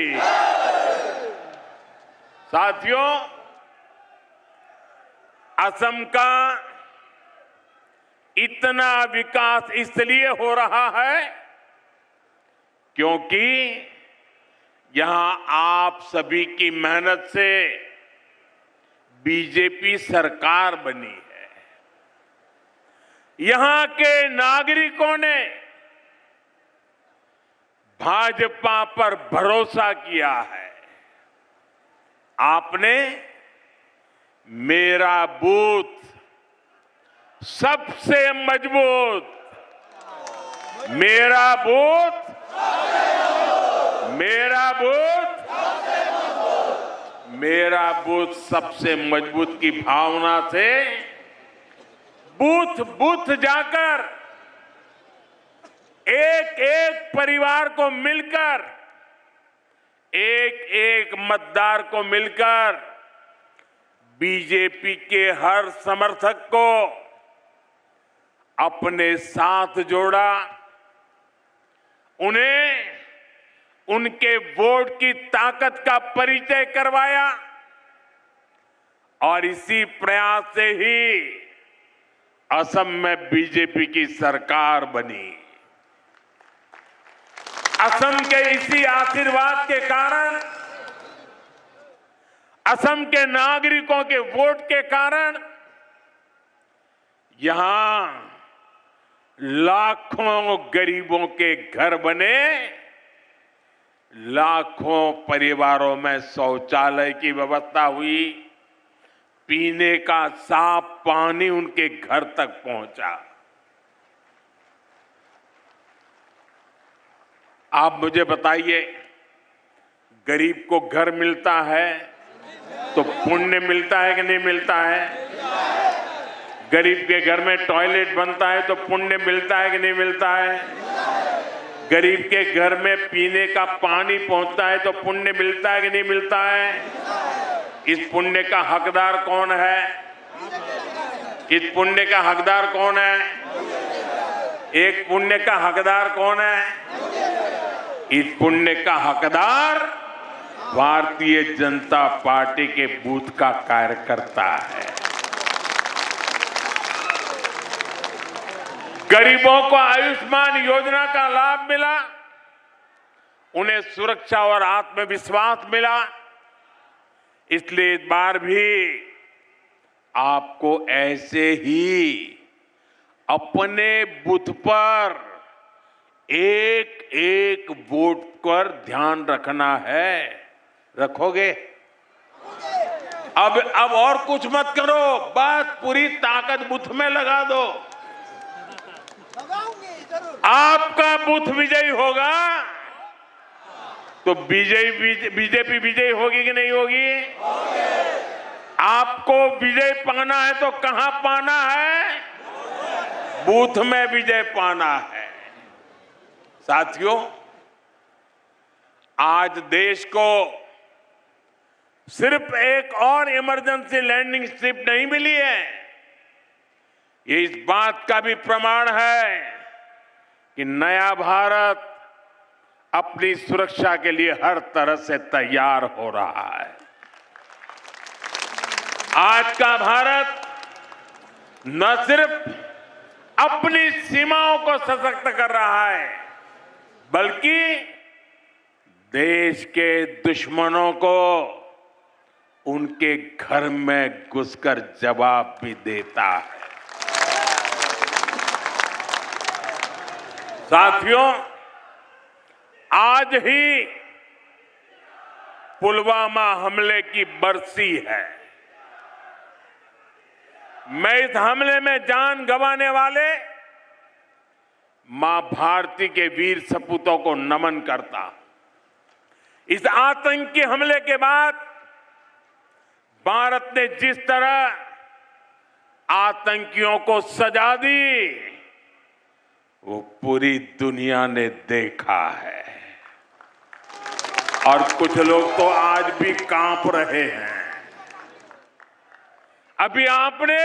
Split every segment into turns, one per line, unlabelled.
की। साथियों, असम का इतना विकास इसलिए हो रहा है क्योंकि यहां आप सभी की मेहनत से बीजेपी सरकार बनी है। यहां के नागरिकों ने भाजपा पर भरोसा किया है। आपने मेरा बूथ सबसे मजबूत, मेरा बूथ सबसे मजबूत की भावना से बूथ बूथ जाकर एक एक परिवार को मिलकर, एक एक मतदार को मिलकर बीजेपी के हर समर्थक को अपने साथ जोड़ा, उन्हें उनके वोट की ताकत का परिचय करवाया और इसी प्रयास से ही असम में बीजेपी की सरकार बनी। असम के इसी आशीर्वाद के कारण, असम के नागरिकों के वोट के कारण यहां लाखों गरीबों के घर बने, लाखों परिवारों में शौचालय की व्यवस्था हुई, पीने का साफ पानी उनके घर तक पहुंचा। आप मुझे बताइए, गरीब को घर मिलता है तो पुण्य मिलता है कि नहीं मिलता है? गरीब के घर में टॉयलेट बनता है तो पुण्य मिलता है कि नहीं मिलता है? गरीब के घर में पीने का पानी पहुंचता है तो पुण्य मिलता है कि नहीं मिलता है? इस पुण्य का हकदार कौन है? इस पुण्य का हकदार कौन है? एक पुण्य का हकदार कौन है? इस पुण्य का हकदार भारतीय जनता पार्टी के बूथ का कार्यकर्ता है। गरीबों को आयुष्मान योजना का लाभ मिला, उन्हें सुरक्षा और आत्मविश्वास मिला। इसलिए इस बार भी आपको ऐसे ही अपने बूथ पर एक एक वोट पर ध्यान रखना है। रखोगे? अब और कुछ मत करो, बस पूरी ताकत बूथ में लगा दो। आपका बूथ विजयी होगा तो बीजेपी विजयी होगी कि नहीं होगी? आपको विजय पाना है तो कहां पाना है? बूथ में विजय पाना है। साथियों, आज देश को सिर्फ एक और इमरजेंसी लैंडिंग स्ट्रिप नहीं मिली है, ये इस बात का भी प्रमाण है कि नया भारत अपनी सुरक्षा के लिए हर तरह से तैयार हो रहा है। आज का भारत न सिर्फ अपनी सीमाओं को सशक्त कर रहा है, बल्कि देश के दुश्मनों को उनके घर में घुसकर जवाब भी देता है। साथियों, आज ही पुलवामा हमले की बरसी है। मैं इस हमले में जान गंवाने वाले मां भारती के वीर सपूतों को नमन करता। इस आतंकी हमले के बाद भारत ने जिस तरह आतंकियों को सजा दी, वो पूरी दुनिया ने देखा है और कुछ लोग तो आज भी कांप रहे हैं। अभी आपने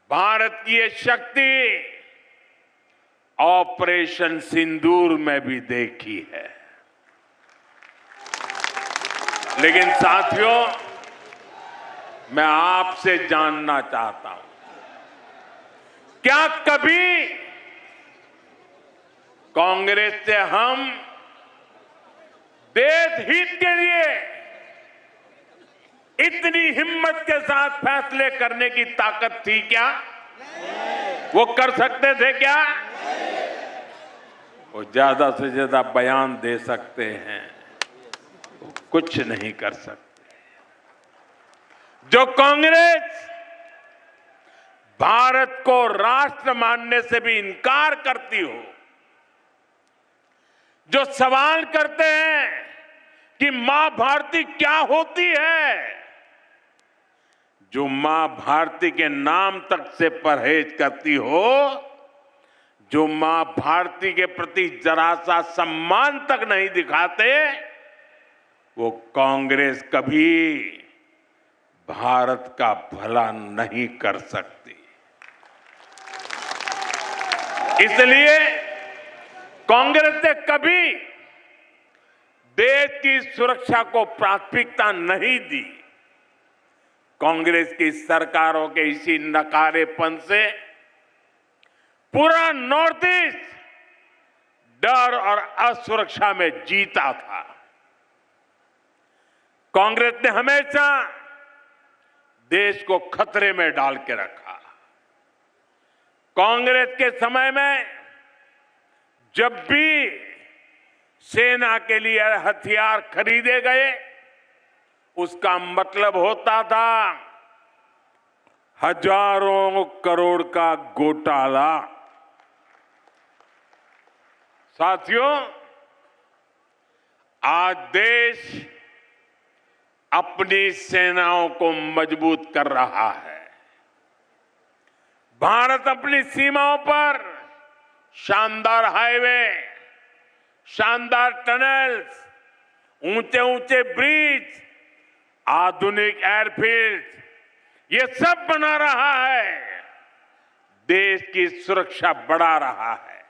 भारत की ये शक्ति ऑपरेशन सिंदूर में भी देखी है। लेकिन साथियों, मैं आपसे जानना चाहता हूं, क्या कभी कांग्रेस से हम देश हित के लिए इतनी हिम्मत के साथ फैसले करने की ताकत थी क्या? वो कर सकते थे क्या? वो ज्यादा से ज्यादा बयान दे सकते हैं, वो कुछ नहीं कर सकते। जो कांग्रेस भारत को राष्ट्र मानने से भी इनकार करती हो, जो सवाल करते हैं कि मां भारती क्या होती है, जो मां भारती के नाम तक से परहेज करती हो, जो मां भारती के प्रति जरा सा सम्मान तक नहीं दिखाते, वो कांग्रेस कभी भारत का भला नहीं कर सकती। इसलिए कांग्रेस ने कभी देश की सुरक्षा को प्राथमिकता नहीं दी। कांग्रेस की सरकारों के इसी नकारेपन से पूरा नॉर्थ ईस्ट डर और असुरक्षा में जीता था। कांग्रेस ने हमेशा देश को खतरे में डाल के रखा। कांग्रेस के समय में जब भी सेना के लिए हथियार खरीदे गए, उसका मतलब होता था हजारों करोड़ का घोटाला। साथियों, आज देश अपनी सेनाओं को मजबूत कर रहा है। भारत अपनी सीमाओं पर शानदार हाईवे, शानदार टनल्स, ऊंचे ऊंचे ब्रिज, आधुनिक एयरफील्ड, ये सब बना रहा है, देश की सुरक्षा बढ़ा रहा है।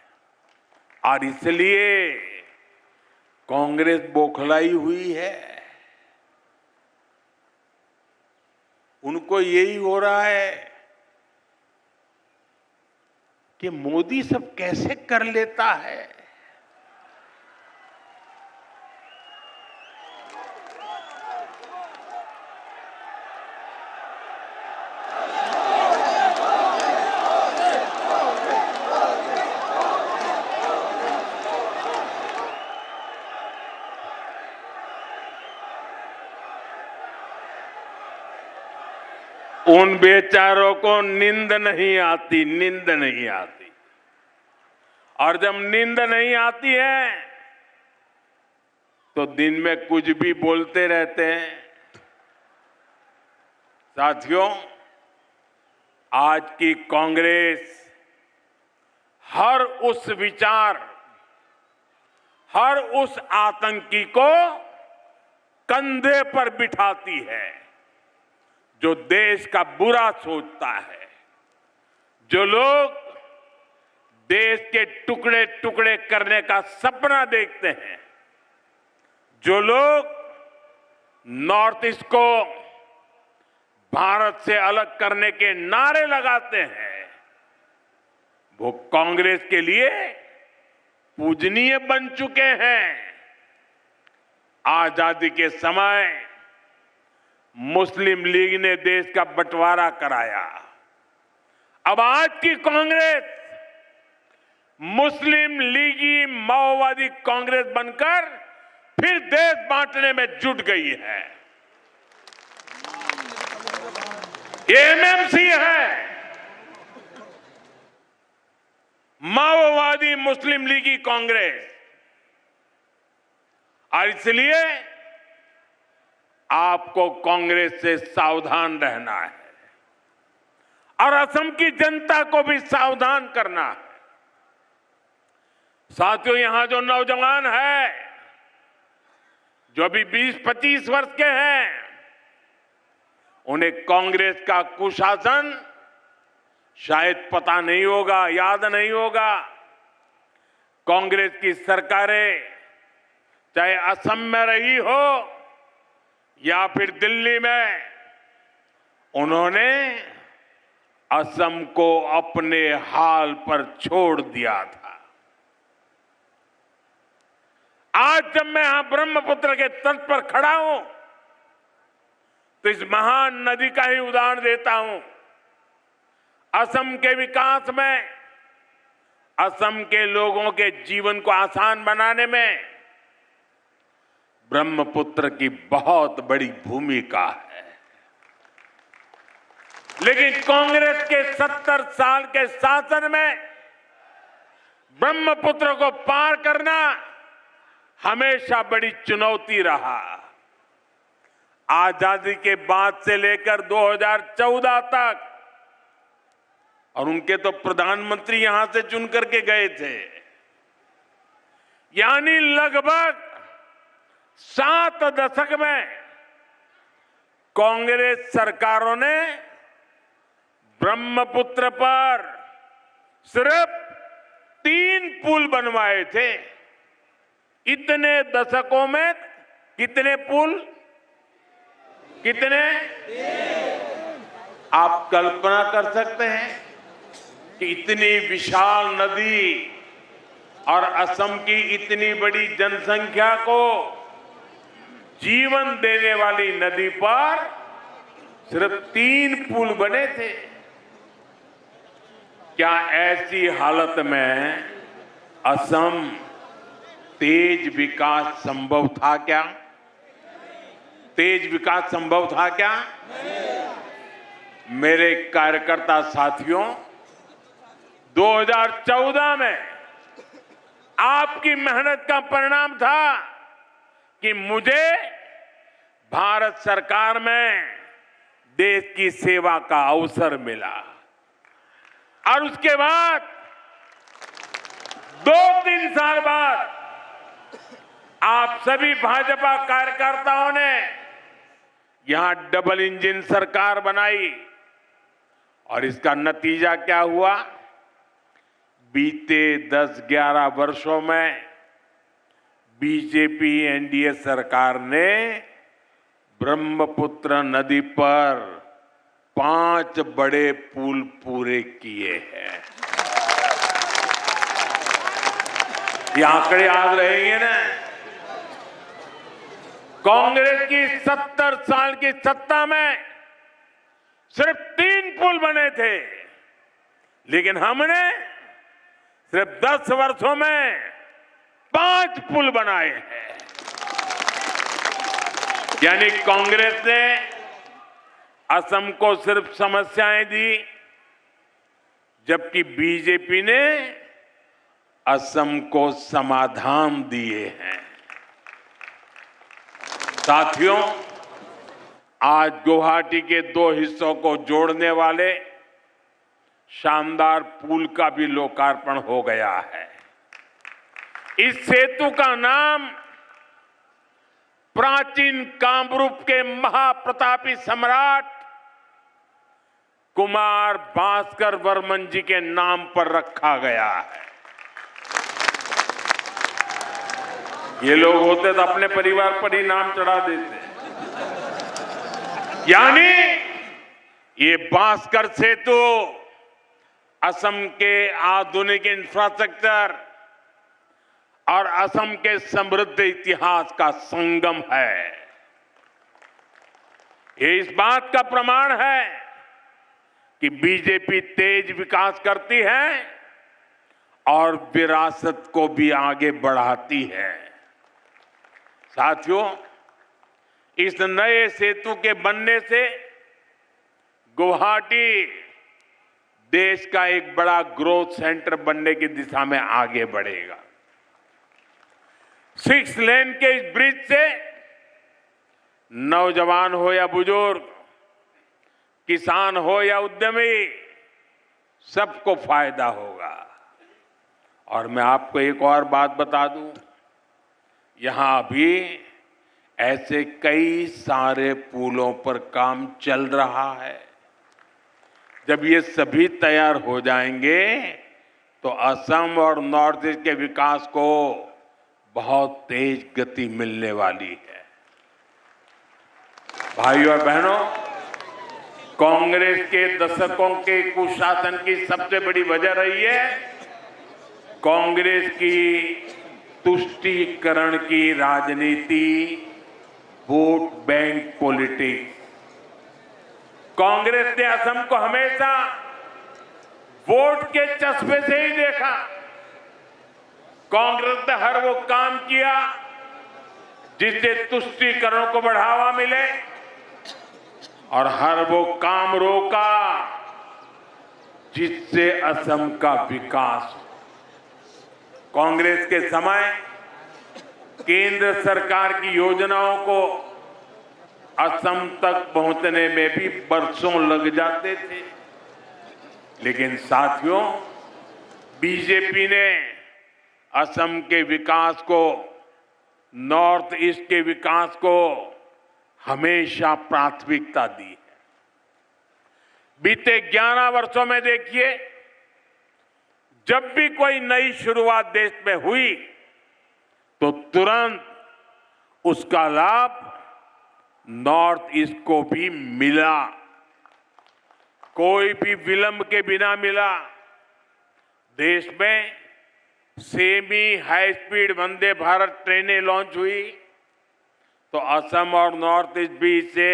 और इसलिए कांग्रेस बौखलाई हुई है। उनको यही हो रहा है कि मोदी सब कैसे कर लेता है। उन बेचारों को नींद नहीं आती, नींद नहीं आती। और जब नींद नहीं आती है तो दिन में कुछ भी बोलते रहते हैं। साथियों, आज की कांग्रेस हर उस विचार, हर उस आतंकी को कंधे पर बिठाती है जो देश का बुरा सोचता है, जो लोग देश के टुकड़े टुकड़े करने का सपना देखते हैं, जो लोग नॉर्थ ईस्ट को भारत से अलग करने के नारे लगाते हैं, वो कांग्रेस के लिए पूजनीय बन चुके हैं। आजादी के समय मुस्लिम लीग ने देश का बंटवारा कराया। अब आज की कांग्रेस मुस्लिम लीगी माओवादी कांग्रेस बनकर फिर देश बांटने में जुट गई है। ये एमएमसी है, माओवादी मुस्लिम लीगी कांग्रेस। और इसलिए आपको कांग्रेस से सावधान रहना है और असम की जनता को भी सावधान करना है। साथियों, यहां जो नौजवान है, जो अभी 20-25 वर्ष के हैं, उन्हें कांग्रेस का कुशासन शायद पता नहीं होगा, याद नहीं होगा। कांग्रेस की सरकारें चाहे असम में रही हो, या फिर दिल्ली में उन्होंने असम को अपने हाल पर छोड़ दिया था। आज जब मैं यहां ब्रह्मपुत्र के तट पर खड़ा हूं तो इस महान नदी का ही उदाहरण देता हूं। असम के विकास में, असम के लोगों के जीवन को आसान बनाने में ब्रह्मपुत्र की बहुत बड़ी भूमिका है। लेकिन कांग्रेस के 70 साल के शासन में ब्रह्मपुत्र को पार करना हमेशा बड़ी चुनौती रहा। आजादी के बाद से लेकर 2014 तक, और उनके तो प्रधानमंत्री यहां से चुन करके गए थे, यानी लगभग 7 दशक में कांग्रेस सरकारों ने ब्रह्मपुत्र पर सिर्फ 3 पुल बनवाए थे। इतने दशकों में कितने पुल? कितने? आप कल्पना कर सकते हैं कि इतनी विशाल नदी और असम की इतनी बड़ी जनसंख्या को जीवन देने वाली नदी पर सिर्फ 3 पुल बने थे। क्या ऐसी हालत में असम तेज विकास संभव था क्या? तेज विकास संभव था क्या? मेरे कार्यकर्ता साथियों, 2014 में आपकी मेहनत का परिणाम था कि मुझे भारत सरकार में देश की सेवा का अवसर मिला, और उसके बाद 2-3 साल बाद आप सभी भाजपा कार्यकर्ताओं ने यहां डबल इंजन सरकार बनाई, और इसका नतीजा क्या हुआ? बीते 10-11 वर्षों में बीजेपी एनडीए सरकार ने ब्रह्मपुत्र नदी पर 5 बड़े पुल पूरे किए हैं। ये आंकड़े याद रहेंगे ना? कांग्रेस की 70 साल की सत्ता में सिर्फ 3 पुल बने थे, लेकिन हमने सिर्फ 10 वर्षों में 5 पुल बनाए हैं। यानी कांग्रेस ने असम को सिर्फ समस्याएं दी, जबकि बीजेपी ने असम को समाधान दिए हैं। साथियों, आज गुवाहाटी के 2 हिस्सों को जोड़ने वाले शानदार पुल का भी लोकार्पण हो गया है। इस सेतु का नाम प्राचीन कामरूप के महाप्रतापी सम्राट कुमार भास्कर वर्मन जी के नाम पर रखा गया है। ये लोग होते तो अपने परिवार पर ही नाम चढ़ा देते। यानी ये भास्कर सेतु असम के आधुनिक इंफ्रास्ट्रक्चर और असम के समृद्ध इतिहास का संगम है। ये इस बात का प्रमाण है कि बीजेपी तेज विकास करती है और विरासत को भी आगे बढ़ाती है। साथियों, इस नए सेतु के बनने से गुवाहाटी देश का एक बड़ा ग्रोथ सेंटर बनने की दिशा में आगे बढ़ेगा। 6 लेन के इस ब्रिज से नौजवान हो या बुजुर्ग, किसान हो या उद्यमी, सबको फायदा होगा। और मैं आपको एक और बात बता दूं, यहां भी ऐसे कई सारे पुलों पर काम चल रहा है। जब ये सभी तैयार हो जाएंगे तो असम और नॉर्थ ईस्ट के विकास को बहुत तेज गति मिलने वाली है। भाइयों और बहनों, कांग्रेस के दशकों के कुशासन की सबसे बड़ी वजह रही है कांग्रेस की तुष्टीकरण की राजनीति, वोट बैंक पॉलिटिक्स। कांग्रेस ने असम को हमेशा वोट के चस्पे से ही देखा। कांग्रेस ने हर वो काम किया जिससे तुष्टीकरण को बढ़ावा मिले और हर वो काम रोका जिससे असम का विकास हो। कांग्रेस के समय केंद्र सरकार की योजनाओं को असम तक पहुंचने में भी बरसों लग जाते थे, लेकिन साथियों, बीजेपी ने असम के विकास को, नॉर्थ ईस्ट के विकास को हमेशा प्राथमिकता दी है। बीते 11 वर्षों में देखिए, जब भी कोई नई शुरुआत देश में हुई तो तुरंत उसका लाभ नॉर्थ ईस्ट को भी मिला, कोई भी विलंब के बिना मिला। देश में semi high speed Vande Bharat ट्रेनें लॉन्च हुई तो असम और नॉर्थ ईस्ट भी इससे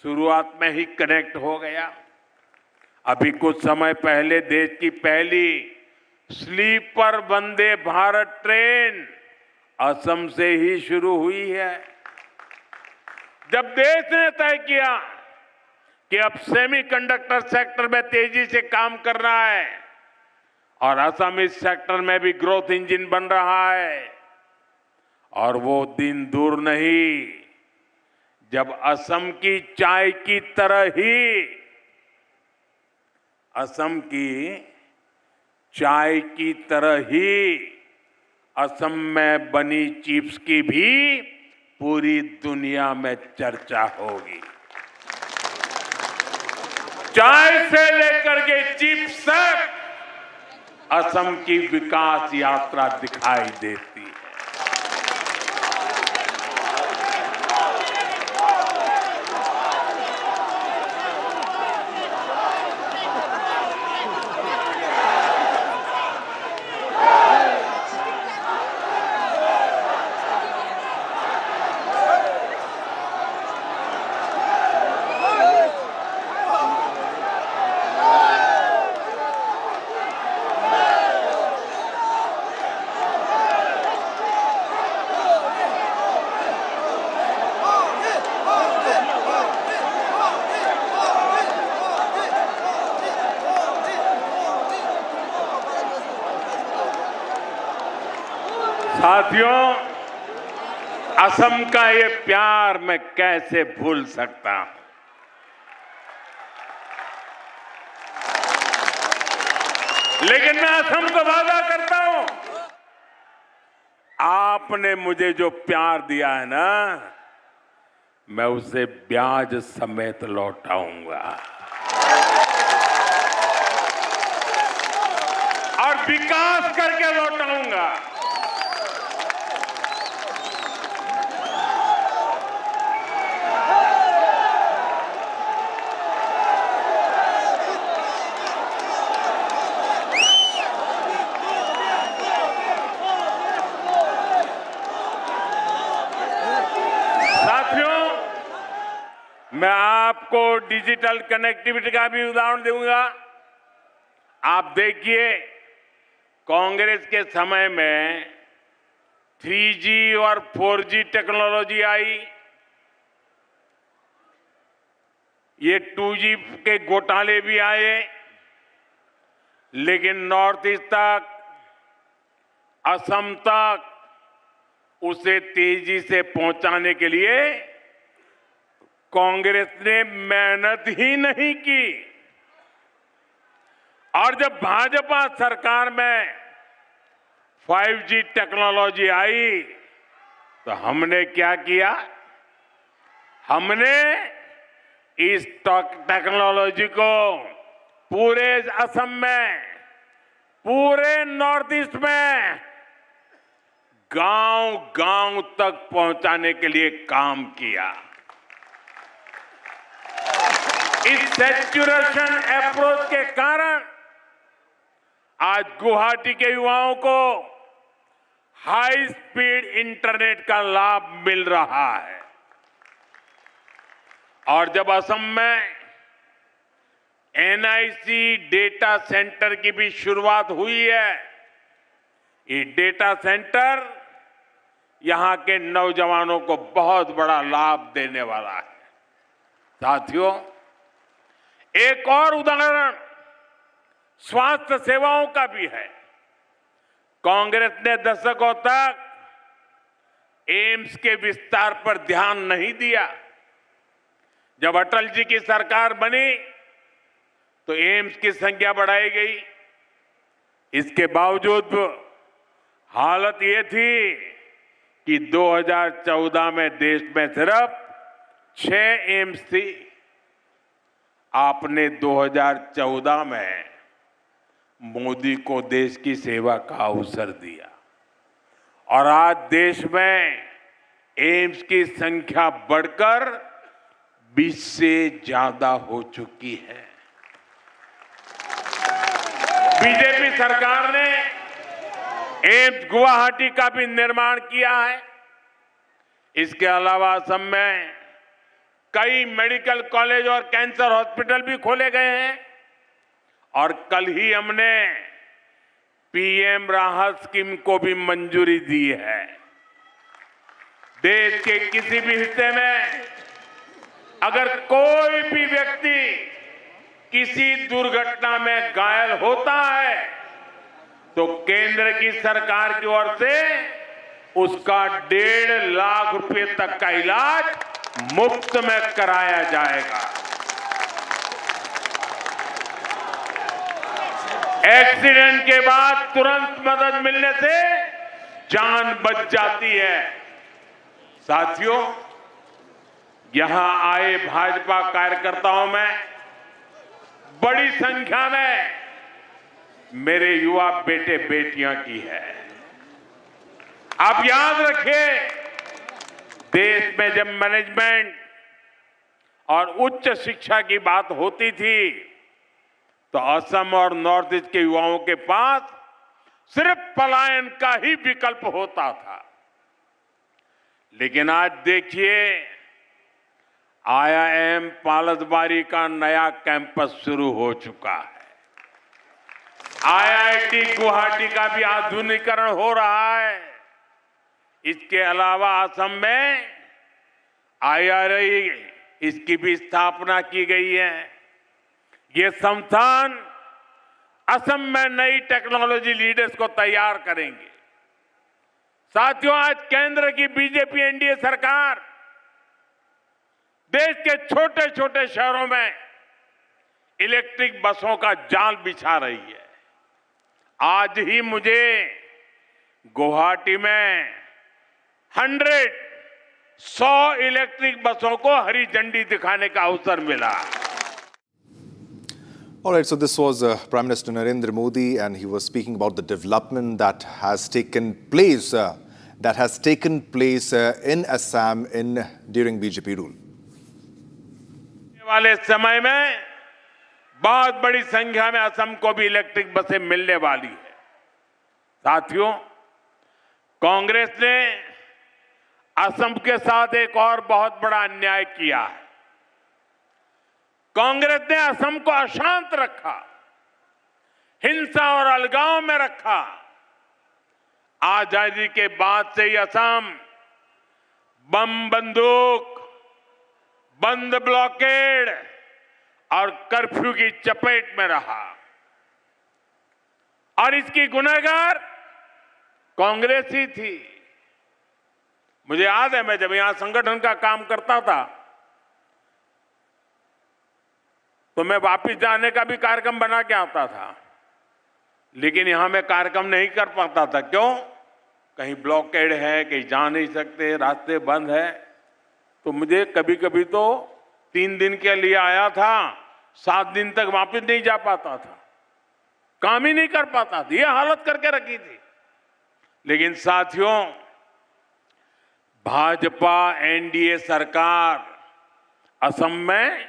शुरुआत में ही कनेक्ट हो गया। अभी कुछ समय पहले देश की पहली स्लीपर वंदे भारत ट्रेन असम से ही शुरू हुई है। जब देश ने तय किया कि अब सेमीकंडक्टर सेक्टर में तेजी से काम करना है और असम इस सेक्टर में भी ग्रोथ इंजन बन रहा है, और वो दिन दूर नहीं जब असम की चाय की तरह ही, असम की चाय की तरह ही असम में बनी चिप्स की भी पूरी दुनिया में चर्चा होगी। चाय से लेकर के चिप्स तक असम की विकास यात्रा दिखाई देती है। साथियों, असम का ये प्यार मैं कैसे भूल सकता हूं। लेकिन मैं असम को वादा करता हूं, आपने मुझे जो प्यार दिया है ना, मैं उसे ब्याज समेत लौटाऊंगा और विकास करके लौटाऊंगा। मैं आपको डिजिटल कनेक्टिविटी का भी उदाहरण दूंगा। आप देखिए, कांग्रेस के समय में 3G और 4G टेक्नोलॉजी आई, ये 2G के घोटाले भी आए, लेकिन नॉर्थ ईस्ट तक, असम तक उसे तेजी से पहुंचाने के लिए कांग्रेस ने मेहनत ही नहीं की। और जब भाजपा सरकार में 5G टेक्नोलॉजी आई तो हमने क्या किया? हमने इस टेक्नोलॉजी को पूरे असम में, पूरे नॉर्थ ईस्ट में गांव-गांव तक पहुंचाने के लिए काम किया। इस सैचुरेशन अप्रोच के कारण आज गुवाहाटी के युवाओं को हाई स्पीड इंटरनेट का लाभ मिल रहा है। और जब असम में एनआईसी डेटा सेंटर की भी शुरुआत हुई है, ये डेटा सेंटर यहां के नौजवानों को बहुत बड़ा लाभ देने वाला है। साथियों, एक और उदाहरण स्वास्थ्य सेवाओं का भी है। कांग्रेस ने दशकों तक एम्स के विस्तार पर ध्यान नहीं दिया। जब अटल जी की सरकार बनी तो एम्स की संख्या बढ़ाई गई। इसके बावजूद हालत ये थी कि 2014 में देश में सिर्फ 6 एम्स थी। आपने 2014 में मोदी को देश की सेवा का अवसर दिया और आज देश में एम्स की संख्या बढ़कर 20 से ज्यादा हो चुकी है। बीजेपी सरकार ने एम्स गुवाहाटी का भी निर्माण किया है। इसके अलावा असम में कई मेडिकल कॉलेज और कैंसर हॉस्पिटल भी खोले गए हैं और कल ही हमने पीएम राहत स्कीम को भी मंजूरी दी है। देश के किसी भी हिस्से में अगर कोई भी व्यक्ति किसी दुर्घटना में घायल होता है तो केंद्र की सरकार की ओर से उसका 1.5 लाख रुपए तक का इलाज मुफ्त में कराया जाएगा। एक्सीडेंट के बाद तुरंत मदद मिलने से जान बच जाती है। साथियों, यहां आए भाजपा कार्यकर्ताओं में बड़ी संख्या में मेरे युवा बेटे बेटियां की है। आप याद रखिए, देश में जब मैनेजमेंट और उच्च शिक्षा की बात होती थी तो असम और नॉर्थ ईस्ट के युवाओं के पास सिर्फ पलायन का ही विकल्प होता था। लेकिन आज देखिए, आईआईएम पालसबारी का नया कैंपस शुरू हो चुका है। आईआईटी गुवाहाटी का भी आधुनिकीकरण हो रहा है। इसके अलावा असम में आईआरआई इसकी भी स्थापना की गई है। ये संस्थान असम में नई टेक्नोलॉजी लीडर्स को तैयार करेंगे। साथियों, आज केंद्र की बीजेपी एनडीए सरकार देश के छोटे छोटे शहरों में इलेक्ट्रिक बसों का जाल बिछा रही है। आज ही मुझे गुवाहाटी में 100 इलेक्ट्रिक बसों को हरी झंडी दिखाने का अवसर मिला।
All right, so this was Prime Minister Narendra Modi, and he was speaking about the development that has taken place in Assam during BJP rule.
वाले समय में बहुत बड़ी संख्या में असम को भी इलेक्ट्रिक बसें मिलने वाली है। साथियों, कांग्रेस ने असम के साथ एक और बहुत बड़ा अन्याय किया है। कांग्रेस ने असम को अशांत रखा, हिंसा और अलगाव में रखा। आजादी के बाद से ही असम बम बंदूक, बंद ब्लॉकेड और कर्फ्यू की चपेट में रहा और इसकी गुनहगार कांग्रेस ही थी। मुझे याद है, मैं जब यहां संगठन का काम करता था तो मैं वापिस जाने का भी कार्यक्रम बना के आता था, लेकिन यहां मैं कार्यक्रम नहीं कर पाता था। क्यों? कहीं ब्लॉकेड है, कहीं जा नहीं सकते, रास्ते बंद है। तो मुझे कभी कभी तो 3 दिन के लिए आया था, 7 दिन तक वापस नहीं जा पाता था, काम ही नहीं कर पाता था। ये हालत करके रखी थी। लेकिन साथियों, भाजपा एनडीए सरकार असम में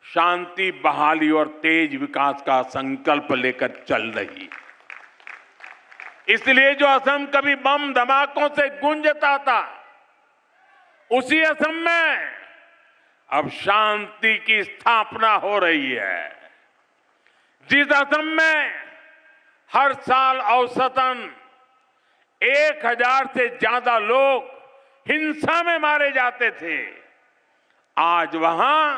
शांति, बहाली और तेज विकास का संकल्प लेकर चल रही है। इसलिए जो असम कभी बम धमाकों से गूंजता था, उसी असम में अब शांति की स्थापना हो रही है। जिस असम में हर साल औसतन 1000 से ज्यादा लोग हिंसा में मारे जाते थे, आज वहां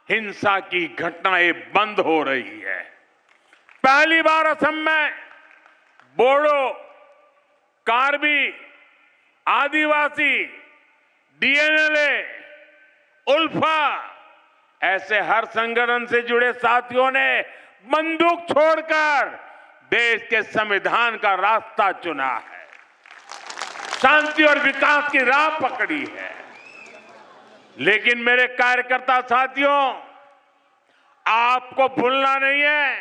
हिंसा की घटनाएं बंद हो रही है। पहली बार असम में बोडो, कार्बी, आदिवासी, डीएनएलए, उल्फा ऐसे हर संगठन से जुड़े साथियों ने बंदूक छोड़कर देश के संविधान का रास्ता चुना है, शांति और विकास की राह पकड़ी है। लेकिन मेरे कार्यकर्ता साथियों, आपको भूलना नहीं है,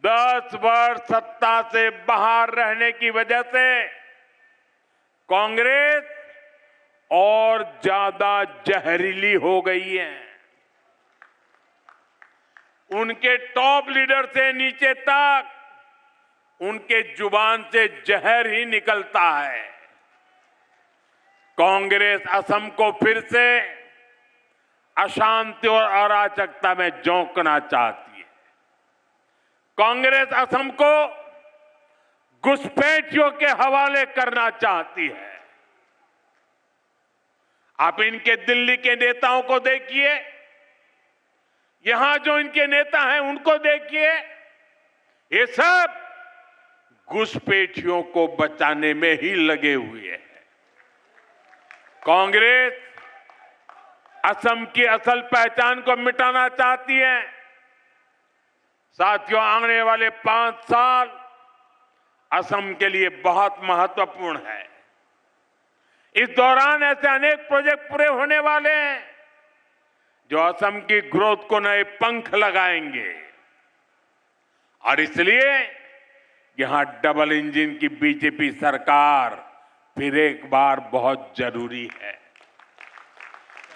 10 वर्ष सत्ता से बाहर रहने की वजह से कांग्रेस और ज्यादा जहरीली हो गई है। उनके टॉप लीडर से नीचे तक उनके जुबान से जहर ही निकलता है। कांग्रेस असम को फिर से अशांति और अराजकता में झोंकना चाहती है। कांग्रेस असम को घुसपैठियों के हवाले करना चाहती है। आप इनके दिल्ली के नेताओं को देखिए, यहां जो इनके नेता हैं उनको देखिए, ये सब घुसपैठियों को बचाने में ही लगे हुए हैं। कांग्रेस असम की असल पहचान को मिटाना चाहती है। साथियों, आने वाले 5 साल असम के लिए बहुत महत्वपूर्ण है। इस दौरान ऐसे अनेक प्रोजेक्ट पूरे होने वाले हैं जो असम की ग्रोथ को नए पंख लगाएंगे, और इसलिए यहां डबल इंजन की बीजेपी सरकार फिर एक बार बहुत जरूरी है।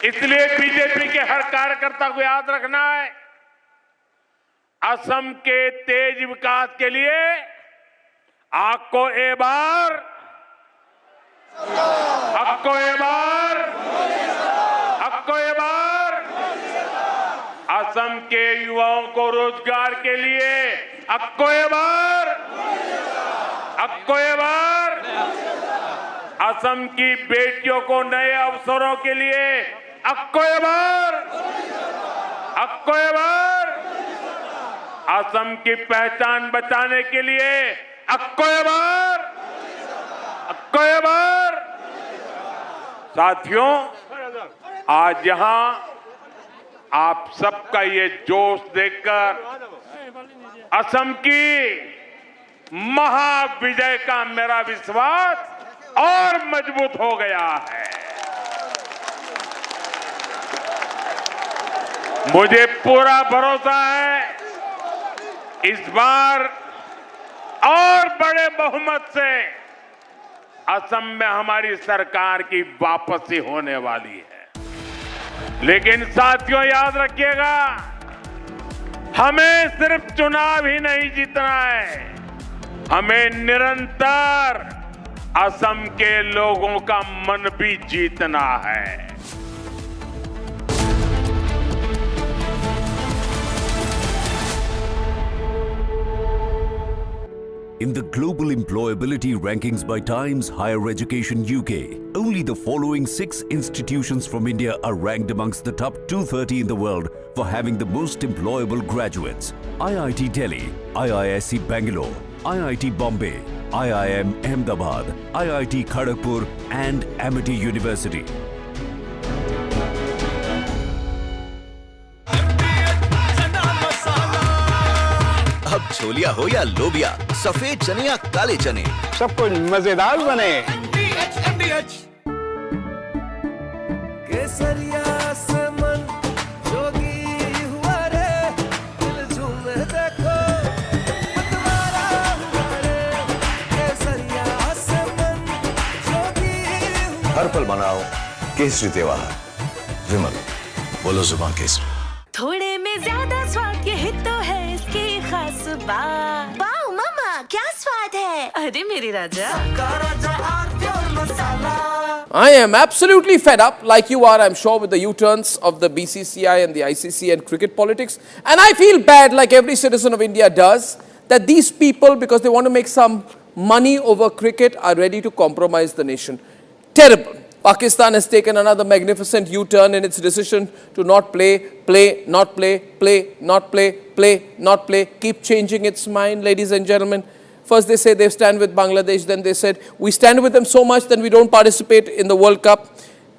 इसलिए बीजेपी के हर कार्यकर्ता को याद रखना है, असम के तेज विकास के लिए आपको एक बार असम के युवाओं को रोजगार के लिए असम की बेटियों को नए अवसरों के लिए असम की पहचान बचाने के लिए साथियों, आज यहां आप सबका ये जोश देखकर असम की महाविजय का मेरा विश्वास और मजबूत हो गया है। मुझे पूरा भरोसा है, इस बार और बड़े बहुमत से असम में हमारी सरकार की वापसी होने वाली है। लेकिन साथियों, याद रखिएगा, हमें सिर्फ चुनाव ही नहीं जीतना है, हमें निरंतर असम के लोगों का मन भी जीतना है।
In the global employability rankings by Times Higher Education UK, only the following 6 institutions from India are ranked amongst the top 230 in the world for having the most employable graduates: IIT Delhi, IISc Bangalore, IIT Bombay, IIM Ahmedabad, IIT Kharagpur and Amity University.
अब छोलिया हो या लोबिया, सफेद चने या काले चने,
सब कुछ मजेदार बने।
केसरिया से मन जोगी हुआ रे, दिल झूमे देखो मतवारा हुआ रे। केसरिया से मन जोगी हुआ।
हर पल मनाओ केसरी त्योहार। विमल, बोलो जुबान केसरी।
थोड़े में ज्यादा स्वाद यही तो है इसकी खास बात।
वाओ मम्मा, क्या स्वाद है।
अरे मेरे राजा।
I am absolutely fed up, like you are, I'm sure, with the U-turns of the BCCI and the ICC and cricket politics. And I feel bad, like every citizen of India does, that these people, because they want to make some money over cricket, are ready to compromise the nation. Terrible. Pakistan has taken another magnificent U-turn in its decision to not play, not play, keep changing its mind, ladies and gentlemen. First they say they stand with Bangladesh, then they said we stand with them so much that we don't participate in the World Cup.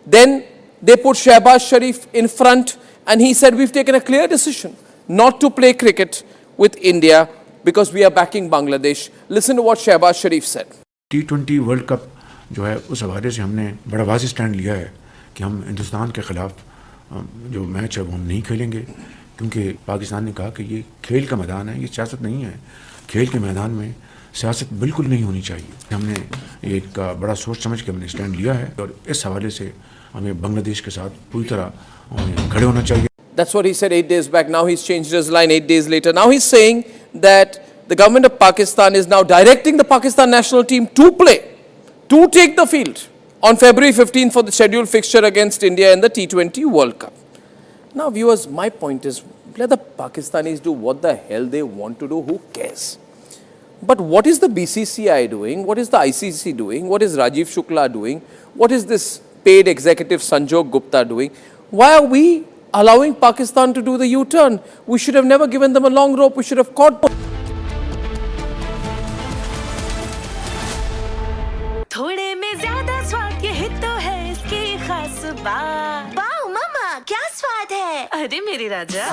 Then they put Shehbaz Sharif in front and he said we've taken a clear decision not to play cricket with India because we are backing Bangladesh. Listen to what Shehbaz Sharif said.
T20 world cup जो है उस हवाले से हमने बड़ा वाज़ेह stand लिया है कि हम हिंदुस्तान के ख़िलाफ़ जो मैच है वो हम नहीं खेलेंगे, क्योंकि पाकिस्तान ने कहा कि ये खेल का मैदान है, ये सियासत नहीं है। खेल के मैदान में सियासत बिल्कुल नहीं होनी चाहिए। हमने एक बड़ा सोच समझ के हमने स्टैंड लिया है और इस हवाले से हमें बांग्लादेश के साथ पूरी तरह खड़े होना चाहिए।
That's what he said 8 days back. Now he's changed his line 8 days later. Now he's saying that the government of Pakistan is now directing the Pakistan national team to play, to take the field on February 15th for the scheduled fixture against India in the T20 World Cup. Now viewers, my point is, let the Pakistanis do what the hell they want to do, who cares? But what is the BCCI doing? What is the ICC doing? What is Rajiv Shukla doing? What is this paid executive Sanjog Gupta doing? Why are we allowing Pakistan to do the U-turn? We should have never given them a long rope. We should have caught them.
थोड़े में ज्यादा स्वाद यही तो है इसकी खास बात।
वाओ मम्मा, क्या स्वाद है।
अरे मेरे राजा।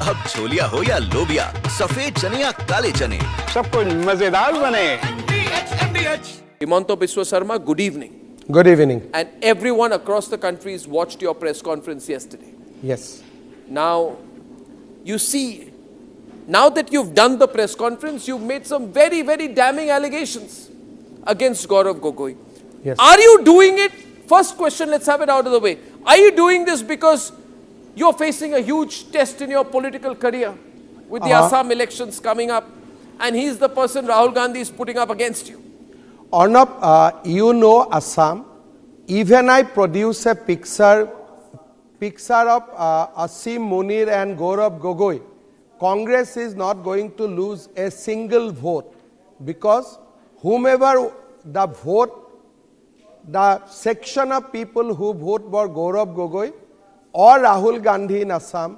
अब छोलिया हो या लोबिया, सफेद चने या काले चने,
सब कुछ मजेदार बने।
Himanto Biswa Sarma, good evening.
Good evening.
And everyone across the country's watched your press conference yesterday.
Yes.
Now, you see, now that you've done the press conference, you've made some very, very damning allegations against Gaurav Gogoi.
Yes.
Are you doing it? First question, let's have it out of the way. Are you doing this because you're facing a huge test in your political career with the Assam elections coming up, and he's the person Rahul Gandhi is putting up against you?
Arnab, you know Assam. Even I produce a picture of Asim Munir and Gaurav Gogoi. Congress is not going to lose a single vote because whomever the vote, the section of people who vote for Gaurav Gogoi or Rahul Gandhi in Assam,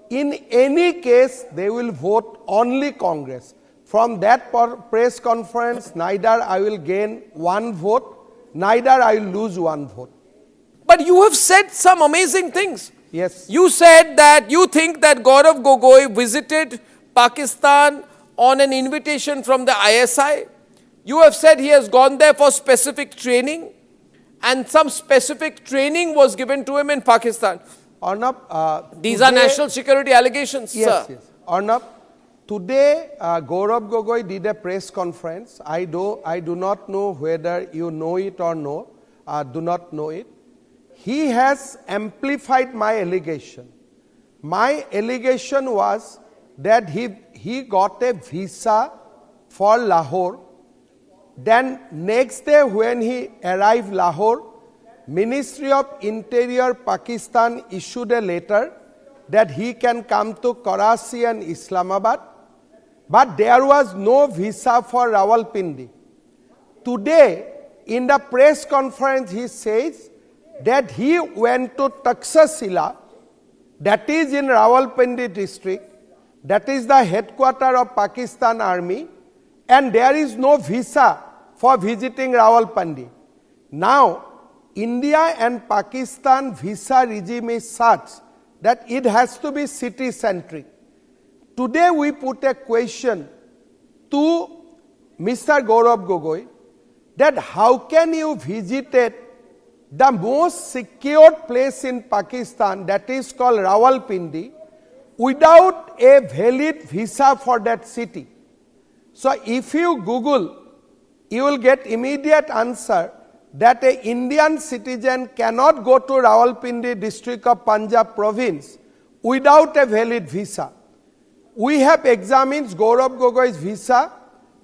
in any case they will vote only Congress. From that press conference, neither I will gain one vote, neither I will lose one vote.
But you have said some amazing things.
Yes.
You said that you think that Gaurav Gogoi visited Pakistan on an invitation from the ISI. You have said he has gone there for specific training, and some specific training was given to him in Pakistan.
Arnab,
these are national security allegations,
yes,
sir.
Yes. Arnab, today Gaurav Gogoi did a press conference. I do not know whether you know it or no. Do not know it. He has amplified my allegation. My allegation was that he got a visa for Lahore. Then next day when he arrived Lahore, Ministry of Interior Pakistan issued a letter that he can come to Karachi and Islamabad, but there was no visa for Rawalpindi. Today, in the press conference, he says that he went to Taxila, that is in Rawalpindi district, that is the headquarters of Pakistan Army, and there is no visa for visiting Rawalpindi. Now, India and Pakistan visa regime is such that it has to be city-centric. Today we put a question to Mr. Gaurav Gogoi that how can you visited the most secured place in Pakistan, that is called Rawalpindi, without a valid visa for that city. So if you Google, you will get immediate answer that an Indian citizen cannot go to Rawalpindi district of Punjab province without a valid visa. We have examined Gaurav Gogoi's visa.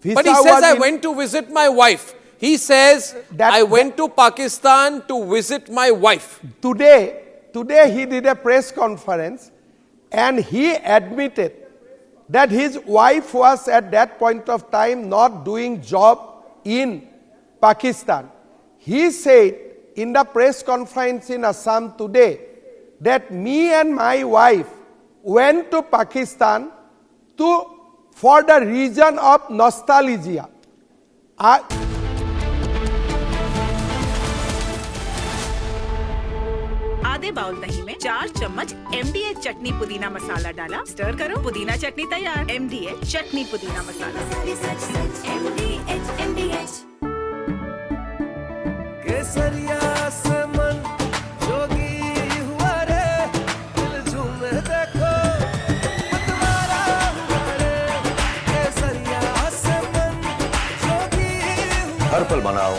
But he says, I went to visit my wife. He says, I went to Pakistan to visit my wife.
Today he did a press conference and he admitted that his wife was at that point of time not doing job in Pakistan. He said in the press conference in Assam today that me and my wife went to Pakistan for the reason of nostalgia.
आधे bowl दही में 4 चम्मच MDH चटनी पुदीना मसाला डाला, stir करो, पुदीना चटनी तैयार। MDH चटनी पुदीना मसाला। MDH
केसरिया से मन जोगी हुआ रे, दिल झूमे देखो मतवारा हुआ रे। केसरिया से मन जोगी हुआ।
हर पल मनाओ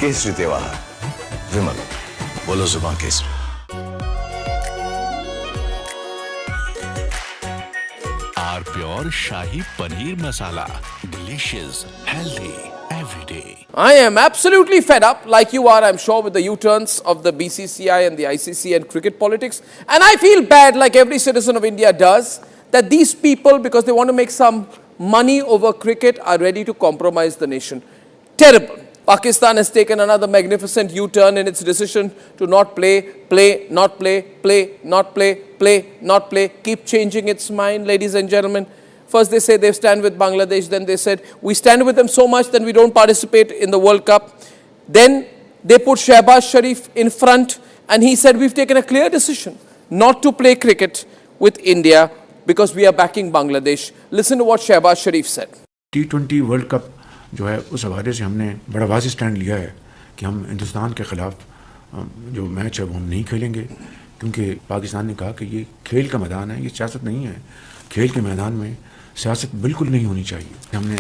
केसरी त्योहार। विमल, बोलो जुबान Kesari.
Pure Shahi Paneer Masala. Delicious, healthy, every day.
I am absolutely fed up, like you are, I'm sure, with the U-turns of the BCCI and the ICC and cricket politics. And I feel bad, like every citizen of India does, that these people, because they want to make some money over cricket, are ready to compromise the nation. Terrible. Pakistan has taken another magnificent U-turn in its decision to not play, not play, not play, keep changing its mind, ladies and gentlemen. First they say they stand with Bangladesh, then they said we stand with them so much that we don't participate in the World Cup. Then they put Shehbaz Sharif in front and he said we've taken a clear decision not to play cricket with India because we are backing Bangladesh. Listen to what Shehbaz Sharif said.
T20 world cup जो है उस हवाले से हमने बड़ा वाज़ेह stand लिया है कि हम हिंदुस्तान के ख़िलाफ़ जो मैच है वो हम नहीं खेलेंगे, क्योंकि पाकिस्तान ने कहा कि ये खेल का मैदान है, ये सियासत नहीं है। खेल के मैदान में सियासत बिल्कुल नहीं होनी चाहिए। हमने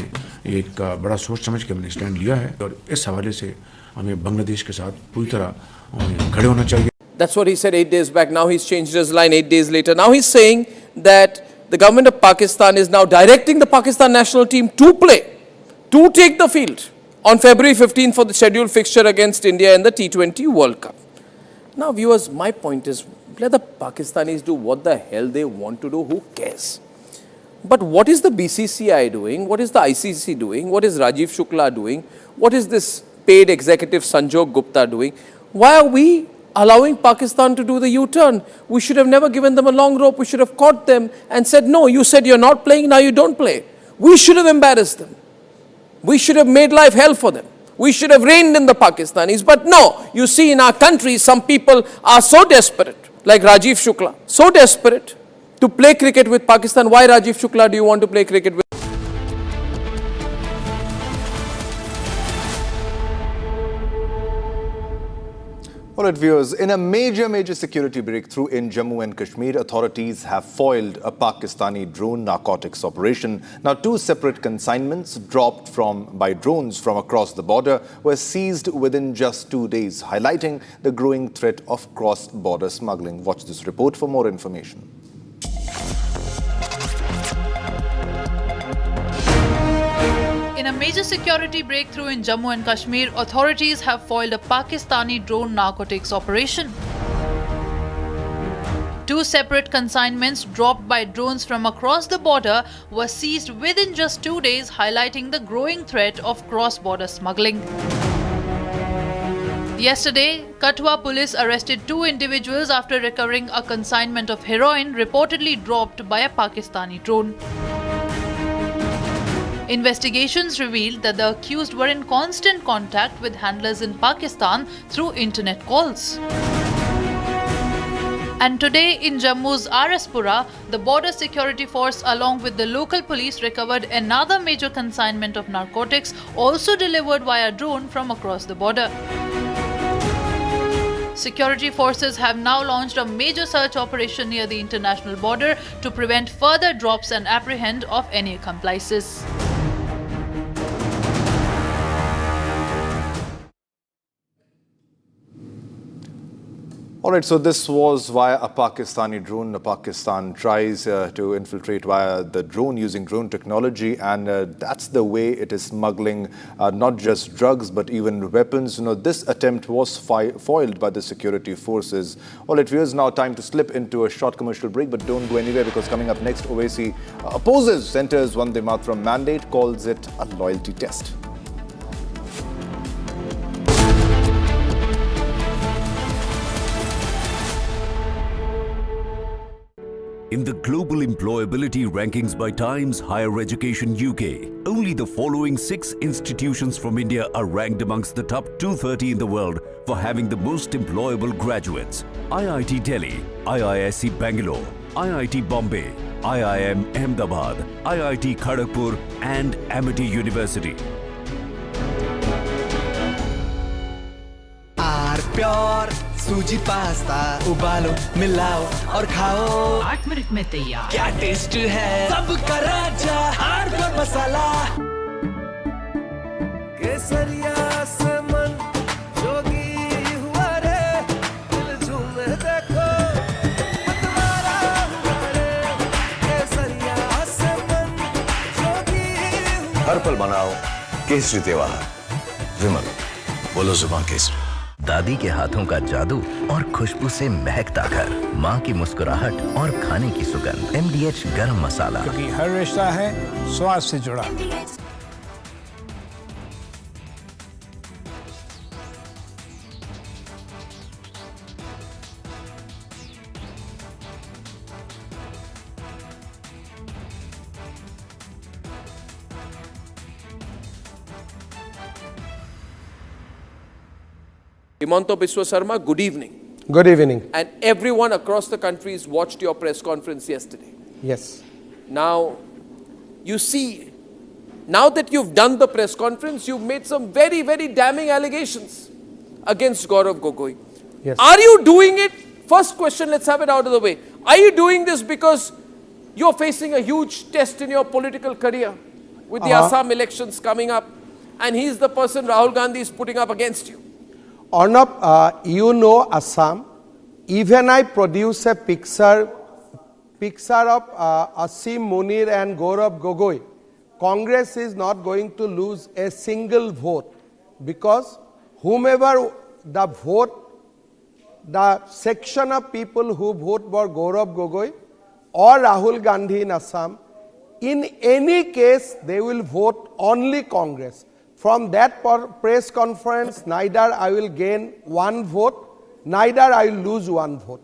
एक बड़ा सोच समझ के हमने स्टैंड लिया है और इस हवाले से हमें बांग्लादेश के साथ पूरी तरह खड़े होना चाहिए।
That's what he said 8 days back. Now he's changed his line 8 days later. Now he's saying that the government of Pakistan is now directing the Pakistan national team to take the field on February 15 for the scheduled fixture against India in the T20 World Cup. Now, viewers, my point is, let the Pakistanis do what the hell they want to do, who cares? But what is the BCCI doing? What is the ICC doing? What is Rajiv Shukla doing? What is this paid executive Sanjog Gupta doing? Why are we allowing Pakistan to do the U-turn? We should have never given them a long rope. We should have caught them and said, no, you said you're not playing, now you don't play. We should have embarrassed them. We should have made life hell for them. We should have reined in the Pakistanis. But no, you see in our country, some people are so desperate, like Rajiv Shukla, so desperate to play cricket with Pakistan. Why, Rajiv Shukla, do you want to play cricket with?
All right, viewers, in a major security breakthrough in Jammu and Kashmir, authorities have foiled a Pakistani drone narcotics operation. Now, 2 separate consignments dropped by drones from across the border were seized within just 2 days, highlighting the growing threat of cross-border smuggling. Watch this report for more information.
In a major security breakthrough in Jammu and Kashmir, authorities have foiled a Pakistani drone narcotics operation. 2 separate consignments dropped by drones from across the border were seized within just 2 days, highlighting the growing threat of cross-border smuggling. Yesterday, Kathua police arrested 2 individuals after recovering a consignment of heroin reportedly dropped by a Pakistani drone. Investigations revealed that the accused were in constant contact with handlers in Pakistan through internet calls. And today in Jammu's Araspura, the border security force along with the local police recovered another major consignment of narcotics, also delivered via drone from across the border. Security forces have now launched a major search operation near the international border to prevent further drops and apprehend of any accomplices.
All right, so this was via a Pakistani drone. Pakistan tries to infiltrate via the drone using drone technology, and that's the way it is smuggling not just drugs but even weapons. This attempt was foiled by the security forces. All right, viewers, now time to slip into a short commercial break, but don't go anywhere because coming up next, Owaisi opposes Centre's Vande Mataram mandate, calls it a loyalty test.
In the global employability rankings by Times Higher Education UK, only the following 6 institutions from India are ranked amongst the top 230 in the world for having the most employable graduates. IIT Delhi, IISc Bangalore, IIT Bombay, IIM Ahmedabad, IIT Kharagpur and Amity University.
Pure सूजी pasta उबालो मिलाओ और खाओ
8 minute में तैयार।
क्या taste है सबका राजा आर प्योर मसाला। केसरिया से मन जोगी हुआ रे दिल झूमे देखो मतवारा हुआ रे केसरिया से मन जोगी
हर पल मनाओ केसरी त्योहार। विमल बोलो जुबान केसरी।
दादी के हाथों का जादू और खुशबू से महकता घर, माँ की मुस्कुराहट और खाने की सुगंध। MDH गरम मसाला,
क्योंकि हर रिश्ता है स्वाद से जुड़ा।
Himanta Biswa Sarma, good evening.
Good evening.
And everyone across the country's watched your press conference yesterday.
Yes.
Now, you see, now that you've done the press conference, you've made some very, very damning allegations against Gaurav Gogoi.
Yes.
Are you doing it? First question, let's have it out of the way. Are you doing this because you're facing a huge test in your political career with the Assam elections coming up, and he's the person Rahul Gandhi is putting up against you?
Arnab, you know Assam. Even I produce a picture of Asim Munir and Gaurav Gogoi. Congress is not going to lose a single vote because whomever the vote, the section of people who vote for Gaurav Gogoi or Rahul Gandhi in Assam, in any case they will vote only Congress. From that press conference, neither I will gain one vote, neither I will lose one vote.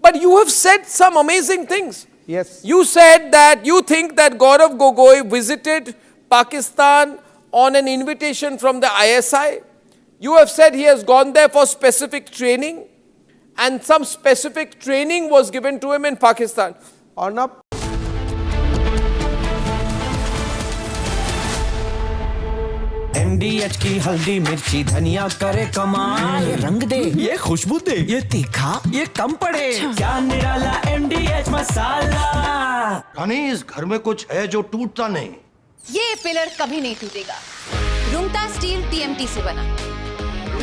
But you have said some amazing things.
Yes.
You said that you think that Gaurav Gogoi visited Pakistan on an invitation from the ISI. You have said he has gone there for specific training, and some specific training was given to him in Pakistan.
Arnab,
MDH की हल्दी मिर्ची धनिया करे कमाल, ये रंग दे, ये खुशबू दे, ये तीखा, ये कम पड़े, क्या निराला MDH मसाला।
रानी, इस घर में कुछ है जो टूटता नहीं।
ये पिलर कभी नहीं टूटेगा। रुंगटा स्टील TMT से बना।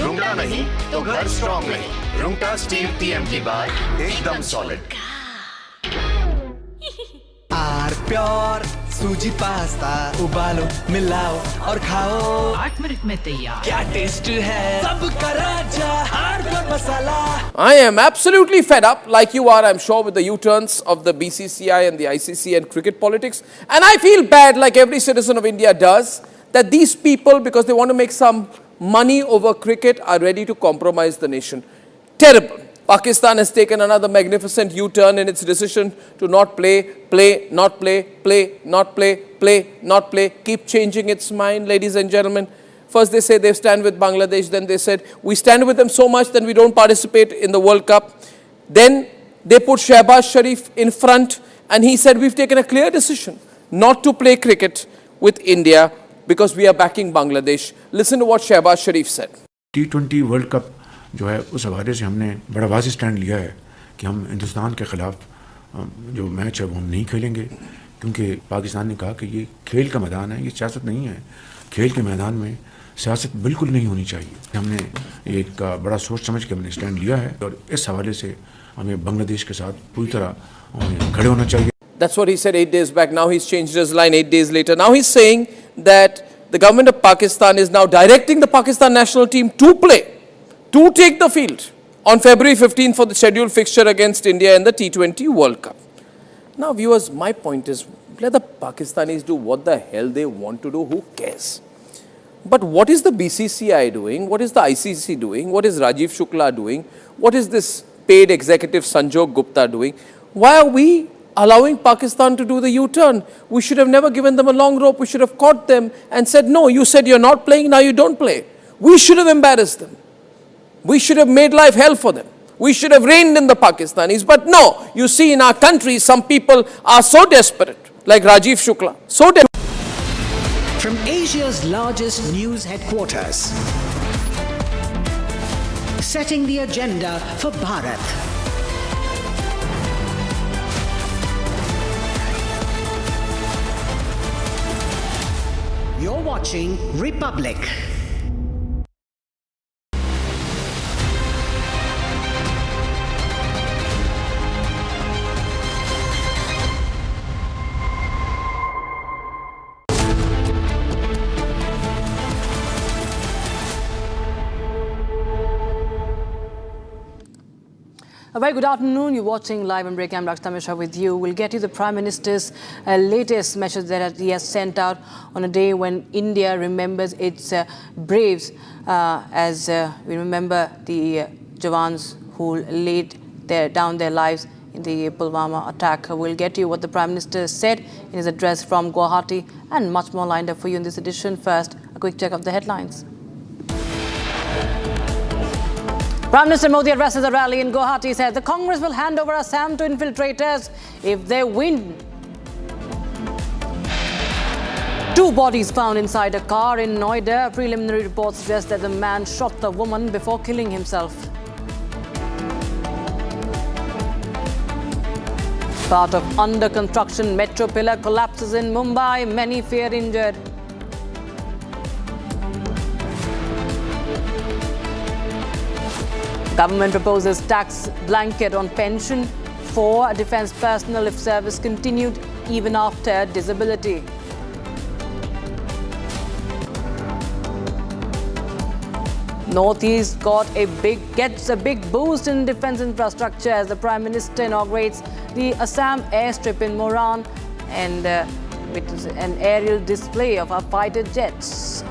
रुंगटा नहीं तो घर स्ट्रॉन्ग नहीं। रुंगटा स्टील TMT बार एकदम सॉलिड।
आर प्योर सूजी पास्ता उबालो मिलाओ और खाओ
8 मिनट में तैयार।
क्या टेस्ट है सबका राजा are pure masala.
I am absolutely fed up, like you are, I'm sure, with the U-turns of the BCCI and the ICC and cricket politics. And I feel bad, like every citizen of India does, that these people, because they want to make some money over cricket, are ready to compromise the nation. Terrible. Pakistan has taken another magnificent U-turn in its decision to not play, not play, keep changing its mind, ladies and gentlemen. First they say they stand with Bangladesh, then they said we stand with them so much that we don't participate in the World Cup. Then They put Shehbaz Sharif in front, and he said, we've taken a clear decision not to play cricket with India because we are backing Bangladesh. Listen to what Shehbaz Sharif said.
T20 world cup जो है उस हवाले से हमने बड़ा वाज़ेह stand लिया है कि हम हिंदुस्तान के ख़िलाफ़ जो मैच है वो हम नहीं खेलेंगे, क्योंकि पाकिस्तान ने कहा कि ये खेल का मैदान है, ये सियासत नहीं है। खेल के मैदान में सियासत बिल्कुल नहीं होनी चाहिए। हमने एक बड़ा सोच समझ के हमने स्टैंड लिया है और इस हवाले से हमें बांग्लादेश के साथ पूरी तरह खड़े होना चाहिए।
That's what he said 8 days back. Now he's changed his line 8 days later. Now he's saying that the government of Pakistan is now directing the Pakistan national team to play, to take the field on February 15 for the scheduled fixture against India in the T20 World Cup. Now viewers, my point is, let the Pakistanis do what the hell they want to do, who cares? But what is the BCCI doing? What is the ICC doing? What is Rajiv Shukla doing? What is this paid executive Sanjog Gupta doing? Why are we allowing Pakistan to do the U-turn? We should have never given them a long rope. We should have caught them and said, no, you said you're not playing, now you don't play. We should have embarrassed them. We should have made life hell for them. We should have reined in the Pakistanis. But no, you see in our country, some people are so desperate, like Rajiv Shukla, so desperate.
From Asia's largest news headquarters, setting the agenda for Bharat. You're watching Republic.
A very good afternoon. You're watching Live and Break. I'm Dr. Tamisha with you. We'll get you the Prime Minister's latest message that he has sent out on a day when India remembers its braves, as we remember the Jawans who laid down their lives in the Pulwama attack. We'll get you what the Prime Minister said in his address from Guwahati and much more lined up for you in this edition. First, a quick check of the headlines. Prime Minister Modi addresses a rally in Guwahati, said the Congress will hand over Assam to infiltrators if they win. 2 bodies found inside a car in Noida. Preliminary reports suggest that the man shot the woman before killing himself. Part of under construction metro pillar collapses in Mumbai. Many fear injured. Government proposes tax blanket on pension for defence personnel if service continued even after disability. Northeast gets a big boost in defence infrastructure as the Prime Minister inaugurates the Assam airstrip in Moran and with an aerial display of our fighter jets.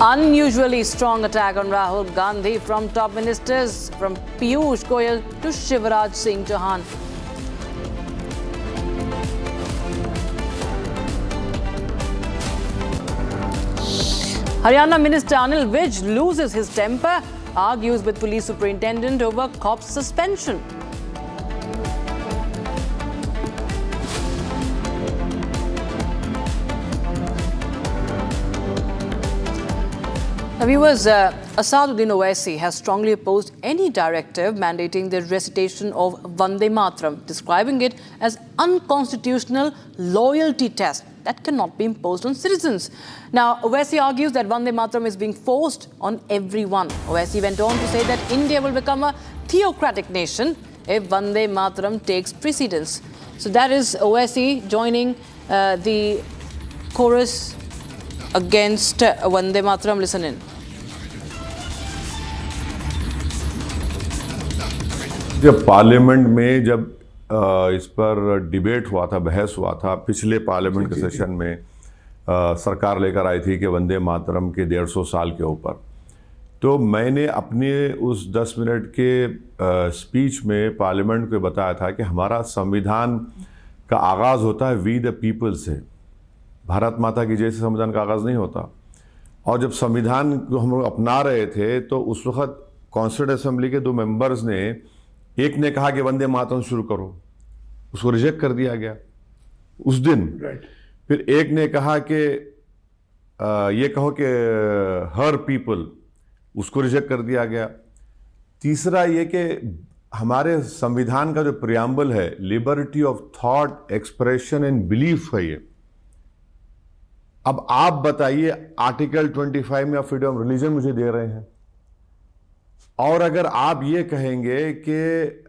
Unusually strong attack on Rahul Gandhi from top ministers, from Piyush Goyal to Shivraj Singh Chauhan. Haryana Minister Anil Vij loses his temper, argues with police superintendent over cop's suspension. Now, viewers, Asaduddin Owaisi has strongly opposed any directive mandating the recitation of Vande Mataram, describing it as unconstitutional loyalty test that cannot be imposed on citizens. Now, Owaisi argues that Vande Mataram is being forced on everyone. Owaisi went on to say that India will become a theocratic nation if Vande Mataram takes precedence. So that is Owaisi joining the chorus against Vande Mataram. Listen in.
जब parliament में जब इस पर debate हुआ था, बहस हुआ था पिछले पार्लियामेंट के सेशन में, सरकार लेकर आई थी कि वंदे मातरम के 150 साल के ऊपर, तो मैंने अपने उस 10 मिनट के स्पीच में पार्लियामेंट को बताया था कि हमारा संविधान का आगाज़ होता है वी द पीपल से, भारत माता की जैसे संविधान का आगाज़ नहीं होता। और जब संविधान को हम लोग अपना रहे थे तो उस वक्त कॉन्स्टिट्यूंट असेंबली के 2 मेंबर्स ने, एक ने कहा कि वंदे मातरम शुरू करो, उसको रिजेक्ट कर दिया गया उस दिन। फिर एक ने कहा कि ये कहो कि हर पीपल, उसको रिजेक्ट कर दिया गया। तीसरा ये कि हमारे संविधान का जो प्रियम्बल है, liberty of thought, expression and belief है ये। अब आप बताइए, आर्टिकल 25 में आप फ्रीडम ऑफ रिलीजन मुझे दे रहे हैं, और अगर आप ये कहेंगे कि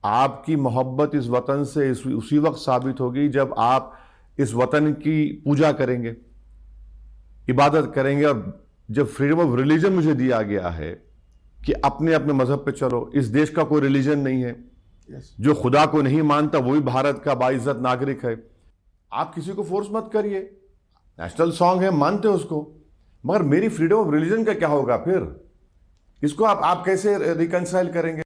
आपकी मोहब्बत इस वतन से उसी वक्त साबित होगी जब आप इस वतन की पूजा करेंगे, इबादत करेंगे, और जब फ्रीडम ऑफ रिलीजन मुझे दिया गया है कि अपने अपने मजहब पे चलो, इस देश का कोई रिलीजन नहीं है, जो खुदा को नहीं मानता वही भारत का बाइज्जत नागरिक है। आप किसी को फोर्स मत करिए, नेशनल सॉन्ग है, मानते हो उसको, मगर मेरी फ्रीडम ऑफ रिलीजन का क्या होगा फिर? इसको आप कैसे रिकंसाइल करेंगे?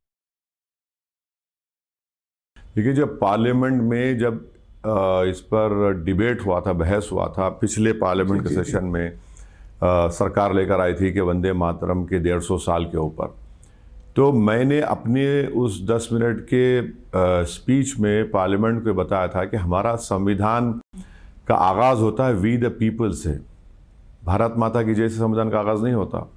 देखिए, जब पार्लियामेंट में जब इस पर डिबेट हुआ था, बहस हुआ था, पिछले पार्लियामेंट के सेशन में सरकार लेकर आई थी कि वंदे मातरम के 150 साल के ऊपर, तो मैंने अपने उस 10 मिनट के स्पीच में पार्लियामेंट को बताया था कि हमारा संविधान का आगाज़ होता है वी द पीपल से, भारत माता की जैसे संविधान का आगाज़ नहीं होता।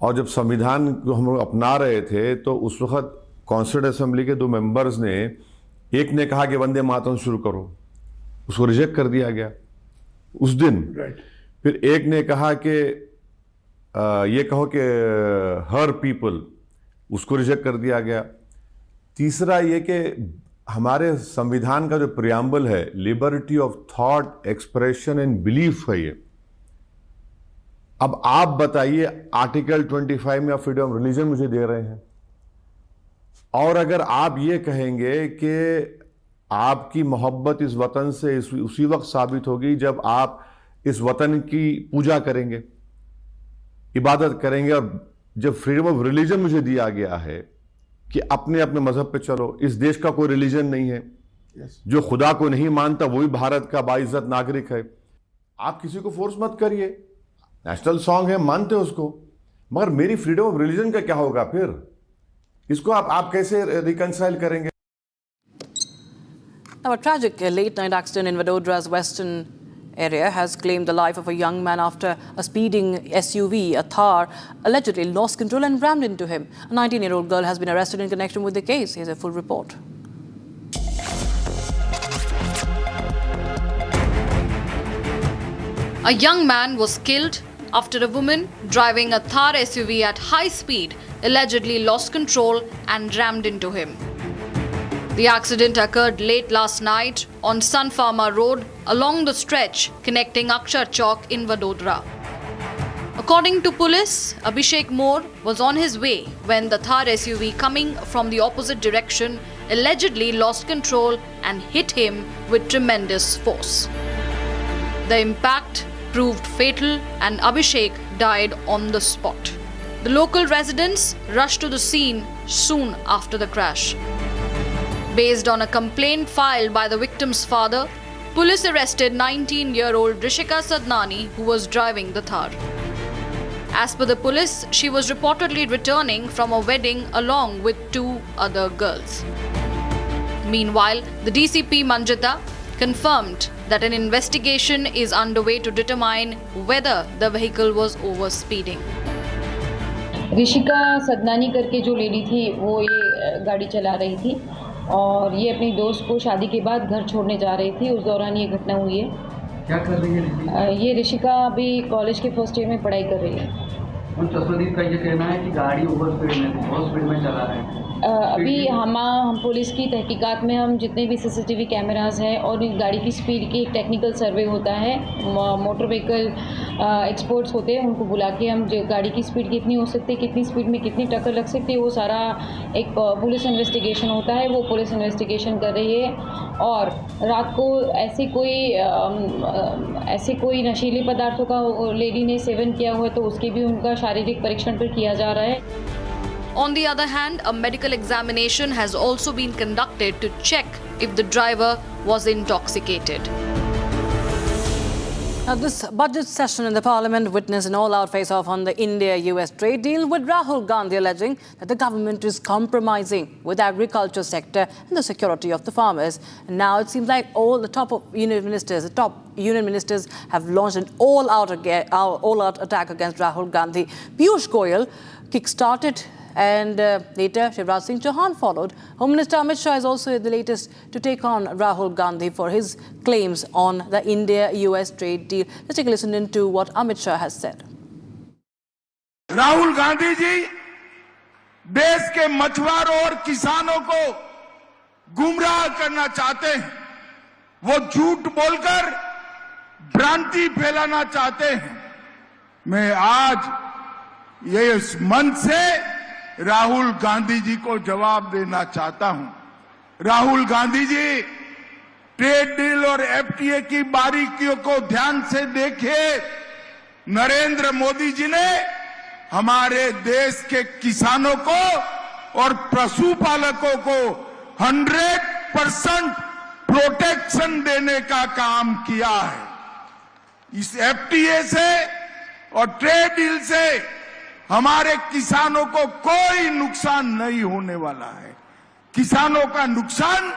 और जब संविधान को हम लोग अपना रहे थे तो उस वक्त कॉन्स्टिट्यूंट असेंबली के 2 मेंबर्स ने, एक ने कहा कि वंदे मातरम शुरू करो, उसको रिजेक्ट कर दिया गया उस दिन। फिर एक ने कहा कि ये कहो कि हर पीपल, उसको रिजेक्ट कर दिया गया। तीसरा ये कि हमारे संविधान का जो प्रियम्बल है, liberty of thought, expression and belief है ये। अब आप बताइए, आर्टिकल 25 में आप फ्रीडम ऑफ रिलीजन मुझे दे रहे हैं, और अगर आप ये कहेंगे कि आपकी मोहब्बत इस वतन से उसी वक्त साबित होगी जब आप इस वतन की पूजा करेंगे, इबादत करेंगे, और जब फ्रीडम ऑफ रिलीजन मुझे दिया गया है कि अपने अपने मजहब पे चलो, इस देश का कोई रिलीजन नहीं है, जो खुदा को नहीं मानता वही भारत का बाइज्जत नागरिक है। आप किसी को फोर्स मत करिए, नेशनल सॉन्ग है, मानते हो उसको, मगर मेरी फ्रीडम ऑफ रिलीजन का क्या होगा फिर? इसको आप कैसे रिकंसाइल करेंगे?
Now, a tragic late-night accident in Vadodra's western area has claimed the life of a young man after a speeding SUV, a Thar, allegedly lost control and rammed into him. A 19-year-old girl has been arrested in connection with the case. Here's a full report.
A young man was killed after a woman driving a Thar SUV at high speed allegedly lost control and rammed into him. The accident occurred late last night on Sun Pharma Road along the stretch connecting Akshar Chowk in Vadodara. According to police, Abhishek Moore was on his way when the Thar SUV coming from the opposite direction allegedly lost control and hit him with tremendous force. The impact proved fatal and Abhishek died on the spot. The local residents rushed to the scene soon after the crash. Based on a complaint filed by the victim's father, police arrested 19-year-old Rishika Sadnani, who was driving the Thar. As per the police, she was reportedly returning from a wedding along with 2 other girls. Meanwhile, the DCP Manjita confirmed that an investigation is underway to determine whether the vehicle was over-speeding.
Rishika Sadnani करके जो lady थी वो ये गाड़ी चला रही थी और ये अपनी दोस्त को शादी के बाद घर छोड़ने जा रही थी, उस दौरान ये घटना हुई है।
क्या कर रही है
ये ऋषिका अभी कॉलेज के फर्स्ट ईयर में पढ़ाई कर रही है।
चश्मदीद का ये कहना है कि गाड़ी ओवर स्पीड में थी, बहुत स्पीड में चला रहे हैं।
अभी हम पुलिस की तहकीकात में हम जितने भी सीसीटीवी कैमरास हैं और गाड़ी की स्पीड की एक टेक्निकल सर्वे होता है, मोटर व्हीकल एक्सपर्ट्स होते हैं, उनको बुला के हम जो गाड़ी की स्पीड कितनी हो सकती है, कितनी स्पीड में कितनी टक्कर लग सकती है, वो सारा एक पुलिस इन्वेस्टिगेशन होता है, वो पुलिस इन्वेस्टिगेशन कर रही है। और रात को ऐसे कोई नशीले पदार्थों का लेडी ने सेवन किया हुआ है तो उसके भी उनका शारीरिक परीक्षण पर किया जा रहा है।
On the other hand, a medical examination has also been conducted to check if the driver was intoxicated.
Now, this budget session in the parliament witnessed an all-out face-off on the India-US trade deal, with Rahul Gandhi alleging that the government is compromising with the agriculture sector and the security of the farmers. And now it seems like all the top union ministers have launched an all-out attack against Rahul Gandhi. Piyush Goyal kick-started, and later Shivraj Singh Chauhan followed. Home Minister Amit Shah is also the latest to take on Rahul Gandhi for his claims on the India-US trade deal. Let's take a listen into what Amit Shah has said.
Rahul Gandhi ji देश के मछुआरों और किसानों को गुमराह करना चाहते हैं। वो झूठ बोलकर भ्रांति फैलाना चाहते हैं। मैं आज ये इस मंच से राहुल गांधी जी को जवाब देना चाहता हूं। राहुल गांधी जी, ट्रेड डील और एफटीए की बारीकियों को ध्यान से देखिए। नरेंद्र मोदी जी ने हमारे देश के किसानों को और पशुपालकों को 100% प्रोटेक्शन देने का काम किया है। इस एफटीए से और ट्रेड डील से हमारे किसानों को कोई नुकसान नहीं होने वाला है। किसानों का नुकसान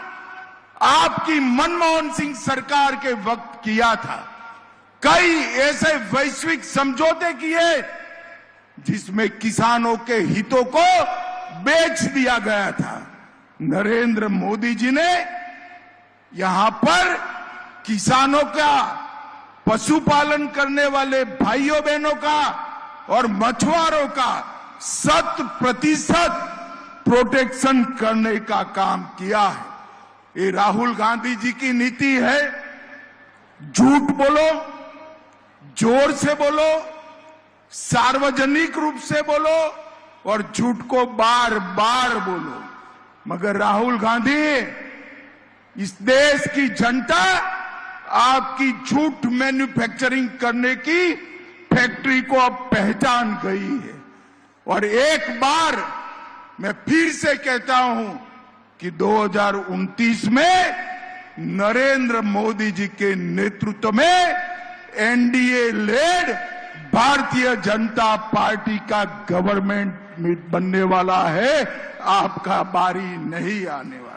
आपकी मनमोहन सिंह सरकार के वक्त किया था। कई ऐसे वैश्विक समझौते किए जिसमें किसानों के हितों को बेच दिया गया था। नरेंद्र मोदी जी ने यहां पर किसानों का, पशुपालन करने वाले भाइयों बहनों का और मछुआरों का 100% प्रोटेक्शन करने का काम किया है। ये राहुल गांधी जी की नीति है। झूठ बोलो, जोर से बोलो, सार्वजनिक रूप से बोलो और झूठ को बार बार बोलो। मगर राहुल गांधी, इस देश की जनता आपकी झूठ मैन्युफैक्चरिंग करने की फैक्ट्री को अब पहचान गई है। और एक बार मैं फिर से कहता हूं कि 2029 में नरेंद्र मोदी जी के नेतृत्व में NDA lead Bharatiya Janata party का गवर्नमेंट बनने वाला है। आपका बारी नहीं आने वाला।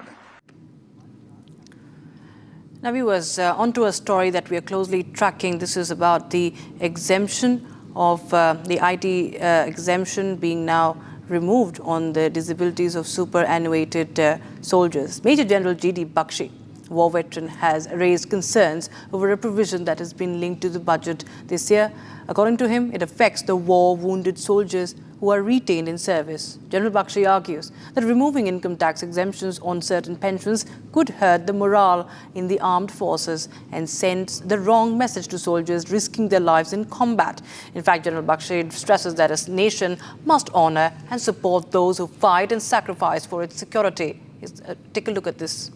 Now, viewers, onto a story that we are closely tracking. This is about the exemption of the IT exemption being now removed on the disabilities of superannuated soldiers. Major General G.D. Bakshi, war veteran, has raised concerns over a provision that has been linked to the budget this year. According to him, it affects the war-wounded soldiers who are retained in service. General Bakshi argues that removing income tax exemptions on certain pensions could hurt the morale in the armed forces and sends the wrong message to soldiers risking their lives in combat. In fact, General Bakshi stresses that a nation must honor and support those who fight and sacrifice for its security. Take a look at this.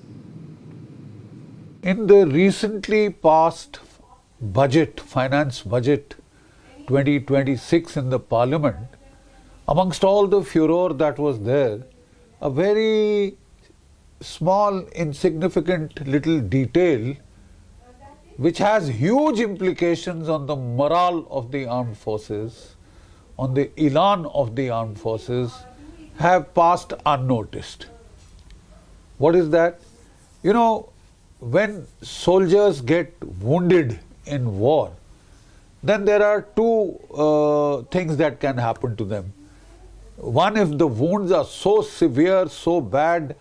In the recently passed budget, finance budget 2026 in the parliament, amongst all the furor that was there, a very small, insignificant little detail which has huge implications on the morale of the armed forces, on the elan of the armed forces, have passed unnoticed. What is that? You know, when soldiers get wounded in war, then there are two things that can happen to them. One, if the wounds are so severe, so bad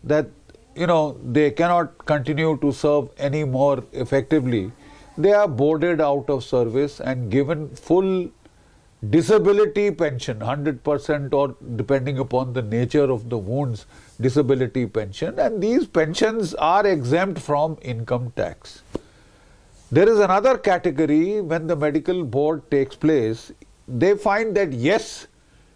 that, you know, they cannot continue to serve any more effectively, they are boarded out of service and given full disability pension, 100%, or depending upon the nature of the wounds, disability pension, and these pensions are exempt from income tax. There is another category. When the medical board takes place, they find that yes,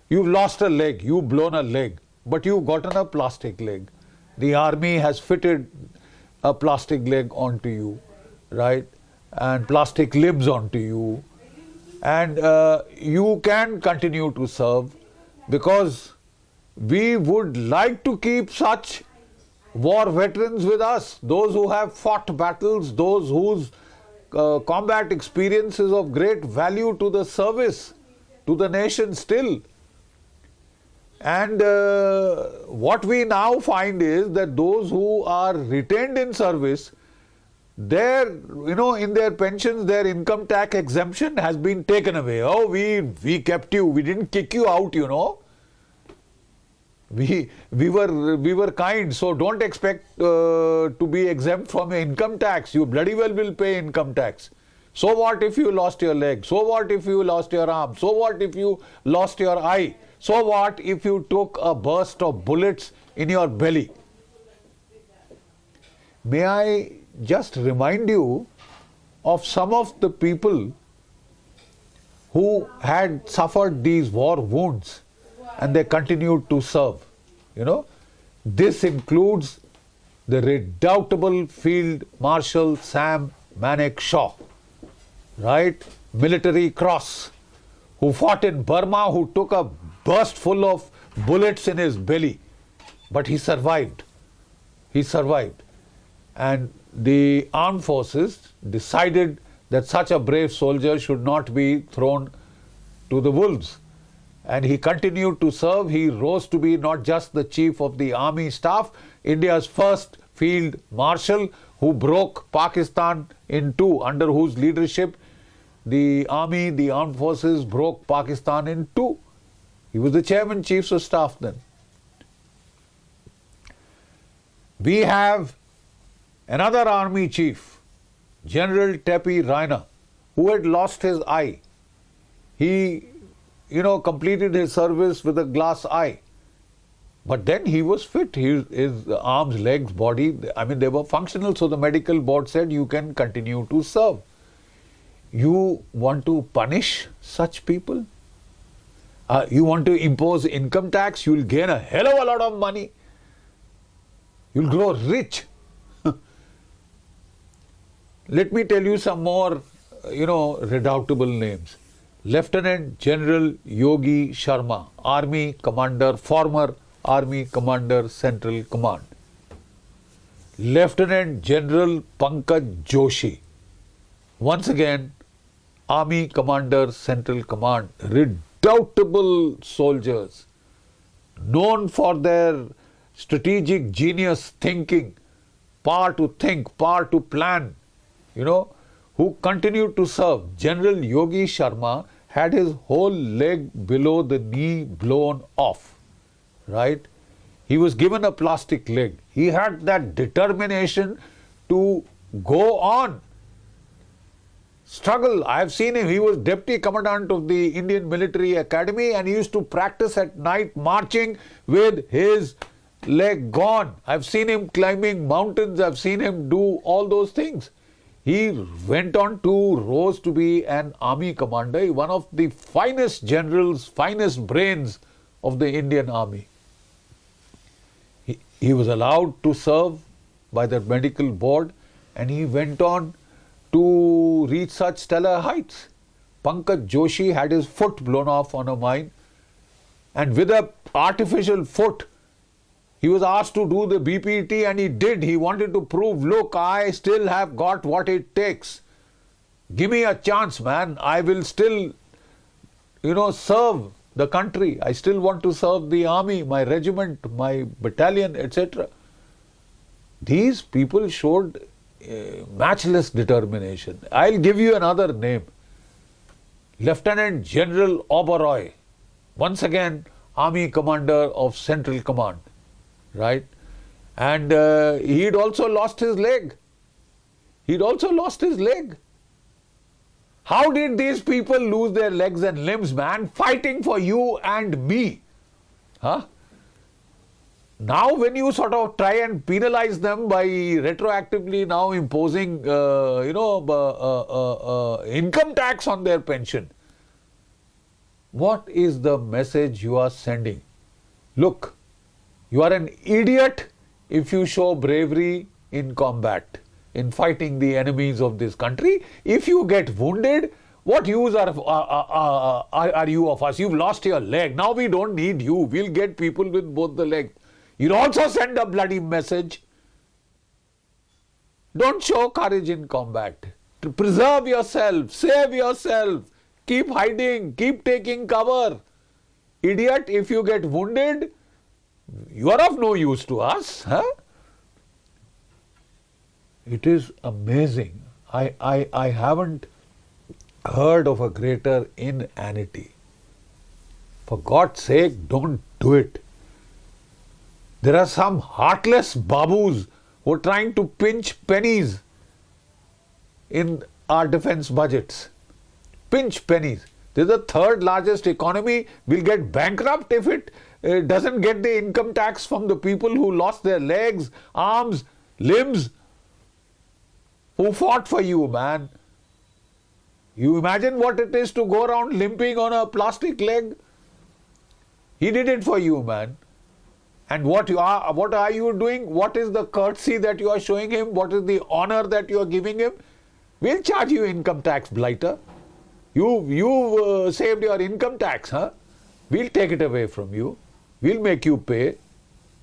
you've lost a leg, you've blown a leg, but you've gotten a plastic leg. The army has fitted a plastic leg onto you, right, and plastic limbs onto you, and you can continue to serve, because we would like to keep such war veterans with us, those who have fought battles, those whose combat experience is of great value to the service, to the nation still. And what we now find is that those who are retained in service, their, in their pensions, their income tax exemption has been taken away. Oh, we kept you, we didn't kick you out, We were kind, so don't expect to be exempt from income tax. You bloody well will pay income tax. So what if you lost your leg? So what if you lost your arm? So what if you lost your eye? So what if you took a burst of bullets in your belly? May I just remind you of some of the people who had suffered these war wounds and they continued to serve. This includes the redoubtable Field Marshal Sam Manekshaw, right? Military Cross, who fought in Burma, who took a burst full of bullets in his belly, but he survived. He survived. And the armed forces decided that such a brave soldier should not be thrown to the wolves. And he continued to serve. He rose to be not just the chief of the army staff, India's first field marshal who broke Pakistan in two, under whose leadership the army, the armed forces broke Pakistan in two. He was the chairman, chief of staff then. We have another army chief, General Tepi Raina, who had lost his eye. He, completed his service with a glass eye. But then he was fit. His arms, legs, body, they were functional. So the medical board said, you can continue to serve. You want to punish such people? You want to impose income tax? You'll gain a hell of a lot of money. You'll grow rich. Let me tell you some more, redoubtable names. Lieutenant General Yogi Sharma, Army Commander, former Army Commander, Central Command. Lieutenant General Pankaj Joshi, once again, Army Commander, Central Command. Redoubtable soldiers, known for their strategic genius thinking, power to think, power to plan, who continued to serve. General Yogi Sharma had his whole leg below the knee blown off, right? He was given a plastic leg. He had that determination to go on, struggle. I have seen him. He was deputy commandant of the Indian Military Academy and he used to practice at night marching with his leg gone. I've seen him climbing mountains. I've seen him do all those things. He went on to rose to be an army commander, one of the finest generals, finest brains of the Indian army. He was allowed to serve by the medical board and he went on to reach such stellar heights. Pankaj Joshi had his foot blown off on a mine and with an artificial foot, he was asked to do the BPT and he did. He wanted to prove, look, I still have got what it takes. Give me a chance, man. I will still, serve the country. I still want to serve the army, my regiment, my battalion, etc. These people showed matchless determination. I'll give you another name. Lieutenant General Oberoi, once again, Army Commander of Central Command. Right? And he'd also lost his leg. How did these people lose their legs and limbs, man? Fighting for you and me. Huh? Now when you sort of try and penalize them by retroactively now imposing, income tax on their pension, what is the message you are sending? Look, you are an idiot if you show bravery in combat, in fighting the enemies of this country. If you get wounded, what use are you of us? You've lost your leg. Now we don't need you. We'll get people with both the legs. You'll also send a bloody message. Don't show courage in combat. preserve yourself, save yourself, keep hiding, keep taking cover. Idiot, if you get wounded, you are of no use to us. Huh? It is amazing. I haven't heard of a greater inanity. For God's sake, don't do it. There are some heartless babus who are trying to pinch pennies in our defense budgets. Pinch pennies. This is the third largest economy. Will get bankrupt if it doesn't get the income tax from the people who lost their legs, arms, limbs, who fought for you, man. You imagine what it is to go around limping on a plastic leg? He did it for you, man. And what are you doing? What is the courtesy that you are showing him? What is the honor that you are giving him? We'll charge you income tax, blighter. You saved your income tax, huh? We'll take it away from you. We'll make you pay.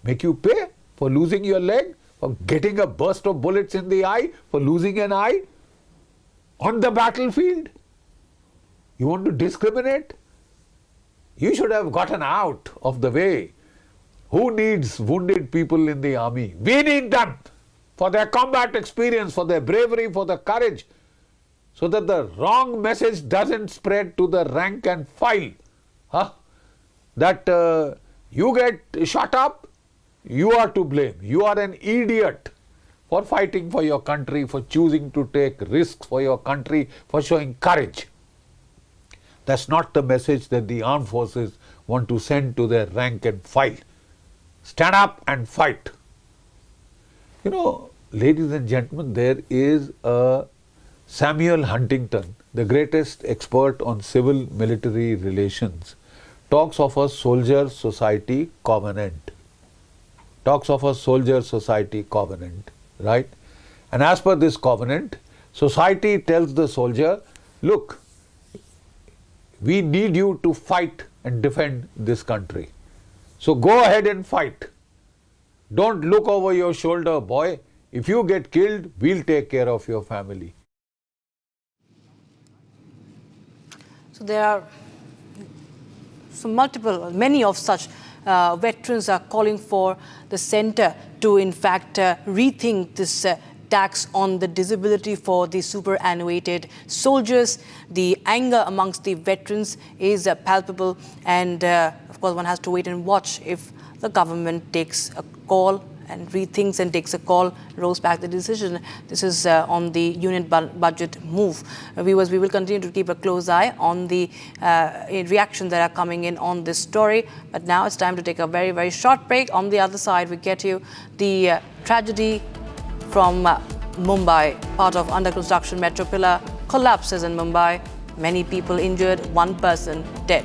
Make you pay for losing your leg, for getting a burst of bullets in the eye, for losing an eye on the battlefield. You want to discriminate? You should have gotten out of the way. Who needs wounded people in the army? We need them for their combat experience, for their bravery, for their courage, so that the wrong message doesn't spread to the rank and file. Huh? That you get shot up, you are to blame. You are an idiot for fighting for your country, for choosing to take risks for your country, for showing courage. That's not the message that the armed forces want to send to their rank and file. Stand up and fight. You know, ladies and gentlemen, there is a Samuel Huntington, the greatest expert on civil-military relations, talks of a soldier-society covenant. Talks of a soldier-society covenant, right? And as per this covenant, society tells the soldier, look, we need you to fight and defend this country. So go ahead and fight. Don't look over your shoulder, boy. If you get killed, we'll take care of your family.
So there are many of such veterans are calling for the centre to in fact rethink this tax on the disability for the superannuated soldiers. The anger amongst the veterans is palpable, and of course one has to wait and watch if the government takes a call and rethinks and takes a call, rolls back the decision. This is on the union budget move. Viewers, we will continue to keep a close eye on the reactions that are coming in on this story. But now it's time to take a very, very short break. On the other side, we get you the tragedy from Mumbai. Part of under construction metro pillar collapses in Mumbai. Many people injured, one person dead.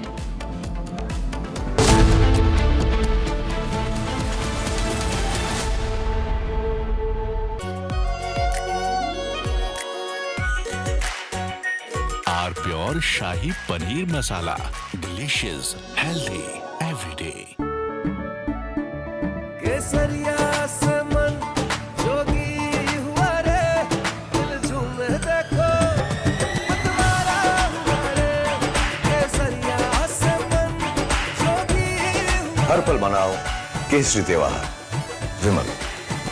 Our pure Shahi Paneer Masala. Delicious, healthy, every day.
हर पल मनाओ केसरी त्योहार। विमल,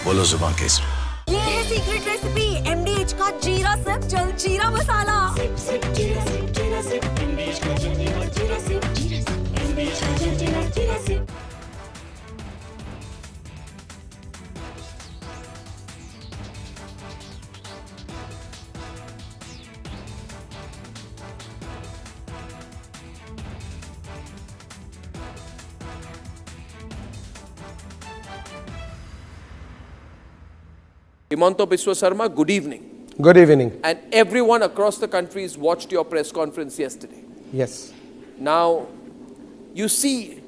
बोलो जुबान केसरी।
ये है secret recipe MDH का जीरा SIP जल जीरा मसाला। सिप सिप जीरा सिप MDH का जल जीरा सिप MDH का जल जीरा SIP.
Himanta Biswa Sarma, good evening.
Good evening.
And everyone across the country has watched your press conference yesterday.
Yes.
Now, you see,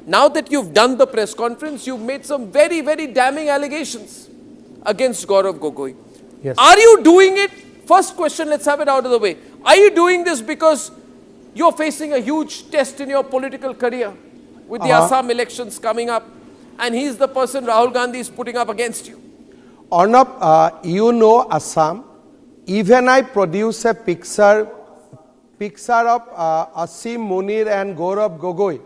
now that you've done the press conference, you've made some very, very damning allegations against Gaurav Gogoi.
Yes.
Are you doing it? First question, let's have it out of the way. Are you doing this because you're facing a huge test in your political career with the Assam elections coming up, and he's the person Rahul Gandhi is putting up against you?
Arnab, you know Assam. even I produce a picture of Asim Munir and Gaurav Gogoi,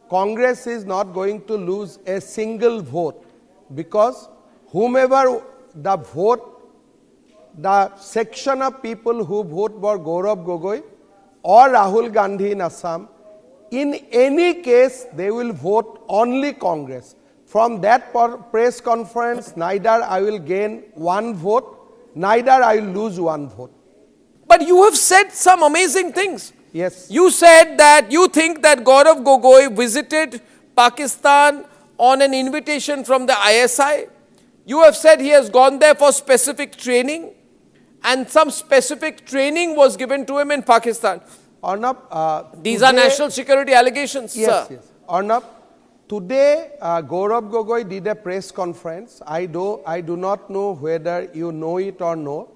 Congress is not going to lose a single vote, because whomever the vote, the section of people who vote for Gaurav Gogoi or Rahul Gandhi in Assam, in any case they will vote only Congress. From that press conference, neither I will gain one vote, neither I will lose one vote.
But you have said some amazing things.
Yes.
You said that you think that Gaurav Gogoi visited Pakistan on an invitation from the ISI. You have said he has gone there for specific training, and some specific training was given to him in Pakistan.
Arnab,
these are national security allegations,
yes,
sir.
Yes. Arnab, today Gaurav Gogoi did a press conference. I do not know whether you know it or no,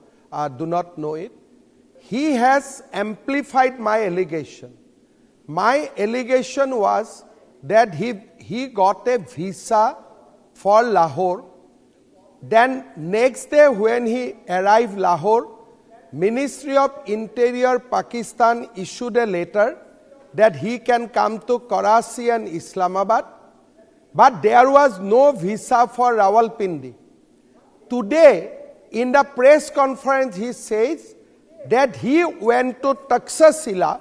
do not know it. He has amplified my allegation. My allegation was that he got a visa for Lahore. Then next day when he arrived Lahore, Ministry of Interior Pakistan issued a letter that he can come to Karachi and Islamabad, but there was no visa for Rawalpindi. Today, in the press conference, he says that he went to Taxila,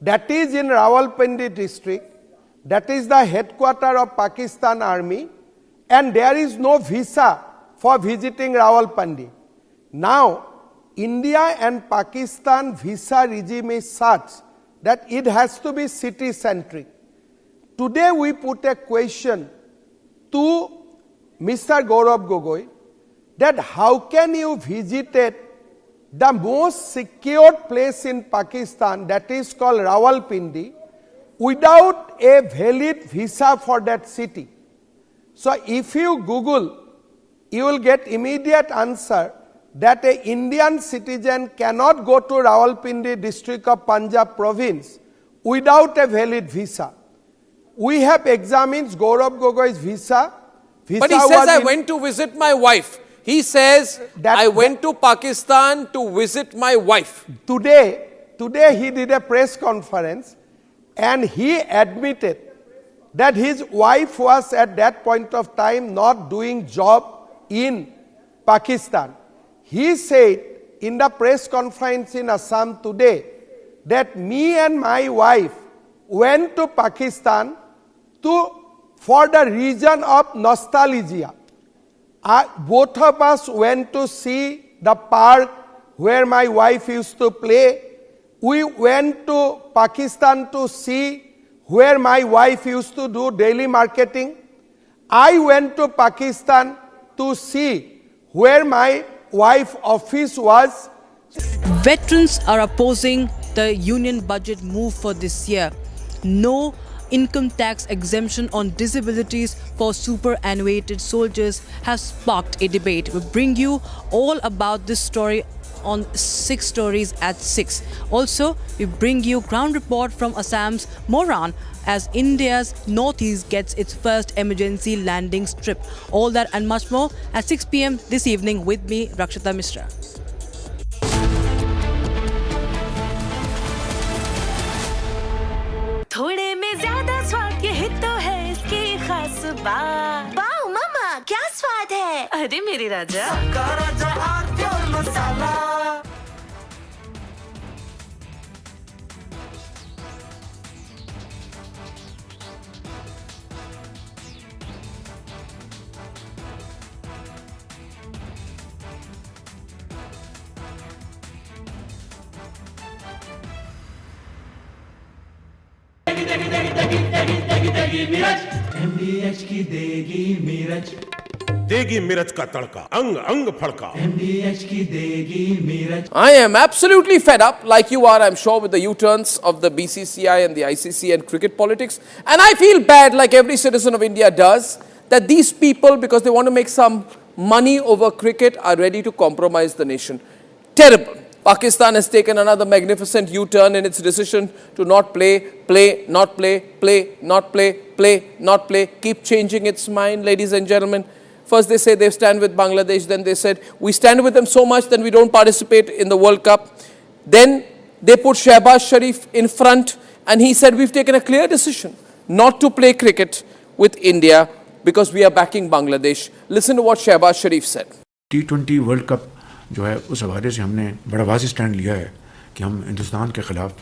that is in Rawalpindi district, that is the headquarters of Pakistan Army, and there is no visa for visiting Rawalpindi. Now, India and Pakistan visa regime is such that it has to be city-centric. Today we put a question to Mr. Gaurav Gogoi that how can you visit the most secured place in Pakistan, that is called Rawalpindi, without a valid visa for that city. So if you Google, you will get immediate answer that an Indian citizen cannot go to Rawalpindi district of Punjab province without a valid visa. We have examined Gaurav Gogoi's visa.
But he says, I went to visit my wife. He says, I went to Pakistan to visit my wife.
Today he did a press conference and he admitted that his wife was at that point of time not doing job in Pakistan. He said in the press conference in Assam today that me and my wife went to Pakistan for the reason of nostalgia. Both of us went to see the park where my wife used to play. We went to Pakistan to see where my wife used to do daily marketing. I went to Pakistan to see where my wife's office was.
Veterans are opposing the union budget move for this year. No income tax exemption on disabilities for superannuated soldiers has sparked a debate. We bring you all about this story on 6 Stories at 6. Also, we bring you ground report from Assam's Moran as India's northeast gets its first emergency landing strip. All that and much more at 6 p.m. this evening with me, Rakshita Mishra.
थोड़े में ज्यादा स्वाद ये तो है इसकी खास बात। वाओ मामा, क्या स्वाद है? अरे मेरे राजा, राजा और प्योर मसाला।
MDH की देगी मिर्च,
देगी मिर्च का तड़का, अंग अंग फड़का।
MDH की देगी मिर्च।
I am absolutely fed up, like you are, I'm sure, with the U-turns of the BCCI and the ICC and cricket politics. And I feel bad, like every citizen of India does, that these people, because they want to make some money over cricket, are ready to compromise the nation. Terrible. Pakistan has taken another magnificent U-turn in its decision to not play, not play, not play, not play. Keep changing its mind, ladies and gentlemen. First they say they stand with Bangladesh, then they said we stand with them so much that we don't participate in the World Cup. Then they put Shehbaz Sharif in front and he said we've taken a clear decision not to play cricket with India because we are backing Bangladesh. Listen to what Shehbaz Sharif said.
T20 world cup जो है उस हवाले से हमने बड़ा वाज़ेह stand लिया है कि हम हिंदुस्तान के ख़िलाफ़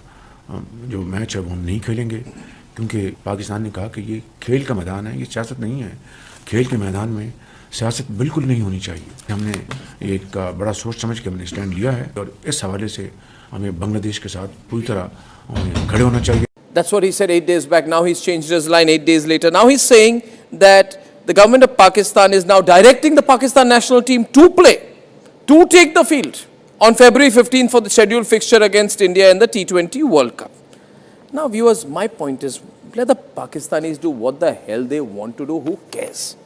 जो मैच है वो हम नहीं खेलेंगे, क्योंकि पाकिस्तान ने कहा कि ये खेल का मैदान है, ये सियासत नहीं है। खेल के मैदान में सियासत बिल्कुल नहीं होनी चाहिए। हमने एक बड़ा सोच समझ के हमने स्टैंड लिया है और इस हवाले से हमें बांग्लादेश के साथ पूरी तरह खड़े होना चाहिए।
That's what he said 8 days back. Now he's changed his line 8 days later. Now he's saying that the government of Pakistan is now directing the Pakistan national team to play, to take the field on February 15th for the scheduled fixture against India in the T20 World Cup. Now viewers, my point is, let the Pakistanis do what the hell they want to do, who cares?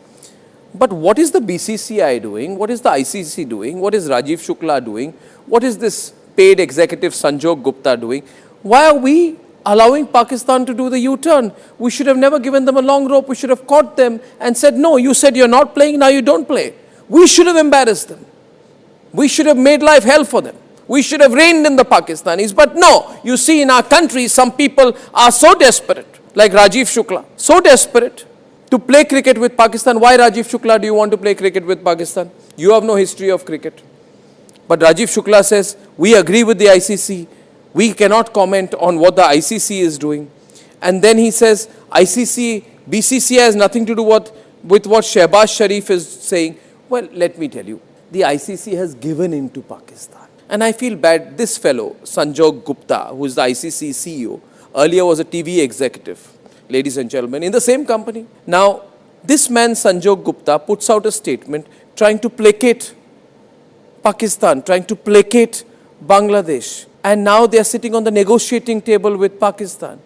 But what is the BCCI doing? What is the ICC doing? What is Rajiv Shukla doing? What is this paid executive Sanjog Gupta doing? Why are we allowing Pakistan to do the U-turn? We should have never given them a long rope. We should have caught them and said, no, you said you're not playing, now you don't play. We should have embarrassed them. We should have made life hell for them. We should have reined in the Pakistanis. But no, you see in our country, some people are so desperate, like Rajiv Shukla, so desperate to play cricket with Pakistan. Why, Rajiv Shukla, do you want to play cricket with Pakistan? You have no history of cricket. But Rajiv Shukla says, we agree with the ICC. We cannot comment on what the ICC is doing. And then he says, ICC, BCCI has nothing to do with what Shehbaz Sharif is saying. Well, let me tell you, the ICC has given in to Pakistan. And I feel bad, this fellow, Sanjog Gupta, who is the ICC CEO, earlier was a TV executive, ladies and gentlemen, in the same company. Now, this man, Sanjog Gupta, puts out a statement trying to placate Pakistan, trying to placate Bangladesh. And now they are sitting on the negotiating table with Pakistan.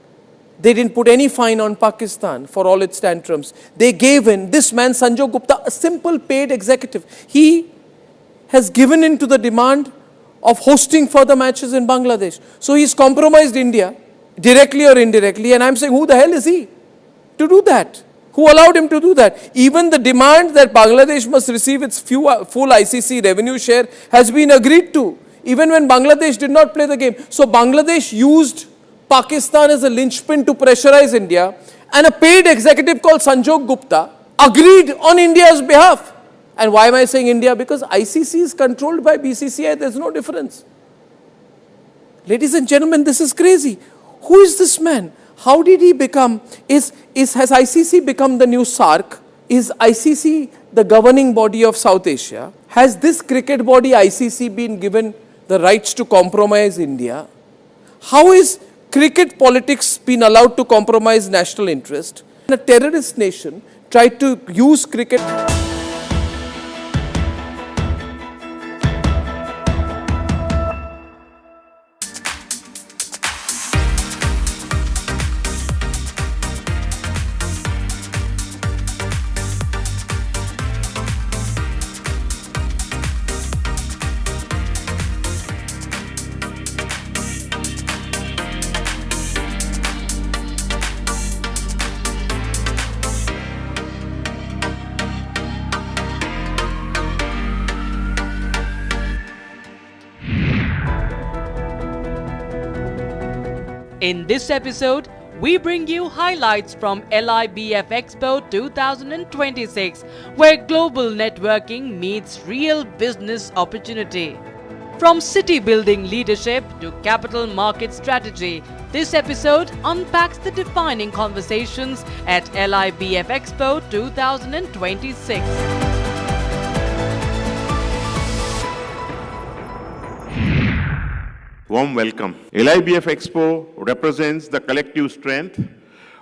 They didn't put any fine on Pakistan for all its tantrums. They gave in. This man, Sanjog Gupta, a simple paid executive, he has given in to the demand of hosting further matches in Bangladesh. So he's compromised India, directly or indirectly. And I'm saying, who the hell is he to do that? Who allowed him to do that? Even the demand that Bangladesh must receive its full ICC revenue share has been agreed to, even when Bangladesh did not play the game. So Bangladesh used Pakistan as a linchpin to pressurize India, and a paid executive called Sanjog Gupta agreed on India's behalf. And why am I saying India? Because ICC is controlled by BCCI, there's no difference. Ladies and gentlemen, this is crazy. Who is this man? How did he become, has ICC become the new SARC? Is ICC the governing body of South Asia? Has this cricket body ICC been given the rights to compromise India? How is cricket politics been allowed to compromise national interest? A terrorist nation tried to use cricket.
In this episode, we bring you highlights from LIIBF Expo 2026, where global networking meets real business opportunity. From city building leadership to capital market strategy, this episode unpacks the defining conversations at LIIBF Expo 2026.
Warm welcome. LIIBF Expo represents the collective strength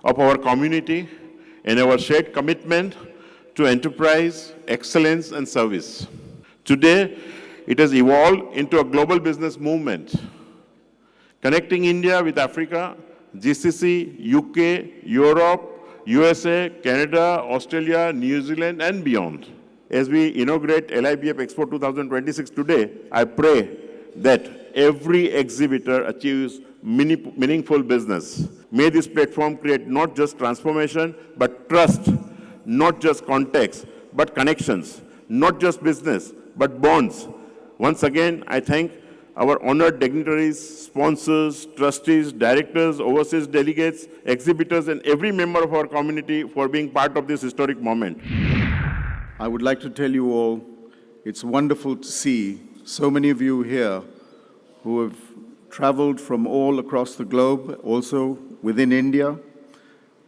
of our community and our shared commitment to enterprise, excellence and service. Today, it has evolved into a global business movement, connecting India with Africa, GCC, UK, Europe, USA, Canada, Australia, New Zealand and beyond. As we inaugurate LIIBF Expo 2026 today, I pray that every exhibitor achieves meaningful business. May this platform create not just transformation, but trust, not just context, but connections, not just business, but bonds. Once again, I thank our honored dignitaries, sponsors, trustees, directors, overseas delegates, exhibitors, and every member of our community for being part of this historic moment.
I would like to tell you all, it's wonderful to see so many of you here who have traveled from all across the globe, also within India,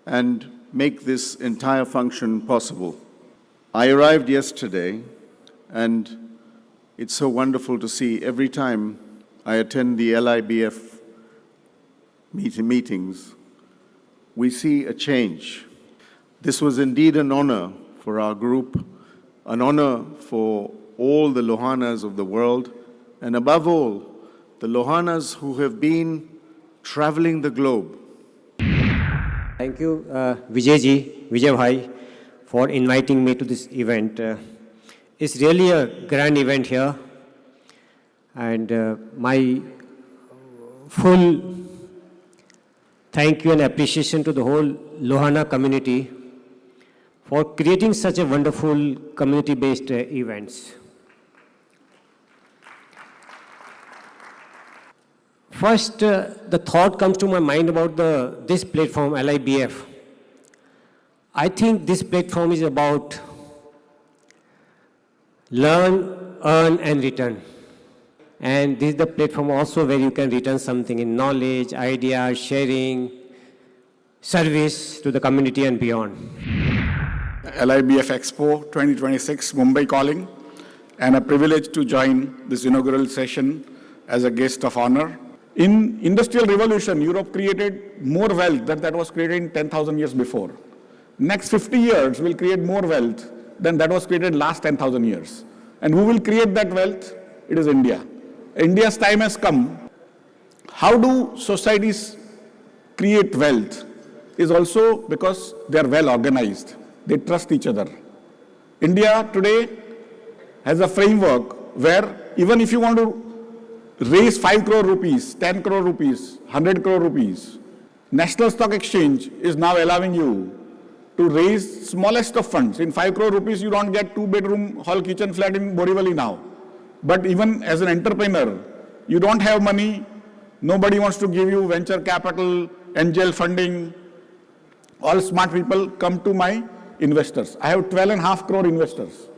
and make this entire function possible. I arrived yesterday, and it's so wonderful to see every time I attend the LIIBF meetings, we see a change. This was indeed an honor for our group, an honor for all the Lohanas of the world, and above all, the Lohanas who have been traveling the globe.
Thank you, Vijay Bhai, for inviting me to this event. It's really a grand event here, and my full thank you and appreciation to the whole Lohana community for creating such a wonderful community-based events. First, the thought comes to my mind about this platform, LIIBF. I think this platform is about learn, earn, and return. And this is the platform also where you can return something in knowledge, ideas, sharing, service to the community and beyond.
LIIBF Expo 2026, Mumbai calling, and a privilege to join this inaugural session as a guest of honor. In Industrial Revolution, Europe created more wealth than that was created in 10,000 years before. Next 50 years will create more wealth than that was created last 10,000 years. And who will create that wealth? It is India. India's time has come. How do societies create wealth? Is also because they are well organized. They trust each other. India today has a framework where even if you want to raise 5 crore rupees, 10 crore rupees, 100 crore rupees, National Stock Exchange is now allowing you to raise smallest of funds. In 5 crore rupees, you don't get 2-bedroom hall kitchen flat in Borivali now. But even as an entrepreneur, you don't have money, nobody wants to give you venture capital, angel funding. All smart people come to my investors. I have 12.5 crore investors.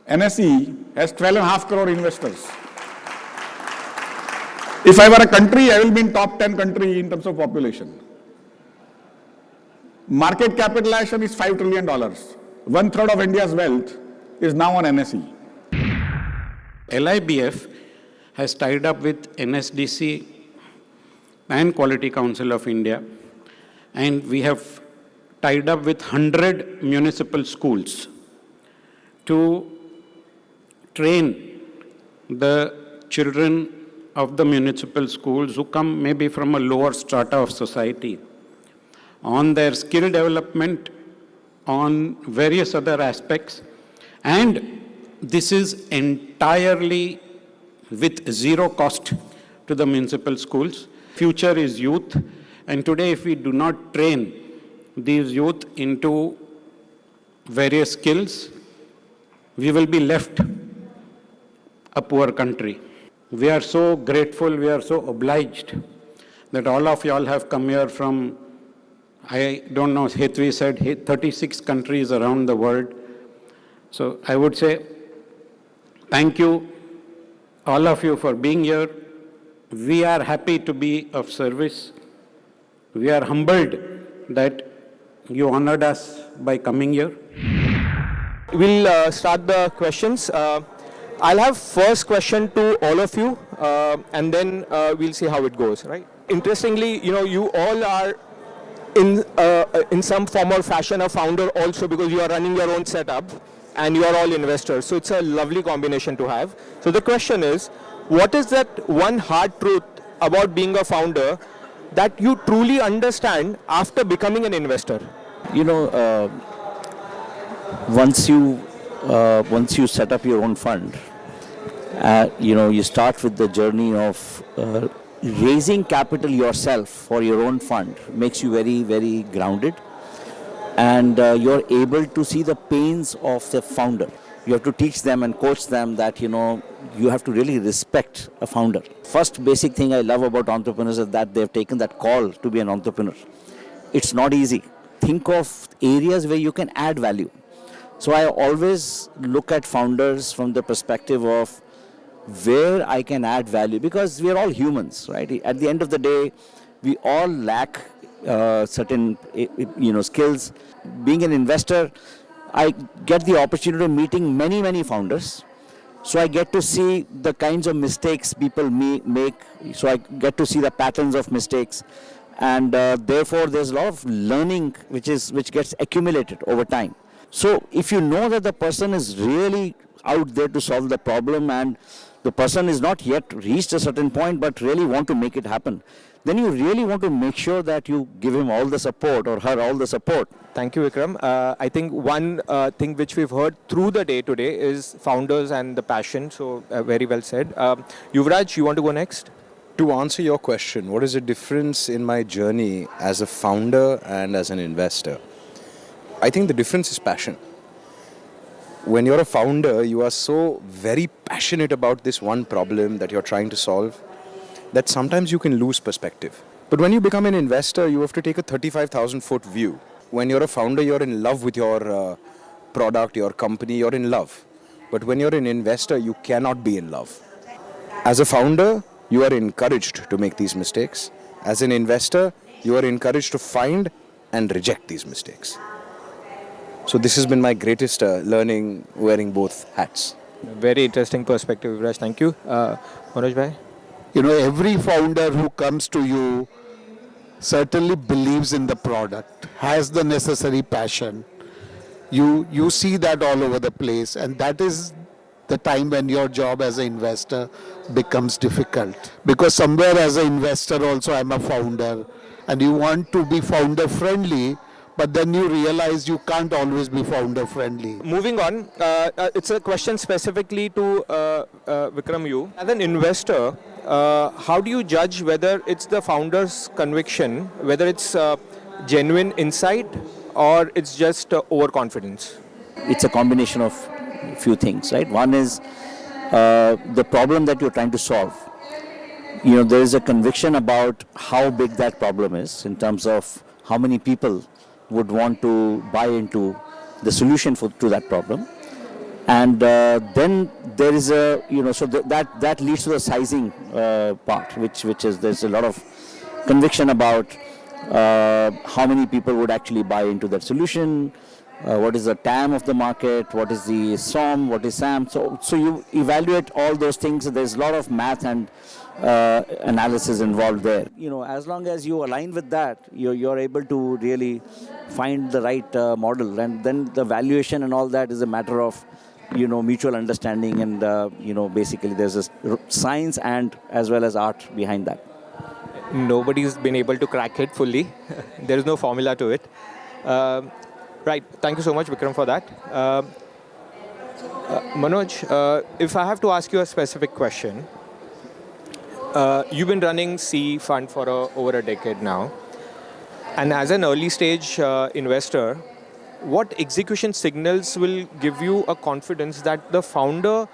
NSE has 12.5 crore investors. If I were a country, I will be in top 10 country in terms of population. Market capitalization is $5 trillion. 1/3 of India's wealth is now on NSE.
LIIBF has tied up with NSDC and Quality Council of India, and we have tied up with 100 municipal schools to train the children of the municipal schools who come maybe from a lower strata of society on their skill development, on various other aspects, and this is entirely with zero cost to the municipal schools. Future is youth, and today if we do not train these youth into various skills, we will be left a poor country. We are so grateful, we are so obliged that all of y'all have come here from, I don't know, Hetvi said 36 countries around the world. So I would say thank you, all of you, for being here. We are happy to be of service. We are humbled that you honored us by coming here.
We'll start the questions. I'll have first question to all of you, and then we'll see how it goes, right? Interestingly, you all are in some form or fashion a founder also, because you are running your own setup and you are all investors. So it's a lovely combination to have. So the question is, what is that one hard truth about being a founder that you truly understand after becoming an investor?
Once you set up your own fund, you start with the journey of raising capital yourself for your own fund. Makes you very, very grounded. and you're able to see the pains of the founder. You have to teach them and coach them that, you have to really respect a founder. First basic thing I love about entrepreneurs is that they've taken that call to be an entrepreneur. It's not easy. Think of areas where you can add value. So I always look at founders from the perspective of where I can add value, because we are all humans, right? At the end of the day, we all lack certain skills. Being an investor, I get the opportunity of meeting many founders. So I get to see the kinds of mistakes people make. So I get to see the patterns of mistakes. And therefore, there's a lot of learning which gets accumulated over time. So if you know that the person is really out there to solve the problem and the person is not yet reached a certain point but really want to make it happen, then you really want to make sure that you give him all the support or her all the support.
Thank you, Vikram. I think one thing which we've heard through the day today is founders and the passion. So very well said. Yuvraj, you want to go next?
To answer your question, what is the difference in my journey as a founder and as an investor? I think the difference is passion. When you're a founder, you are so very passionate about this one problem that you're trying to solve that sometimes you can lose perspective. But when you become an investor, you have to take a 35,000-foot view. When you're a founder, you're in love with your product, your company, you're in love. But when you're an investor, you cannot be in love. As a founder, you are encouraged to make these mistakes. As an investor, you are encouraged to find and reject these mistakes. So this has been my greatest learning wearing both hats.
Very interesting perspective, Yuvraj. Thank you. Manoj bhai?
Every founder who comes to you certainly believes in the product, has the necessary passion. You see that all over the place, and that is the time when your job as an investor becomes difficult. Because somewhere as an investor also I'm a founder, and you want to be founder friendly, but then you realize you can't always be founder friendly.
Moving on, it's a question specifically to Vikram you. As an investor, how do you judge whether it's the founder's conviction, whether it's genuine insight or it's just overconfidence?
It's a combination of a few things, right? One is the problem that you're trying to solve. There is a conviction about how big that problem is in terms of how many people would want to buy into the solution to that problem. And then there is so that leads to the sizing part, which is there's a lot of conviction about how many people would actually buy into that solution, what is the TAM of the market, what is the SOM, what is SAM. So you evaluate all those things. There's a lot of math and analysis involved there. As long as you align with that, you're able to really find the right model, and then the valuation and all that is a matter of mutual understanding, and basically there's a science and as well as art behind that.
Nobody's been able to crack it fully. There is no formula to it. Right. Thank you so much, Vikram, for that. Manoj, if I have to ask you a specific question, you've been running C Fund for over a decade now. And as an early stage investor, what execution signals will give you a confidence that the founder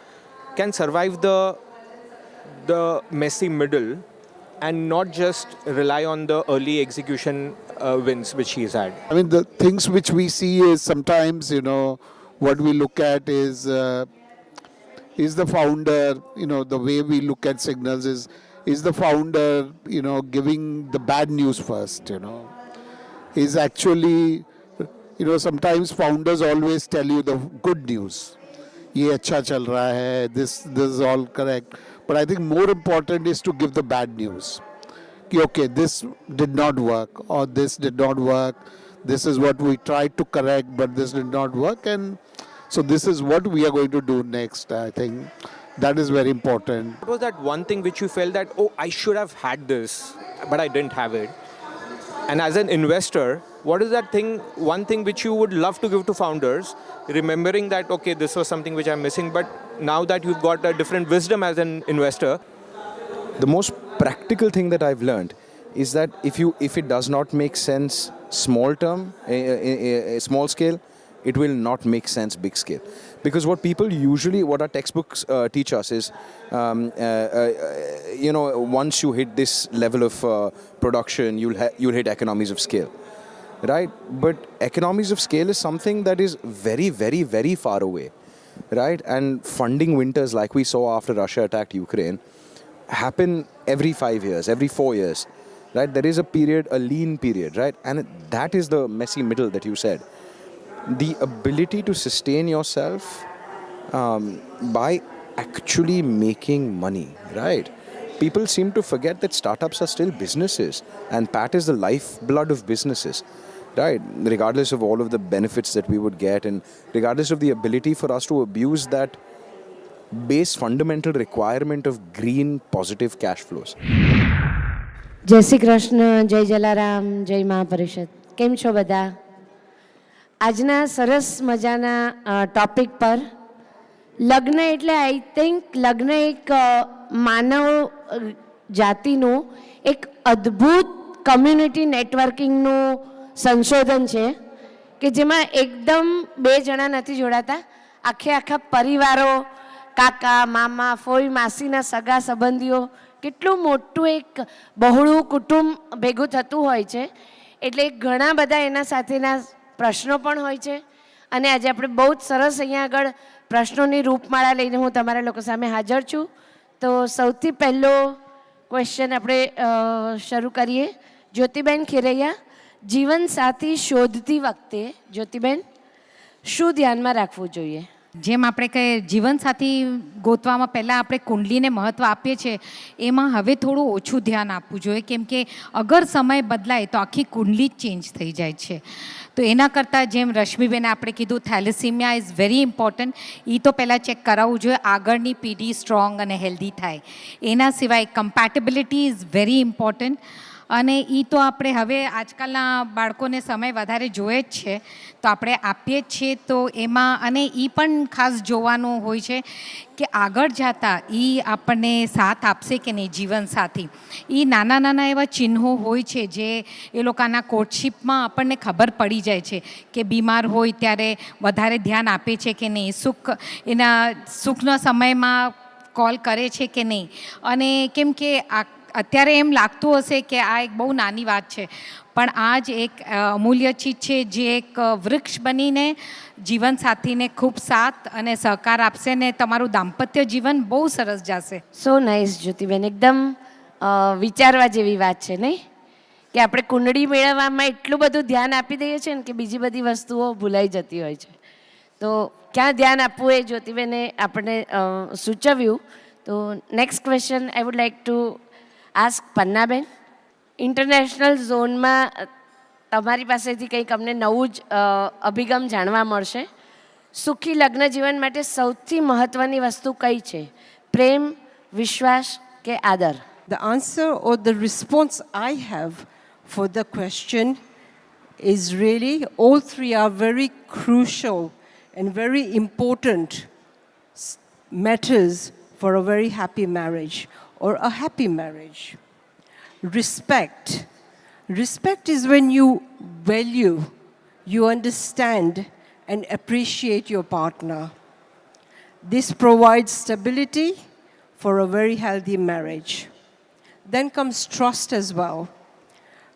can survive the messy middle and not just rely on the early execution wins which he's had?
I mean, the things which we see is sometimes, what we look at is the founder, the way we look at signals is the founder, giving the bad news first, is actually, sometimes founders always tell you the good news. Ye acha chal raha hai, this is all correct. But I think more important is to give the bad news. Okay, this did not work, or this did not work. This is what we tried to correct, but this did not work. And so this is what we are going to do next. I think that is very important.
What was that one thing which you felt that, I should have had this, but I didn't have it? And as an investor, what is that one thing which you would love to give to founders, remembering that, okay, this was something which I'm missing, but now that you've got a different wisdom as an investor?
The most practical thing that I've learned is that if it does not make sense small term, small scale, it will not make sense big scale. Because what our textbooks teach us is, once you hit this level of production, you'll hit economies of scale, right? But economies of scale is something that is very, very, very far away, right? And funding winters like we saw after Russia attacked Ukraine happen every 5 years, every 4 years, right? There is a lean period, right? And that is the messy middle that you said. The ability to sustain yourself by actually making money, right? People seem to forget that startups are still businesses, and PAT is the lifeblood of businesses, right? Regardless of all of the benefits that we would get, and regardless of the ability for us to abuse that base fundamental requirement of green positive cash flows.
જય શ્રી કૃષ્ણ, જય જલારામ, જય મહાપરિષદ. કેમ છો બધા? આજના સરસ મજાના topic પર લગ્ન એટલે આઈ થિંક લગ્ન એક માનવ જાતિનું એક અદ્ભુત કમ્યુનિટી નેટવર્કિંગનું સંશોધન છે કે જેમાં એકદમ બે જણા નથી જોડાતા, આખા પરિવારો, કાકા મામા ફોઈ માસીના સગા સંબંધીઓ, કેટલું મોટું એક બહોળું કુટુંબ ભેગું થતું હોય છે. એટલે ઘણા બધા એના સાથેના પ્રશ્નો પણ હોય છે. અને આજે આપણે બહુ જ સરસ અહીંયા આગળ પ્રશ્નોની રૂપમાળા લઈને હું તમારા લોકો સામે હાજર છું. તો સૌથી પહેલો ક્વેશ્ચન આપણે શરૂ કરીએ. જ્યોતિબેન ખેરૈયા, જીવનસાથી શોધતી વખતે જ્યોતિબેન શું ધ્યાનમાં રાખવું જોઈએ?
જેમ આપણે કહીએ જીવનસાથી ગોતવામાં પહેલાં આપણે કુંડલીને મહત્ત્વ આપીએ છીએ, એમાં હવે થોડું ઓછું ધ્યાન આપવું જોઈએ, કેમ કે અગર સમય બદલાય તો આખી કુંડલી જ ચેન્જ થઈ જાય છે. તો એના કરતાં જેમ રશ્મિબેને આપણે કીધું થેલેસીમિયા ઇઝ વેરી ઇમ્પોર્ટન્ટ, એ તો પહેલાં ચેક કરાવવું જોઈએ, આગળની પેઢી સ્ટ્રોંગ અને હેલ્ધી થાય. એના સિવાય કમ્પેટેબિલિટી ઇઝ વેરી ઇમ્પોર્ટન્ટ. અને એ તો આપણે હવે આજકાલના બાળકોને સમય વધારે જોઈએ જ છે, તો આપણે આપીએ જ છીએ. તો એમાં અને એ પણ ખાસ જોવાનું હોય છે કે આગળ જતાં એ આપણને સાથ આપશે કે નહીં જીવનસાથી. એ નાના નાના એવા ચિહ્નો હોય છે જે એ લોકોના કોર્ટશીપમાં આપણને ખબર પડી જાય છે કે બીમાર હોય ત્યારે વધારે ધ્યાન આપે છે કે નહીં, એના સુખના સમયમાં કોલ કરે છે કે નહીં. અને કેમ કે અત્યારે એમ લાગતું હશે કે આ એક બહુ નાની વાત છે, પણ આ જ એક અમૂલ્ય ચીજ છે જે એક વૃક્ષ બનીને જીવનસાથીને ખૂબ સાથ અને સહકાર આપશે ને તમારું દાંપત્ય જીવન બહુ સરસ જશે.
સો નાઇસ જ્યોતિબેન, એકદમ વિચારવા જેવી વાત છે નહીં? કે આપણે કુંડળી મેળવવામાં એટલું બધું ધ્યાન આપી દઈએ છીએ ને કે બીજી બધી વસ્તુઓ ભૂલાઈ જતી હોય છે. તો ક્યાં ધ્યાન આપવું એ જ્યોતિબેને આપણને સૂચવ્યું. તો next question I would like to ask Pannaben. International ઝોનમાં તમારી પાસેથી કંઈક અમને નવું જ અભિગમ જાણવા મળશે. સુખી લગ્ન જીવન માટે સૌથી મહત્ત્વની વસ્તુ કઈ છે? પ્રેમ, વિશ્વાસ કે આદર?
The answer or the response I have for the question is really all three are very crucial and very important matters for a very happy marriage or a happy marriage. Respect. Respect is when you value, you understand and appreciate your partner. This provides stability for a very healthy marriage. Then comes trust as well.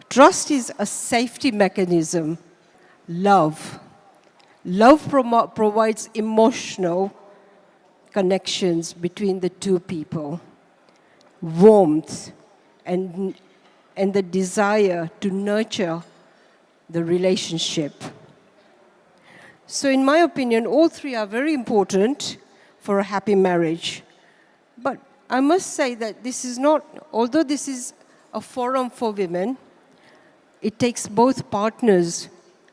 Trust is a safety mechanism. Love. Love provides emotional connections between the two people. Warmth and the desire to nurture the relationship. So in my opinion, all three are very important for a happy marriage. But I must say that this is not, although this is a forum for women, it takes both partners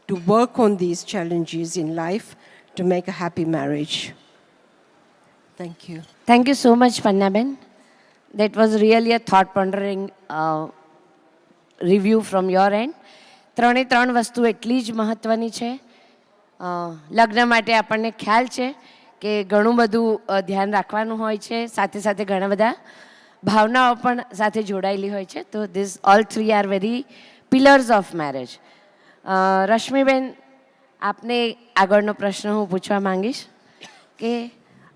to work on these challenges in life to make a happy marriage. Thank you.
Thank you so much, Pannaben. That was really a thought-pondering review from your end. ત્રણે ત્રણ વસ્તુ એટલી જ મહત્ત્વની છે. લગ્ન માટે આપણને ખ્યાલ છે કે ઘણું બધું ધ્યાન રાખવાનું હોય છે, સાથે સાથે ઘણા બધા ભાવનાઓ પણ સાથે જોડાયેલી હોય છે. તો this all 3 are very pillars of marriage. Rashmiben, આપને આગળનો પ્રશ્ન હું પૂછવા માંગીશ કે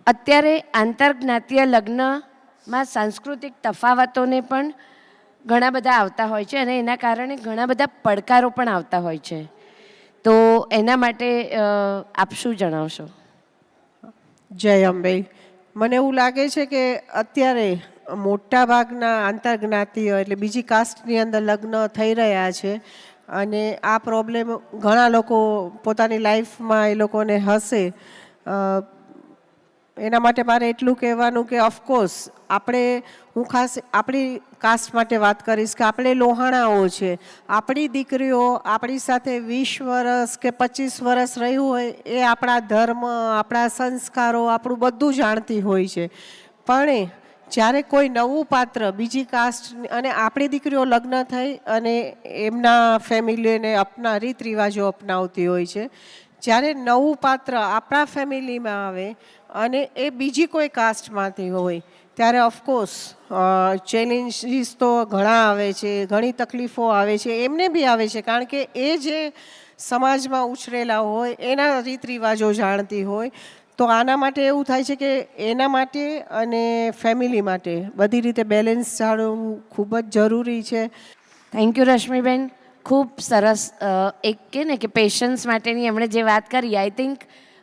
અત્યારે આંતરજ્ઞાતીય લગ્નમાં સાંસ્કૃતિક તફાવતોને પણ ઘણા બધા આવતા હોય છે અને એના કારણે ઘણા બધા પડકારો પણ આવતા હોય છે. તો એના માટે આપ શું જણાવશો?
જય અંબે. મને એવું લાગે છે કે અત્યારે મોટા ભાગના આંતરજ્ઞાતીય એટલે બીજી કાસ્ટની અંદર લગ્ન થઈ રહ્યા છે અને આ પ્રોબ્લેમ ઘણા લોકો પોતાની લાઈફમાં એ લોકોને હશે. એના માટે મારે એટલું કહેવાનું કે ઓફકોર્સ હું ખાસ આપણી કાસ્ટ માટે વાત કરીશ કે આપણે લોહાણાઓ છે. આપણી દીકરીઓ આપણી સાથે 20 વર્ષ કે 25 વર્ષ રહ્યું હોય એ આપણા ધર્મ, આપણા સંસ્કારો, આપણું બધું જાણતી હોય છે. પણ જ્યારે કોઈ નવું પાત્ર બીજી કાસ્ટ અને આપણી દીકરીઓ લગ્ન થઈ અને એમના ફેમિલીને રીત રિવાજો અપનાવતી હોય છે, જ્યારે નવું પાત્ર આપણા ફેમિલીમાં આવે અને એ બીજી કોઈ કાસ્ટમાંથી હોય ત્યારે ઓફકોર્સ ચેલેન્જીસ તો ઘણા આવે છે, ઘણી તકલીફો આવે છે. એમને બી આવે છે કારણ કે એ જે સમાજમાં ઉછરેલા હોય એના રીત રિવાજો જાણતી હોય. તો આના માટે એવું થાય છે કે એના માટે અને ફેમિલી માટે બધી રીતે બેલેન્સ જાળવવું ખૂબ જ જરૂરી છે.
Thank you Rashmiben. ખૂબ સરસ. એક કે ને કે પેશન્સ માટેની એમણે જે વાત કરી, આઈ થિંક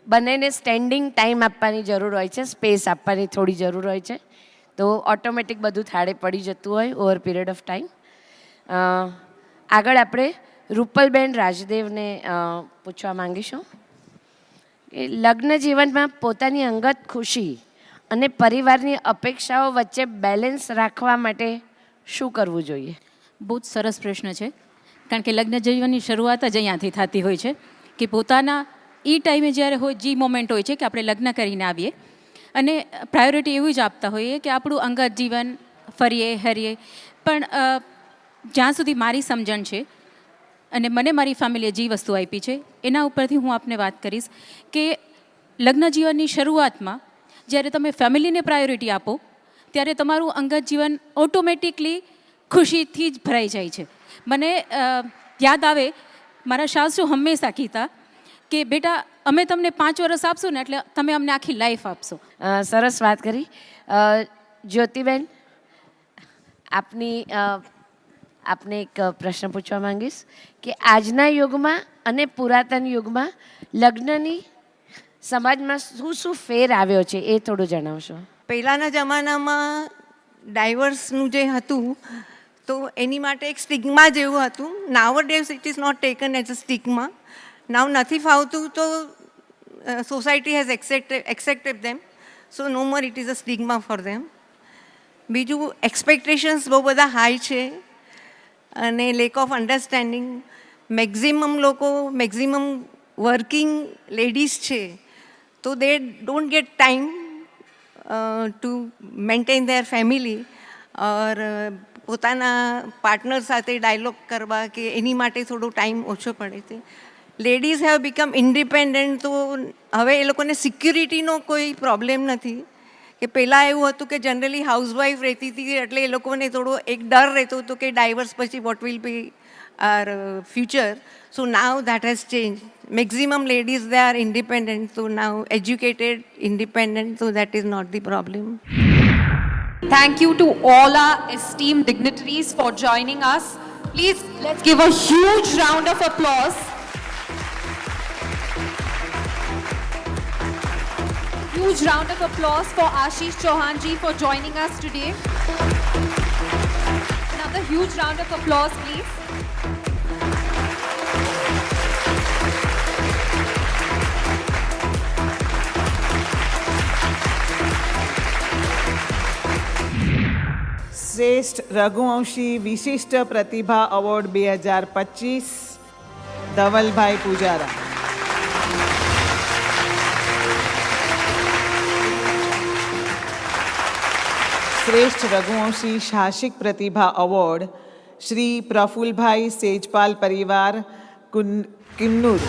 બંનેને સ્ટેન્ડિંગ ટાઈમ આપવાની જરૂર હોય છે, સ્પેસ આપવાની થોડી જરૂર હોય છે. તો ઓટોમેટિક બધું થાળે પડી જતું હોય ઓવર પીરિયડ ઓફ ટાઈમ. આગળ આપણે રૂપલબેન રાજદેવને પૂછવા માંગીશું કે લગ્ન જીવનમાં પોતાની અંગત ખુશી અને પરિવારની અપેક્ષાઓ વચ્ચે બેલેન્સ રાખવા માટે શું કરવું જોઈએ?
બહુ જ સરસ પ્રશ્ન છે, કારણ કે લગ્ન જીવનની શરૂઆત જ અહીંયાથી થતી હોય છે કે પોતાના એ ટાઈમે જ્યારે હોય જે મોમેન્ટ હોય છે કે આપણે લગ્ન કરીને આવીએ અને પ્રાયોરિટી એવી જ આપતા હોઈએ કે આપણું અંગત જીવન ફરીએ હરીએ. પણ જ્યાં સુધી મારી સમજણ છે અને મને મારી ફેમિલીએ જે વસ્તુ આપી છે એના ઉપરથી હું આપને વાત કરીશ કે લગ્ન જીવનની શરૂઆતમાં જ્યારે તમે ફેમિલીને પ્રાયોરિટી આપો ત્યારે તમારું અંગત જીવન ઓટોમેટિકલી ખુશીથી જ ભરાઈ જાય છે. મને યાદ આવે મારા સાસુ હંમેશા કહેતા કે બેટા અમે તમને 5 વર્ષ આપશું ને એટલે તમે અમને આખી લાઈફ આપશો.
સરસ વાત કરી. જ્યોતિબેન, આપને એક પ્રશ્ન પૂછવા માંગીશ કે આજના યુગમાં અને પુરાતન યુગમાં લગ્નની સમાજમાં શું શું ફેર આવ્યો છે એ થોડું જણાવશો?
પહેલાંના જમાનામાં ડાયવર્સનું જે હતું તો એની માટે એક સ્ટિગ્મા જેવું હતું. Nowadays it is not taken as a stigma. Now નથી ફાવતું તો society has accepted them, so no more it is a stigma for them. બીજું એક્સપેક્ટેશન્સ બહુ બધા હાઈ છે અને lack of understanding. Maximum working ladies છે તો they don't get time to maintain their family or પોતાના પાર્ટનર સાથે dialog કરવા કે એની માટે થોડો ટાઈમ ઓછો પડે છે. લેડીઝ હેવ બીકમ ઇન્ડિપેન્ડન્ટ, તો હવે એ લોકોને સિક્યુરિટીનો કોઈ પ્રોબ્લેમ નથી. કે પહેલાં એવું હતું કે જનરલી હાઉસવાઈફ રહેતી હતી એટલે એ લોકોને થોડો એક ડર રહેતો હતો કે ડાયવર્સ પછી what will be our future. So now that has change. Maximum ladies they are independent, so now educated, independent, so that is not the problem.
Thank you to all our esteemed dignitaries for joining us. Please, let's give a huge round of applause. Huge round of applause for Ashish Chauhan ji for joining us today. Another huge round of applause, please.
શ્રેષ્ઠ રઘુવંશી વિશિષ્ટ પ્રતિભા award 2025 Dhavalbhai Pujara. શ્રેષ્ઠ રઘુવંશી સાહસિક પ્રતિભા award Shri Prafulbhai Sejpal પરિવાર કિન્નૂર.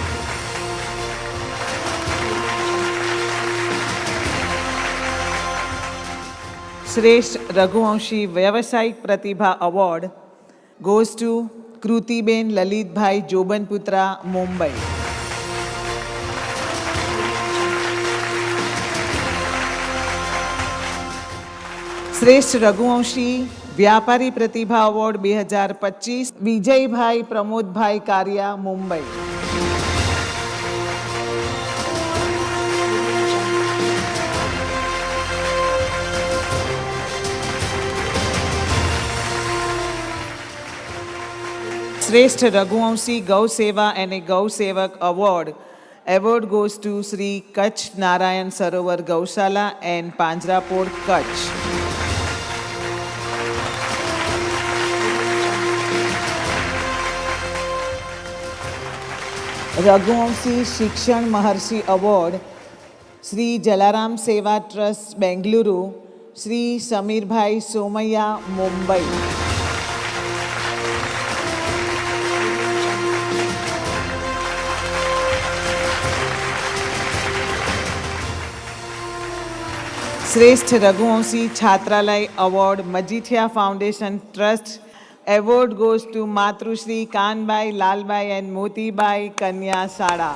श्रेष्ठ रघुवंशी व्यावसायिक प्रतिभा award goes to Krutiben Lalitbhai Jobanputra, Mumbai. શ્રેષ્ઠ રઘુવંશી વ્યાપારી પ્રતિભા અવોર્ડ 2025 વિજયભાઈ પ્રમોદભાઈ કારિયા, મુંબઈ. શ્રેષ્ઠ રઘુવંશી ગૌ સેવા અને ગૌ સેવક award award goes to Sri Kach Narayan Sarovar Gaushala and Panjrapur, Kach. Raghuvanshi शिक्षण महर्षि अवॉर्ड श्री जलाराम सेवा ट्रस्ट बेंगलुरु, श्री समीर भाई सोमैया, मुंबई. श्रेष्ठ रघुवंशी छात्रालय award Majithia foundation trust award goes to Matrushri Kanbai, Lalbai and Motibai Kanya Sada.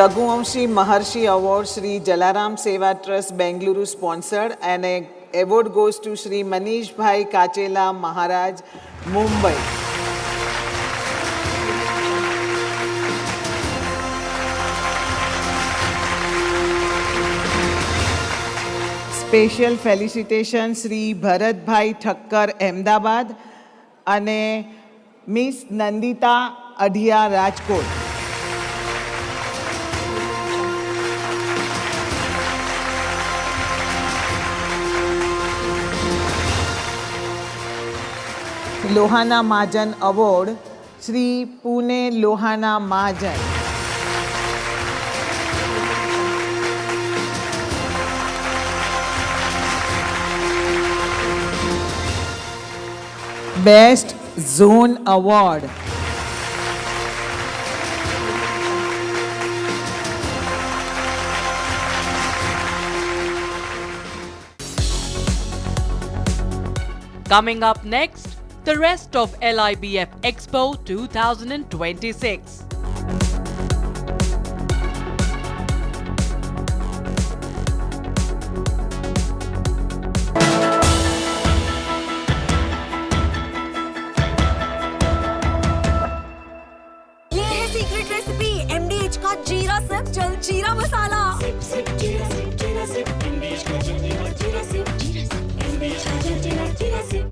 Raghuvanshi Maharshi Award Sri Jalaram Seva Trust Bengaluru sponsored, and a award goes to Sri Manish Bhai Kachela Maharaj, Mumbai. Special felicitation Shri Bharatbhai Thakkar, Ahmedabad, અને miss Nandita Adhiya, Rajkot. Lohana Mahajan award Shri Pune Lohana Mahajan. Best Zone Award.
Coming up next, the rest of LIIBF Expo 2026.
जीरा SIP जल जीरा मसाला SIP SIP जीरा SIP इंडिश का जल्दी और जीरा SIP इंडिश का जल्दी और जीरा सिप.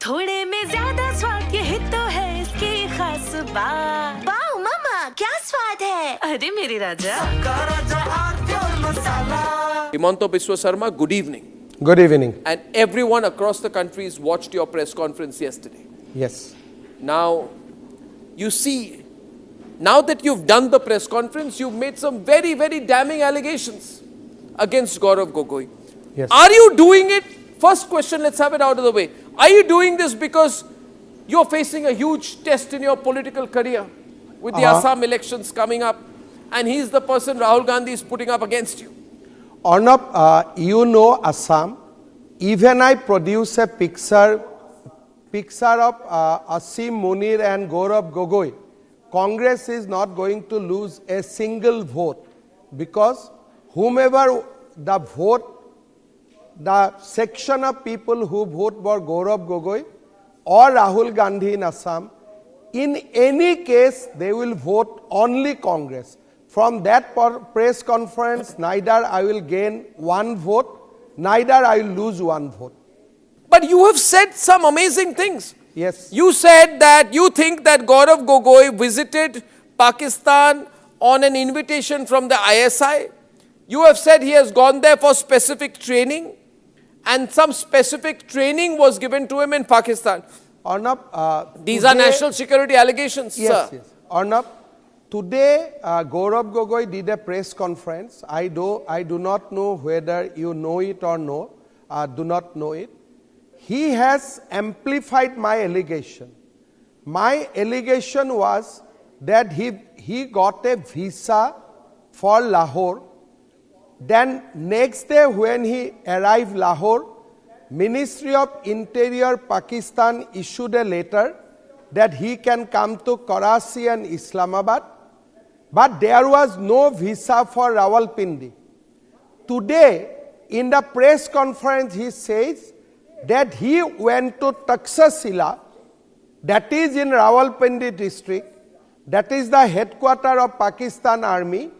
थोड़े में ज्यादा स्वाद, यही तो है इसकी खास बात. वाओ मामा, क्या स्वाद है. अरे मेरे राजा.
Himanto Biswa Sarma, good evening.
Good evening.
And everyone across the country has watched your press conference yesterday.
Yes.
Now, you see, now that you've done the press conference, you've made some very, very damning allegations against Gaurav Gogoi.
Yes.
Are you doing it? First question, let's have it out of the way. Are you doing this because you're facing a huge test in your political career with the Assam elections coming up, and he's the person Rahul Gandhi is putting up against you?
Arnab, you know Assam. Even I produce a picture of Asim Munir and Gaurav Gogoi. Congress is not going to lose a single vote, because whomever the vote, the section of people who vote for Gaurav Gogoi or Rahul Gandhi in Assam, in any case they will vote only Congress. From that press conference, neither I will gain one vote, neither I will lose one vote.
But you have said some amazing things.
Yes.
You said that you think that Gaurav Gogoi visited Pakistan on an invitation from the ISI. You have said he has gone there for specific training, and some specific training was given to him in Pakistan.
Arnab,
these are national security allegations,
yes,
sir.
Yes. Arnab, today Gaurav Gogoi did a press conference. I do not know whether you know it or no. Do not know it. He has amplified my allegation. My allegation was that he got a visa for Lahore. Then next day when he arrived Lahore, Ministry of Interior Pakistan issued a letter that he can come to Karachi and Islamabad, but there was no visa for Rawalpindi. Today, in the press conference, he says that he went to Taxila, that is in Rawalpindi district, that is the headquarters of Pakistan Army,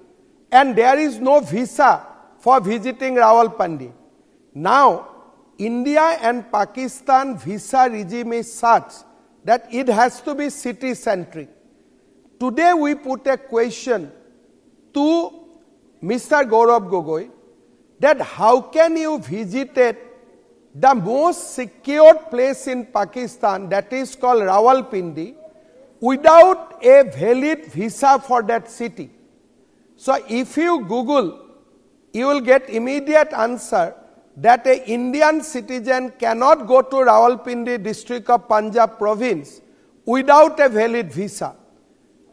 and there is no visa for visiting Rawalpindi. Now, India and Pakistan visa regime is such that it has to be city-centric. Today we put a question to Mr. Gaurav Gogoi that how can you visit the most secure place in Pakistan, that is called Rawalpindi, without a valid visa for that city. So if you Google, you will get immediate answer that an Indian citizen cannot go to Rawalpindi district of Punjab province without a valid visa.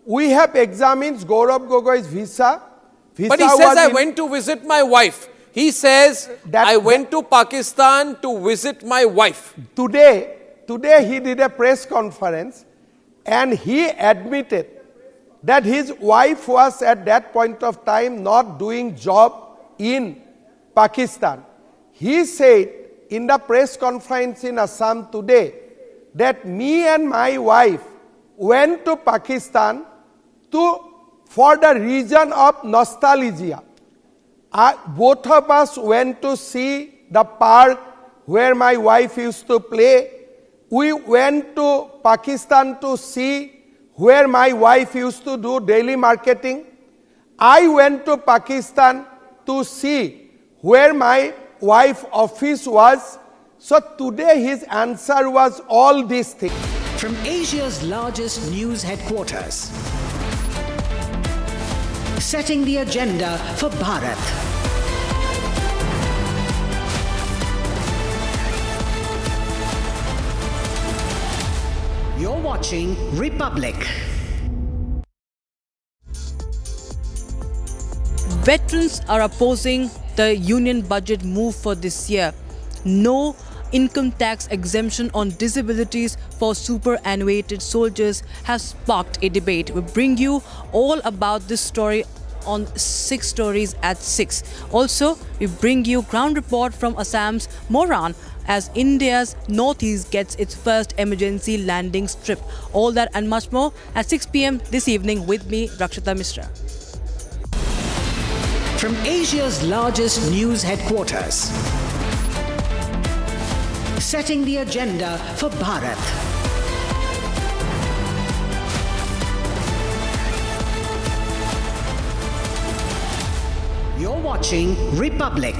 We have examined Gaurav Gogoi's visa.
But he says, I went to visit my wife. He says, I went to Pakistan to visit my wife.
Today he did a press conference and he admitted that his wife was at that point of time not doing job in Pakistan. He said in the press conference in Assam today that me and my wife went to Pakistan for the reason of nostalgia. Both of us went to see the park where my wife used to play. We went to Pakistan to see where my wife used to do daily marketing. I went to Pakistan to see where my wife's office was. So today his answer was all these things.
From Asia's largest news headquarters, setting the agenda for Bharat. You're watching Republic.
Veterans are opposing the union budget move for this year. No income tax exemption on disabilities for superannuated soldiers has sparked a debate. We bring you all about this story on 6 Stories at 6. Also, we bring you ground report from Assam's Moran as India's northeast gets its first emergency landing strip. All that and much more at 6 p.m. this evening with me, Rakshita Mishra.
From Asia's largest news headquarters, setting the agenda for Bharat. You're watching Republic.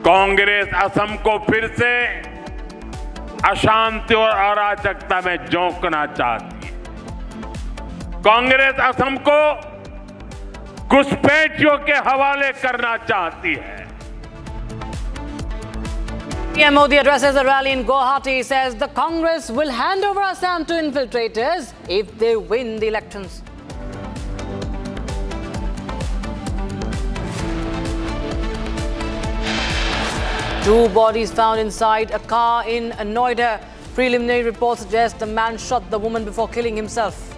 Congress Assam को फिर से अशांति और अराजकता में झोंकना चाहती है। कांग्रेस असम को घुसपैठियों के हवाले करना चाहती है।
PM Modi addresses a rally in Guwahati. He says the Congress will hand over Assam to infiltrators if they win the elections. Two bodies found inside a car in Noida. Preliminary reports suggest the man shot the woman before killing himself.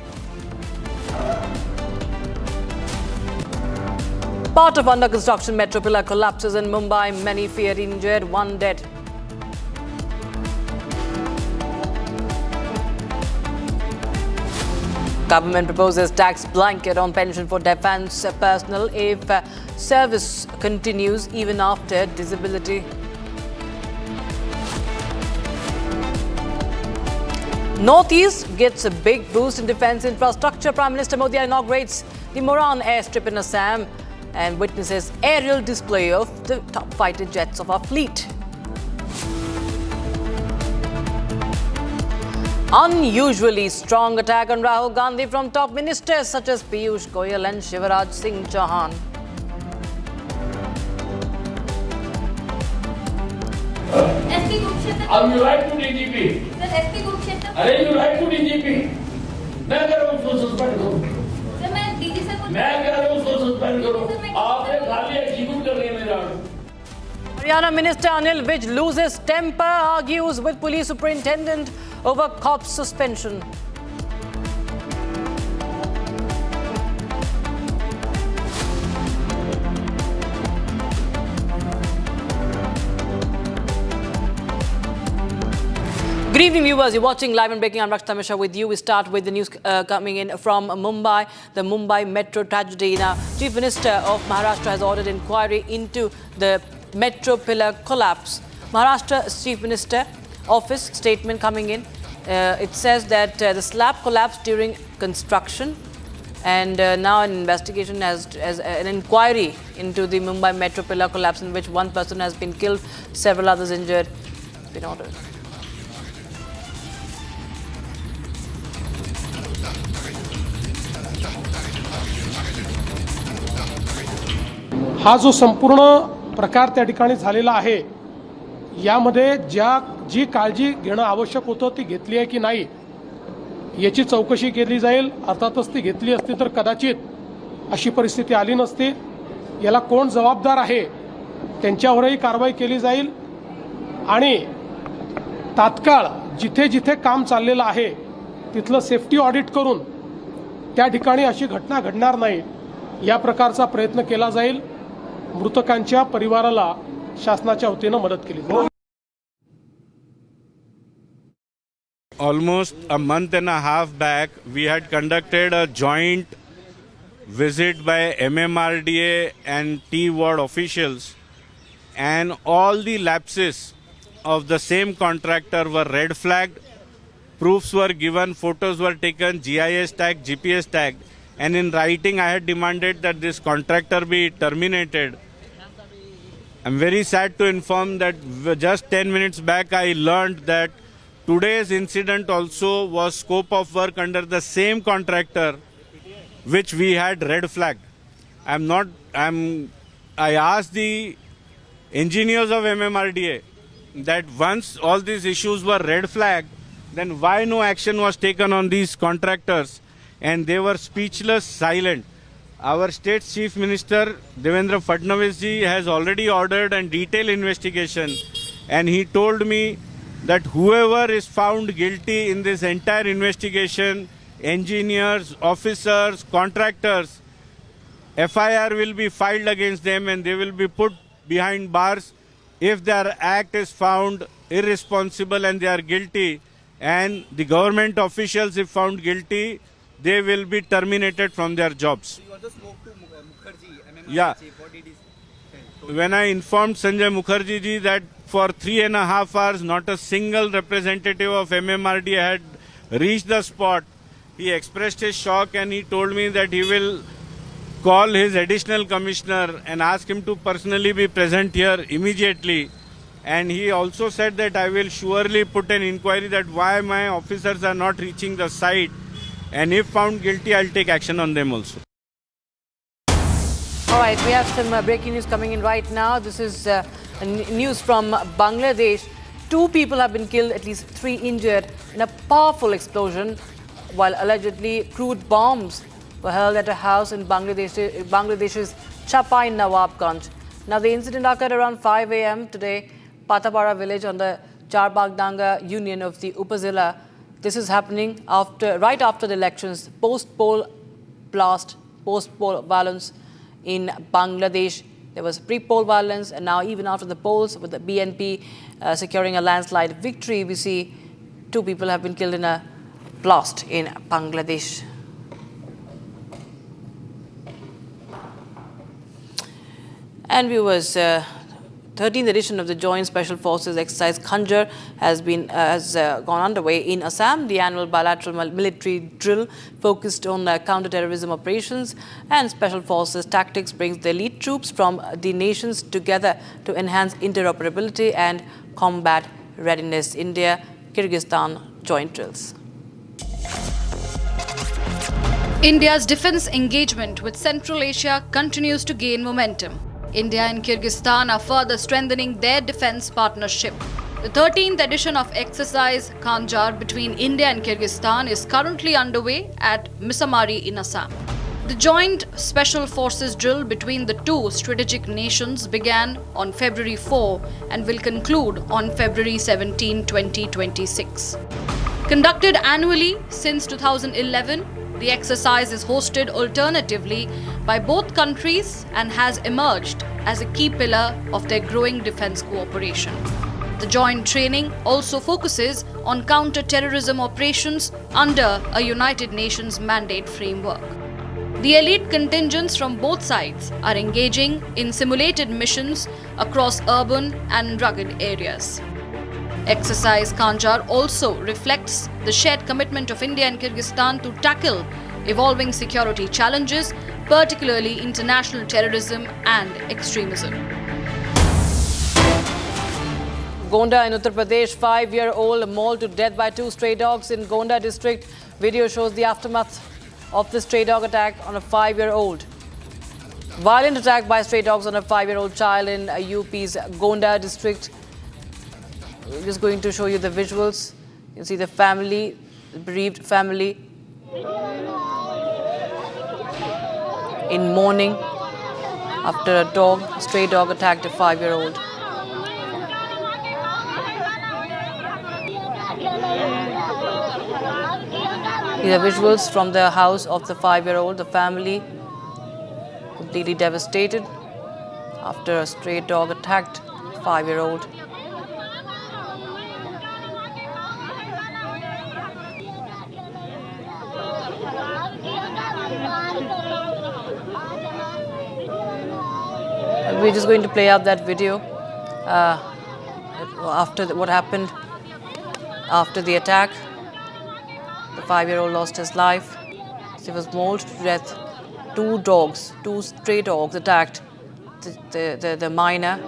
Part of under construction metro pillar collapses in Mumbai. Many feared injured, 1 dead. Government proposes tax blanket on pension for defence personnel if service continues even after disability. Northeast gets a big boost in defence infrastructure. Prime Minister Modi inaugurates the Moran airstrip in Assam and witnesses aerial display of the top fighter jets of our fleet. Unusually strong attack on Rahul Gandhi from top ministers such as Piyush Goyal and Shivraj Singh Chauhan.
अब you write to DGP.
Sir, SP Kurukshetra.
अरे you write to DGP. मैं कह रहा हूँ उसको suspend करो.
Sir, मैं DG से
मैं कह रहा हूँ उसको सस्पेंड करो. आपने खाली एग्जीक्यूट कर लिया मेरा.
Haryana Minister Anil Vij loses temper, argues with police superintendent over cop's suspension. Good evening, viewers. You're watching Live and Breaking. I'm Rakshita Mishra with you. We start with the news coming in from Mumbai, the Mumbai metro tragedy. Now, Chief Minister of Maharashtra has ordered inquiry into the metro pillar collapse. Maharashtra Chief Minister Office statement coming in. It says that the slab collapsed during construction, and now an investigation has an inquiry into the Mumbai metro pillar collapse, in which one person has been killed, several others injured. Been ordered.
हा जो संपूर्ण प्रकार त्या ठिकाणी झालेला आहे, यामध्ये जी काळजी घेणं आवश्यक होतं ती घेतली आहे की नाही याची चौकशी केली जाईल. अर्थातच ती घेतली असती तर कदाचित अशी परिस्थिती आली नसती. याला कोण जबाबदार आहे त्यांच्यावरही कारवाई केली जाईल आणि तात्काळ जिथे जिथे काम चाललेलं आहे तिथलं सेफ्टी ऑडिट करून त्या ठिकाणी अशी घटना घडणार नाही या प्रकारचा प्रयत्न केला जाईल. मृतकांच्या परिवाराला शासनाच्या वतीने मदत केली जाईल.
Almost a month and a half back, we had conducted a joint visit by MMRDA and T ward officials, and all the lapses of the same contractor were red flagged. Proofs were given, photos were taken, GIS tagged, GPS tagged, and in writing I had demanded that this contractor be terminated. I'm very sad to inform that just 10 minutes back I learned that today's incident also was scope of work under the same contractor which we had red flagged. I asked the engineers of MMRDA that once all these issues were red flagged, then why no action was taken on these contractors? And they were speechless, silent. Our state chief minister Devendra Fadnavis ji has already ordered a detailed investigation, and he told me that whoever is found guilty in this entire investigation, engineers, officers, contractors, FIR will be filed against them and they will be put behind bars if their act is found irresponsible and they are guilty, and the government officials, if found guilty, they will be terminated from their jobs.
You also spoke to Mukherjee, MMRDA.
Yeah.
What did he say?
When I informed Sanjay Mukherjee ji that for 3.5 hours not a single representative of MMRDA had reached the spot, he expressed his shock and he told me that he will call his additional commissioner and ask him to personally be present here immediately. And he also said that I will surely put an inquiry that why my officers are not reaching the site, and if found guilty, I'll take action on them also.
All right, we have some breaking news coming in right now. This is news from Bangladesh. 2 people have been killed, at least 3 injured in a powerful explosion, while allegedly crude bombs were hurled at a house in Bangladesh's Chapai Nawabganj. Now, the incident occurred around 5 a.m. today, Patapara village on the Charbaghdanga Union of the Upazila. This is happening right after the elections, post-poll blast, post-poll violence in Bangladesh. There was pre-poll violence, and now even after the polls, with the BNP securing a landslide victory, we see 2 people have been killed in a blast in Bangladesh.
And viewers, 13th edition of the Joint Special Forces exercise Khanjar has gone underway in Assam. The annual bilateral military drill focused on counter-terrorism operations and special forces tactics brings the elite troops from the nations together to enhance interoperability and combat readiness. India-Kyrgyzstan joint drills.
India's defense engagement with Central Asia continues to gain momentum. India and Kyrgyzstan are further strengthening their defense partnership. The 13th edition of exercise Khanjar between India and Kyrgyzstan is currently underway at Misamari in Assam. The joint special forces drill between the two strategic nations began on February 4 and will conclude on February 17, 2026. Conducted annually since 2011, the exercise is hosted alternatively by both countries and has emerged as a key pillar of their growing defense cooperation. The joint training also focuses on counter-terrorism operations under a United Nations mandate framework. The elite contingents from both sides are engaging in simulated missions across urban and rugged areas. Exercise Khanjar also reflects the shared commitment of India and Kyrgyzstan to tackle evolving security challenges, particularly international terrorism and extremism.
Gonda in Uttar Pradesh, 5-year-old mauled to death by two stray dogs in Gonda district. Video shows the aftermath of the stray dog attack on a 5-year-old. Violent attack by stray dogs on a 5-year-old child in UP's Gonda district. We're just going to show you the visuals. You can see the family, the bereaved family in mourning after a stray dog attacked a 5-year-old. These are visuals from the house of the 5-year-old. The family completely devastated after a stray dog attacked a 5-year-old. We're just going to play out that video after what happened after the attack. The 5-year-old lost his life. He was mauled to death. Two stray dogs attacked the minor.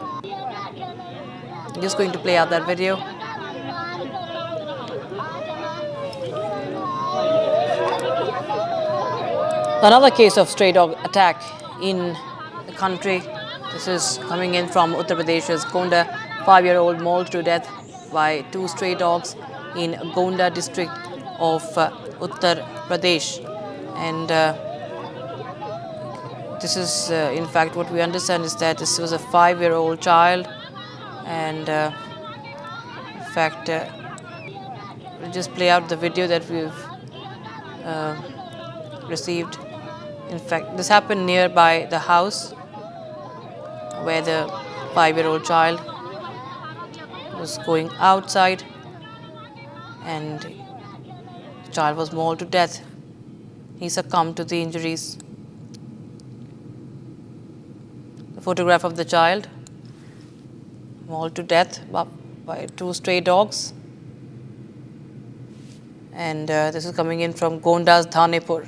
I'm just going to play out that video. Another case of stray dog attack in the country. This is coming in from Uttar Pradesh's Gonda. 5-year-old mauled to death by two stray dogs in Gonda district of Uttar Pradesh. And this is, in fact, what we understand is that this was a 5-year-old child. And in fact, we'll just play out the video that we've received. In fact, this happened nearby the house where the 5-year-old child was going outside and the child was mauled to death. He succumbed to the injuries. The photograph of the child mauled to death by two stray dogs. And this is coming in from Gonda's Dhanepur.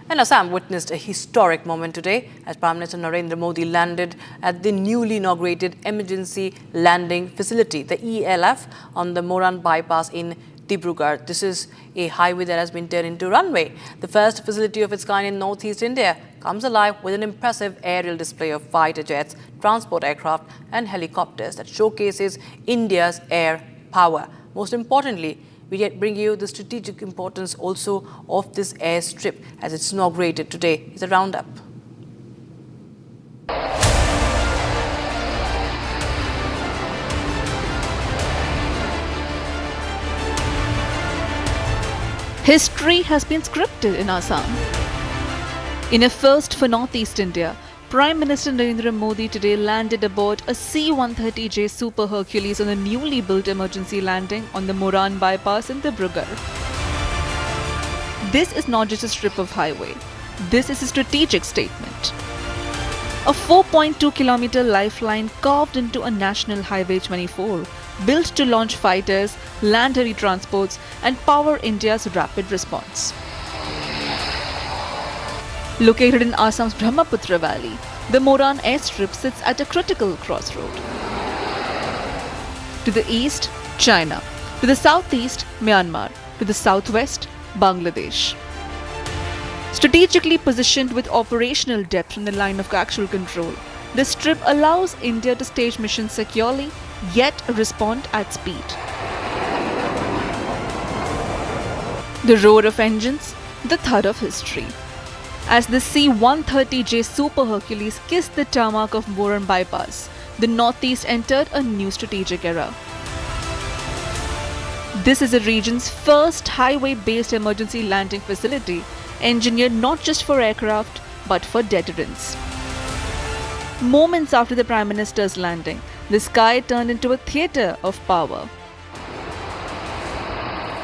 And Assam witnessed a historic moment today as Prime Minister Narendra Modi landed at the newly inaugurated emergency landing facility, the ELF, on the Moran bypass in Dibrugarh. This is a highway that has been turned into runway. The first facility of its kind in northeast India comes alive with an impressive aerial display of fighter jets, transport aircraft and helicopters that showcases India's air power. Most importantly, we bring you the strategic importance also of this airstrip as it's inaugurated today. It's a roundup.
History has been scripted in Assam. In a first for Northeast India, Prime Minister Narendra Modi today landed aboard a C-130J Super Hercules on a newly built emergency landing on the Moran bypass in Dibrugarh. this is not just a strip of highway. This is a strategic statement. A 4.2-kilometer lifeline carved into a National Highway 24, built to launch fighters, land heavy transports, and power India's rapid response. Located in Assam's Brahmaputra Valley, the Moran airstrip sits at a critical crossroad. To the east, China. To the southeast, Myanmar. To the southwest, Bangladesh. Strategically positioned with operational depth from the line of actual control, this strip allows India to stage missions securely, yet respond at speed. The roar of engines, the thud of history. As the C-130J Super Hercules kissed the tarmac of Moran Bypass, the Northeast entered a new strategic era. This is the region's first highway-based emergency landing facility, engineered not just for aircraft, but for deterrence. Moments after the Prime Minister's landing, the sky turned into a theatre of power.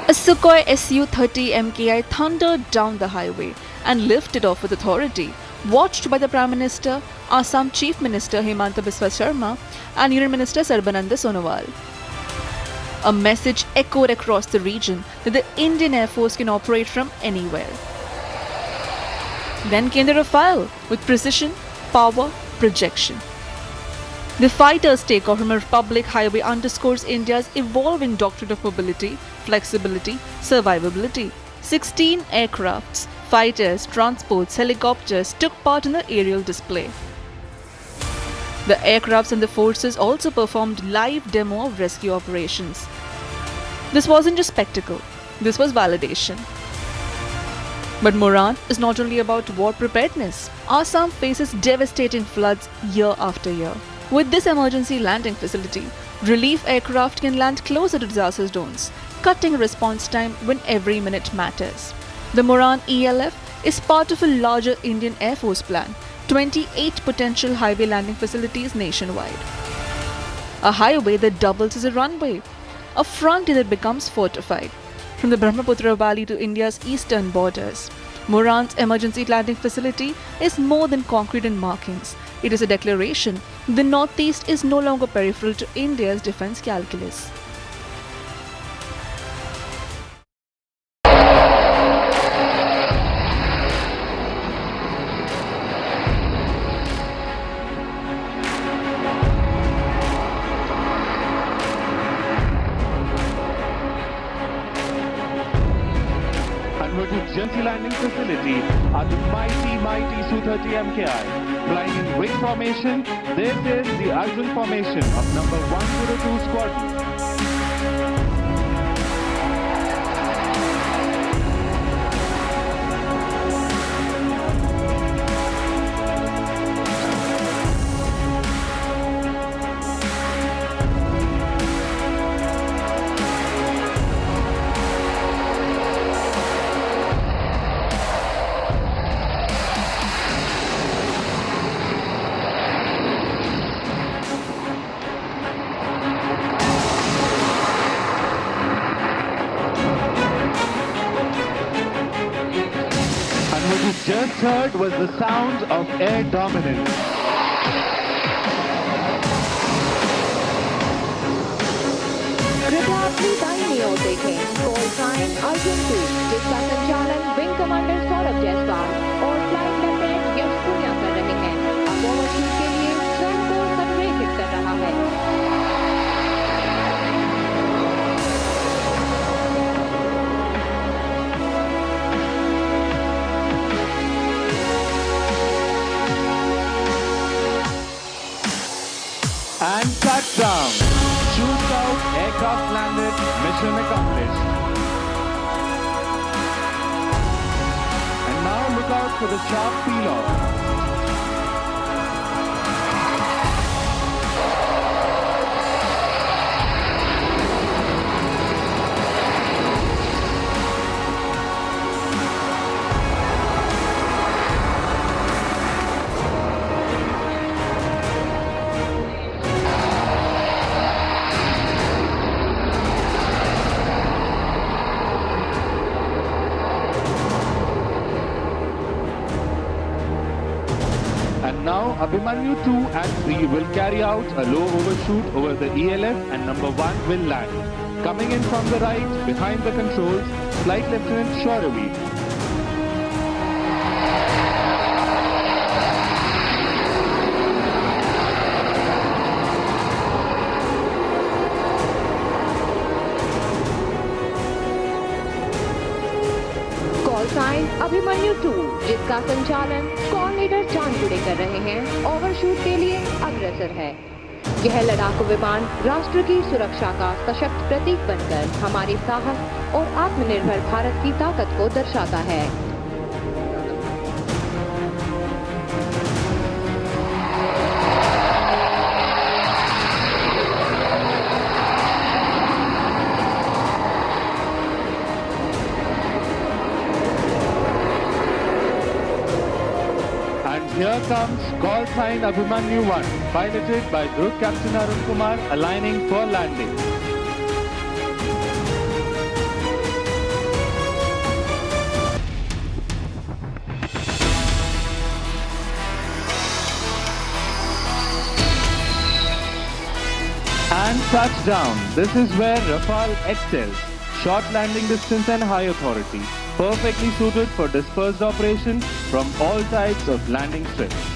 A Sukhoi Su-30 MKI thundered down the highway and lifted off with authority, watched by the Prime Minister, Assam Chief Minister Himanta Biswa Sharma, and Union Minister Sarbananda Sonowal. A message echoed across the region that the Indian Air Force can operate from anywhere. Then came the Rafale with precision, power, projection. The fighter's takeoff from a public highway underscores India's evolving doctrine of mobility, flexibility, survivability. 16 aircrafts, fighters, transports, helicopters took part in the aerial display. The aircrafts and the forces also performed live demo of rescue operations. This wasn't just spectacle, this was validation. But Moran is not only about war preparedness. Assam faces devastating floods year after year. With this emergency landing facility, relief aircraft can land closer to disaster zones, cutting response time when every minute matters. The Moran ELF is part of a larger Indian Air Force plan, 28 potential highway landing facilities nationwide. A highway that doubles as a runway, a frontier that becomes fortified. From the Brahmaputra Valley to India's eastern borders, Moran's emergency landing facility is more than concrete and markings. It is a declaration the Northeast is no longer peripheral to India's defense calculus.
Emergency landing facility are the mighty Su-30 MKI. Flying in wing formation, this is the Arjun formation of number 102 Squadron. Just heard was the sound of air dominance.
कृपया अपनी दाहिनी ओर देखें। Call sign Arjun 2 जिसका संचालन wing commander Saurabh Jaiswal और flight lieutenant यश पुनिया कर रहे हैं। अब ओवरशूट के लिए स्वयं को संरेखित कर रहा है।
And touchdown. Shoots out, aircraft landed, mission accomplished. And now look out for the sharp peel-off. Abhimanyu 2 and 3 will carry out a low overshoot over the ELF and number 1 will land. Coming in from the right, behind the controls, Flight Lieutenant Shoravi.
Call sign Abhimanyu 2 जिसका संचालन squad leader चांदपुड़े कर रहे हैं, overshoot के लिए अग्रसर है। यह लड़ाकू विमान राष्ट्र की सुरक्षा का सशक्त प्रतीक बनकर हमारे साहस और आत्मनिर्भर भारत की ताकत को दर्शाता है।
Here comes call sign Abhimanyu 1, piloted by Group Captain Arun Kumar, aligning for landing. And touchdown. This is where Rafale excels. Short landing distance and high authority. Perfectly suited for dispersed operation from all types of landing strips.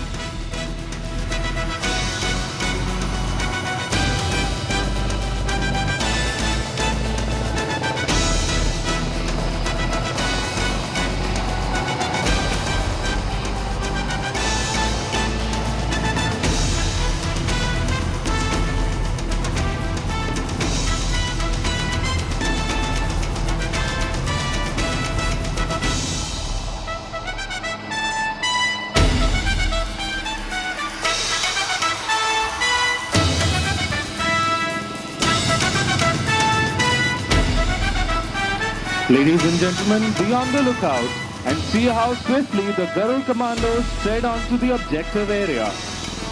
Ladies and gentlemen, be on the lookout and see how swiftly the Garud commandos tread onto the objective area.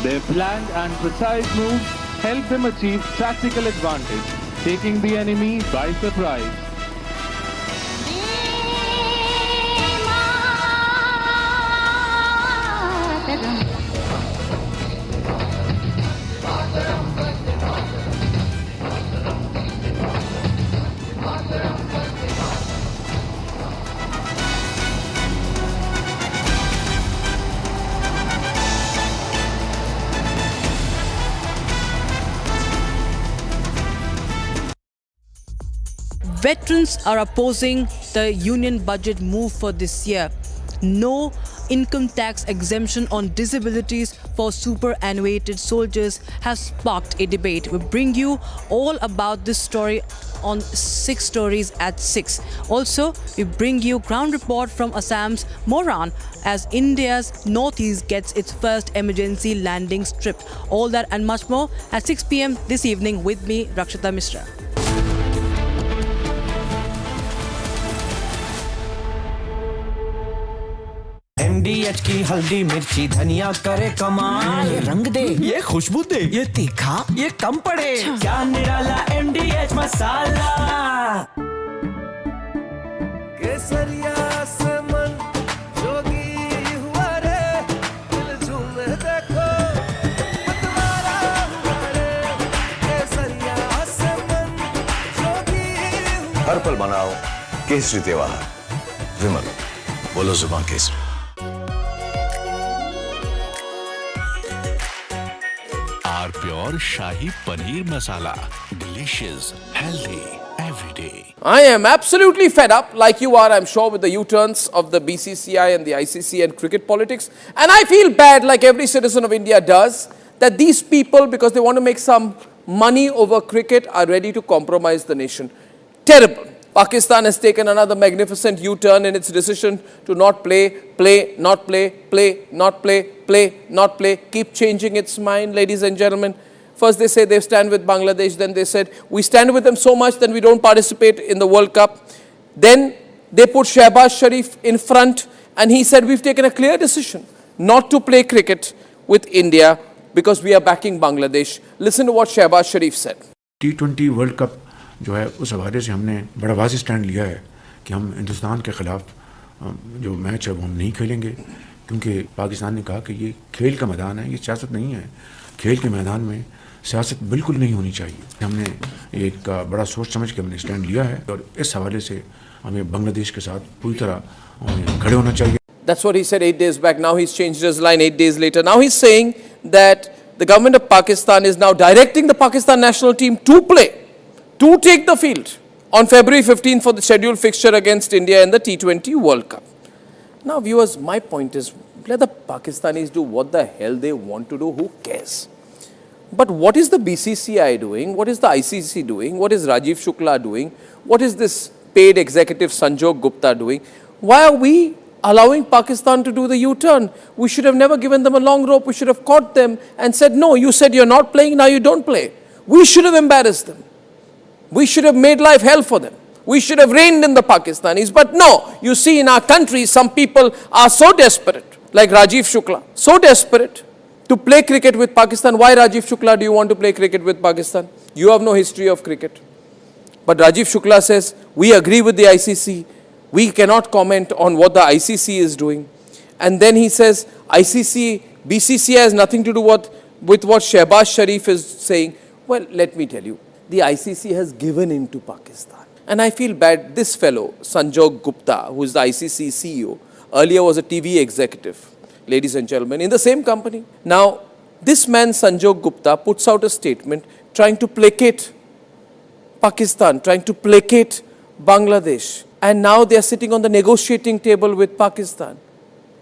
Their planned and precise moves help them achieve tactical advantage, taking the enemy by surprise.
Veterans are opposing the union budget move for this year. No income tax exemption on disabilities for superannuated soldiers has sparked a debate. We bring you all about this story on 6 Stories at 6. Also, we bring you ground report from Assam's Moran as India's northeast gets its first emergency landing strip. All that and much more at 6 p.m. this evening with me, Rakshita Mishra.
MDH की हल्दी मिर्ची धनिया करे कमाल, ये रंग दे, ये खुशबू दे, ये तीखा, ये कम पड़े, क्या निराला MDH मसाला। केसरिया से मन जोगी हुआ रे, दिल झूमे देखो, मतवारा हुआ रे, केसरिया से मन जोगी हुआ। हर पल मनाओ केसरी त्योहार। विमल, बोलो जुबान Kesari.
Pure Shahi Paneer Masala. Delicious, healthy, every day.
I am absolutely fed up, like you are, I'm sure, with the U-turns of the BCCI and the ICC and cricket politics. And I feel bad, like every citizen of India does, that these people, because they want to make some money over cricket, are ready to compromise the nation. Terrible. Pakistan has taken another magnificent U-turn in its decision to not play, not play, not play, keep changing its mind, ladies and gentlemen. First they say they stand with Bangladesh, then they said we stand with them so much that we don't participate in the World Cup. Then they put Shehbaz Sharif in front and he said we've taken a clear decision not to play cricket with India because we are backing Bangladesh. Listen to what Shehbaz Sharif said.
T20 World Cup जो है उस हवाले से हमने बड़ा वाज़ेह stand लिया है कि हम हिंदुस्तान के ख़िलाफ़ जो मैच है वो हम नहीं खेलेंगे, क्योंकि पाकिस्तान ने कहा कि ये खेल का मैदान है, ये सियासत नहीं है। खेल के मैदान में सियासत बिल्कुल नहीं होनी चाहिए। हमने एक बड़ा सोच समझ के हमने स्टैंड लिया है और इस हवाले से हमें बांग्लादेश के साथ पूरी तरह खड़े होना चाहिए।
That's what he said 8 days back. Now he's changed his line 8 days later. Now he's saying that the government of Pakistan is now directing the Pakistan national team to play, to take the field on February 15th for the scheduled fixture against India in the T20 World Cup. Now viewers, my point is, let the Pakistanis do what the hell they want to do, who cares? But what is the BCCI doing? What is the ICC doing? What is Rajiv Shukla doing? What is this paid executive Sanjog Gupta doing? Why are we allowing Pakistan to do the U-turn? We should have never given them a long rope. We should have caught them and said, no, you said you're not playing, now you don't play. We should have embarrassed them. We should have made life hell for them. We should have reined in the Pakistanis. But no, you see in our country, some people are so desperate, like Rajiv Shukla, so desperate to play cricket with Pakistan. Why, Rajiv Shukla, do you want to play cricket with Pakistan? You have no history of cricket. But Rajiv Shukla says, we agree with the ICC. We cannot comment on what the ICC is doing. And then he says, ICC, BCCI has nothing to do with what Shehbaz Sharif is saying. Well, let me tell you, the ICC has given in to Pakistan. And I feel bad. This fellow, Sanjog Gupta, who is the ICC CEO, earlier was a TV executive, ladies and gentlemen, in the same company. Now, this man, Sanjog Gupta, puts out a statement trying to placate Pakistan, trying to placate Bangladesh. And now they are sitting on the negotiating table with Pakistan.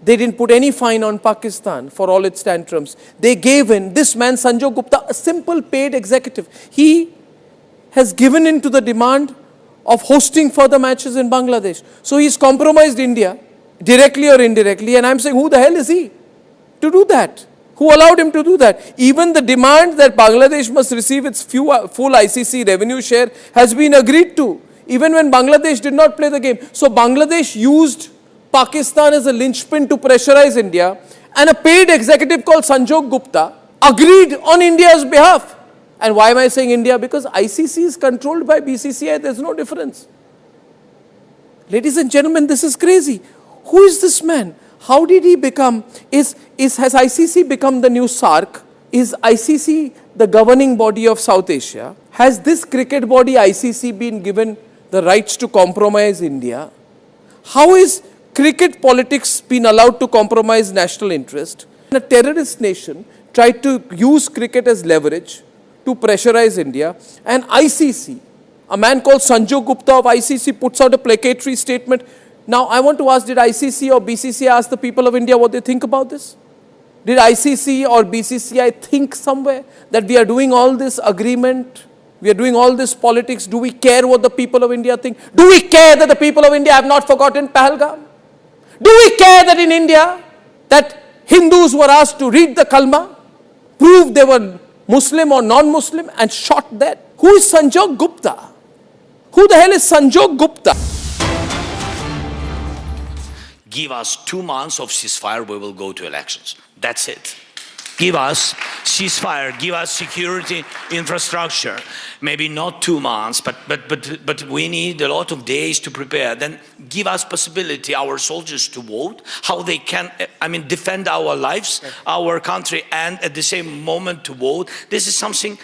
They didn't put any fine on Pakistan for all its tantrums. They gave in. This man, Sanjog Gupta, a simple paid executive, he has given in to the demand of hosting further matches in Bangladesh. So he's compromised India, directly or indirectly. And I'm saying, who the hell is he to do that? Who allowed him to do that? Even the demand that Bangladesh must receive its full ICC revenue share has been agreed to, even when Bangladesh did not play the game. So Bangladesh used Pakistan as a linchpin to pressurize India, and a paid executive called Sanjog Gupta agreed on India's behalf. And why am I saying India? Because ICC is controlled by BCCI. There's no difference. Ladies and gentlemen, this is crazy. Who is this man? How did he become? Has ICC become the new SARC? Is ICC the governing body of South Asia? Has this cricket body ICC been given the rights to compromise India? How is cricket politics been allowed to compromise national interest? A terrorist nation tried to use cricket as leverage to pressurize India, and ICC, a man called Sanjog Gupta of ICC, puts out a placatory statement. Now, I want to ask, did ICC or BCCI ask the people of India what they think about this? Did ICC or BCCI think somewhere that we are doing all this agreement, we are doing all this politics? Do we care what the people of India think? Do we care that the people of India have not forgotten Pahalgam? Do we care that in India, that Hindus were asked to read the Kalma, prove they were Muslim or non-Muslim, and shot dead? Who is Sanjog Gupta? Who the hell is Sanjog Gupta?
Give us 2 months of ceasefire, we will go to elections. That's it. Give us ceasefire, give us security infrastructure. Maybe not 2 months, but we need a lot of days to prepare. Then give us possibility, our soldiers, to vote, how they can, defend our lives, our country, and at the same moment to vote. This is something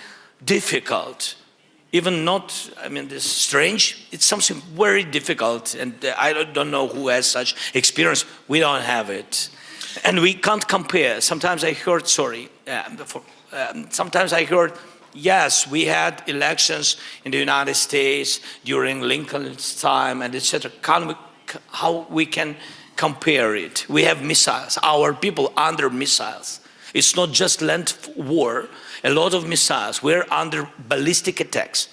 difficult. Even not, this strange, it's something very difficult, and I don't know who has such experience. We don't have it. And we can't compare. Sometimes I heard, yes, we had elections in the United States during Lincoln's time and etc. How we can compare it? We have missiles, our people under missiles. It's not just land war, a lot of missiles. We're under ballistic attacks.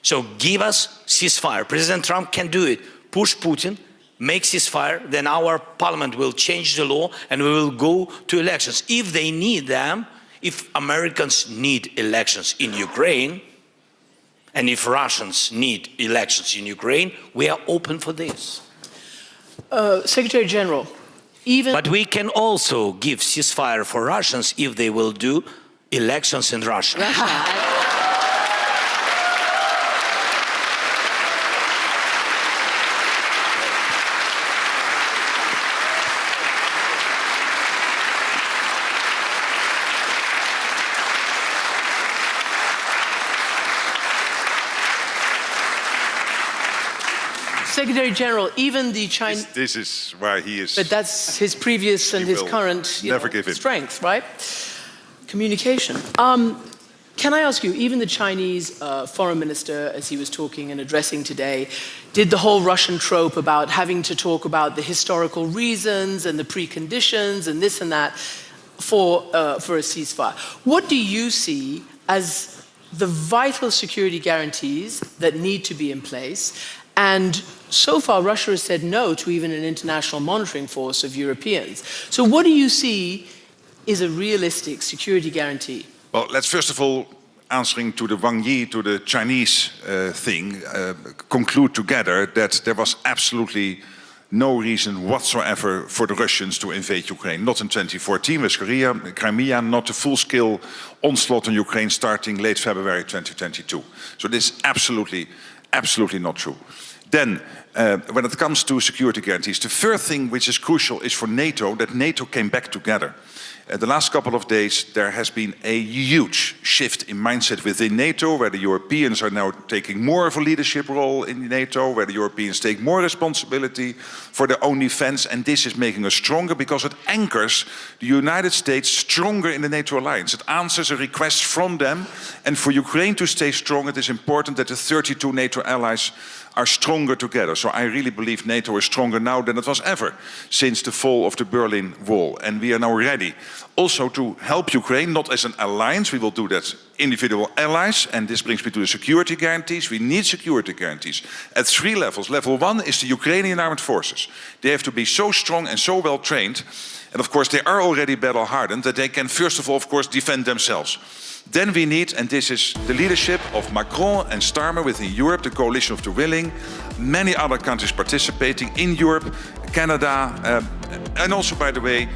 So give us ceasefire. President Trump can do it. Push Putin, make ceasefire, then our parliament will change the law and we will go to elections. If they need them, if Americans need elections in Ukraine, and if Russians need elections in Ukraine, we are open for this.
Secretary General,
But we can also give ceasefire for Russians if they will do elections in Russia.
Secretary General, even the Chinese...
This is why he is...
But that's his previous and his current
never give in.
strength, right? Communication. Can I ask you, even the Chinese foreign minister, as he was talking and addressing today, did the whole Russian trope about having to talk about the historical reasons and the preconditions and this and that for a ceasefire. What do you see as the vital security guarantees that need to be in place? And so far, Russia has said no to even an international monitoring force of Europeans. So what do you see is a realistic security guarantee?
Well, let's first of all, answering to the Wang Yi, to the Chinese thing, conclude together that there was absolutely no reason whatsoever for the Russians to invade Ukraine. Not in 2014 with Crimea, not the full-scale onslaught on Ukraine starting late February 2022. So this is absolutely not true. Then, when it comes to security guarantees, the first thing which is crucial is for NATO, that NATO came back together. The last couple of days, there has been a huge shift in mindset within NATO, where the Europeans are now taking more of a leadership role in NATO, where the Europeans take more responsibility for their own defense, and this is making us stronger because it anchors the United States stronger in the NATO alliance. It answers a request from them, and for Ukraine to stay strong, it is important that the 32 NATO allies are stronger together. So I really believe NATO is stronger now than it was ever since the fall of the Berlin Wall. And we are now ready also to help Ukraine, not as an alliance, we will do that individual allies, and this brings me to the security guarantees. We need security guarantees at 3 levels. Level 1 is the Ukrainian armed forces. They have to be so strong and so well trained, and of course they are already battle hardened, that they can first of all, of course, defend themselves. Then we need, and this is the leadership of Macron and Starmer within Europe, the coalition of the willing, many other countries participating in Europe, Canada, and also, by the way,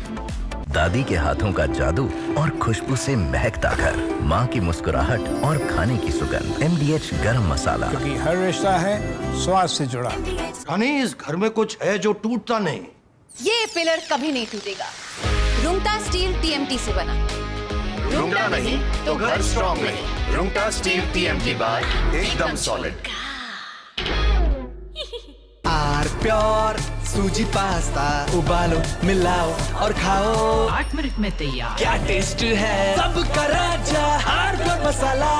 दादी के हाथों का जादू और खुशबू से महकता घर, माँ की मुस्कुराहट और खाने की सुगंध, MDH गरम मसाला, क्योंकि हर रिश्ता है स्वाद से जुड़ा।
हनी, इस घर में कुछ है जो टूटता नहीं।
ये पिलर कभी नहीं टूटेगा। रुंगटा स्टील TMT से बना।
रुंगटा नहीं तो घर स्ट्रॉन्ग नहीं। रुंगटा स्टील TMT बार एकदम सॉलिड।
आर प्योर सूजी पास्ता उबालो मिलाओ और खाओ
8 मिनट में तैयार।
क्या टेस्ट है सबका राजा are pure masala.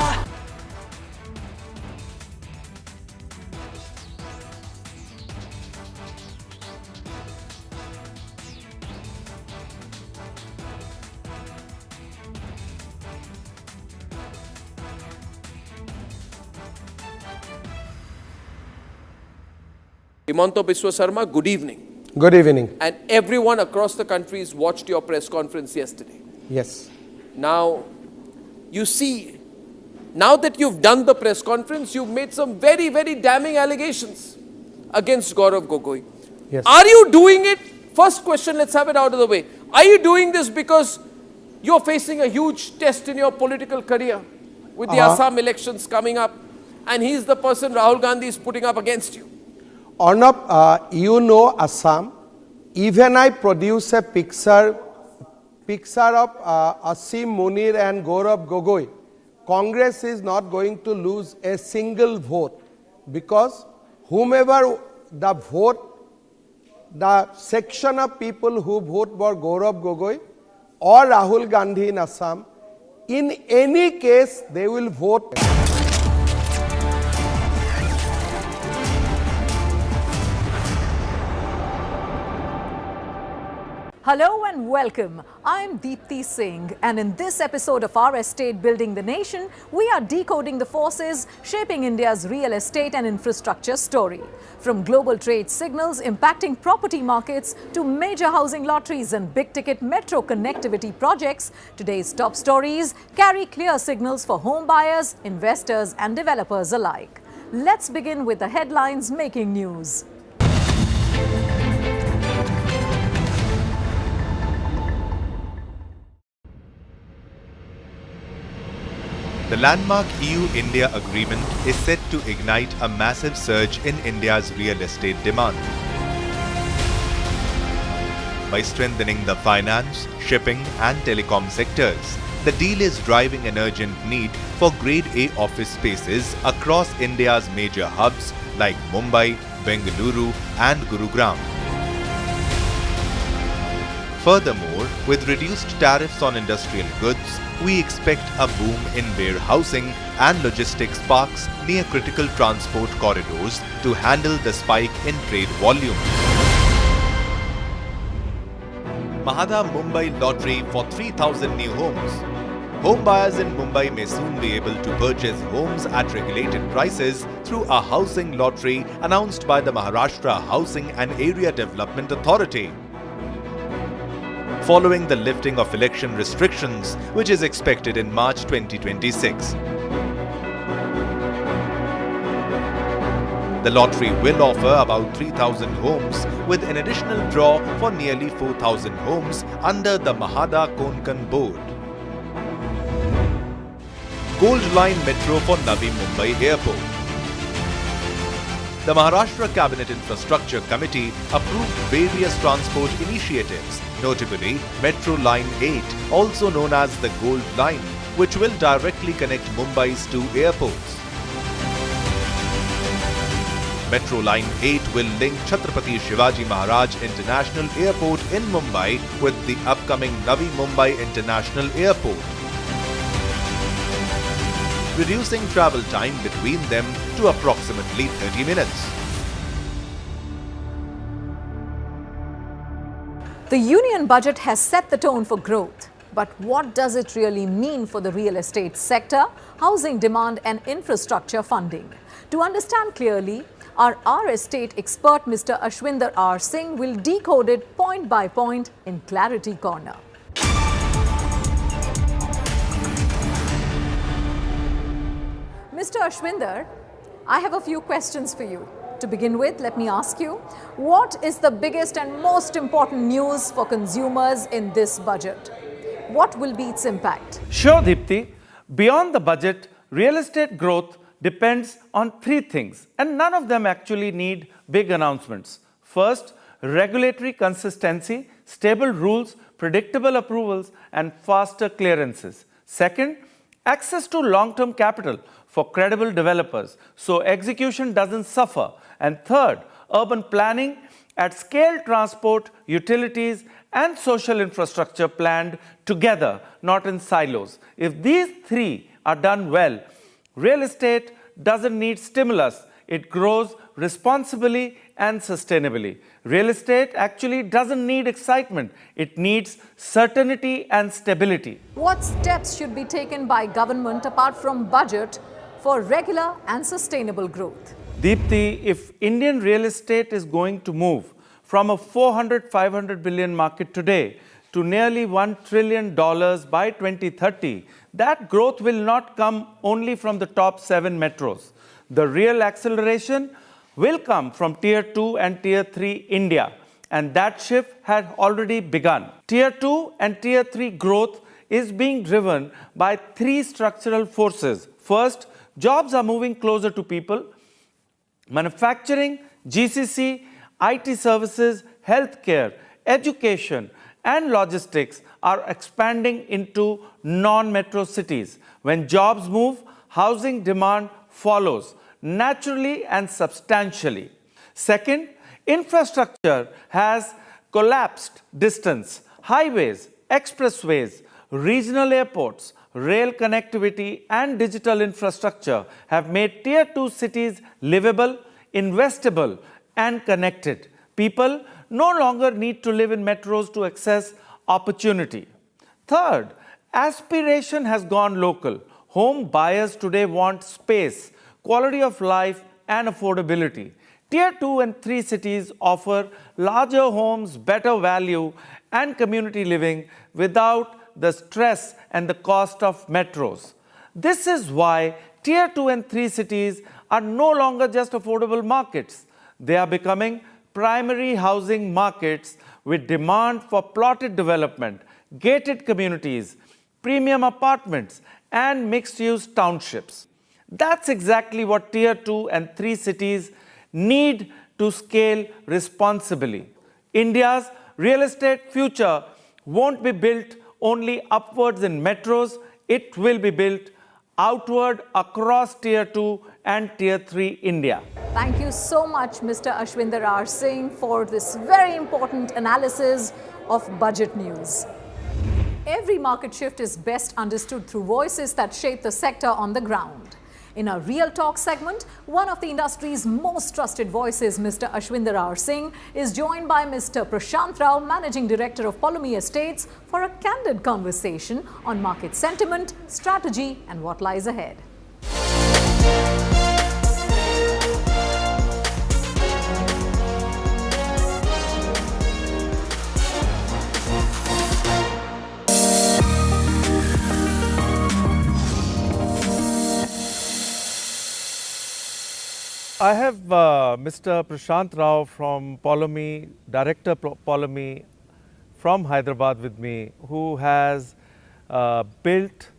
Himanta Biswa Sarma, good evening.
Good evening.
And everyone across the countries watched your press conference yesterday.
Yes.
Now, you see, now that you've done the press conference, you've made some very, very damning allegations against Gaurav Gogoi.
Yes.
Are you doing it? First question, let's have it out of the way. Are you doing this because you're facing a huge test in your political career with the Assam elections coming up, and he's the person Rahul Gandhi is putting up against you?
Arnab, you know Assam. Even I produce a picture of Asim Munir and Gaurav Gogoi. Congress is not going to lose a single vote because whomever the vote, the section of people who vote for Gaurav Gogoi or Rahul Gandhi in Assam, in any case they will vote.
Hello and welcome. I'm Deepthi Singh, and in this episode of our Estate Building the Nation, we are decoding the forces shaping India's real estate and infrastructure story. From global trade signals impacting property markets to major housing lotteries and big-ticket metro connectivity projects, today's top stories carry clear signals for home buyers, investors and developers alike. Let's begin with the headlines making news.
The landmark EU-India agreement is set to ignite a massive surge in India's real estate demand. By strengthening the finance, shipping and telecom sectors, the deal is driving an urgent need for Grade A office spaces across India's major hubs like Mumbai, Bengaluru and Gurugram. Furthermore, with reduced tariffs on industrial goods, we expect a boom in warehousing and logistics parks near critical transport corridors to handle the spike in trade volume. Mahada Mumbai lottery for 3,000 new homes. Home buyers in Mumbai may soon be able to purchase homes at regulated prices through a housing lottery announced by the Maharashtra Housing and Area Development Authority. Following the lifting of election restrictions, which is expected in March 2026. The lottery will offer about 3,000 homes with an additional draw for nearly 4,000 homes under the Mahada Konkan board. Gold Line Metro for Navi Mumbai Airport. The Maharashtra Cabinet Infrastructure Committee approved various transport initiatives, notably Metro Line 8, also known as the Gold Line, which will directly connect Mumbai's two airports. Metro Line 8 will link Chhatrapati Shivaji Maharaj International Airport in Mumbai with the upcoming Navi Mumbai International Airport, reducing travel time between them to approximately 30 minutes.
The union budget has set the tone for growth. But what does it really mean for the real estate sector, housing demand and infrastructure funding? To understand clearly, our estate expert Mr. Ashwinder R. Singh will decode it point by point in Clarity Corner. Mr. Ashwinder, I have a few questions for you. To begin with, let me ask you, what is the biggest and most important news for consumers in this budget? What will be its impact?
Sure, Deepthi. Beyond the budget, real estate growth depends on three things, and none of them actually need big announcements. First, regulatory consistency, stable rules, predictable approvals, and faster clearances. Second, access to long-term capital for credible developers, so execution doesn't suffer. And third, urban planning at scale, transport, utilities, and social infrastructure planned together, not in silos. If these three are done well, real estate doesn't need stimulus. It grows responsibly and sustainably. Real estate actually doesn't need excitement. It needs certainty and stability.
What steps should be taken by government apart from budget for regular and sustainable growth?
Deepthi, if Indian real estate is going to move from a 400-500 billion market today to nearly $1 trillion by 2030, that growth will not come only from the top 7 metros. The real acceleration will come from Tier 2 and Tier 3 India, and that shift had already begun. Tier 2 and Tier 3 growth is being driven by 3 structural forces. First, jobs are moving closer to people. Manufacturing, GCC, IT services, healthcare, education, and logistics are expanding into non-metro cities. When jobs move, housing demand follows naturally and substantially. Second, infrastructure has collapsed distance. Highways, expressways, regional airports, rail connectivity and digital infrastructure have made Tier 2 cities livable, investable and connected. People no longer need to live in metros to access opportunity. Third, aspiration has gone local. Home buyers today want space, quality of life and affordability. Tier 2 and 3 cities offer larger homes, better value and community living without the stress and the cost of metros. This is why Tier 2 and 3 cities are no longer just affordable markets. They are becoming primary housing markets with demand for plotted development, gated communities, premium apartments, and mixed-use townships. That's exactly what Tier 2 and 3 cities need to scale responsibly. India's real estate future won't be built only upwards in metros, it will be built outward across Tier 2 and Tier 3 India.
Thank you so much, Mr. Ashwinder R. Singh, for this very important analysis of budget news. Every market shift is best understood through voices that shape the sector on the ground. In our Real Talk segment, one of the industry's most trusted voices, Mr. Ashwinder R. Singh, is joined by Mr. Prashant Rao, Managing Director of Polumi Estates, for a candid conversation on market sentiment, strategy and what lies ahead.
I have Mr. Prashant Rao from Polumi, Director Polumi from Hyderabad with me, who has built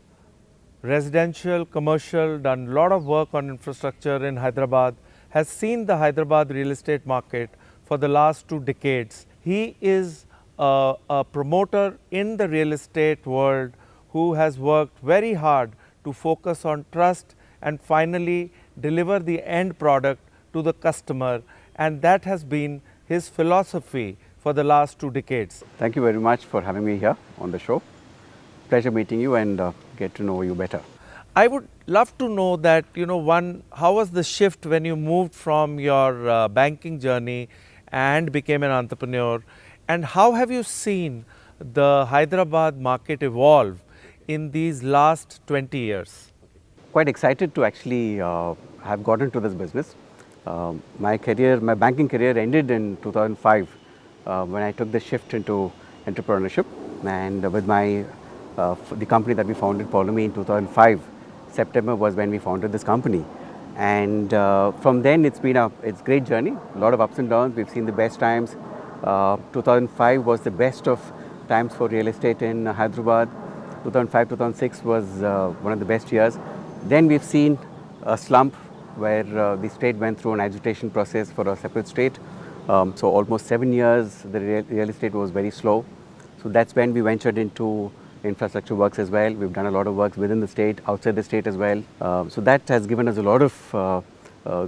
residential, commercial, done a lot of work on infrastructure in Hyderabad, has seen the Hyderabad real estate market for the last 2 decades. He is a promoter in the real estate world who has worked very hard to focus on trust and finally deliver the end product to the customer, and that has been his philosophy for the last 2 decades.
Thank you very much for having me here on the show. Pleasure meeting you and get to know you better.
I would love to know that, how was the shift when you moved from your banking journey and became an entrepreneur, and how have you seen the Hyderabad market evolve in these last 20 years?
Quite excited to actually have got into this business. My banking career ended in 2005 when I took the shift into entrepreneurship, and with the company that we founded, Polumi, in 2005, September was when we founded this company. And from then it's been a great journey, a lot of ups and downs. We've seen the best times. 2005 was the best of times for real estate in Hyderabad. 2005, 2006 was one of the best years. Then we've seen a slump where the state went through an agitation process for a separate state. So almost 7 years, the real estate was very slow. So that's when we ventured into infrastructure works as well. We've done a lot of work within the state, outside the state as well. So that has given us a lot of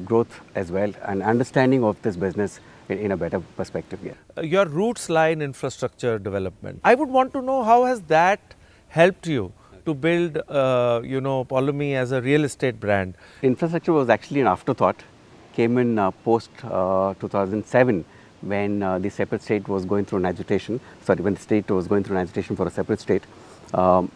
growth as well and understanding of this business in a better perspective. Yeah.
Your roots lie in infrastructure development. I would want to know, how has that helped you to build, Polumi as a real estate brand?
Infrastructure was actually an afterthought, came in post 2007 when the separate state was going through an agitation, when the state was going through an agitation for a separate state.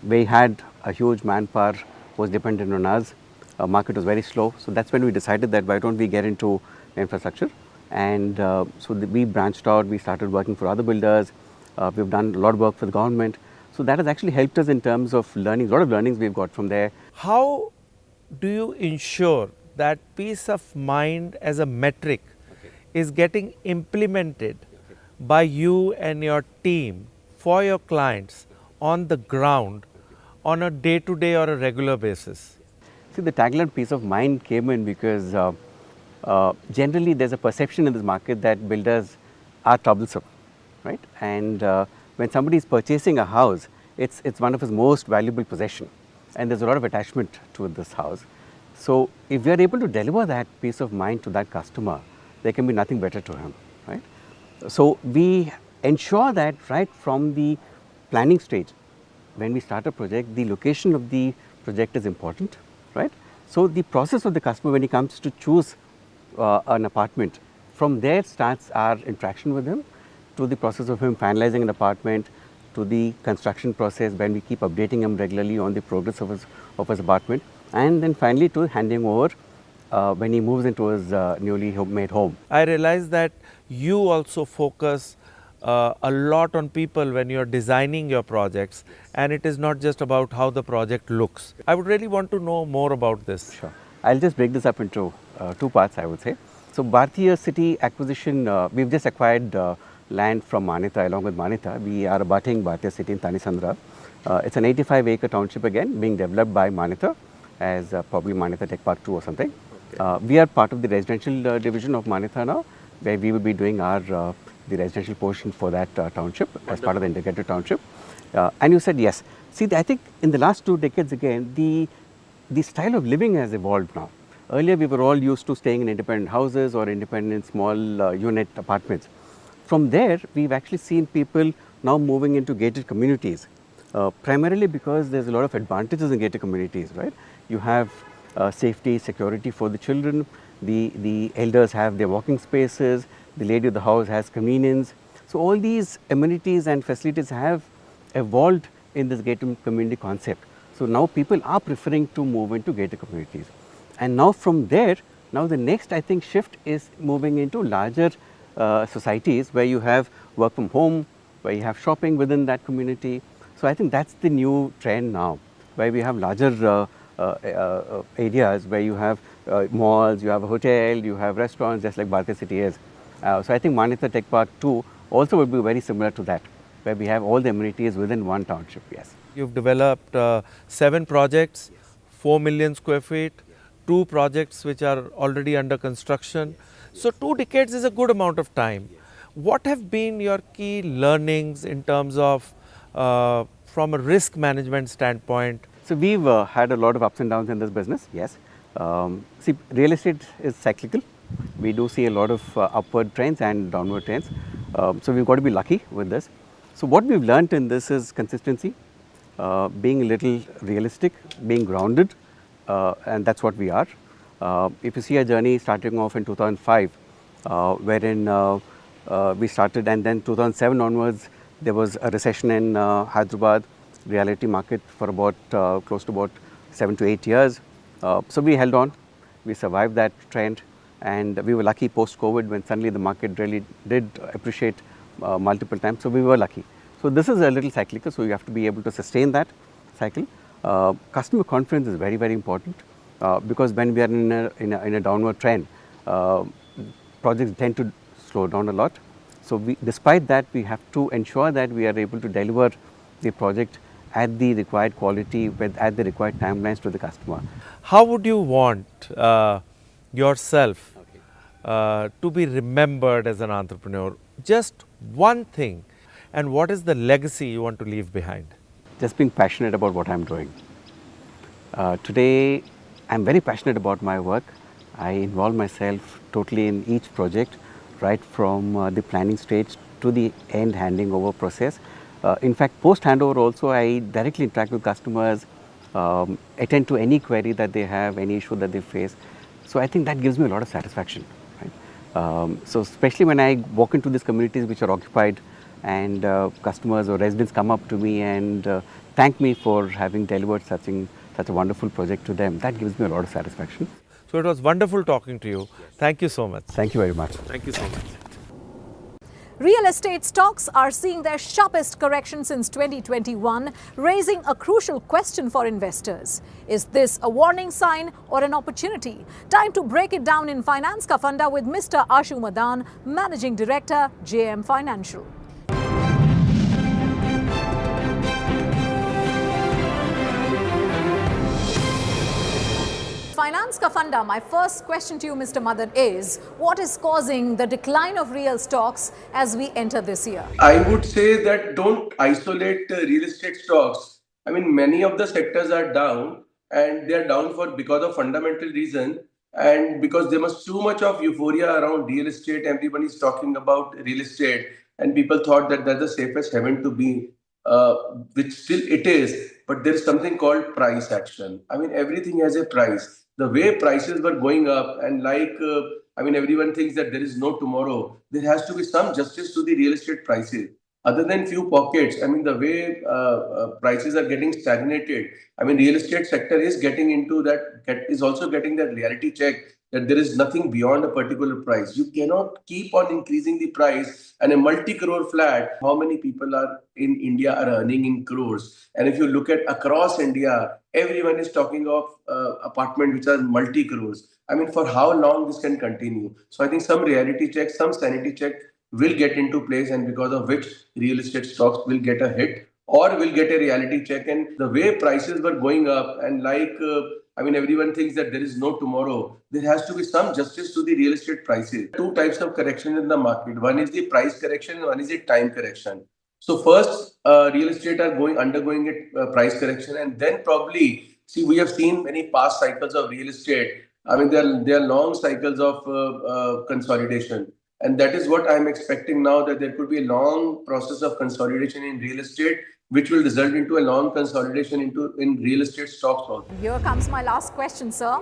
We had a huge manpower was dependent on us. Market was very slow. So that's when we decided that why don't we get into infrastructure. And we branched out, we started working for other builders. We've done a lot of work for the government. So that has actually helped us in terms of learning, a lot of learnings we've got from there.
How do you ensure that peace of mind as a metric is getting implemented by you and your team for your clients on the ground on a day-to-day or a regular basis?
See, the tagline peace of mind came in because generally there's a perception in this market that builders are troublesome, right? And when somebody is purchasing a house, it's one of his most valuable possession, and there's a lot of attachment to this house. So if we are able to deliver that peace of mind to that customer, there can be nothing better to him, right? So we ensure that right from the planning stage, when we start a project, the location of the project is important, right? So the process of the customer when he comes to choose an apartment, from there starts our interaction with him, to the process of him finalizing an apartment, to the construction process when we keep updating him regularly on the progress of his apartment, and then finally to handing over when he moves into his newly made home.
I realize that you also focus a lot on people when you are designing your projects, and it is not just about how the project looks. I would really want to know more about this.
Sure. I'll just break this up into 2 parts, I would say. So Bharatiya city acquisition, we've just acquired land from Manita. Along with Manita, we are abutting Bharatiya city in Tanisandra. It's an 85-acre township again, being developed by Manita as probably Manita Tech Park 2 or something. We are part of the residential division of Manita now, where we will be doing the residential portion for that township as part of the integrated township. And you said yes. See, I think in the last 2 decades again, the style of living has evolved now. Earlier, we were all used to staying in independent houses or independent small unit apartments. From there, we've actually seen people now moving into gated communities, primarily because there's a lot of advantages in gated communities, right? You have safety, security for the children, the elders have their walking spaces, the lady of the house has convenience. So all these amenities and facilities have evolved in this gated community concept. So now people are preferring to move into gated communities. And now from there, now the next I think shift is moving into larger societies where you have work from home, where you have shopping within that community. So I think that's the new trend now, where we have larger areas where you have malls, you have a hotel, you have restaurants, just like Bharatiya City is. So I think Manyata Tech Park 2 also will be very similar to that, where we have all the amenities within one township, yes.
You've developed 7 projects, 4 million square feet, 2 projects which are already under construction. So 2 decades is a good amount of time. What have been your key learnings in terms of from a risk management standpoint?
So we've had a lot of ups and downs in this business, yes. See, real estate is cyclical. We do see a lot of upward trends and downward trends. So we've got to be lucky with this. So what we've learned in this is consistency, being a little realistic, being grounded, and that's what we are. If you see our journey starting off in 2005, wherein we started, and then 2007 onwards, there was a recession in Hyderabad reality market for about close to about 7 to 8 years. So we held on, we survived that trend, and we were lucky post-COVID when suddenly the market really did appreciate multiple times. So we were lucky. So this is a little cyclical, so you have to be able to sustain that cycle. Customer confidence is very, very important because when we are in a downward trend, projects tend to slow down a lot. So despite that, we have to ensure that we are able to deliver the project at the required quality, at the required timelines to the customer.
How would you want yourself to be remembered as an entrepreneur? Just one thing. And what is the legacy you want to leave behind?
Just being passionate about what I'm doing. Today, I'm very passionate about my work. I involve myself totally in each project, right from the planning stage to the end handing over process. In fact, post handover also, I directly interact with customers, attend to any query that they have, any issue that they face. So I think that gives me a lot of satisfaction. Right? So especially when I walk into these communities which are occupied, and customers or residents come up to me and thank me for having delivered such a wonderful project to them. That gives me a lot of satisfaction.
So it was wonderful talking to you. Thank you so much.
Thank you very much.
Thank you so much.
Real estate stocks are seeing their sharpest correction since 2021, raising a crucial question for investors. Is this a warning sign or an opportunity? Time to break it down in Finance Ka Funda with Mr. Ashu Madan, Managing Director, JM Financial. Finance Ka Funda, my first question to you, Mr. Madan, is what is causing the decline of real stocks as we enter this year?
I would say that don't isolate real estate stocks. I mean, many of the sectors are down, and they are down because of fundamental reason, and because there was too much of euphoria around real estate. Everybody is talking about real estate, and people thought that that's the safest haven to be, which still it is. But there is something called price action. I mean, everything has a price. The way prices were going up, and everyone thinks that there is no tomorrow. There has to be some justice to the real estate prices. Other than few pockets, I mean, the way prices are getting stagnated, I mean, real estate sector is getting into that, is also getting that reality check that there is nothing beyond a particular price. You cannot keep on increasing the price, and a multi-crore flat, how many people are in India are earning in crores? And if you look at across India, everyone is talking of apartments which are multi-crores. I mean, for how long this can continue? So I think some reality check, some sanity check will get into place, and because of which real estate stocks will get a hit or will get a reality check. And the way prices were going up, and everyone thinks that there is no tomorrow. There has to be some justice to the real estate prices. Two types of correction in the market. One is the price correction and one is the time correction. So first, real estate are undergoing a price correction, and then probably, see, we have seen many past cycles of real estate.
I mean, there are long cycles of consolidation. And that is what I'm expecting now, that there could be a long process of consolidation in real estate, which will result into a long consolidation in real estate stocks also.
Here comes my last question, sir.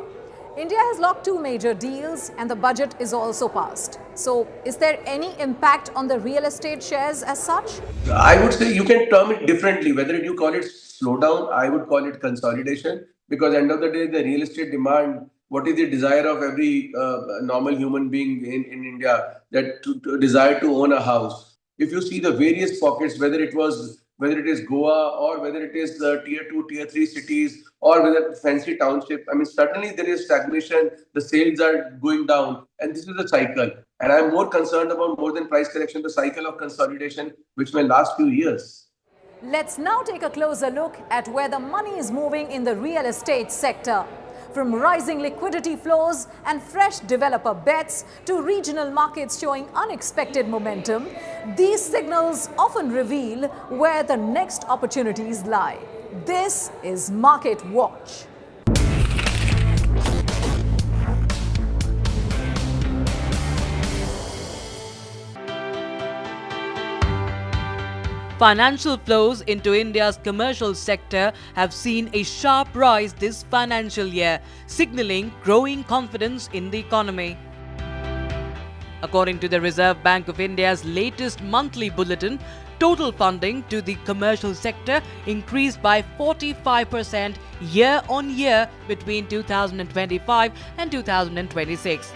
India has locked 2 major deals and the budget is also passed. So, is there any impact on the real estate shares as such?
I would say you can term it differently. Whether you call it slowdown, I would call it consolidation, because end of the day, the real estate demand, what is the desire of every normal human being in India, that to desire to own a house. If you see the various pockets, whether it is Goa or whether it is the tier 2, tier 3 cities or whether fancy township, I mean, suddenly there is stagnation, the sales are going down, and this is a cycle. And I'm more concerned about, more than price correction, the cycle of consolidation, which may last few years.
Let's now take a closer look at where the money is moving in the real estate sector. From rising liquidity flows and fresh developer bets to regional markets showing unexpected momentum, these signals often reveal where the next opportunities lie. This is Market Watch.
Financial flows into India's commercial sector have seen a sharp rise this financial year, signaling growing confidence in the economy. According to the Reserve Bank of India's latest monthly bulletin, total funding to the commercial sector increased by 45% year-on-year between 2025 and 2026.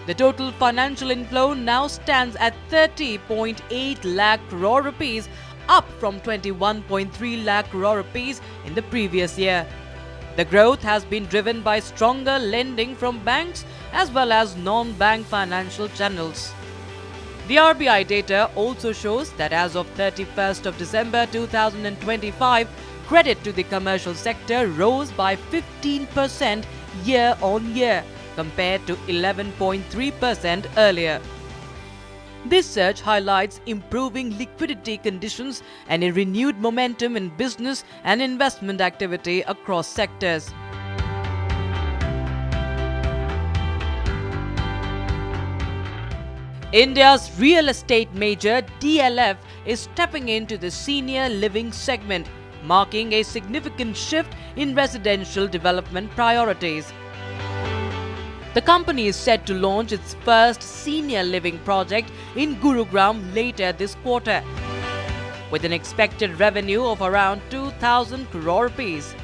The total financial inflow now stands at 30.8 lakh crore rupees, up from 21.3 lakh crore rupees in the previous year. The growth has been driven by stronger lending from banks as well as non-bank financial channels. The RBI data also shows that as of 31st of December 2025, credit to the commercial sector rose by 15% year-on-year compared to 11.3% earlier. This surge highlights improving liquidity conditions and a renewed momentum in business and investment activity across sectors. India's real estate major DLF is stepping into the senior living segment, marking a significant shift in residential development priorities. The company is set to launch its first senior living project in Gurugram later this quarter, with an expected revenue of around 2,000 crore rupees.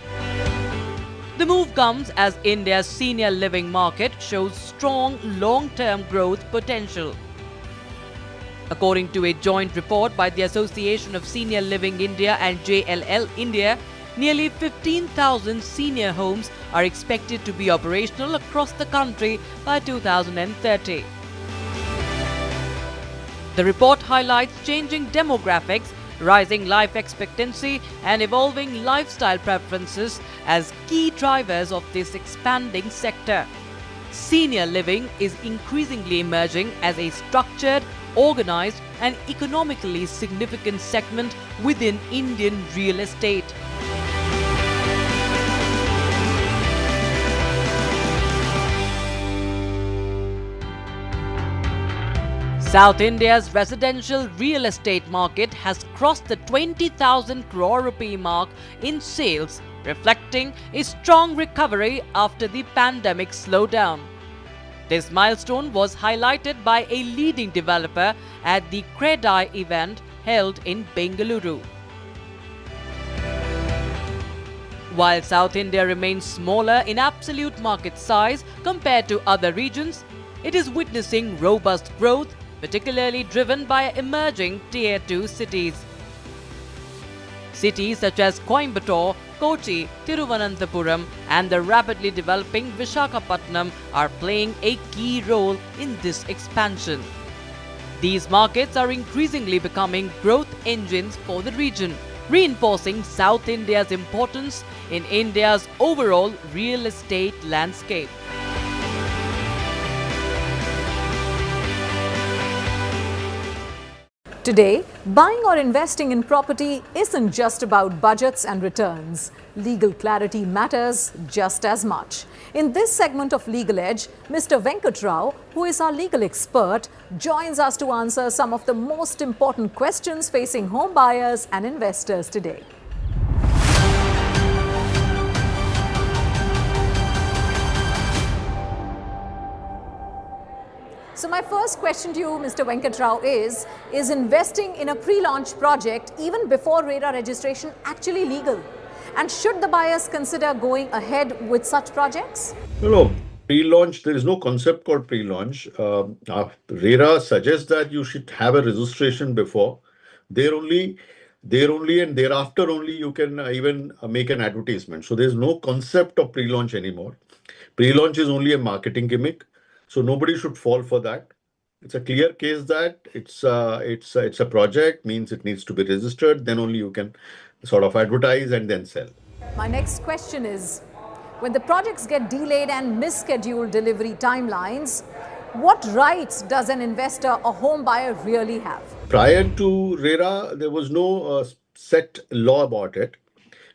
The move comes as India's senior living market shows strong long-term growth potential. According to a joint report by the Association of Senior Living India and JLL India, nearly 15,000 senior homes are expected to be operational across the country by 2030. The report highlights changing demographics, rising life expectancy, and evolving lifestyle preferences as key drivers of this expanding sector. Senior living is increasingly emerging as a structured, organized, and economically significant segment within Indian real estate. South India's residential real estate market has crossed the 20,000 crore rupee mark in sales, reflecting a strong recovery after the pandemic slowdown. This milestone was highlighted by a leading developer at the CREDAI event held in Bengaluru. While South India remains smaller in absolute market size compared to other regions, it is witnessing robust growth, particularly driven by emerging Tier 2 cities. Cities such as Coimbatore, Kochi, Thiruvananthapuram and the rapidly developing Visakhapatnam are playing a key role in this expansion. These markets are increasingly becoming growth engines for the region, reinforcing South India's importance in India's overall real estate landscape.
Today, buying or investing in property isn't just about budgets and returns. Legal clarity matters just as much. In this segment of Legal Edge, Mr. Venkat Rao, who is our legal expert, joins us to answer some of the most important questions facing home buyers and investors today. So my first question to you, Mr. Venkat Rao, is investing in a pre-launch project even before RERA registration actually legal? And should the buyers consider going ahead with such projects?
No. Pre-launch, there is no concept called pre-launch. RERA suggests that you should have a registration before. There only and thereafter only you can even make an advertisement. So there's no concept of pre-launch anymore. Pre-launch is only a marketing gimmick. So nobody should fall for that. It's a clear case that it's a project, means it needs to be registered. Then only you can sort of advertise and then sell.
My next question is, when the projects get delayed and misscheduled delivery timelines, what rights does an investor or home buyer really have?
Prior to RERA, there was no set law about it.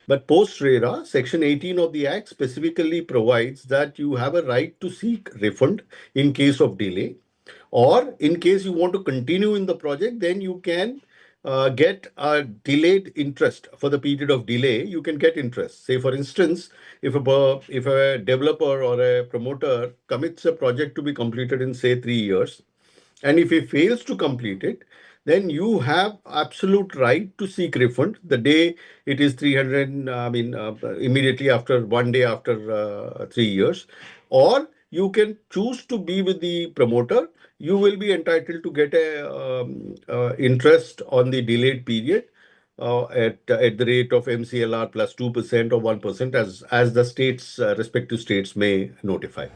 But post-RERA, Section 18 of the Act specifically provides that you have a right to seek refund in case of delay, or in case you want to continue in the project, then you can get a delayed interest. For the period of delay, you can get interest. Say, for instance, if a developer or a promoter commits a project to be completed in, say, 3 years, and if he fails to complete it, then you have absolute right to seek refund the day it is 300, immediately after 1 day after 3 years. Or you can choose to be with the promoter. You will be entitled to get a interest on the delayed period at the rate of MCLR plus 2% or 1% as the states, respective states may notify.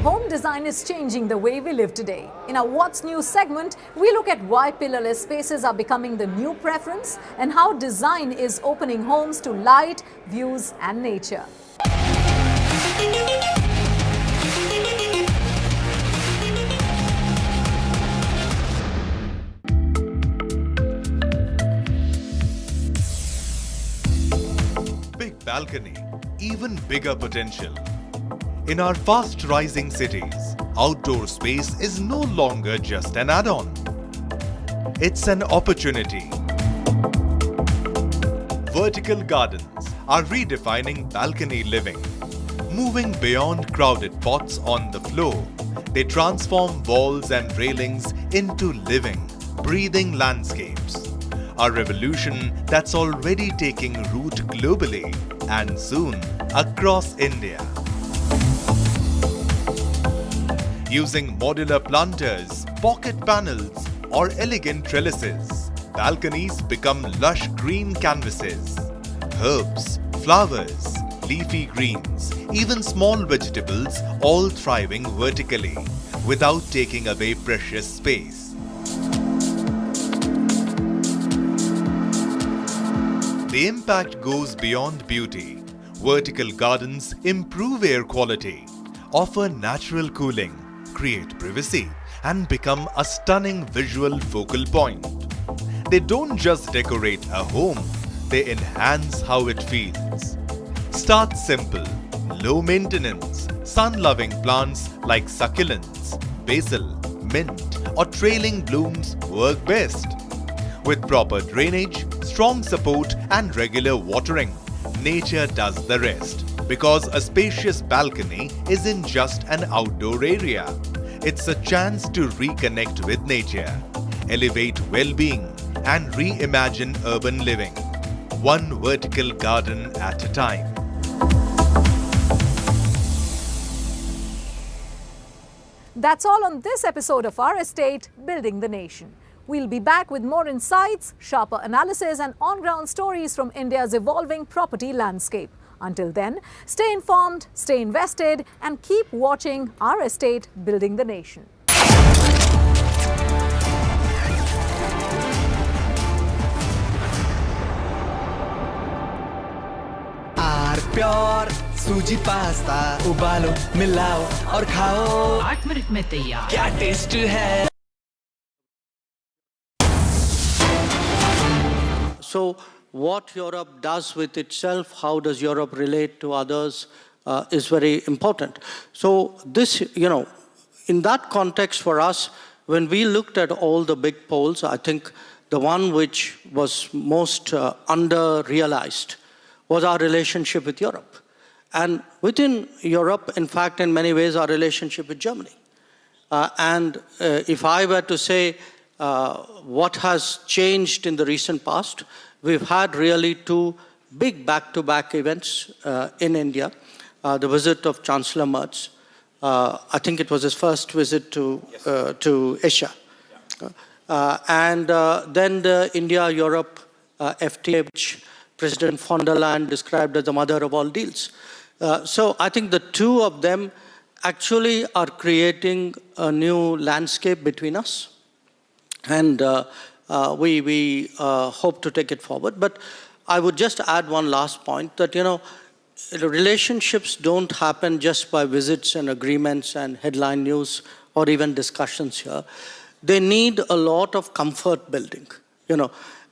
Home design is changing the way we live today. In our What's New segment, we look at why pillarless spaces are becoming the new preference and how design is opening homes to light, views and nature.
Big balcony, even bigger potential. In our fast-rising cities, outdoor space is no longer just an add-on. It's an opportunity. Vertical gardens are redefining balcony living. Moving beyond crowded pots on the floor, they transform walls and railings into living, breathing landscapes. A revolution that's already taking root globally and soon across India. Using modular planters, pocket panels, or elegant trellises, balconies become lush green canvases. Herbs, flowers, leafy greens, even small vegetables all thriving vertically without taking away precious space. The impact goes beyond beauty. Vertical gardens improve air quality, offer natural cooling, create privacy, and become a stunning visual focal point. They don't just decorate a home, they enhance how it feels. Start simple, low maintenance, sun-loving plants like succulents, basil, mint, or trailing blooms work best. With proper drainage, strong support, and regular watering, nature does the rest. Because a spacious balcony isn't just an outdoor area. It's a chance to reconnect with nature, elevate well-being, and reimagine urban living. One vertical garden at a time.
That's all on this episode of Our Estate, Building the Nation. We'll be back with more insights, sharper analysis, and on-ground stories from India's evolving property landscape. Until then, stay informed, stay invested, and keep watching Our Estate, Building the Nation.
Pure सूजी pasta उबालो मिलाओ और खाओ 8 minute में तैयार क्या taste है
So what Europe does with itself, how does Europe relate to others, is very important. So this, in that context for us, when we looked at all the big polls, I think the one which was most under-realized was our relationship with Europe. And within Europe, in fact, in many ways, our relationship with Germany. And if I were to say what has changed in the recent past, we've had really two big back-to-back events in India. The visit of Chancellor Merz. I think it was his first visit to Asia. And then the India-Europe FTA, which President von der Leyen described as the mother of all deals. So I think the two of them actually are creating a new landscape between us. And we hope to take it forward. But I would just add one last point that, relationships don't happen just by visits and agreements and headline news or even discussions here. They need a lot of comfort building.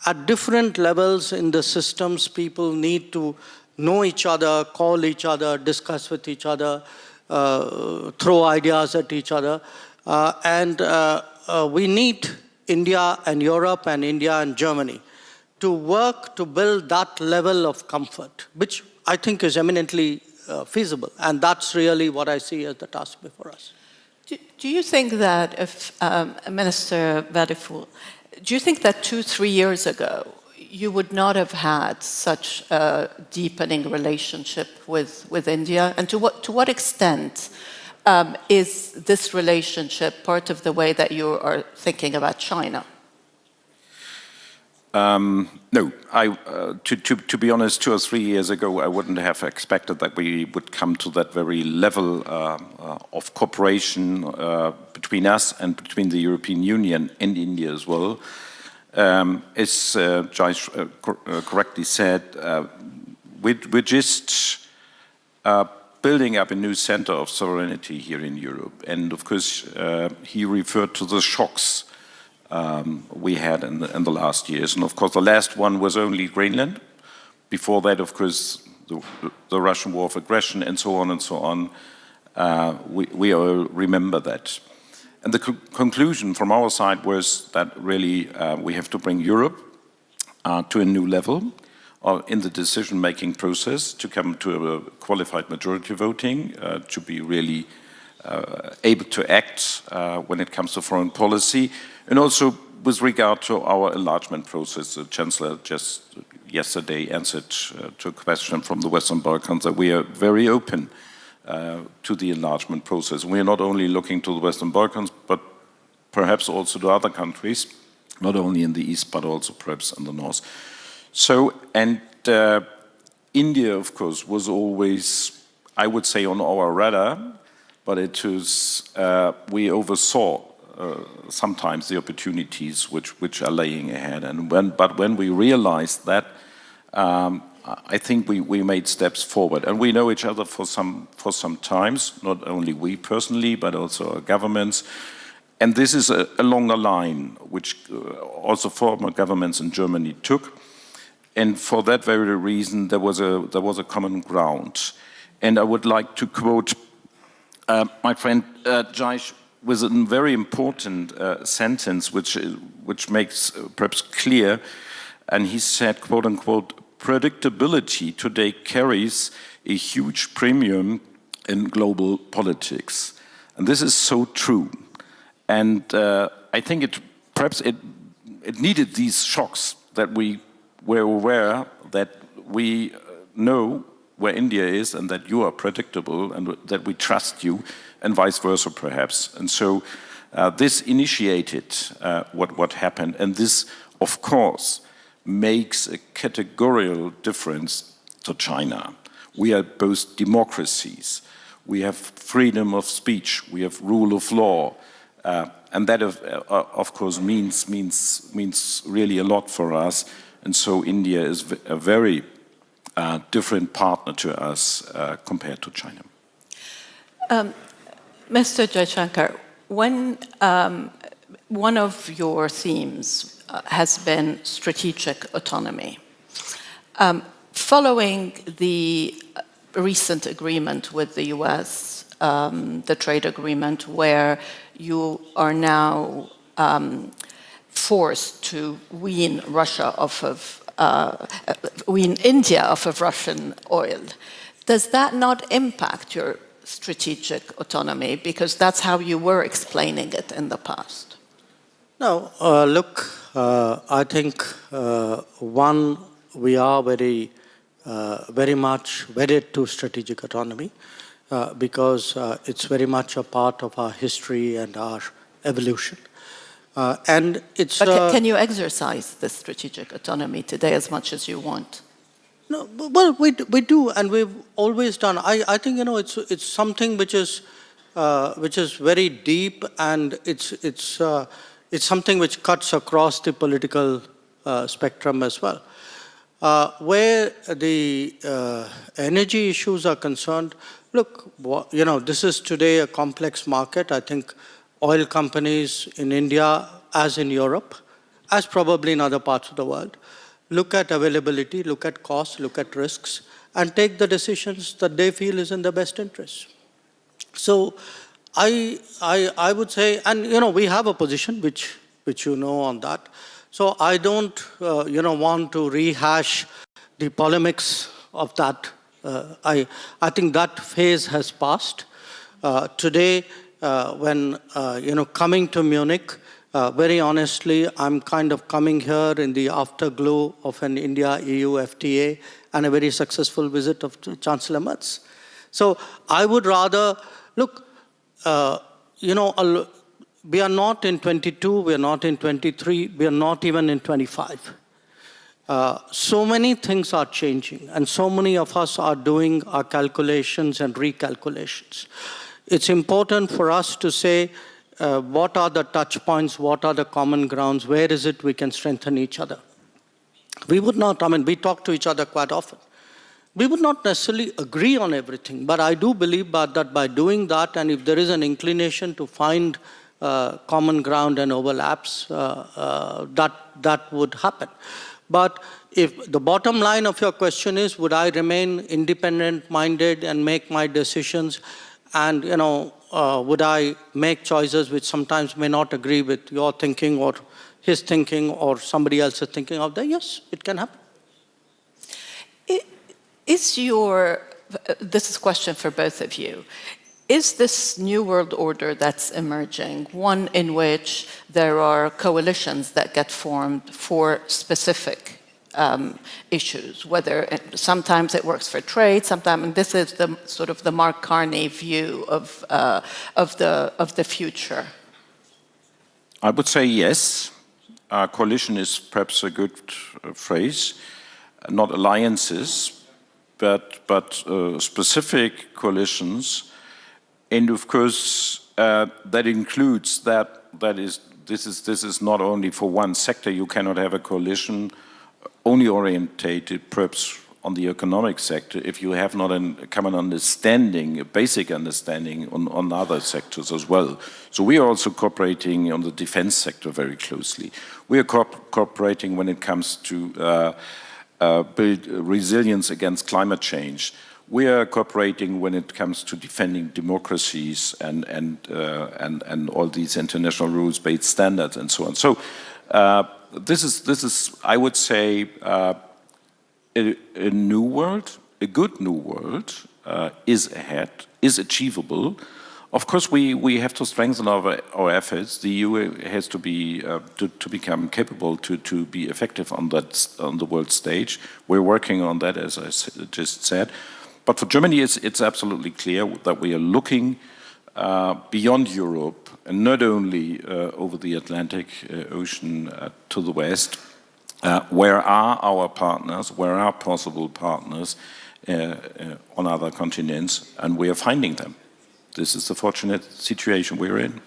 At different levels in the systems, people need to know each other, call each other, discuss with each other, throw ideas at each other. And we need India and Europe and India and Germany to work to build that level of comfort, which I think is eminently feasible. And that's really what I see as the task before us.
Do you think that, if Minister Vadeful, do you think that 2-3 years ago, you would not have had such a deepening relationship with India? And to what extent is this relationship part of the way that you are thinking about China?
No, to be honest, 2 or 3 years ago, I wouldn't have expected that we would come to that very level of cooperation between us and between the European Union and India as well. As Jai correctly said, we're just building up a new center of sovereignty here in Europe. And of course, he referred to the shocks we had in the last years. And of course, the last one was only Greenland. Before that, of course, the Russian war of aggression and so on and so on. We all remember that. And the conclusion from our side was that really we have to bring Europe to a new level in the decision-making process, to come to a qualified majority voting, to be really able to act when it comes to foreign policy, and also with regard to our enlargement process. The Chancellor just yesterday answered to a question from the Western Balkans that we are very open to the enlargement process. We are not only looking to the Western Balkans, but perhaps also to other countries, not only in the East, but also perhaps in the North. So, and India, of course, was always, I would say, on our radar, but it was, we oversaw sometimes the opportunities which are laying ahead. And when we realized that, I think we made steps forward. And we know each other for some times, not only we personally, but also our governments. And this is a longer line, which also former governments in Germany took. And for that very reason, there was a common ground. And I would like to quote my friend Jai with a very important sentence, which makes perhaps clear. And he said, quote unquote, "Predictability today carries a huge premium in global politics." And this is so true. And I think perhaps it needed these shocks that we were aware that we know where India is and that you are predictable and that we trust you, and vice versa perhaps. And so this initiated what happened. And this, of course, makes a categorical difference to China. We are both democracies. We have freedom of speech. We have rule of law. And that, of course, means really a lot for us. And so India is a very different partner to us compared to China.
Mr. Jaishankar, when one of your themes has been strategic autonomy. Following the recent agreement with the US, the trade agreement, where you are now forced to wean Russia off of, wean India off of Russian oil, does that not impact your strategic autonomy? Because that's how you were explaining it in the past.
No, look, I think, one, we are very much wedded to strategic autonomy because it's very much a part of our history and our evolution. And it's.
But can you exercise this strategic autonomy today as much as you want?
No, well, we do, and we've always done. I think, you know, it's something which is very deep, and it's something which cuts across the political spectrum as well. Where the energy issues are concerned, look, you know, this is today a complex market. I think oil companies in India, as in Europe, as probably in other parts of the world, look at availability, look at costs, look at risks, and take the decisions that they feel is in their best interest. So I would say, and you know, we have a position which you know on that. So I don't you know, want to rehash the polemics of that. I think that phase has passed. Today, when you know, coming to Munich, very honestly, I'm kind of coming here in the afterglow of an India-EU FTA and a very successful visit of Chancellor Merz. So I would rather, look, you know, we are not in 22, we are not in 23, we are not even in 25. So many things are changing, and so many of us are doing our calculations and recalculations. It's important for us to say, what are the touch points, what are the common grounds, where is it we can strengthen each other? We would not, I mean, we talk to each other quite often. We would not necessarily agree on everything, but I do believe that by doing that, and if there is an inclination to find common ground and overlaps, that would happen. But if the bottom line of your question is, would I remain independent-minded and make my decisions, and you know, would I make choices which sometimes may not agree with your thinking or his thinking or somebody else's thinking out there? Yes, it can happen.
This is a question for both of you. Is this new world order that's emerging one in which there are coalitions that get formed for specific issues, whether sometimes it works for trade, sometimes, and this is the sort of the Mark Carney view of the future?
I would say yes. Coalition is perhaps a good phrase, not alliances, but specific coalitions. And of course, that includes this is not only for one sector. You cannot have a coalition only orientated perhaps on the economic sector if you have not a common understanding, a basic understanding on other sectors as well. So we are also cooperating on the defense sector very closely. We are cooperating when it comes to build resilience against climate change. We are cooperating when it comes to defending democracies and all these international rules-based standards and so on. So this is, I would say, a new world, a good new world is ahead, is achievable. Of course, we have to strengthen our efforts. The EU has to be to become capable to be effective on the world stage. We're working on that, as I just said. But for Germany, it's absolutely clear that we are looking beyond Europe, and not only over the Atlantic Ocean to the west. Where are our partners? Where are possible partners on other continents? And we are finding them. This is the fortunate situation we're in.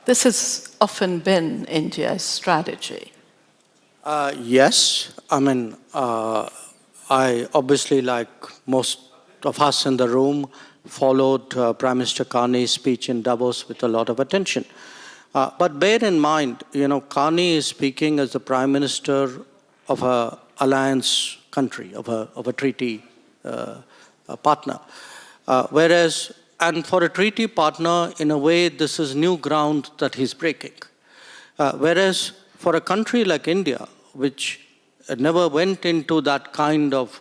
This has often been India's strategy.
Yes. I mean, I obviously, like most of us in the room, followed Prime Minister Carney's speech in Davos with a lot of attention. But bear in mind, Carney is speaking as the Prime Minister of an alliance country, of a treaty partner. And for a treaty partner, in a way, this is new ground that he's breaking. Whereas for a country like India, which never went into that kind of,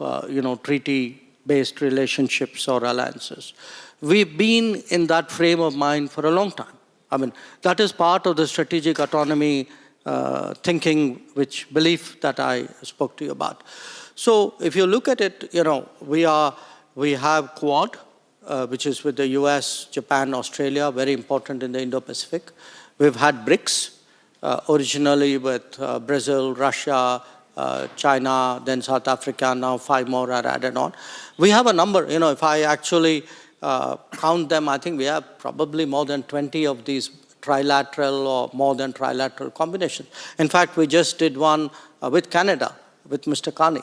treaty-based relationships or alliances, we've been in that frame of mind for a long time. I mean, that is part of the strategic autonomy thinking, belief that I spoke to you about. So if you look at it, we have Quad, which is with the US, Japan, Australia, very important in the Indo-Pacific. We've had BRICS, originally with Brazil, Russia, China, then South Africa, now 5 more are added on. We have a number, if I actually count them, I think we have probably more than 20 of these trilateral or more than trilateral combinations. In fact, we just did one with Canada, with Mr. Carney,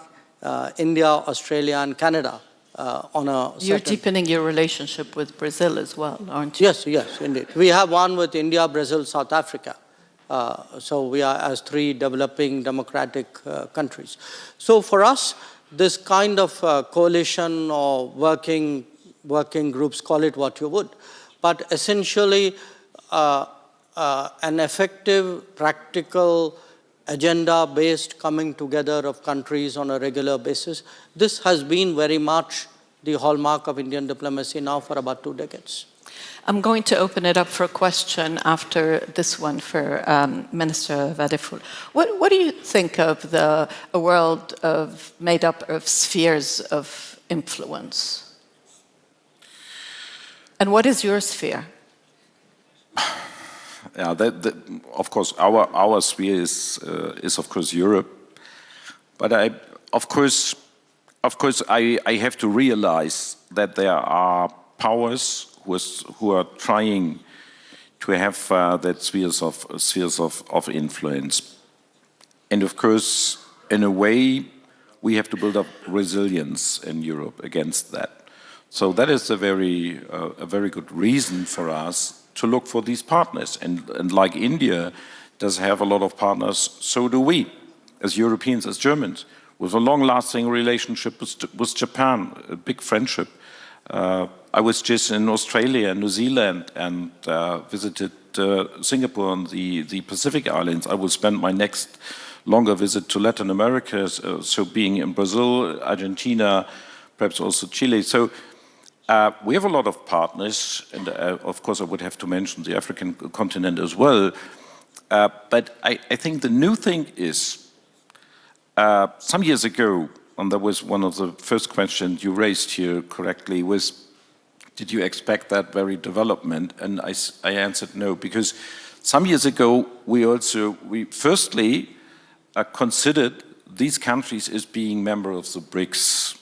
India, Australia, and Canada on a
You're deepening your relationship with Brazil as well, aren't you?
Yes, indeed. We have one with India, Brazil, South Africa. So we are as 3 developing democratic countries. So for us, this kind of coalition or working groups, call it what you would, but essentially an effective, practical, agenda-based coming together of countries on a regular basis. This has been very much the hallmark of Indian diplomacy now for about 2 decades.
I'm going to open it up for a question after this one for Minister Vadeful. What do you think of a world made up of spheres of influence? And what is your sphere?
Yeah, of course, our sphere is of course Europe, but I have to realize that there are powers who are trying to have that spheres of influence, and of course, in a way, we have to build up resilience in Europe against that. So that is a very good reason for us to look for these partners. And like India does have a lot of partners, so do we, as Europeans, as Germans, with a long-lasting relationship with Japan, a big friendship. I was just in Australia and New Zealand and visited Singapore and the Pacific Islands. I will spend my next longer visit to Latin America, so being in Brazil, Argentina, perhaps also Chile. So we have a lot of partners, and of course I would have to mention the African continent as well. But I think the new thing is, some years ago, and that was one of the first questions you raised here correctly, was, did you expect that very development? And I answered no, because some years ago we firstly considered these countries as being members of the BRICS,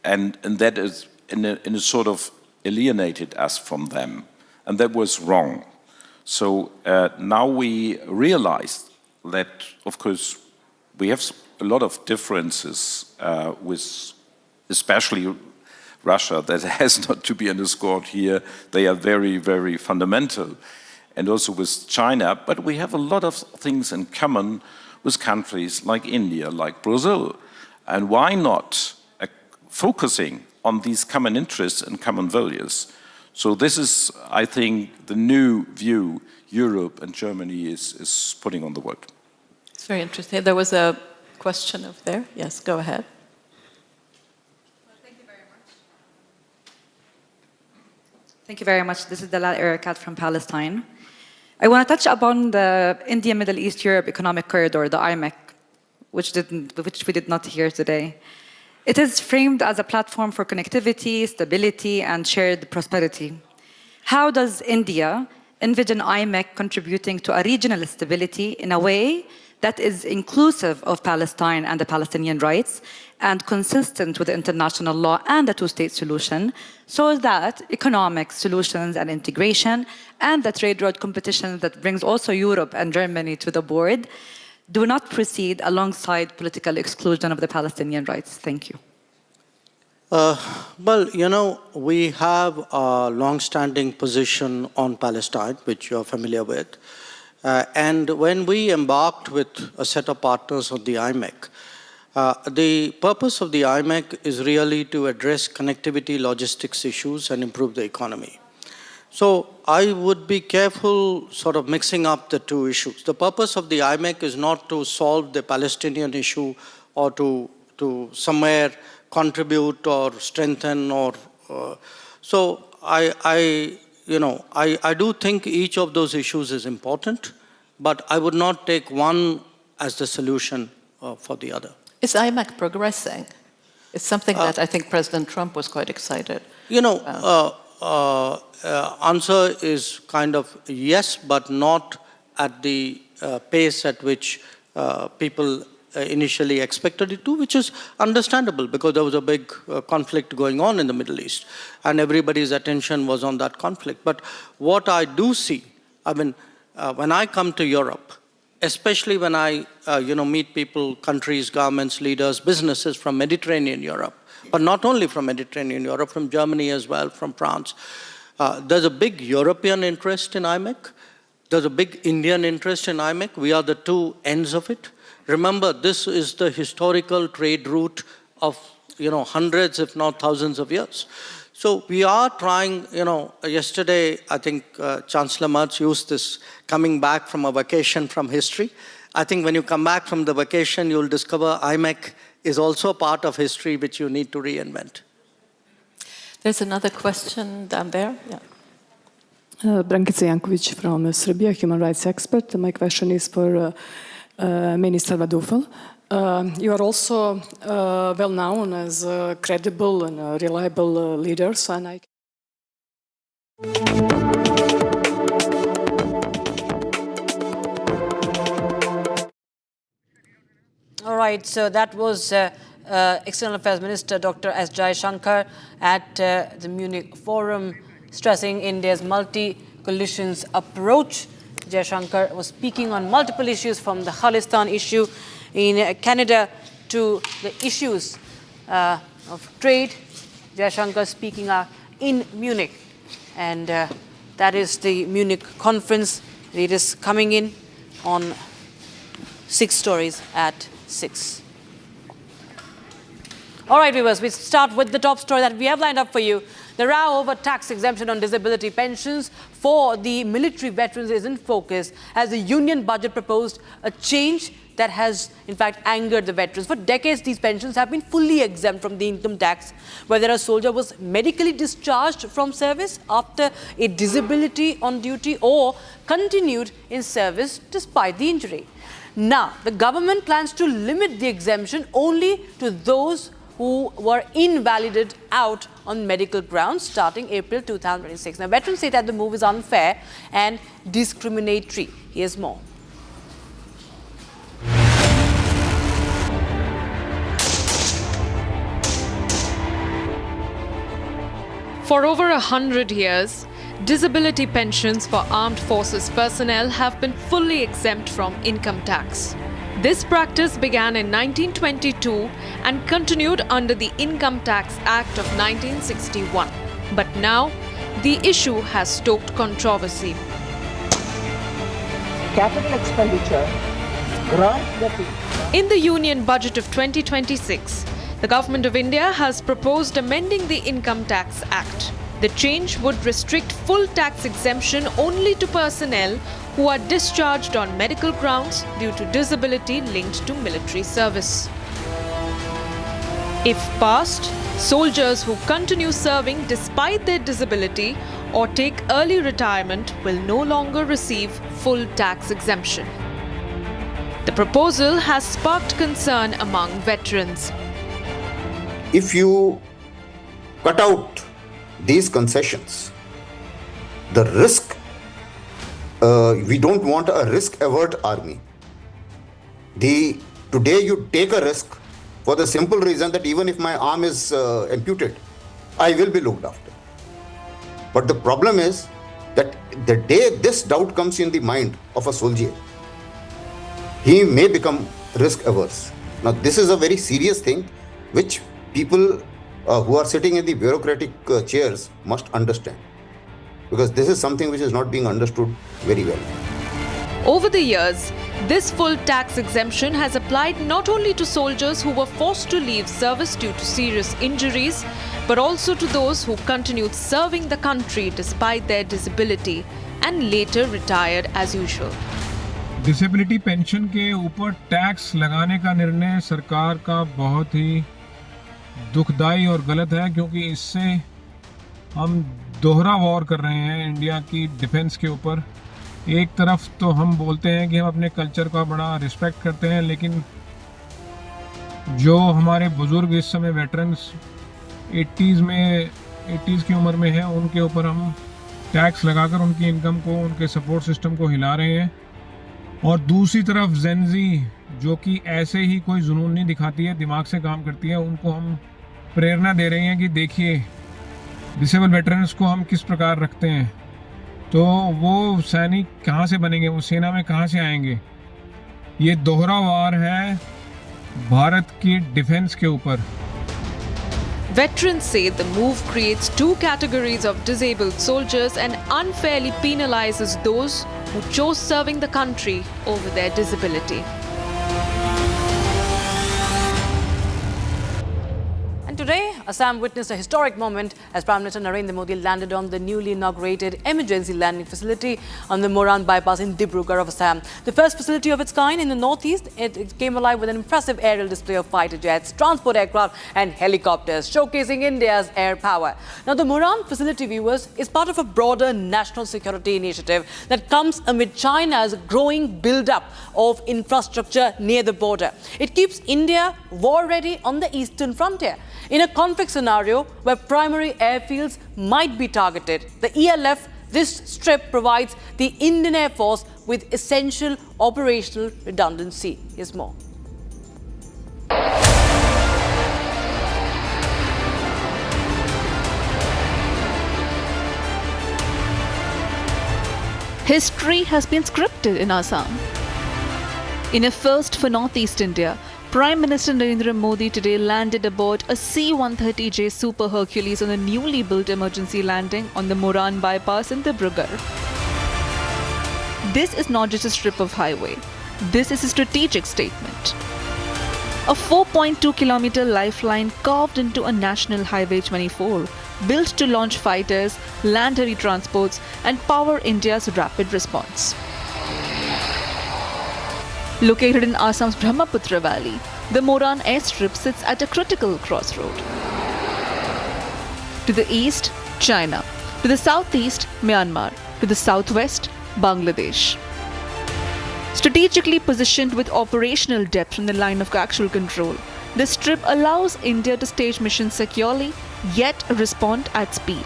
and that is in a sort of alienated us from them, and that was wrong. So now we realized that, of course, we have a lot of differences with especially Russia. That has not to be underscored here. They are very, very fundamental. And also with China. But we have a lot of things in common with countries like India, like Brazil. And why not focusing on these common interests and common values? So this is, I think, the new view Europe and Germany is putting on the world.
It's very interesting. There was a question over there. Yes, go ahead.
Thank you very much. Thank you very much. This is Dalal Erakat from Palestine. I want to touch upon the India, Middle East, Europe Economic Corridor, the IMEC, which we did not hear today. It is framed as a platform for connectivity, stability, and shared prosperity. How does India envision IMEC contributing to a regional stability in a way that is inclusive of Palestine and the Palestinian rights and consistent with international law and the two-state solution, so that economic solutions and integration and the trade road competition that brings also Europe and Germany to the board do not proceed alongside political exclusion of the Palestinian rights? Thank you.
Well, you know, we have a long-standing position on Palestine, which you're familiar with. And when we embarked with a set of partners on the IMEC, the purpose of the IMEC is really to address connectivity, logistics issues, and improve the economy. So I would be careful sort of mixing up the two issues. The purpose of the IMEC is not to solve the Palestinian issue or to somewhere contribute or strengthen or so I do think each of those issues is important, but I would not take one as the solution for the other.
Is IMEC progressing? It's something that I think President Trump was quite excited.
Answer is kind of yes, but not at the pace at which people initially expected it to, which is understandable because there was a big conflict going on in the Middle East and everybody's attention was on that conflict. But what I do see, I mean, when I come to Europe, especially when I meet people, countries, governments, leaders, businesses from Mediterranean Europe, but not only from Mediterranean Europe, from Germany as well, from France, there's a big European interest in IMEC. There's a big Indian interest in IMEC. We are the two ends of it. Remember, this is the historical trade route of, hundreds, if not thousands of years. So we are trying, yesterday, I think Chancellor Merz used this, coming back from a vacation from history. I think when you come back from the vacation, you'll discover IMEC is also a part of history which you need to reinvent.
There's another question down there. Yeah.
Brankica Jankovic from Serbia, human rights expert. My question is for Minister Vadufel. You are also well known as a credible and reliable leader, so and
All right, so that was External Affairs Minister Dr. S. Jaishankar at the Munich Forum, stressing India's multi-coalitions approach. Jaishankar was speaking on multiple issues, from the Khalistan issue in Canada to the issues of trade. Jaishankar speaking in Munich, and that is the Munich conference. It is coming in on 6 stories at 6. All right, viewers, we start with the top story that we have lined up for you. The row over tax exemption on disability pensions for the military veterans is in focus as the union budget proposed a change that has, in fact, angered the veterans. For decades, these pensions have been fully exempt from the income tax, whether a soldier was medically discharged from service after a disability on duty or continued in service despite the injury. Now, the government plans to limit the exemption only to those who were invalidated out on medical grounds starting April 2026. Now, veterans say that the move is unfair and discriminatory. Here's more.
For over 100 years, disability pensions for armed forces personnel have been fully exempt from income tax. This practice began in 1922 and continued under the Income Tax Act of 1961. But now, the issue has stoked controversy.
Capital expenditure grants the
In the Union Budget of 2026, the Government of India has proposed amending the Income Tax Act. The change would restrict full tax exemption only to personnel who are discharged on medical grounds due to disability linked to military service. If passed, soldiers who continue serving despite their disability or take early retirement will no longer receive full tax exemption. The proposal has sparked concern among veterans.
If you cut out these concessions, the risk, we don't want a risk-avert army. Today you take a risk for the simple reason that even if my arm is amputed, I will be looked after. But the problem is that the day this doubt comes in the mind of a soldier, he may become risk-averse. Now this is a very serious thing which people who are sitting in the bureaucratic chairs must understand, because this is something which is not being understood very well.
Over the years, this full tax exemption has applied not only to soldiers who were forced to leave service due to serious injuries, but also to those who continued serving the country despite their disability and later retired as usual.
Disability pension के ऊपर tax लगाने का निर्णय सरकार का बहुत ही दुखदाई और गलत है, क्योंकि इससे हम दोहरा वॉर कर रहे हैं इंडिया की डिफेंस के ऊपर। एक तरफ तो हम बोलते हैं कि हम अपने कल्चर का बड़ा रिस्पेक्ट करते हैं, लेकिन जो हमारे बुज़ुर्ग इस समय वेटरन्स 80s की उम्र में हैं, उनके ऊपर हम टैक्स लगाकर उनकी इनकम को, उनके सपोर्ट सिस्टम को हिला रहे हैं। और दूसरी तरफ जेनजी, जो कि ऐसे ही कोई जुनून नहीं दिखाती है, दिमाग से काम करती है, उनको हम प्रेरणा दे रहे हैं कि देखिए डिसेबल वेटरन्स को हम किस प्रकार रखते हैं, तो वो सैनिक कहाँ से बनेंगे, वो सेना में कहाँ से आएंगे। ये दोहरा वार है भारत की डिफेंस के ऊपर।
Veterans say the move creates two categories of disabled soldiers and unfairly penalizes those who chose serving the country over their disability.
And today, Assam witnessed a historic moment as Prime Minister Narendra Modi landed on the newly inaugurated emergency landing facility on the Moran bypass in Dibrugarh of Assam. The first facility of its kind in the northeast, it came alive with an impressive aerial display of fighter jets, transport aircraft and helicopters, showcasing India's air power. Now, the Moran facility, viewers, is part of a broader national security initiative that comes amid China's growing build-up of infrastructure near the border. It keeps India war-ready on the eastern frontier. In a conflict scenario where primary airfields might be targeted, the ELF, this strip provides the Indian Air Force with essential operational redundancy. Here's more.
History has been scripted in Assam. In a first for Northeast India, Prime Minister Narendra Modi today landed aboard a C-130J Super Hercules on a newly built emergency landing on the Moran bypass in Dibrugarh. This is not just a strip of highway. This is a strategic statement. A 4.2-kilometer lifeline carved into a National Highway 24, built to launch fighters, land heavy transports, and power India's rapid response. Located in Assam's Brahmaputra Valley, the Moran airstrip sits at a critical crossroad. To the east, China. To the southeast, Myanmar. To the southwest, Bangladesh. Strategically positioned with operational depth from the line of actual control, this strip allows India to stage missions securely, yet respond at speed.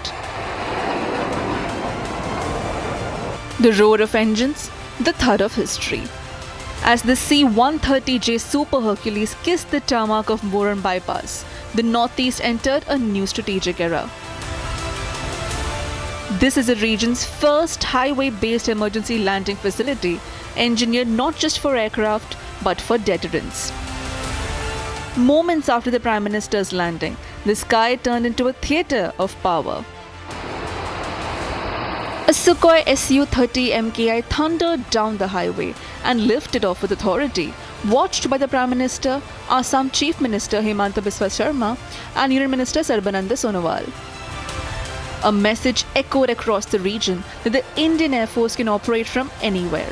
The roar of engines, the thud of history. As the C-130J Super Hercules kissed the tarmac of Moran bypass, the Northeast entered a new strategic era. This is the region's first highway-based emergency landing facility, engineered not just for aircraft, but for deterrence. Moments after the Prime Minister's landing, the sky turned into a theatre of power. A Sukhoi Su-30 MKI thundered down the highway and lifted off with authority, watched by the Prime Minister, Assam Chief Minister Himanta Biswa Sharma and Union Minister Sarbananda Sonowal. A message echoed across the region that the Indian Air Force can operate from anywhere.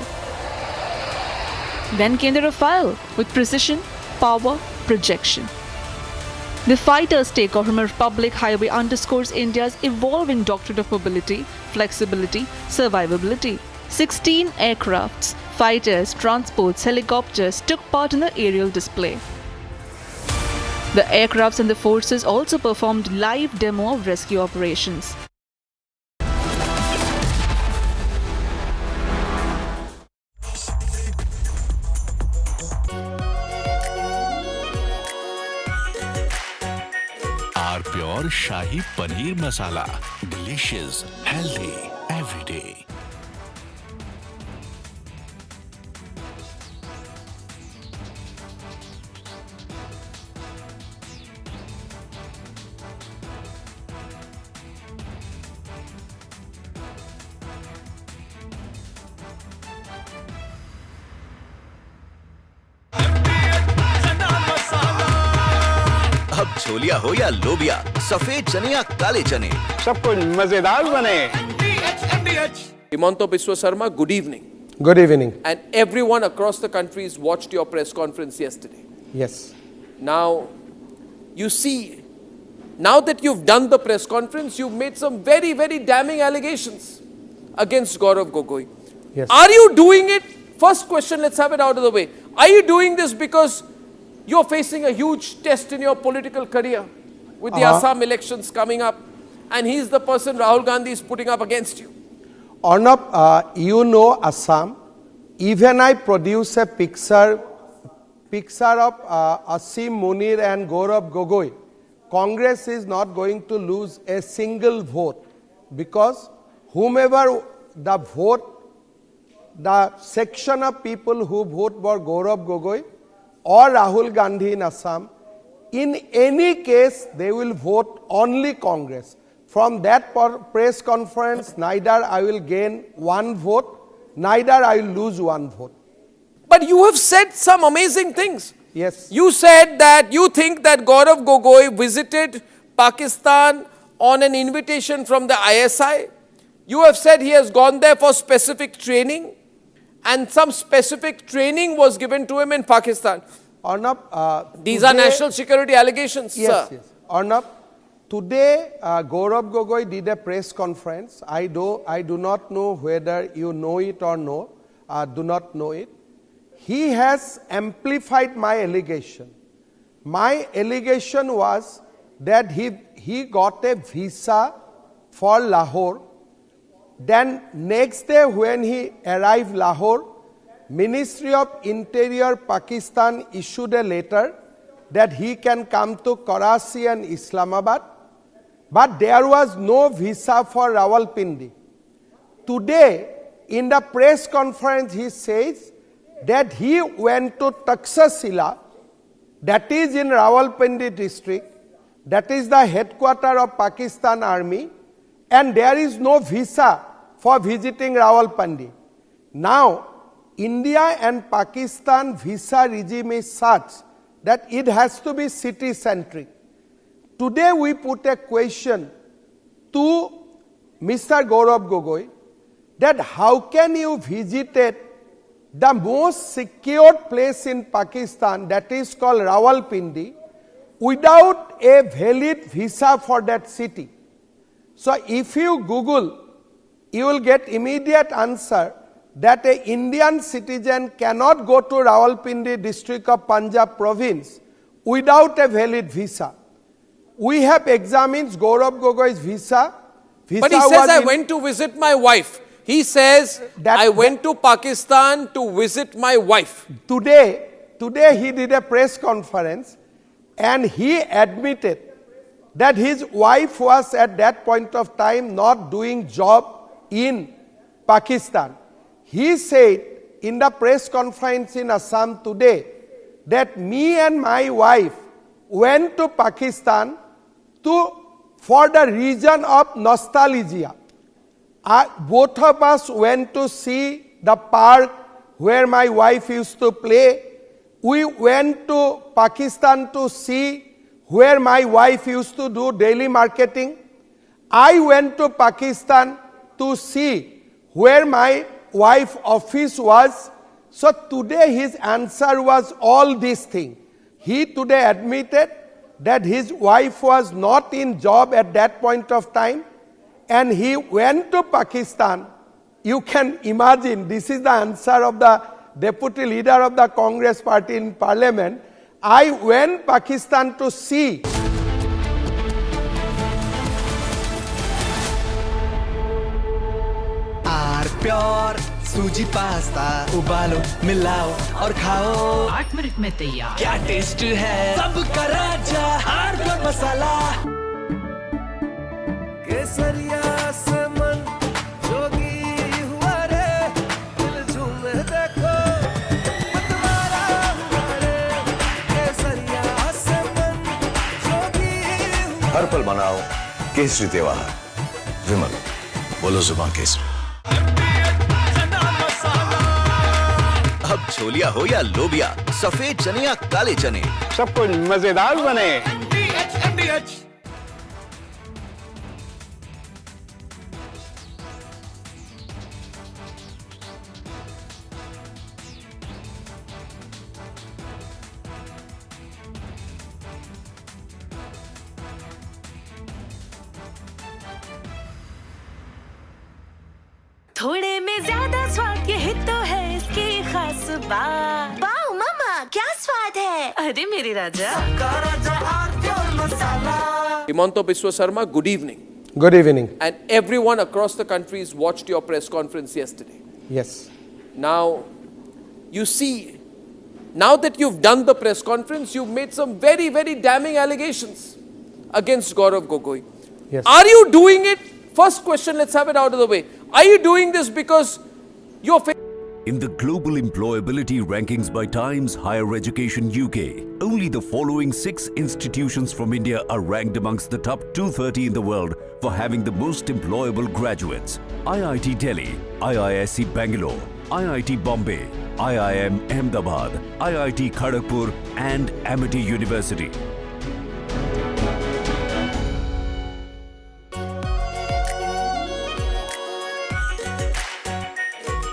Then came the Rafale with precision, power, projection. The fighter's takeoff from a public highway underscores India's evolving doctrine of mobility, flexibility, survivability. 16 aircrafts, fighters, transports, helicopters took part in the aerial display. The aircrafts and the forces also performed live demo of rescue operations.
Our pure Shahi Paneer Masala. Delicious, healthy, every day. Chholiya हो या लोबिया, सफेद चने या काले चने,
सब कुछ मजेदार बने।
Himanta Biswa Sarma, good evening.
Good evening.
And everyone across the country's watched your press conference yesterday.
Yes.
Now, you see, now that you've done the press conference, you've made some very, very damning allegations against Gaurav Gogoi.
Yes.
Are you doing it? First question, let's have it out of the way. Are you doing this because you're facing a huge test in your political career with the Assam elections coming up, and he's the person Rahul Gandhi is putting up against you?
Arnab, you know Assam. Even I produce a picture of Assam Munir and Gaurav Gogoi. Congress is not going to lose a single vote because whomever the vote, the section of people who vote for Gaurav Gogoi or Rahul Gandhi in Assam, in any case they will vote only Congress. From that press conference, neither I will gain one vote, neither I will lose one vote.
But you have said some amazing things.
Yes.
You said that you think that Gaurav Gogoi visited Pakistan on an invitation from the ISI. You have said he has gone there for specific training, and some specific training was given to him in Pakistan.
Arnab,
these are national security allegations,
yes,
sir.
Yes. Arnab, today Gaurav Gogoi did a press conference. I do not know whether you know it or no. Do not know it. He has amplified my allegation. My allegation was that he got a visa for Lahore. Then next day when he arrived Lahore, Ministry of Interior Pakistan issued a letter that he can come to Karachi and Islamabad, but there was no visa for Rawalpindi. Today, in the press conference, he says that he went to Taxila, that is in Rawalpindi district, that is the headquarters of Pakistan Army, and there is no visa for visiting Rawalpindi. Now, India and Pakistan visa regime is such that it has to be city-centric. Today we put a question to Mr. Gaurav Gogoi that how can you visit the most secured place in Pakistan, that is called Rawalpindi, without a valid visa for that city. So if you Google, you will get immediate answer that an Indian citizen cannot go to Rawalpindi district of Punjab province without a valid visa. We have examined Gaurav Gogoi's visa.
But he says, I went to visit my wife. He says, I went to Pakistan to visit my wife.
Today he did a press conference and he admitted that his wife was at that point of time not doing job in Pakistan. He said in the press conference in Assam today that me and my wife went to Pakistan for the reason of nostalgia. Both of us went to see the park where my wife used to play. We went to Pakistan to see where my wife used to do daily marketing. I went to Pakistan to see where my wife's office was. So today his answer was all these things. He today admitted that his wife was not in job at that point of time, and he went to Pakistan. You can imagine, this is the answer of the deputy leader of the Congress party in parliament. I went Pakistan to see.
Pure सूजी pasta उबालो मिलाओ और खाओ 8 minute में तैयार क्या taste है सबका राजा आर प्योर मसाला केसरिया से मन जोगी हुआ रे दिल झूमे देखो मतवारा हुआ रे केसरिया से मन जोगी
हर पल मनाओ केसरी त्योहार विमल बोलो जुबान केसरी
अब छोलिया हो या लोबिया, सफेद चने या काले चने,
सब कुछ मजेदार बने।
थोड़े में ज्यादा स्वाद ये तो है इसकी खास बात। वाओ मामा क्या स्वाद है। अरे मेरे राजा
Himanta Biswa Sarma, good evening.
Good evening.
And everyone across the country has watched your press conference yesterday.
Yes.
Now, you see, now that you've done the press conference, you've made some very, very damning allegations against Gaurav Gogoi.
Yes.
Are you doing it? First question, let's have it out of the way. Are you doing this because you're...
In the global employability rankings by Times Higher Education UK, only the following 6 institutions from India are ranked amongst the top 230 in the world for having the most employable graduates. IIT Delhi, IISc Bangalore, IIT Bombay, IIM Ahmedabad, IIT Kharagpur and Amity University.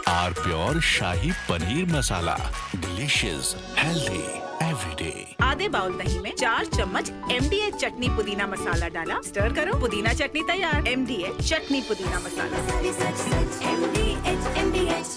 Our pure Shahi Paneer Masala. Delicious, healthy, everyday.
आधे bowl दही में 4 चम्मच MDH चटनी पुदीना मसाला डाला, stir करो, पुदीना चटनी तैयार। MDH चटनी पुदीना मसाला। MDH।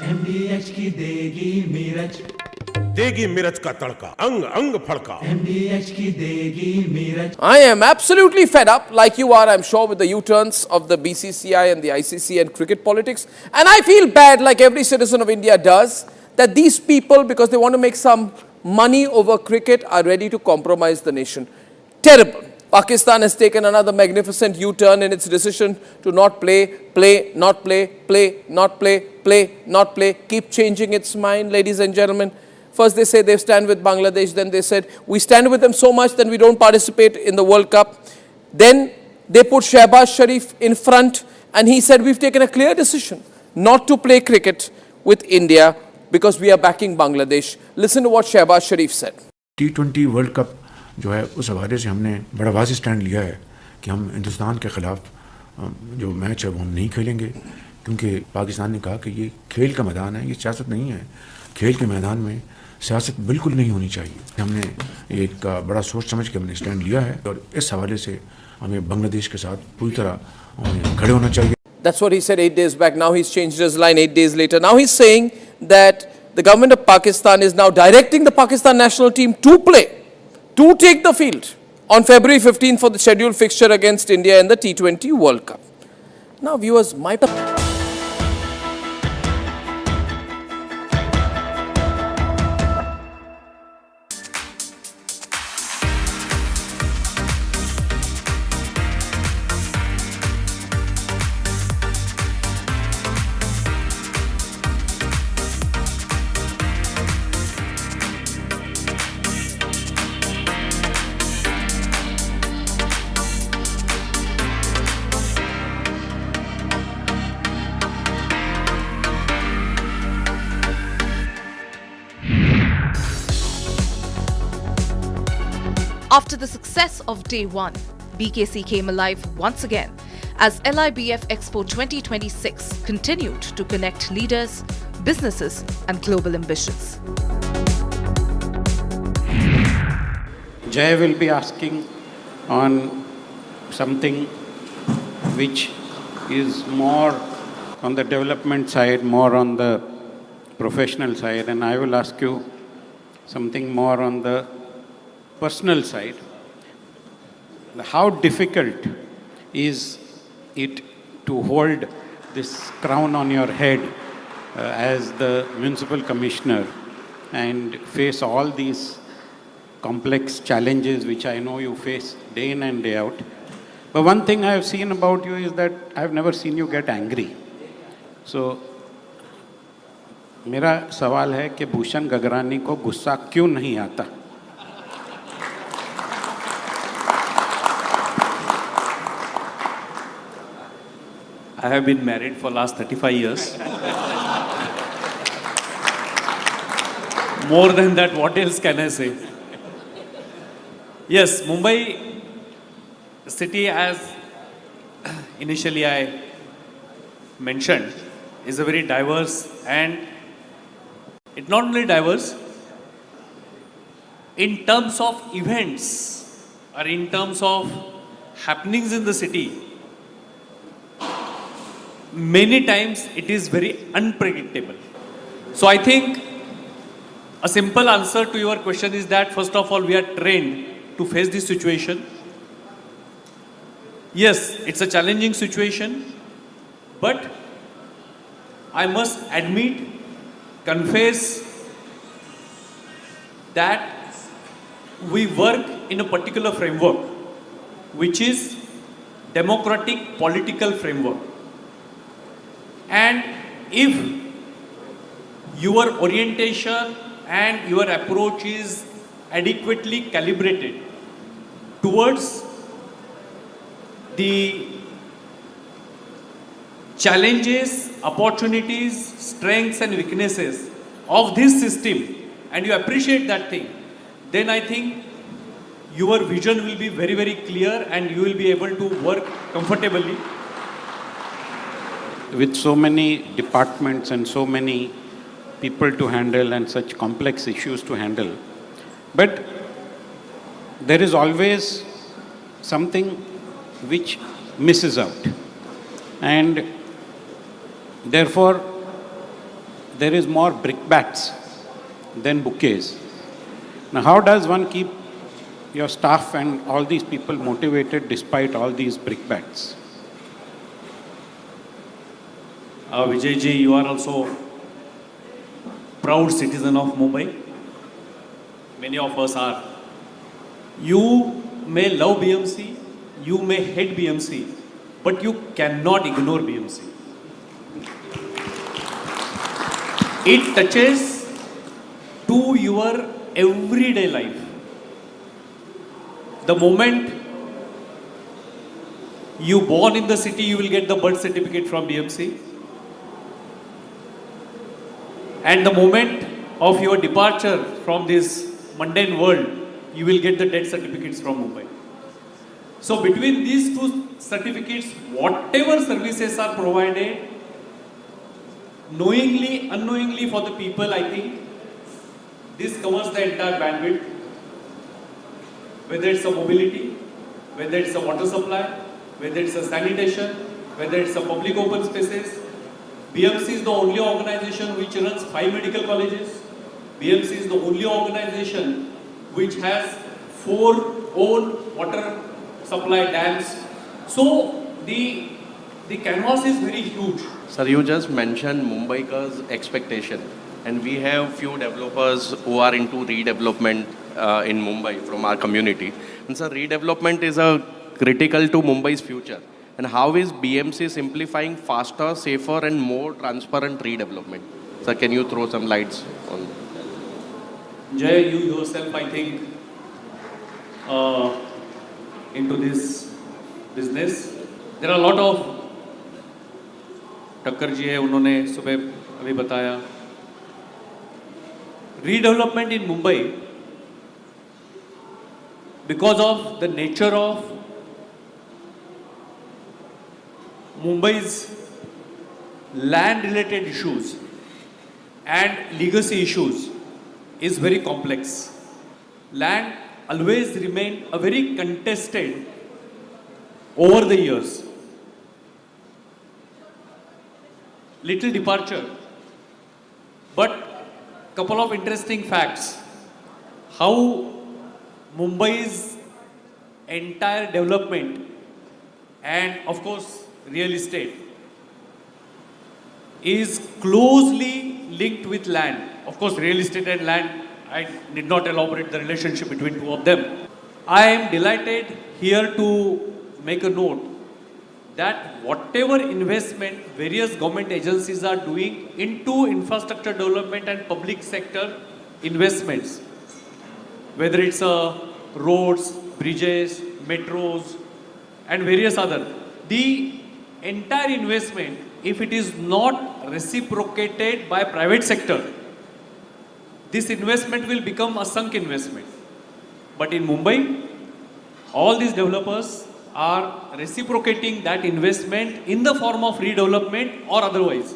MDH की देगी मिर्च,
देगी मिर्च का तड़का, अंग अंग फड़का।
MDH की देगी मिर्च।
I am absolutely fed up, like you are, I'm sure, with the U-turns of the BCCI and the ICC and cricket politics. And I feel bad, like every citizen of India does, that these people, because they want to make some money over cricket, are ready to compromise the nation. Terrible. Pakistan has taken another magnificent U-turn in its decision to not play, not play, keep changing its mind, ladies and gentlemen. First they say they stand with Bangladesh, then they said we stand with them so much that we don't participate in the World Cup. Then they put Shehbaz Sharif in front and he said we've taken a clear decision not to play cricket with India because we are backing Bangladesh. Listen to what Shehbaz Sharif said.
T20 World Cup जो है उस हवाले से हमने बड़ा वाज़ेह stand लिया है कि हम हिंदुस्तान के ख़िलाफ़ जो मैच है वो हम नहीं खेलेंगे, क्योंकि पाकिस्तान ने कहा कि ये खेल का मैदान है, ये सियासत नहीं है। खेल के मैदान में सियासत बिल्कुल नहीं होनी चाहिए। हमने एक बड़ा सोच समझ के हमने स्टैंड लिया है और इस हवाले से हमें बांग्लादेश के साथ पूरी तरह खड़े होना चाहिए।
That's what he said 8 days back. Now he's changed his line 8 days later. Now he's saying that the government of Pakistan is now directing the Pakistan national team to take the field on February 15th for the scheduled fixture against India in the T20 World Cup. Now viewers, my...
After the success of day one, BKC came alive once again as LIIBF Expo 2026 continued to connect leaders, businesses and global ambitions.
Jay will be asking on something which is more on the development side, more on the professional side, and I will ask you something more on the personal side. How difficult is it to hold this crown on your head as the municipal commissioner and face all these complex challenges which I know you face day in and day out? But one thing I have seen about you is that I have never seen you get angry. So मेरा सवाल है कि भूषण गगरानी को गुस्सा क्यों नहीं आता?
I have been married for last 35 years. More than that, what else can I say? Yes, Mumbai city, as initially I mentioned, is a very diverse, and it's not only diverse in terms of events or in terms of happenings in the city. Many times it is very unpredictable. So I think a simple answer to your question is that first of all, we are trained to face this situation. Yes, it's a challenging situation, but I must admit, confess that we work in a particular framework, which is democratic political framework. And if your orientation and your approach is adequately calibrated towards the challenges, opportunities, strengths and weaknesses of this system, and you appreciate that thing, then I think your vision will be very, very clear and you will be able to work comfortably.
With so many departments and so many people to handle and such complex issues to handle, but there is always something which misses out, and therefore there is more brickbats than bouquets. Now, how does one keep your staff and all these people motivated despite all these brickbats?
Vijay ji, you are also proud citizen of Mumbai. Many of us are. You may love BMC, you may hate BMC, but you cannot ignore BMC. It touches to your everyday life. The moment you born in the city, you will get the birth certificate from BMC. And the moment of your departure from this mundane world, you will get the death certificates from Mumbai. So between these two certificates, whatever services are provided, knowingly, unknowingly for the people, I think this covers the entire bandwidth. Whether it's a mobility, whether it's a water supply, whether it's a sanitation, whether it's a public open spaces. BMC is the only organization which runs 5 medical colleges. BMC is the only organization which has 4 own water supply dams. So the canvas is very huge.
Sir, you just mentioned Mumbai's expectation, and we have few developers who are into redevelopment in Mumbai from our community. And sir, redevelopment is critical to Mumbai's future. And how is BMC simplifying faster, safer and more transparent redevelopment? Sir, can you throw some lights on that?
Jay, you yourself, I think, into this business. There are a lot of Takkar ji hai, unhone subah abhi bataya. Redevelopment in Mumbai, because of the nature of Mumbai's land-related issues and legacy issues, is very complex. Land always remained a very contested over the years. Little departure, but couple of interesting facts. How Mumbai's entire development and of course real estate is closely linked with land. Of course, real estate and land, I did not elaborate the relationship between 2 of them. I am delighted here to make a note that whatever investment various government agencies are doing into infrastructure development and public sector investments, whether it's roads, bridges, metros, and various other, the entire investment, if it is not reciprocated by private sector, this investment will become a sunk investment. But in Mumbai, all these developers are reciprocating that investment in the form of redevelopment or otherwise.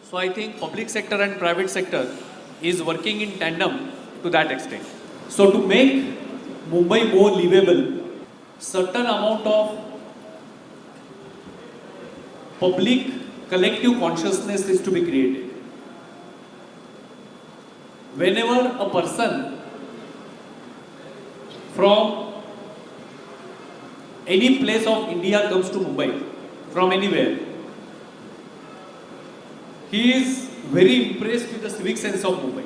So I think public sector and private sector is working in tandem to that extent. So to make Mumbai more livable, certain amount of public collective consciousness is to be created. Whenever a person from any place of India comes to Mumbai, from anywhere, he is very impressed with the civic sense of Mumbai.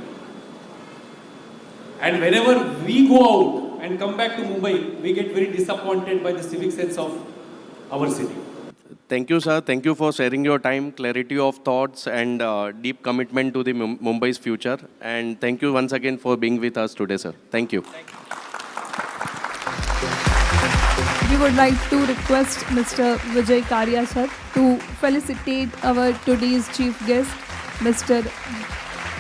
And whenever we go out and come back to Mumbai, we get very disappointed by the civic sense of our city.
Thank you, sir. Thank you for sharing your time, clarity of thoughts, and deep commitment to the Mumbai's future. And thank you once again for being with us today, sir. Thank you.
We would like to request Mr. Vijay Karya sir to felicitate our today's chief guest, Mr.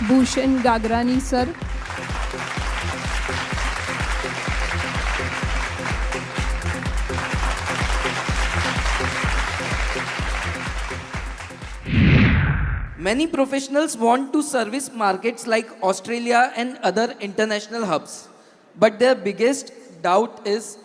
Bhushan Gagrani sir.
Many professionals want to service markets like Australia and other international hubs. But their biggest doubt is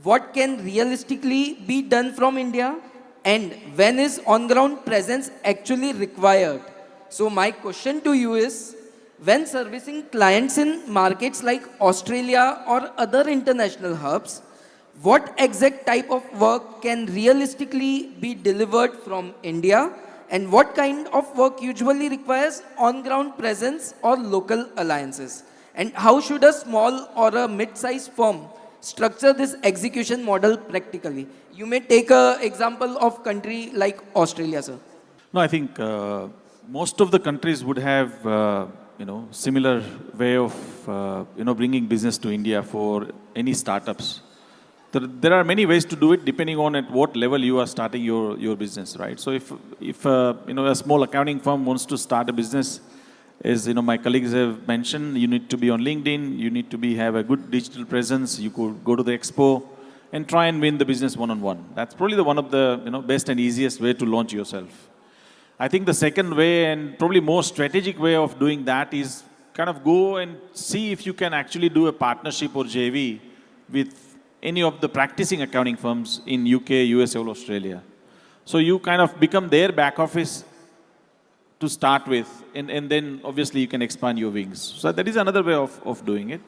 what can realistically be done from India and when is on-ground presence actually required. So my question to you is, when servicing clients in markets like Australia or other international hubs, what exact type of work can realistically be delivered from India? And what kind of work usually requires on-ground presence or local alliances? And how should a small or a mid-sized firm structure this execution model practically? You may take an example of country like Australia, sir.
No, I think most of the countries would have, similar way of, bringing business to India for any startups. There are many ways to do it depending on at what level you are starting your business, right? So if a small accounting firm wants to start a business, as my colleagues have mentioned, you need to be on LinkedIn, you need to have a good digital presence, you could go to the expo and try and win the business one-on-one. That's probably one of the best and easiest way to launch yourself. I think the second way and probably more strategic way of doing that is kind of go and see if you can actually do a partnership or JV with any of the practicing accounting firms in UK, USA or Australia. So you kind of become their back office to start with, and then obviously you can expand your wings. So that is another way of doing it.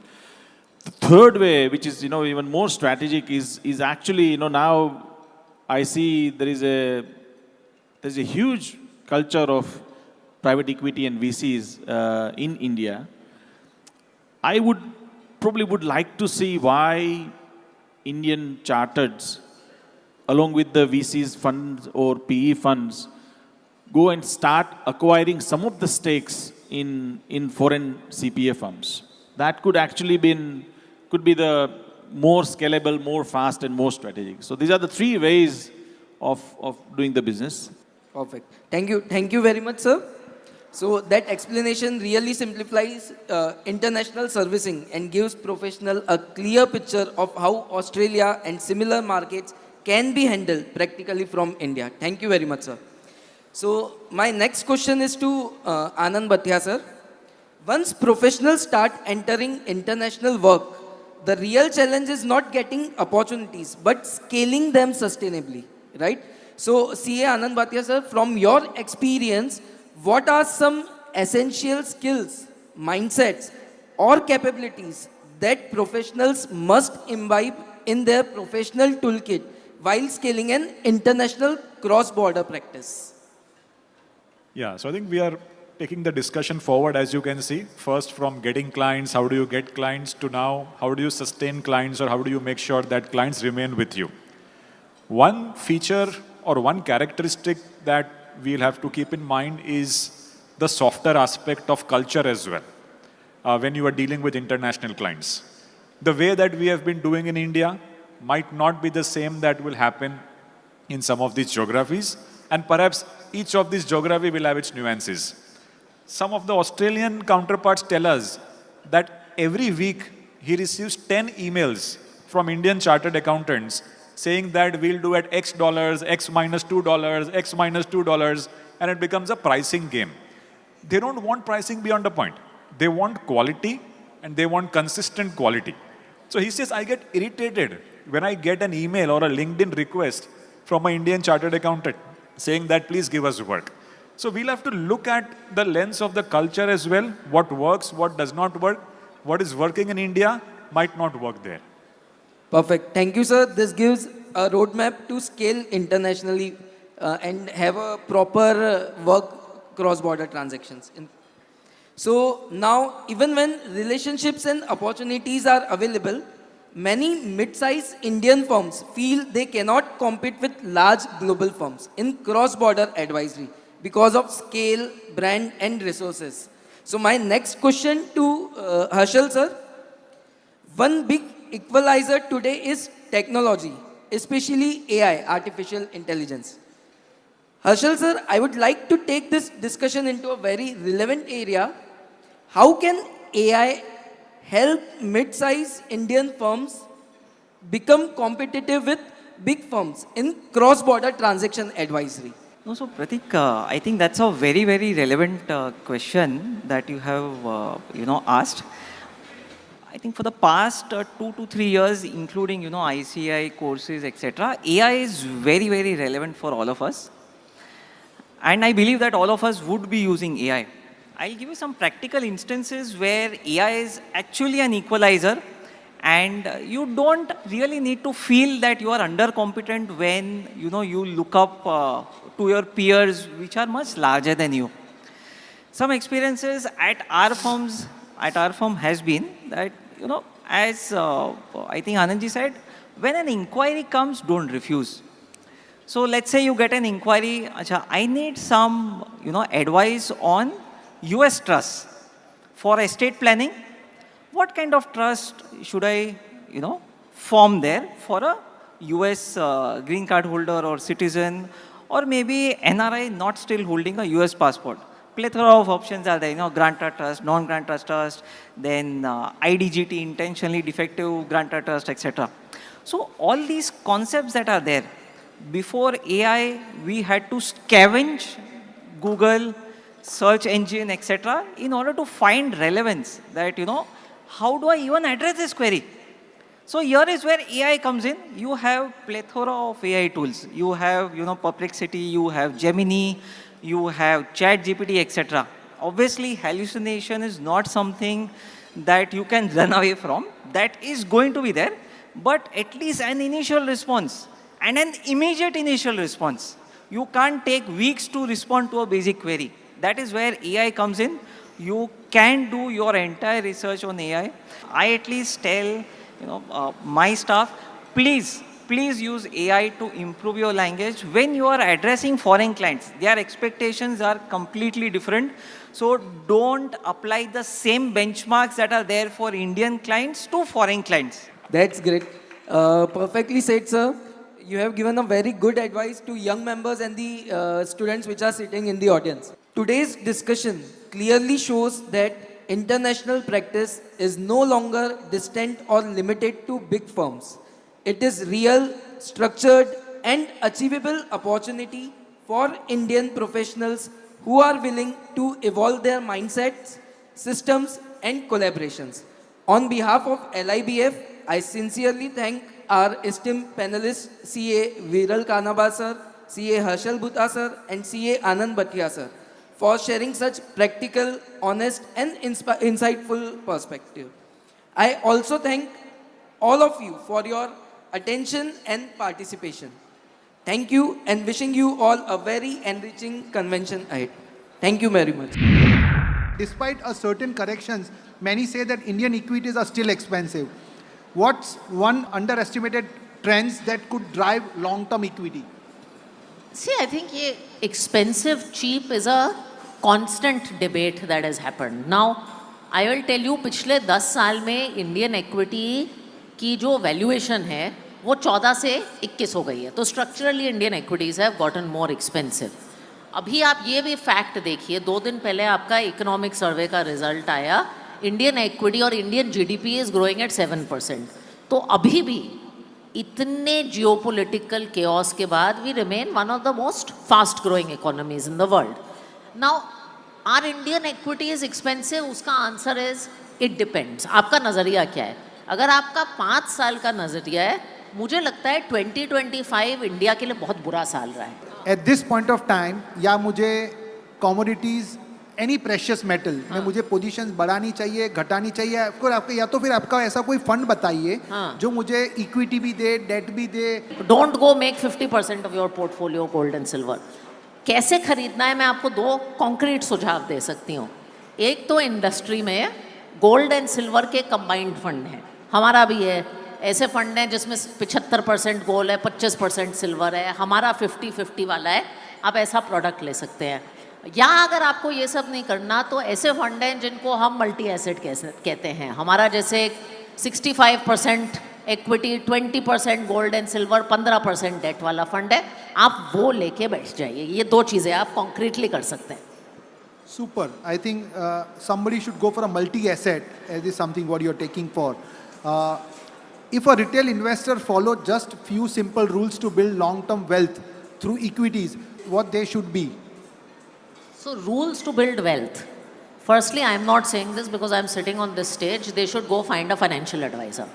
The third way, which is even more strategic, is actually now I see there's a huge culture of private equity and VCs in India. I would like to see why Indian chartereds, along with the VCs funds or PE funds, go and start acquiring some of the stakes in foreign CPA firms. That could actually be the more scalable, more fast, and more strategic. So these are the three ways of doing the business.
Perfect. Thank you. Thank you very much, sir. So that explanation really simplifies international servicing and gives professionals a clear picture of how Australia and similar markets can be handled practically from India. Thank you very much, sir. So my next question is to Anand Bhatia, sir. Once professionals start entering international work, the real challenge is not getting opportunities, but scaling them sustainably, right? So CA Anand Bhatia, sir, from your experience, what are some essential skills, mindsets, or capabilities that professionals must imbibe in their professional toolkit while scaling an international cross-border practice?
Yeah, so I think we are taking the discussion forward, as you can see. First, from getting clients, how do you get clients, to now, how do you sustain clients, or how do you make sure that clients remain with you? One feature or one characteristic that we'll have to keep in mind is the softer aspect of culture as well when you are dealing with international clients. The way that we have been doing in India might not be the same that will happen in some of these geographies, and perhaps each of these geography will have its nuances. Some of the Australian counterparts tell us that every week he receives 10 emails from Indian chartered accountants saying that we'll do at X dollars, X minus $2, X minus $2, and it becomes a pricing game. They don't want pricing beyond a point. They want quality and they want consistent quality. So he says, I get irritated when I get an email or a LinkedIn request from an Indian chartered accountant saying that please give us work. So we'll have to look at the lens of the culture as well, what works, what does not work, what is working in India might not work there.
Perfect. Thank you, sir. This gives a roadmap to scale internationally and have a proper work cross-border transactions. So now, even when relationships and opportunities are available, many mid-sized Indian firms feel they cannot compete with large global firms in cross-border advisory because of scale, brand, and resources. So my next question to Harshal sir, one big equalizer today is technology, especially AI, artificial intelligence. Harshal sir, I would like to take this discussion into a very relevant area. How can AI help mid-sized Indian firms become competitive with big firms in cross-border transaction advisory?
No, so Pratik, I think that's a very, very relevant question that you have, asked. I think for the past 2 to 3 years, including, ICI courses, etc., AI is very, very relevant for all of us. And I believe that all of us would be using AI. I'll give you some practical instances where AI is actually an equalizer, and you don't really need to feel that you are undercompetent when, you look up to your peers which are much larger than you. Some experiences at our firm has been that, as I think Anandji said, when an inquiry comes, don't refuse. So let's say you get an inquiry, I need some, advice on US trust for estate planning. What kind of trust should I, form there for a US green card holder or citizen, or maybe NRI not still holding a US passport? Plethora of options are there, grantor trust, non-grantor trust, then IDGT, intentionally defective grantor trust, etc. So all these concepts that are there, before AI, we had to scavenge Google, search engine, etc., in order to find relevance that, how do I even address this query? So here is where AI comes in. You have plethora of AI tools. You have, Perplexity, you have Gemini, you have ChatGPT, etc. Obviously, hallucination is not something that you can run away from. That is going to be there, but at least an initial response and an immediate initial response. You can't take weeks to respond to a basic query. That is where AI comes in. You can do your entire research on AI. I at least tell my staff, please use AI to improve your language. When you are addressing foreign clients, their expectations are completely different. So don't apply the same benchmarks that are there for Indian clients to foreign clients.
That's great. Perfectly said, sir. You have given a very good advice to young members and the students which are sitting in the audience. Today's discussion clearly shows that international practice is no longer distant or limited to big firms. It is real, structured, and achievable opportunity for Indian professionals who are willing to evolve their mindsets, systems, and collaborations. On behalf of LIIBF, I sincerely thank our esteemed panelists, CA Viral Kanaba sir, CA Harshal Bhutta sir, and CA Anand Bhatia sir, for sharing such practical, honest, and insightful perspective. I also thank all of you for your attention and participation. Thank you, and wishing you all a very enriching convention ahead. Thank you very much.
Despite a certain corrections, many say that Indian equities are still expensive. What's one underestimated trends that could drive long-term equity?
See, I think expensive, cheap is a constant debate that has happened. Now, I will tell you, पिछले 10 साल में Indian equity की जो valuation है, वो 14 से 21 हो गई है. तो structurally Indian equities have gotten more expensive. अभी आप ये भी fact देखिए, 2 दिन पहले आपका economic survey का result आया, Indian equity और Indian GDP is growing at 7%. तो अभी भी इतने geopolitical chaos के बाद we remain one of the most fast growing economies in the world. Now, are Indian equity is expensive? उसका answer is it depends. आपका नज़रिया क्या है? अगर आपका 5 साल का नज़रिया है, मुझे लगता है 2025 इंडिया के लिए बहुत बुरा साल रहा है.
At this point of time, या मुझे commodities, any precious metal में मुझे positions बढ़ानी चाहिए, घटानी चाहिए, आपको या तो फिर आपका ऐसा कोई फंड बताइए जो मुझे equity भी दे, debt भी दे.
Don't go make 50% of your portfolio gold and silver. कैसे खरीदना है, मैं आपको 2 कॉन्क्रीट सुझाव दे सकती हूँ. एक तो इंडस्ट्री में गोल्ड एंड सिल्वर के कंबाइंड फंड हैं, हमारा भी है. ऐसे फंड हैं जिसमें 75% गोल्ड है, 25% सिल्वर है, हमारा 50-50 वाला है. आप ऐसा प्रोडक्ट ले सकते हैं. या अगर आपको ये सब नहीं करना तो ऐसे फंड हैं जिनको हम मल्टी एसेट कहते हैं. हमारा जैसे 65% equity, 20% gold and silver, 15% debt वाला फंड है. आप वो लेके बैठ जाइए. ये 2 चीज़ें आप कॉन्क्रीटली कर सकते हैं.
Super. I think somebody should go for a multi-asset, as is something what you're taking for. If a retail investor follow just few simple rules to build long-term wealth through equities, what they should be?
So rules to build wealth. Firstly, I am not saying this because I am sitting on this stage. They should go find a financial advisor.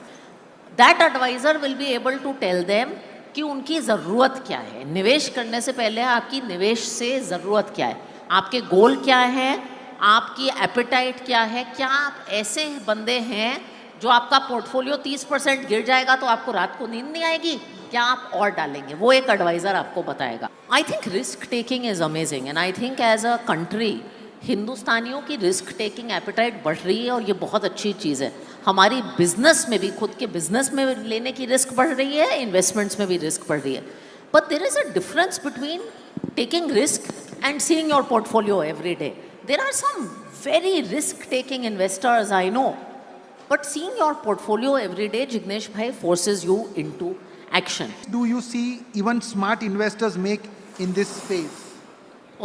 That advisor will be able to tell them कि उनकी ज़रूरत क्या है. निवेश करने से पहले आपकी निवेश से ज़रूरत क्या है, आपके गोल क्या है, आपकी एपेटाइट क्या है. क्या आप ऐसे बंदे हैं जो आपका पोर्टफोलियो 30% गिर जाएगा तो आपको रात को नींद नहीं आएगी, क्या आप और डालेंगे, वो एक एडवाइज़र आपको बताएगा. I think risk taking is amazing and I think as a country हिंदुस्तानियों की रिस्क टेकिंग एपेटाइट बढ़ रही है और ये बहुत अच्छी चीज़ है. हमारी बिजनेस में भी, खुद के बिजनेस में लेने की रिस्क बढ़ रही है, इन्वेस्टमेंट्स में भी रिस्क बढ़ रही है. But there is a difference between taking risk and seeing your portfolio every day. There are some very risk taking investors I know, but seeing your portfolio every day, Jignesh bhai, forces you into action.
Do you see even smart investors make in this phase?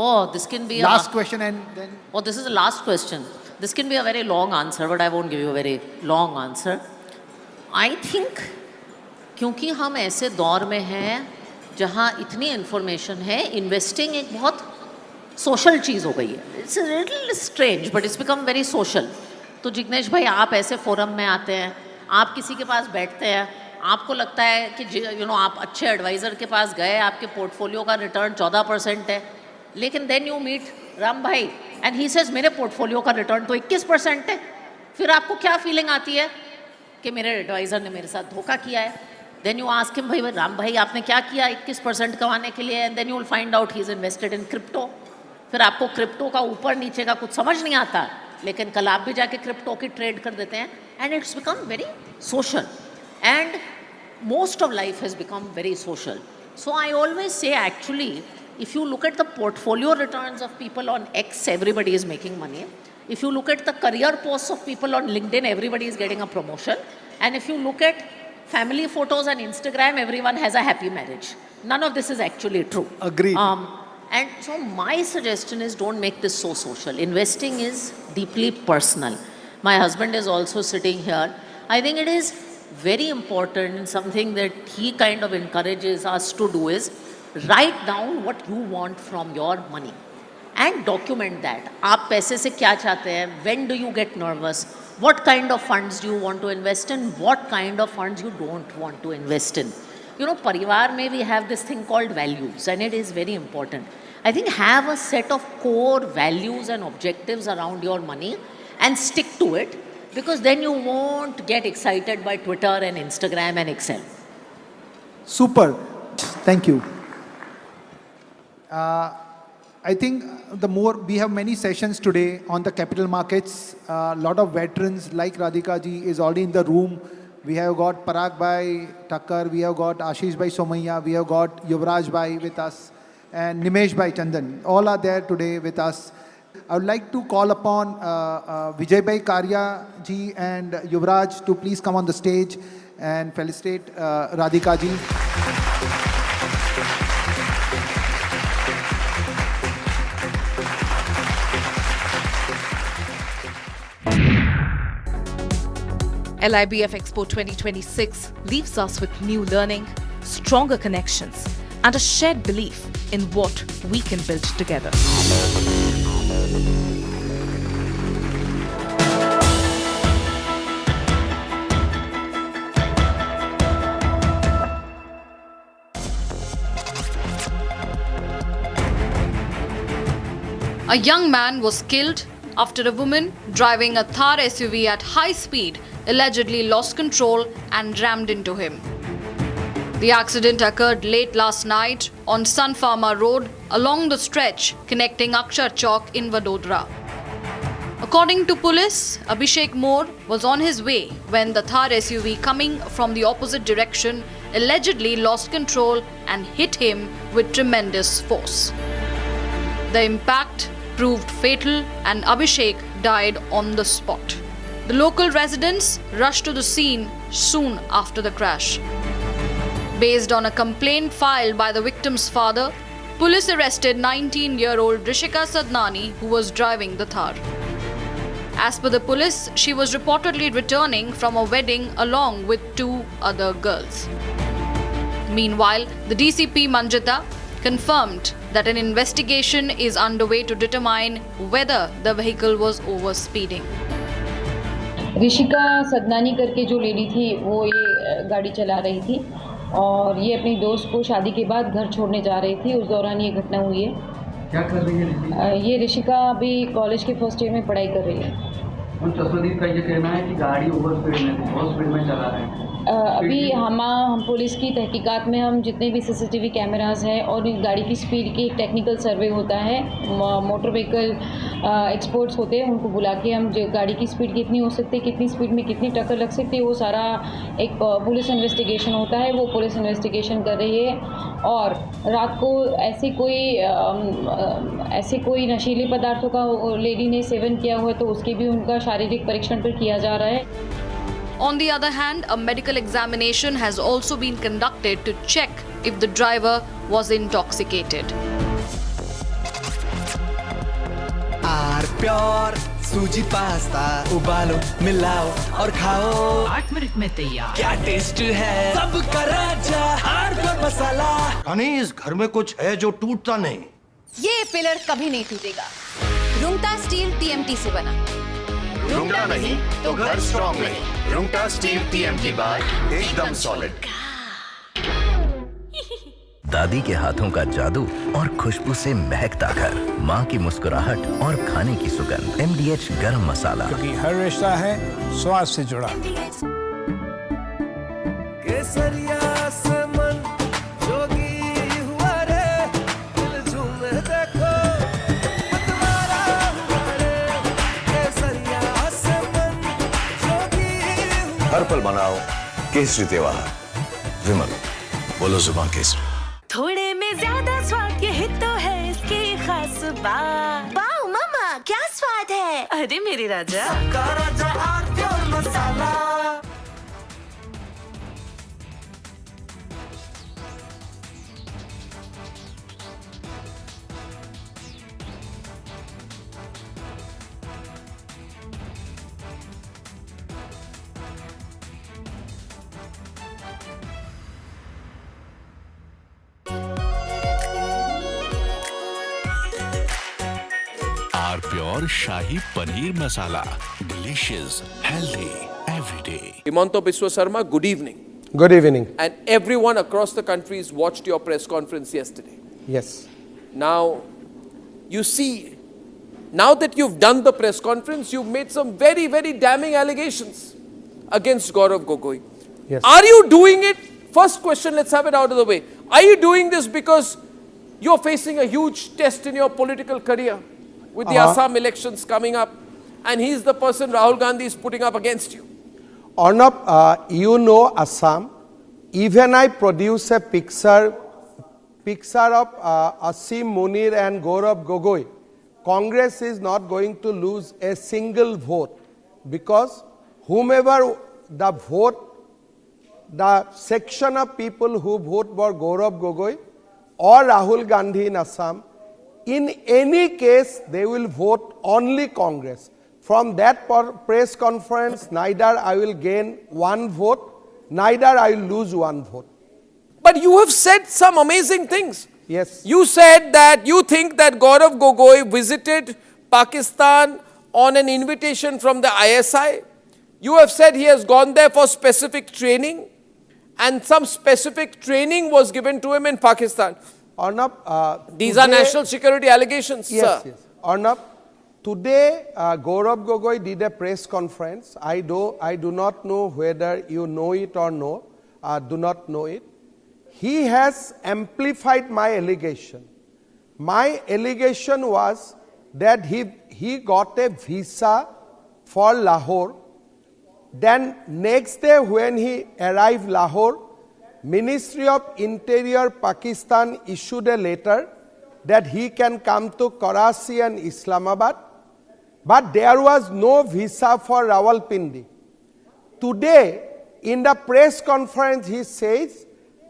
Oh, this can be
last question and then.
Oh, this is the last question. This can be a very long answer, but I won't give you a very long answer. I think क्योंकि हम ऐसे दौर में हैं जहाँ इतनी information है, investing एक बहुत social चीज़ हो गई है. It's a little strange, but it's become very social. तो जिग्नेश भाई, आप ऐसे फोरम में आते हैं, आप किसी के पास बैठते हैं, आपको लगता है कि आप अच्छे एडवाइज़र के पास गए, आपके पोर्टफोलियो का रिटर्न 14% है, लेकिन देन यू मीट राम भाई एंड ही सेज मेरे पोर्टफोलियो का रिटर्न तो 21% है. फिर आपको क्या फीलिंग आती है कि मेरे एडवाइज़र ने मेरे साथ धोखा किया है. देन यू आस्क हिम, भाई राम भाई आपने क्या किया 21% कमाने के लिए, and then you will find out he is invested in crypto. फिर आपको क्रिप्टो का ऊपर नीचे का कुछ समझ नहीं आता, लेकिन कल आप भी जाके क्रिप्टो की ट्रेड कर देते हैं. And it's become very social and most of life has become very social. So I always say actually if you look at the portfolio returns of people on X, everybody is making money. If you look at the career posts of people on LinkedIn, everybody is getting a promotion. And if you look at family photos on Instagram, everyone has a happy marriage. None of this is actually true.
Agreed.
And so my suggestion is don't make this so social. Investing is deeply personal. My husband is also sitting here. I think it is very important, something that he kind of encourages us to do is write down what you want from your money and document that. आप पैसे से क्या चाहते हैं? When do you get nervous? What kind of funds do you want to invest in? What kind of funds you don't want to invest in? परिवार में we have this thing called values and it is very important. I think have a set of core values and objectives around your money and stick to it, because then you won't get excited by Twitter and Instagram and Excel.
Super. Thank you. I think we have many sessions today on the capital markets. A lot of veterans like Radhika ji is already in the room. We have got Parag Bhai Thakkar, we have got Ashish Bhai Somaiya, we have got Yuvraj Bhai with us, and Nimesh Bhai Chandan. All are there today with us. I would like to call upon Vijay Bhai Karya ji and Yuvraj to please come on the stage and felicitate Radhika ji.
LIIBF Expo 2026 leaves us with new learning, stronger connections, and a shared belief in what we can build together. A young man was killed after a woman driving a Thar SUV at high speed allegedly lost control and rammed into him. The accident occurred late last night on Sun Pharma Road along the stretch connecting Akshar Chowk in Vadodara. According to police, Abhishek Moore was on his way when the Thar SUV coming from the opposite direction allegedly lost control and hit him with tremendous force. The impact proved fatal and Abhishek died on the spot. The local residents rushed to the scene soon after the crash. Based on a complaint filed by the victim's father, police arrested 19-year-old Rishika Sadnani, who was driving the Thar. As per the police, she was reportedly returning from a wedding along with 2 other girls. Meanwhile, the DCP Manjita confirmed that an investigation is underway to determine whether the vehicle was over-speeding.
Rishika Sadnani करके जो lady थी वो ये गाड़ी चला रही थी और ये अपनी दोस्त को शादी के बाद घर छोड़ने जा रही थी। उस दौरान ये घटना हुई है।
क्या कर रही है
ये ऋषिका अभी कॉलेज के फर्स्ट ईयर में पढ़ाई कर रही है।
उन चश्मदीप का ये कहना है कि गाड़ी ओवर स्पीड में थी, बहुत स्पीड में चला रहे हैं।
अभी हम पुलिस की तहकीकात में हम जितने भी सीसीटीवी कैमरास हैं और इस गाड़ी की स्पीड की एक टेक्निकल सर्वे होता है, मोटर व्हीकल एक्सपर्ट्स होते हैं, उनको बुला के हम जो गाड़ी की स्पीड कितनी हो सकती है, कितनी स्पीड में कितनी टक्कर लग सकती है, वो सारा एक पुलिस इन्वेस्टिगेशन होता है। वो पुलिस इन्वेस्टिगेशन कर रही है और रात को ऐसे कोई नशीले पदार्थों का लेडी ने सेवन किया हुआ है तो उसके भी उनका शारीरिक परीक्षण पर किया जा रहा है।
On the other hand, a medical examination has also been conducted to check if the driver was intoxicated.
Pure सूजी पास्ता उबालो मिलाओ और खाओ
8 मिनट में तैयार।
क्या टेस्ट है सबका राजा प्योर मसाला।
यानी इस घर में कुछ है जो टूटता नहीं।
ये पिलर कभी नहीं टूटेगा। रुंगटा स्टील TMT से बना।
रुंगटा नहीं तो घर स्ट्रॉन्ग नहीं। रुंगटा स्टील TMT बार एकदम सॉलिड।
दादी के हाथों का जादू और खुशबू से महकता घर, माँ की मुस्कुराहट और खाने की सुगंध। MDH गरम मसाला,
क्योंकि हर रिश्ता है स्वाद से जुड़ा।
केसरिया से मन जोगी हुआ रे, दिल झूमे देखो मतवारा हुआ रे। केसरिया से मन जोगी हुआ।
हर पल मनाओ केसरी त्योहार। विमल, बोलो जुबान केसरी।
थोड़े में ज्यादा स्वाद, यही तो है इसकी खास बात। वाओ मामा, क्या स्वाद है। अरे मेरे राजा,
सबका राजा pure masala.
Pure shahi paneer masala, delicious, healthy, every day.
Himanta Biswa Sarma, good evening.
Good evening.
And everyone across the country's watched your press conference yesterday.
Yes.
Now, you see, now that you've done the press conference, you've made some very, very damning allegations against Gaurav Gogoi.
Yes.
Are you doing it? First question, let's have it out of the way. Are you doing this because you're facing a huge test in your political career with the Assam elections coming up, and he's the person Rahul Gandhi is putting up against you?
Arnab, you know Assam. Even I produce a picture of Asim Munir and Gaurav Gogoi. Congress is not going to lose a single vote because whomever the vote, the section of people who vote for Gaurav Gogoi or Rahul Gandhi in Assam, in any case they will vote only Congress. From that press conference, neither I will gain one vote, neither I will lose one vote.
But you have said some amazing things.
Yes.
You said that you think that Gaurav Gogoi visited Pakistan on an invitation from the ISI. You have said he has gone there for specific training and some specific training was given to him in Pakistan.
Arnab,
these are national security allegations,
yes,
sir.
Yes. Arnab, today Gaurav Gogoi did a press conference. I do not know whether you know it or no. Do not know it. He has amplified my allegation. My allegation was that he got a visa for Lahore. Then next day when he arrived Lahore, Ministry of Interior Pakistan issued a letter that he can come to Karachi and Islamabad, but there was no visa for Rawalpindi. Today, in the press conference, he says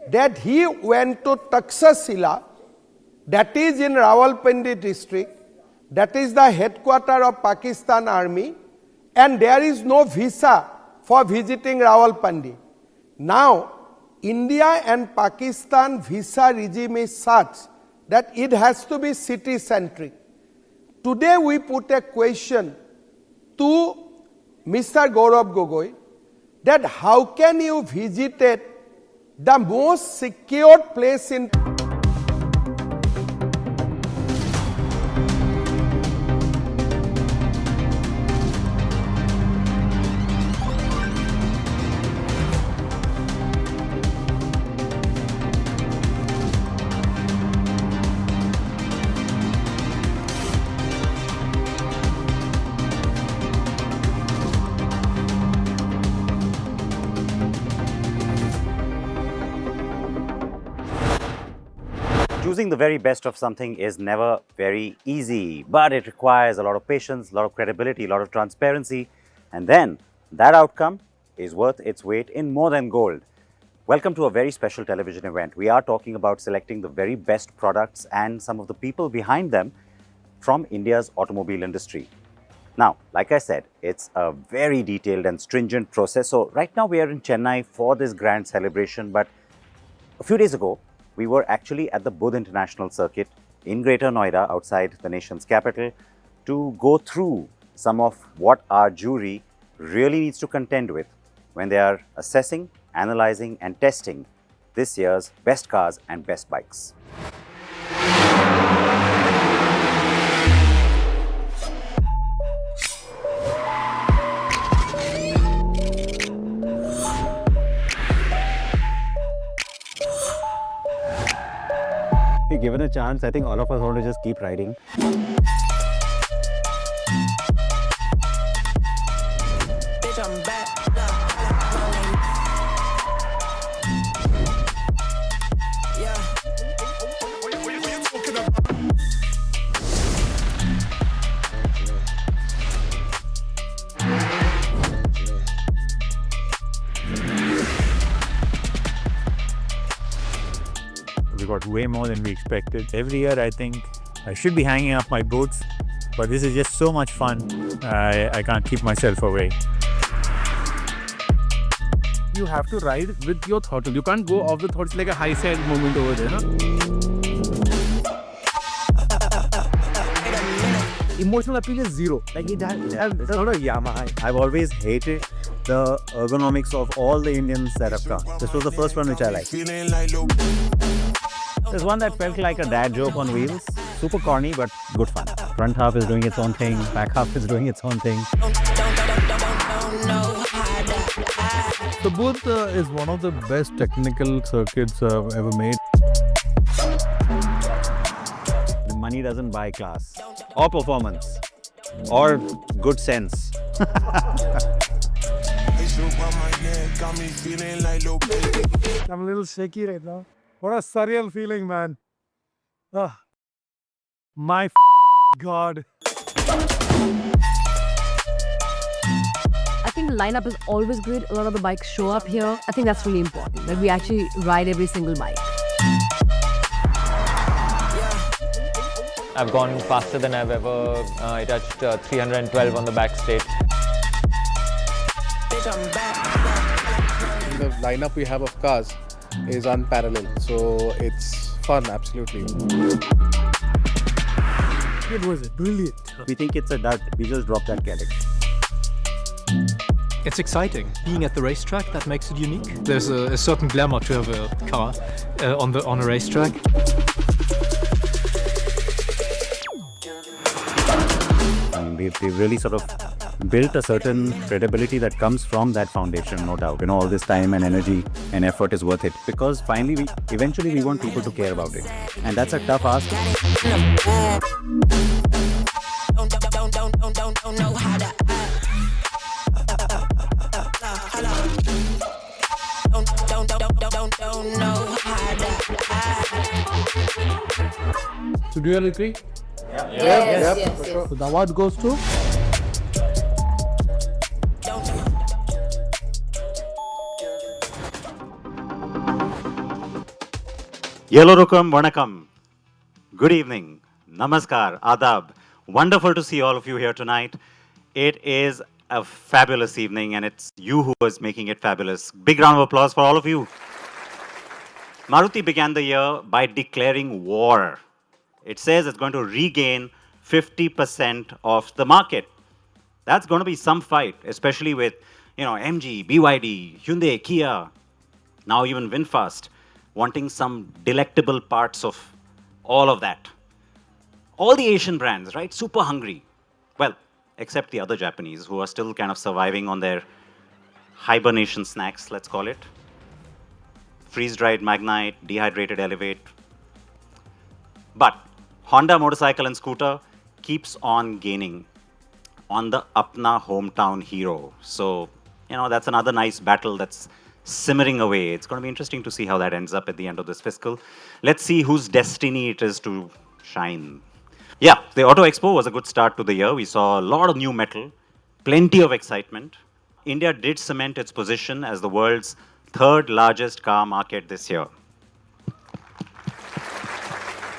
that he went to Taxila, that is in Rawalpindi district, that is the headquarters of Pakistan Army, and there is no visa for visiting Rawalpindi. Now, India and Pakistan visa regime is such that it has to be city-centric. Today we put a question to Mr. Gaurav Gogoi that how can you visit the most secure place in
Choosing the very best of something is never very easy, but it requires a lot of patience, a lot of credibility, a lot of transparency, and then that outcome is worth its weight in more than gold. Welcome to a very special television event. We are talking about selecting the very best products and some of the people behind them from India's automobile industry. Now, like I said, it's a very detailed and stringent process. So right now we are in Chennai for this grand celebration, but a few days ago, we were actually at the Budh International Circuit in Greater Noida, outside the nation's capital, to go through some of what our jury really needs to contend with when they are assessing, analyzing and testing this year's best cars and best bikes.
Given a chance, I think all of us want to just keep riding. We got way more than we expected. Every year I think I should be hanging up my boots, but this is just so much fun, I can't keep myself away.
You have to ride with your throttle. You can't go off the throttle. It's like a high side movement over there. No? Emotional appeal is zero. Like it's not a Yamaha.
I've always hated the ergonomics of all the Indians that have come. This was the first one which I liked. There's one that felt like a dad joke on wheels. Super corny, but good fun. Front half is doing its own thing, back half is doing its own thing.
The Budh is one of the best technical circuits ever made.
Money doesn't buy class, or performance, or good sense.
got me feeling like little baby. I'm a little shaky right now. What a surreal feeling, man. My God.
I think the lineup is always good. A lot of the bikes show up here. I think that's really important, that we actually ride every single bike.
I've gone faster than I've ever. I touched 312 on the backstage.
The lineup we have of cars is unparalleled, so it's fun, absolutely.
It was brilliant.
We think it's a dud. We just dropped that category.
It's exciting. Being at the racetrack, that makes it unique. There's a certain glamour to have a car on a racetrack.
We've really sort of built a certain credibility that comes from that foundation, no doubt. All this time and energy and effort is worth it, because finally, eventually we want people to care about it. And that's a tough ask.
So do you all agree?
Yes.
For sure. So the award goes to?
Yellorukum Vanakkam. Good evening. Namaskar. Adab. Wonderful to see all of you here tonight. It is a fabulous evening, and it's you who is making it fabulous. Big round of applause for all of you. Maruti began the year by declaring war. It says it's going to regain 50% of the market. That's going to be some fight, especially with, MG, BYD, Hyundai, Kia, now even VinFast, wanting some delectable parts of all of that. All the Asian brands, right? Super hungry. Well, except the other Japanese, who are still kind of surviving on their hibernation snacks, let's call it. Freeze-dried Magnite, dehydrated Elevate. But Honda motorcycle and scooter keeps on gaining on the Apna hometown hero. So, that's another nice battle that's simmering away. It's going to be interesting to see how that ends up at the end of this fiscal. Let's see whose destiny it is to shine. Yeah, the Auto Expo was a good start to the year. We saw a lot of new metal, plenty of excitement. India did cement its position as the world's third largest car market this year.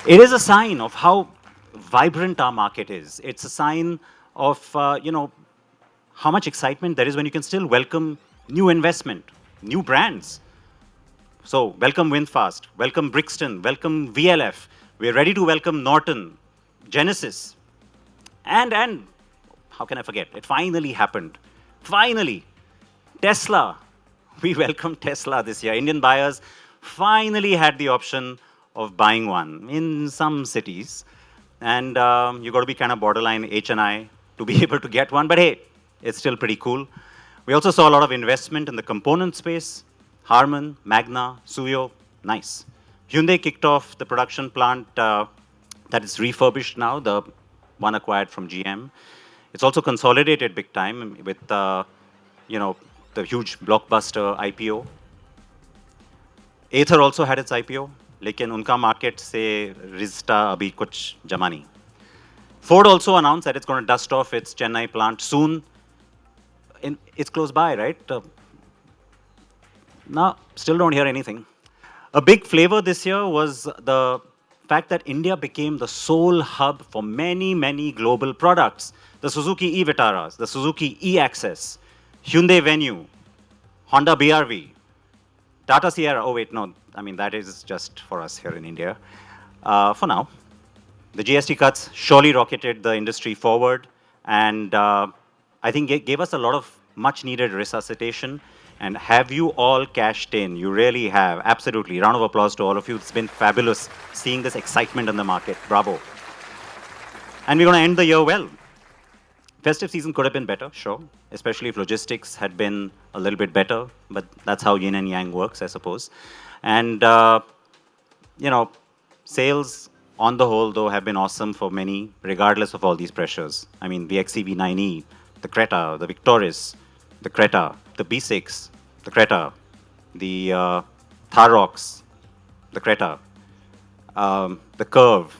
It is a sign of how vibrant our market is. It's a sign of, how much excitement there is when you can still welcome new investment, new brands. So, welcome VinFast, welcome Brixton, welcome VLF. We're ready to welcome Norton, Genesis. And how can I forget? It finally happened. Finally, Tesla. We welcomed Tesla this year. Indian buyers finally had the option of buying one in some cities. And you got to be kind of borderline HNI to be able to get one. But hey, it's still pretty cool. We also saw a lot of investment in the component space. Harman, Magna, Suyo, nice. Hyundai kicked off the production plant that is refurbished now, the one acquired from GM. It's also consolidated big time with, the huge blockbuster IPO. Ather also had its IPO. लेकिन उनका market से रिश्ता अभी कुछ जमा नहीं. Ford also announced that it's going to dust off its Chennai plant soon. It's close by, right? No, still don't hear anything. A big flavor this year was the fact that India became the sole hub for many, many global products. The Suzuki e-Vitaras, the Suzuki e-Access, Hyundai Venue, Honda BRV, Tata Sierra. Oh wait, no. I mean, that is just for us here in India. For now, the GST cuts surely rocketed the industry forward, and I think it gave us a lot of much-needed resuscitation. And have you all cashed in? You really have. Absolutely. Round of applause to all of you. It's been fabulous seeing this excitement in the market. Bravo. And we're going to end the year well. Festive season could have been better, sure, especially if logistics had been a little bit better, but that's how yin and yang works, I suppose. And, sales on the whole, though, have been awesome for many, regardless of all these pressures. I mean, the XCV 9e, the Creta, the Victoris, the Creta, the B6, the Creta, the Thar Rocks, the Creta, the Curve.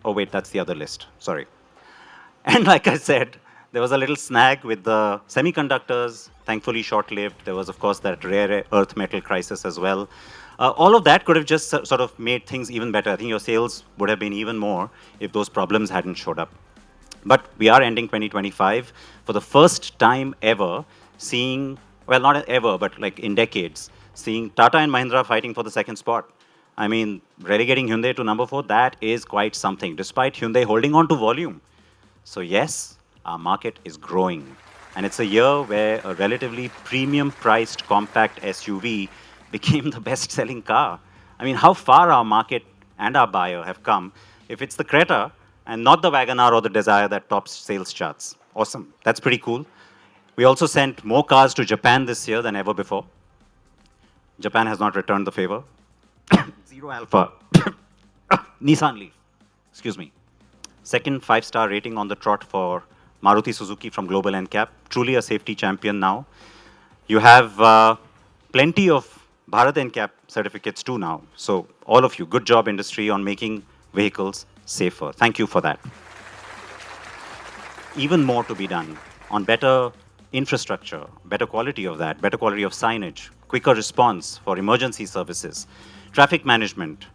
Oh wait, that's the other list, sorry. And like I said, there was a little snag with the semiconductors, thankfully short-lived. There was, of course, that rare earth metal crisis as well. All of that could have just sort of made things even better. I think your sales would have been even more if those problems hadn't showed up. But we are ending 2025 for the first time ever seeing, well, not ever, but like in decades, seeing Tata and Mahindra fighting for the second spot. I mean, relegating Hyundai to number 4, that is quite something, despite Hyundai holding on to volume. So yes, our market is growing. And it's a year where a relatively premium-priced compact SUV became the best-selling car. I mean, how far our market and our buyer have come if it's the Creta and not the WagonR or the Desire that tops sales charts. Awesome. That's pretty cool. We also sent more cars to Japan this year than ever before. Japan has not returned the favor. Zero Alpha. Nissan Leaf. Excuse me. Second 5-star rating on the trot for Maruti Suzuki from Global NCAP. Truly a safety champion now. You have plenty of Bharat NCAP certificates too now. So all of you, good job industry on making vehicles safer. Thank you for that. Even more to be done on better infrastructure, better quality of that, better quality of signage, quicker response for emergency services, traffic management,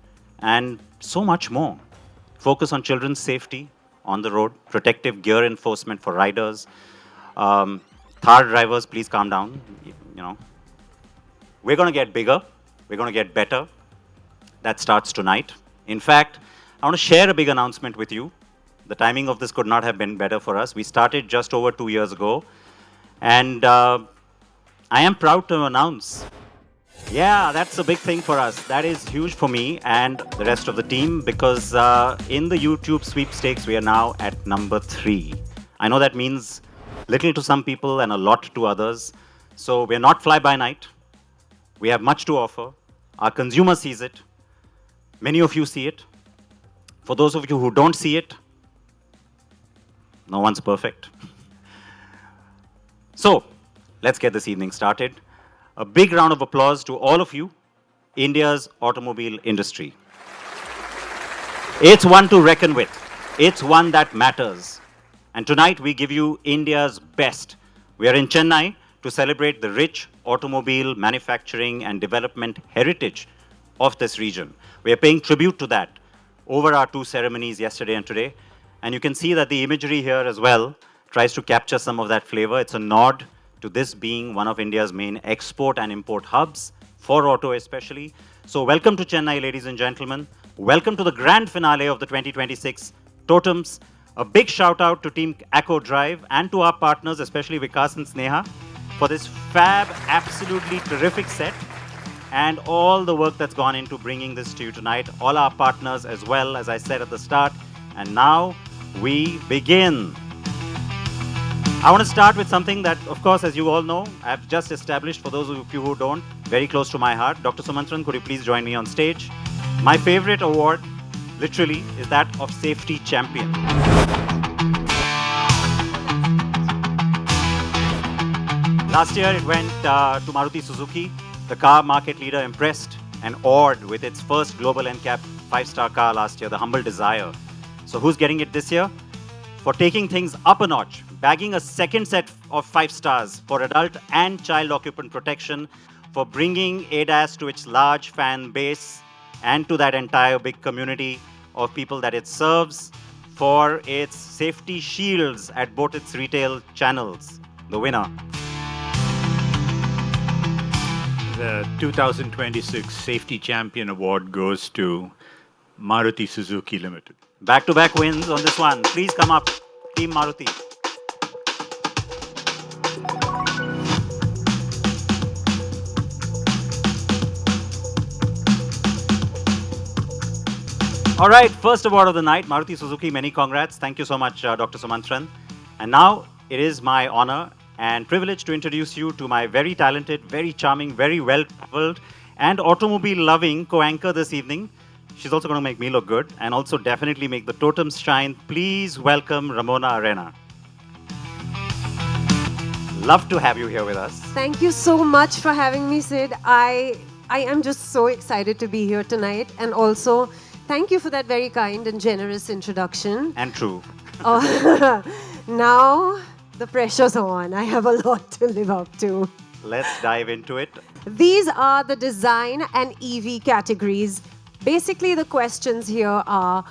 and so much more. Focus on children's safety on the road, protective gear enforcement for riders. Thar drivers, please calm down. You know, we're going to get bigger. We're going to get better. That starts tonight. In fact, I want to share a big announcement with you. The timing of this could not have been better for us. We started just over 2 years ago. And I am proud to announce, yeah, that's a big thing for us. That is huge for me and the rest of the team because in the YouTube sweepstakes, we are now at number 3. I know that means little to some people and a lot to others. So we're not fly-by-night. We have much to offer. Our consumer sees it. Many of you see it. For those of you who don't see it, no one's perfect. So, let's get this evening started. A big round of applause to all of you, India's automobile industry. It's one to reckon with. It's one that matters. And tonight we give you India's best. We are in Chennai to celebrate the rich automobile manufacturing and development heritage of this region. We are paying tribute to that over our 2 ceremonies yesterday and today. And you can see that the imagery here as well tries to capture some of that flavor. It's a nod to this being one of India's main export and import hubs, for auto especially. So welcome to Chennai, ladies and gentlemen. Welcome to the grand finale of the 2026 Totems. A big shout out to Team Acco Drive and to our partners, especially Vikas and Sneha, for this fab, absolutely terrific set and all the work that's gone into bringing this to you tonight. All our partners as well, as I said at the start. And now we begin. I want to start with something that, of course, as you all know, I've just established for those of you who don't, very close to my heart. Dr. Sumantran, could you please join me on stage? My favorite award, literally, is that of Safety Champion. Last year, it went to Maruti Suzuki. The car market leader impressed and awed with its first global NCAP 5-star car last year, the Humble Desire. So who's getting it this year? For taking things up a notch, bagging a second set of 5 stars for adult and child occupant protection, for bringing ADAS to its large fan base and to that entire big community of people that it serves, for its safety shields at both its retail channels. The winner.
The 2026 Safety Champion Award goes to Maruti Suzuki Limited.
Back-to-back wins on this one. Please come up, Team Maruti. All right, first award of the night, Maruti Suzuki, many congrats. Thank you so much, Dr. Sumantran. And now it is my honor and privilege to introduce you to my very talented, very charming, very well-traveled and automobile-loving co-anchor this evening. She's also going to make me look good and also definitely make the totems shine. Please welcome Ramona Arena. love to have you here with us.
Thank you so much for having me, Sid. I am just so excited to be here tonight, and also thank you for that very kind and generous introduction.
And true.
Now the pressure's on. I have a lot to live up to.
Let's dive into it.
These are the design and EV categories. Basically, the questions here are,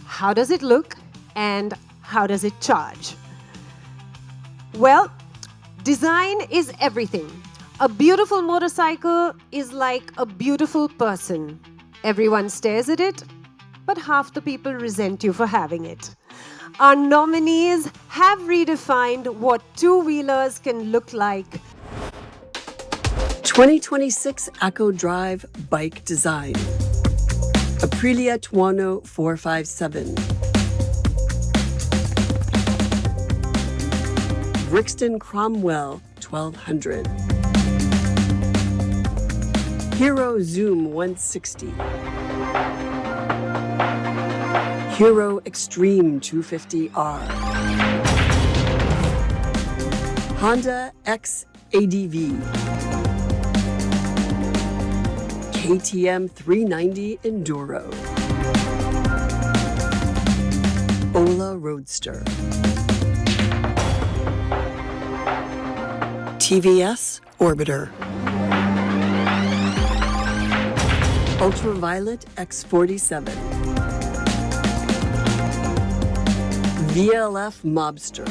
how does it look and how does it charge? Well, design is everything. A beautiful motorcycle is like a beautiful person. Everyone stares at it, but half the people resent you for having it. Our nominees have redefined what two-wheelers can look like.
2026 Echo Drive Bike Design. Aprilia Tuono 457. Brixton Cromwell 1200. Hero Zoom 160. Hero Extreme 250R. Honda X ADV. KTM 390 Enduro. Ola Roadster. TVS Orbiter. Ultraviolet X47. VLF Mobster.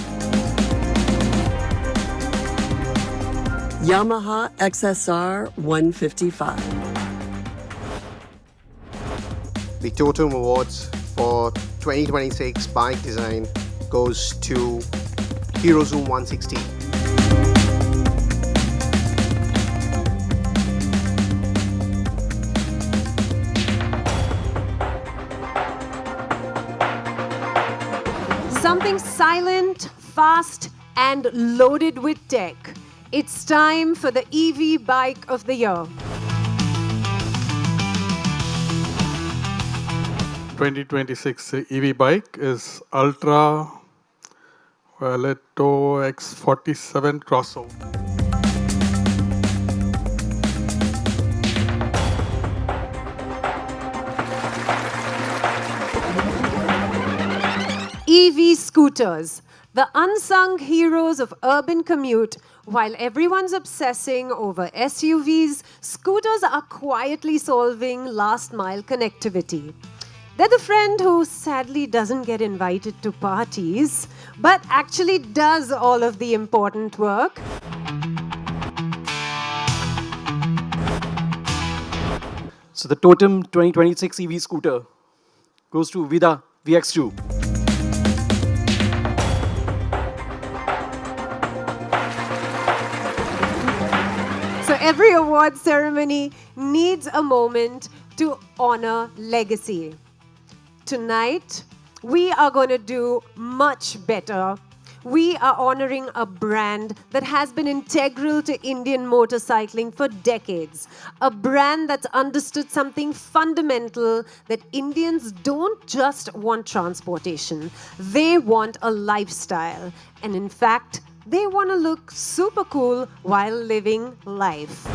Yamaha XSR 155.
The Totem Awards for 2026 bike design goes to Hero Zoom 160.
Something silent, fast, and loaded with tech. It's time for the EV Bike of the Year.
2026 EV bike is Ultra Violetto X47 crossover.
EV scooters, the unsung heroes of urban commute. While everyone's obsessing over SUVs, scooters are quietly solving last-mile connectivity. They're the friend who sadly doesn't get invited to parties, but actually does all of the important work.
So the Totem 2026 EV scooter goes to Vida VX2.
So every award ceremony needs a moment to honor legacy. Tonight, we are going to do much better. We are honoring a brand that has been integral to Indian motorcycling for decades. A brand that's understood something fundamental, that Indians don't just want transportation. They want a lifestyle. And in fact, they want to look super cool while living life.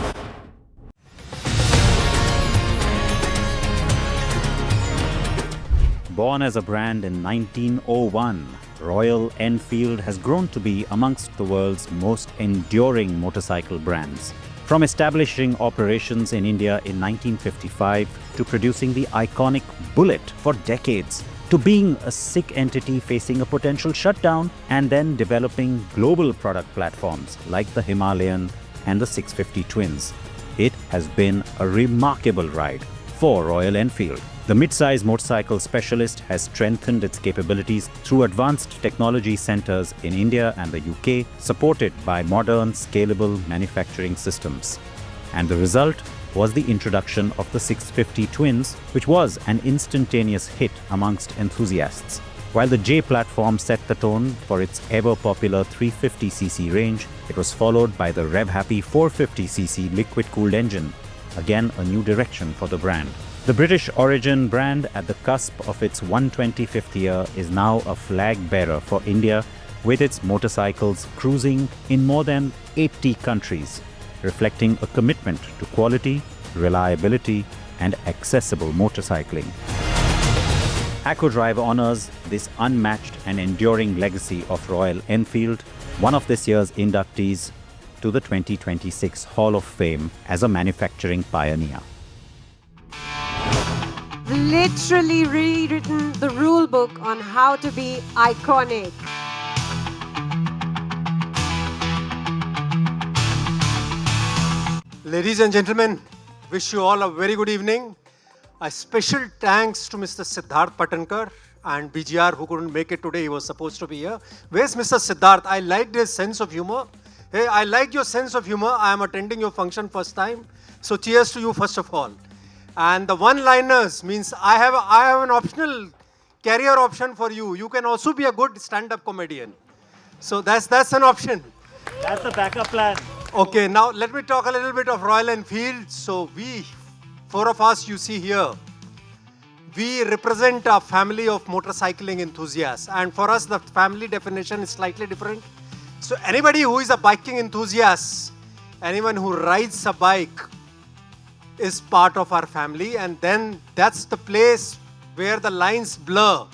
Born as a brand in 1901, Royal Enfield has grown to be amongst the world's most enduring motorcycle brands. From establishing operations in India in 1955 to producing the iconic Bullet for decades, to being a sick entity facing a potential shutdown, and then developing global product platforms like the Himalayan and the 650 Twins. It has been a remarkable ride for Royal Enfield. The mid-size motorcycle specialist has strengthened its capabilities through advanced technology centers in India and the UK, supported by modern, scalable manufacturing systems. And the result was the introduction of the 650 Twins, which was an instantaneous hit amongst enthusiasts. While the J platform set the tone for its ever-popular 350cc range, it was followed by the rev-happy 450cc liquid-cooled engine, again a new direction for the brand. The British origin brand, at the cusp of its 125th year, is now a flag bearer for India
with its motorcycles cruising in more than 80 countries, reflecting a commitment to quality, reliability, and accessible motorcycling. AccoDrive honors this unmatched and enduring legacy of Royal Enfield, one of this year's inductees to the 2026 Hall of Fame as a manufacturing pioneer.
Literally rewritten the rule book on how to be iconic.
Ladies and gentlemen, wish you all a very good evening. A special thanks to Mr. Siddharth Patankar and BGR who couldn't make it today. He was supposed to be here. Where's Mr. Siddharth? I liked his sense of humor. Hey, I like your sense of humor. I am attending your function first time. So cheers to you first of all. And the one-liners means I have an optional career option for you. You can also be a good stand-up comedian. So that's an option.
That's the backup plan.
Okay, now let me talk a little bit of Royal Enfield. So we, four of us you see here, we represent a family of motorcycling enthusiasts. And for us, the family definition is slightly different. So anybody who is a biking enthusiast, anyone who rides a bike is part of our family. And then that's the place where the lines blur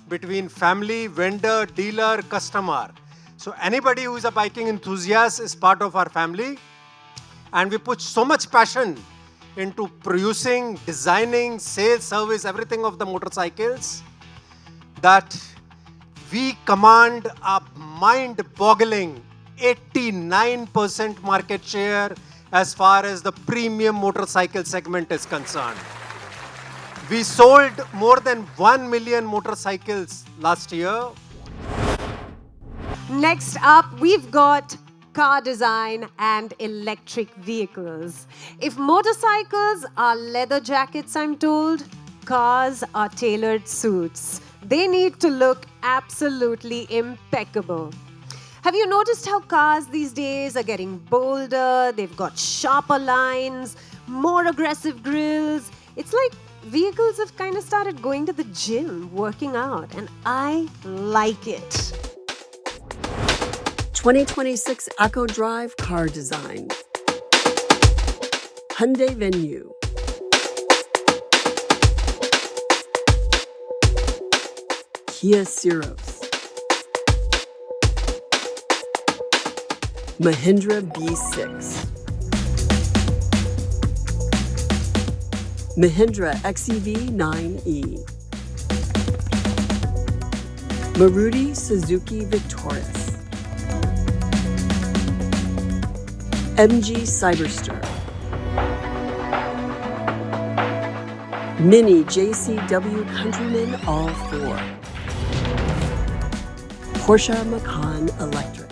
between family, vendor, dealer, customer. So anybody who is a biking enthusiast is part of our family. And we put so much passion into producing, designing, sales, service, everything of the motorcycles that we command a mind-boggling 89% market share as far as the premium motorcycle segment is concerned. We sold more than 1 million motorcycles last year.
Next up, we've got car design and electric vehicles. If motorcycles are leather jackets, I'm told, cars are tailored suits. They need to look absolutely impeccable. Have you noticed how cars these days are getting bolder? They've got sharper lines, more aggressive grills. It's like vehicles have kind of started going to the gym, working out, and I like it.
2026 AccoDrive car design. Hyundai Venue. Kia Ceros. Mahindra B6. Mahindra XEV 9e. Maruti Suzuki Victoris. MG Cyberster. Mini JCW Countryman All 4. Porsche Macan Electric.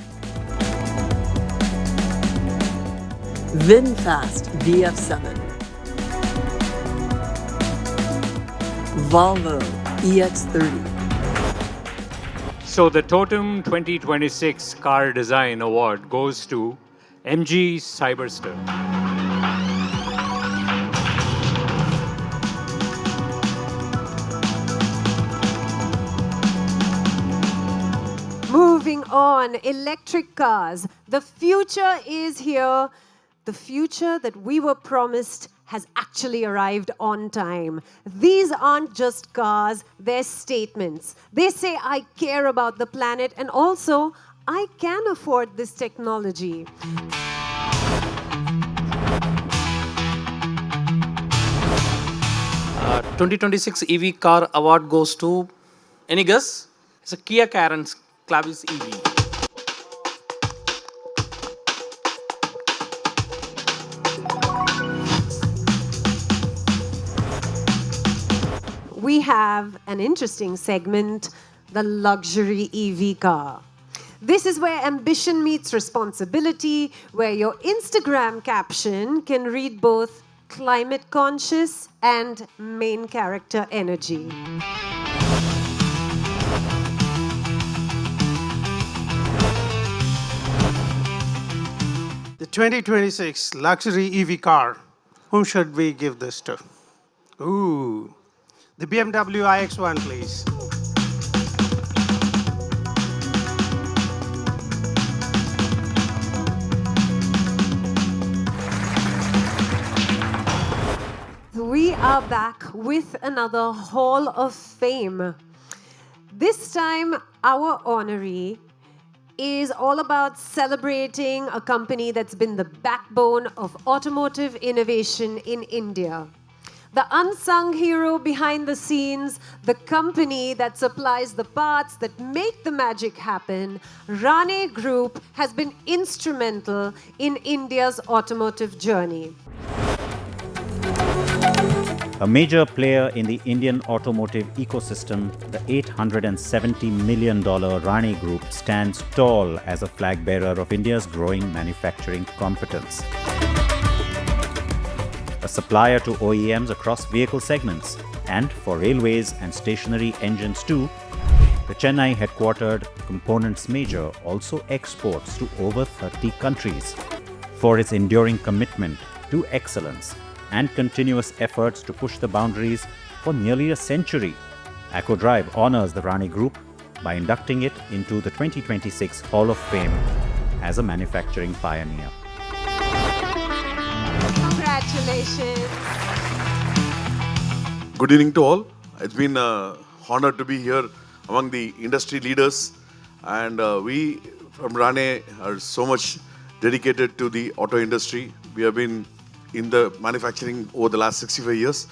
VinFast VF7. Volvo EX30.
So the Totem 2026 Car Design Award goes to MG Cyberster.
Moving on, electric cars. The future is here. The future that we were promised has actually arrived on time. These aren't just cars, they're statements. They say, I care about the planet, and also, I can afford this technology.
2026 EV Car Award goes to, any guess? It's a Kia Carens Clavis EV.
We have an interesting segment, the luxury EV car. This is where ambition meets responsibility, where your Instagram caption can read both climate conscious and main character energy.
The 2026 luxury EV car. Whom should we give this to? Ooh, the BMW iX1, please.
are back with another Hall of Fame. This time, our honoree is all about celebrating a company that's been the backbone of automotive innovation in India. The unsung hero behind the scenes, the company that supplies the parts that make the magic happen, Rane Group has been instrumental in India's automotive journey.
A major player in the Indian automotive ecosystem, the $870 million Rane Group stands tall as a flag bearer of India's growing manufacturing competence. A supplier to OEMs across vehicle segments and for railways and stationary engines too, the Chennai headquartered components major also exports to over 30 countries. For its enduring commitment to excellence and continuous efforts to push the boundaries for nearly a century, AccoDrive honors the Rane Group by inducting it into the 2026 Hall of Fame as a manufacturing pioneer.
Congratulations.
Good evening to all. It's been an honor to be here among the industry leaders, and we from Rane are so much dedicated to the auto industry. We have been in the manufacturing over the last 65 years,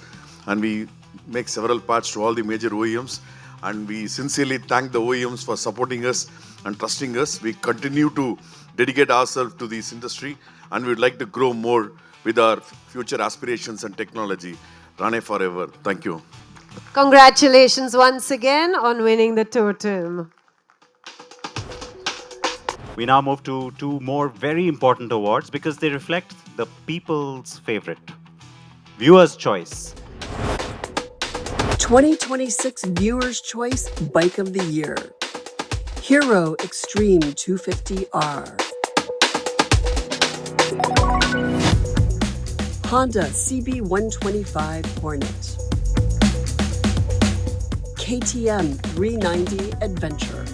and we make several parts to all the major OEMs, and we sincerely thank the OEMs for supporting us and trusting us. We continue to dedicate ourselves to this industry, and we would like to grow more with our future aspirations and technology. Rane forever. Thank you.
Congratulations once again on winning the totem.
We now move to two more very important awards because they reflect the people's favorite. Viewer's Choice.
2026 Viewers' Choice Bike of the Year. Hero Extreme 250R. Honda CB125 Hornet. KTM 390 Adventure.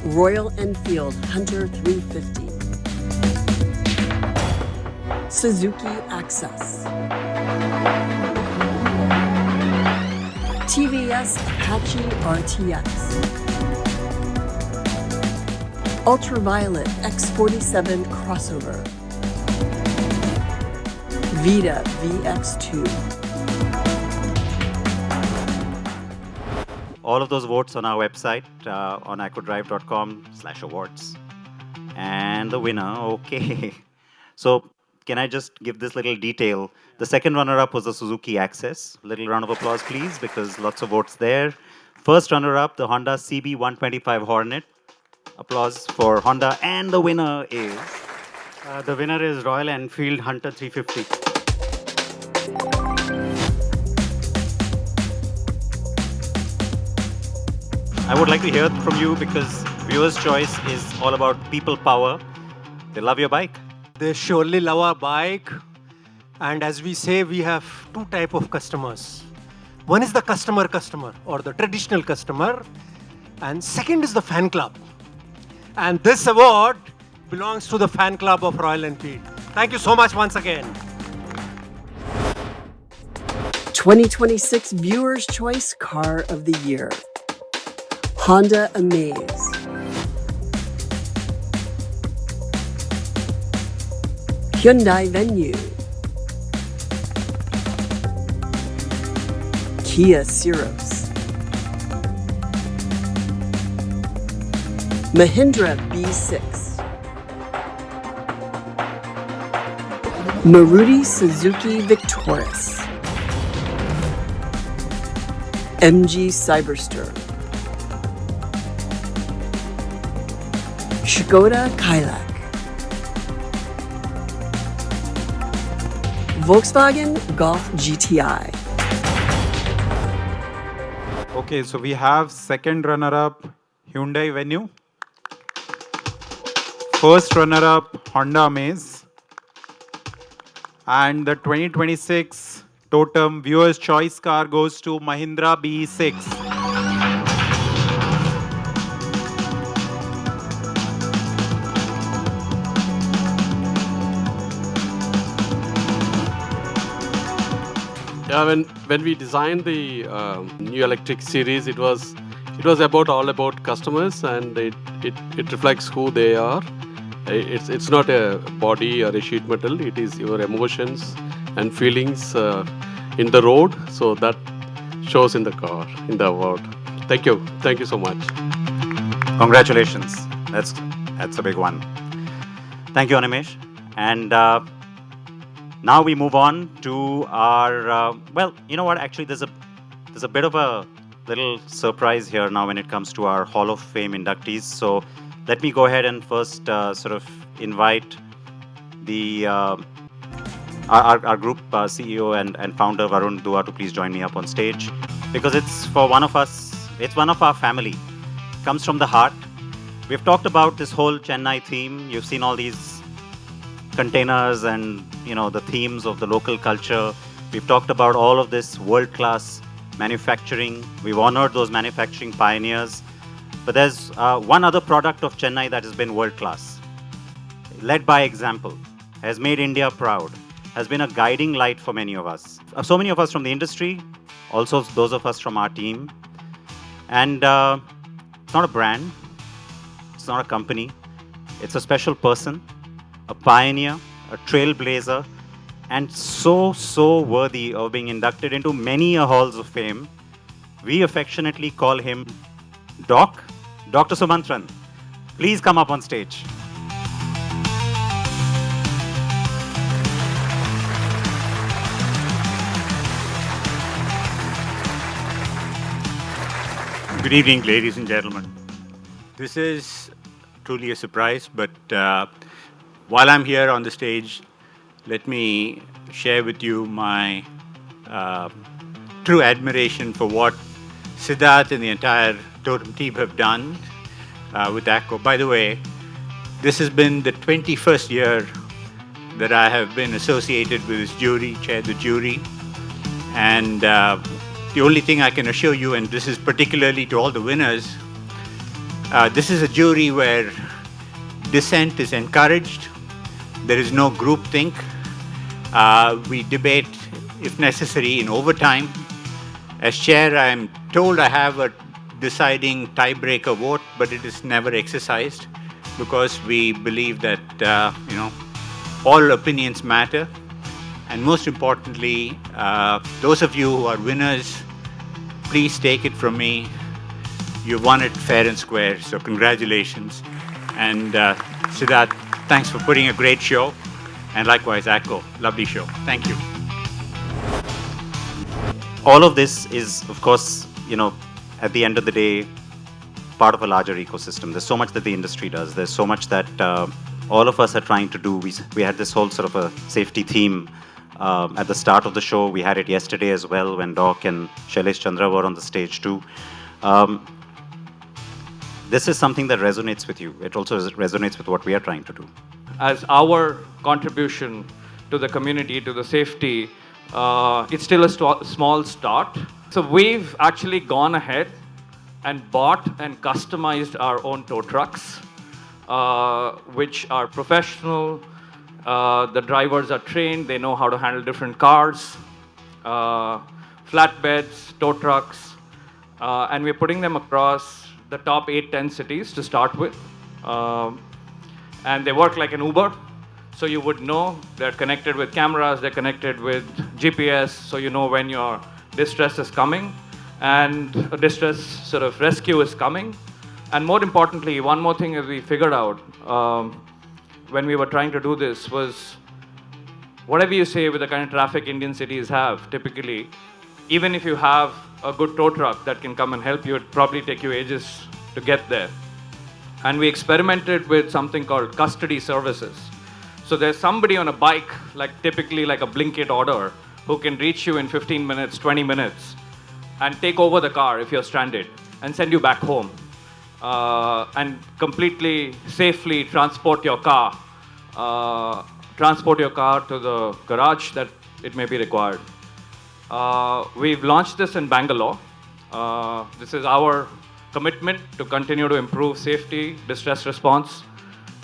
Royal Enfield Hunter 350. Suzuki Access. TVS Apache RTX. Ultraviolet X47 Crossover. Vita VX2.
All of those votes on our website on accodrive.com/awards. And the winner, okay. So can I just give this little detail? The second runner-up was the Suzuki Access. Little round of applause, please, because lots of votes there. First runner-up, the Honda CB125 Hornet. Applause for Honda. And the winner is?
The winner is Royal Enfield Hunter 350.
I would like to hear from you because Viewer's Choice is all about people power. They love your bike.
They surely love our bike. And as we say, we have two types of customers. One is the customer or the traditional customer. And second is the fan club. And this award belongs to the fan club of Royal Enfield. Thank you so much once again.
2026 Viewers' Choice Car of the Year. Honda Amaze. Hyundai Venue. Kia Ceros. Mahindra B6. Maruti Suzuki Victoris. MG Cyberster. Škoda Kodiaq. Volkswagen Golf GTI.
Okay, so we have second runner-up Hyundai Venue. First runner-up Honda Amaze. And the 2026 Totem Viewer's Choice car goes to Mahindra B6.
Yeah, when we designed the new electric series, it was all about customers, and it reflects who they are. It's not a body or a sheet metal. It is your emotions and feelings in the road. So that shows in the car, in the award. Thank you so much.
Congratulations. That's a big one. Thank you, Animesh. And now we move on to our, well, you know what, actually there's a bit of a little surprise here now when it comes to our Hall of Fame inductees. So let me go ahead and first sort of invite the our group CEO and founder Varun Dua to please join me up on stage, because it's for one of us, it's one of our family, comes from the heart. We've talked about this whole Chennai theme. You've seen all these containers and, you know, the themes of the local culture. We've talked about all of this world-class manufacturing. We've honored those manufacturing pioneers. But there's one other product of Chennai that has been world-class. Led by example, has made India proud, has been a guiding light for many of us. So many of us from the industry, also those of us from our team. And it's not a brand, it's not a company, it's a special person, a pioneer, a trailblazer, and so worthy of being inducted into many halls of fame. We affectionately call him Dr. Sumantran. Please come up on stage.
Good evening, ladies and gentlemen. This is truly a surprise, but while I'm here on the stage, let me share with you my true admiration for what Siddharth and the entire Totem team have done with ACCO. By the way, this has been the 21st year that I have been associated with this jury, chaired the jury, and the only thing I can assure you, and this is particularly to all the winners, this is a jury where dissent is encouraged. There is no groupthink. We debate, if necessary, in overtime. As chair, I am told I have a deciding tiebreaker vote, but it is never exercised because we believe that all opinions matter. And most importantly, those of you who are winners, please take it from me. You won it fair and square, so congratulations. And Siddharth, thanks for putting a great show. And likewise, ACCO, lovely show. Thank you.
All of this is, of course, at the end of the day, part of a larger ecosystem. There's so much that the industry does. There's so much that all of us are trying to do. We had this whole sort of a safety theme at the start of the show. We had it yesterday as well when Doc and Shailesh Chandra were on the stage too. This is something that resonates with you. It also resonates with what we are trying to do.
As our contribution to the community, to the safety, it's still a small start. So we've actually gone ahead and bought and customized our own tow trucks, which are professional. The drivers are trained, they know how to handle different cars, flatbeds, tow trucks, and we're putting them across the top 8-10 cities to start with. And they work like an Uber, so you would know they're connected with cameras, they're connected with GPS, so you know when your distress is coming and a distress sort of rescue is coming. And more importantly, one more thing that we figured out when we were trying to do this was, whatever you say with the kind of traffic Indian cities have, typically, even if you have a good tow truck that can come and help you, it'd probably take you ages to get there. And we experimented with something called custody services. So there's somebody on a bike, typically like a Blinkit order, who can reach you in 15 minutes, 20 minutes, and take over the car if you're stranded, and send you back home. And completely safely transport your car to the garage that it may be required. We've launched this in Bangalore. This is our commitment to continue to improve safety, distress response,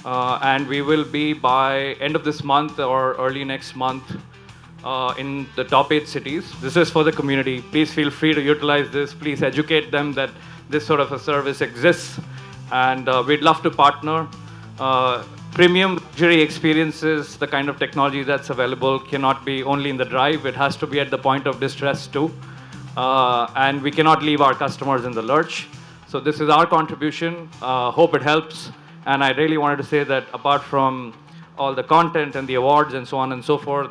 and we will be by end of this month or early next month in the top 8 cities. This is for the community. Please feel free to utilize this. Please educate them that this sort of a service exists. And we'd love to partner. Premium luxury experiences, the kind of technology that's available cannot be only in the drive. It has to be at the point of distress too. And we cannot leave our customers in the lurch. So this is our contribution. Hope it helps. And I really wanted to say that apart from all the content and the awards and so on and so forth,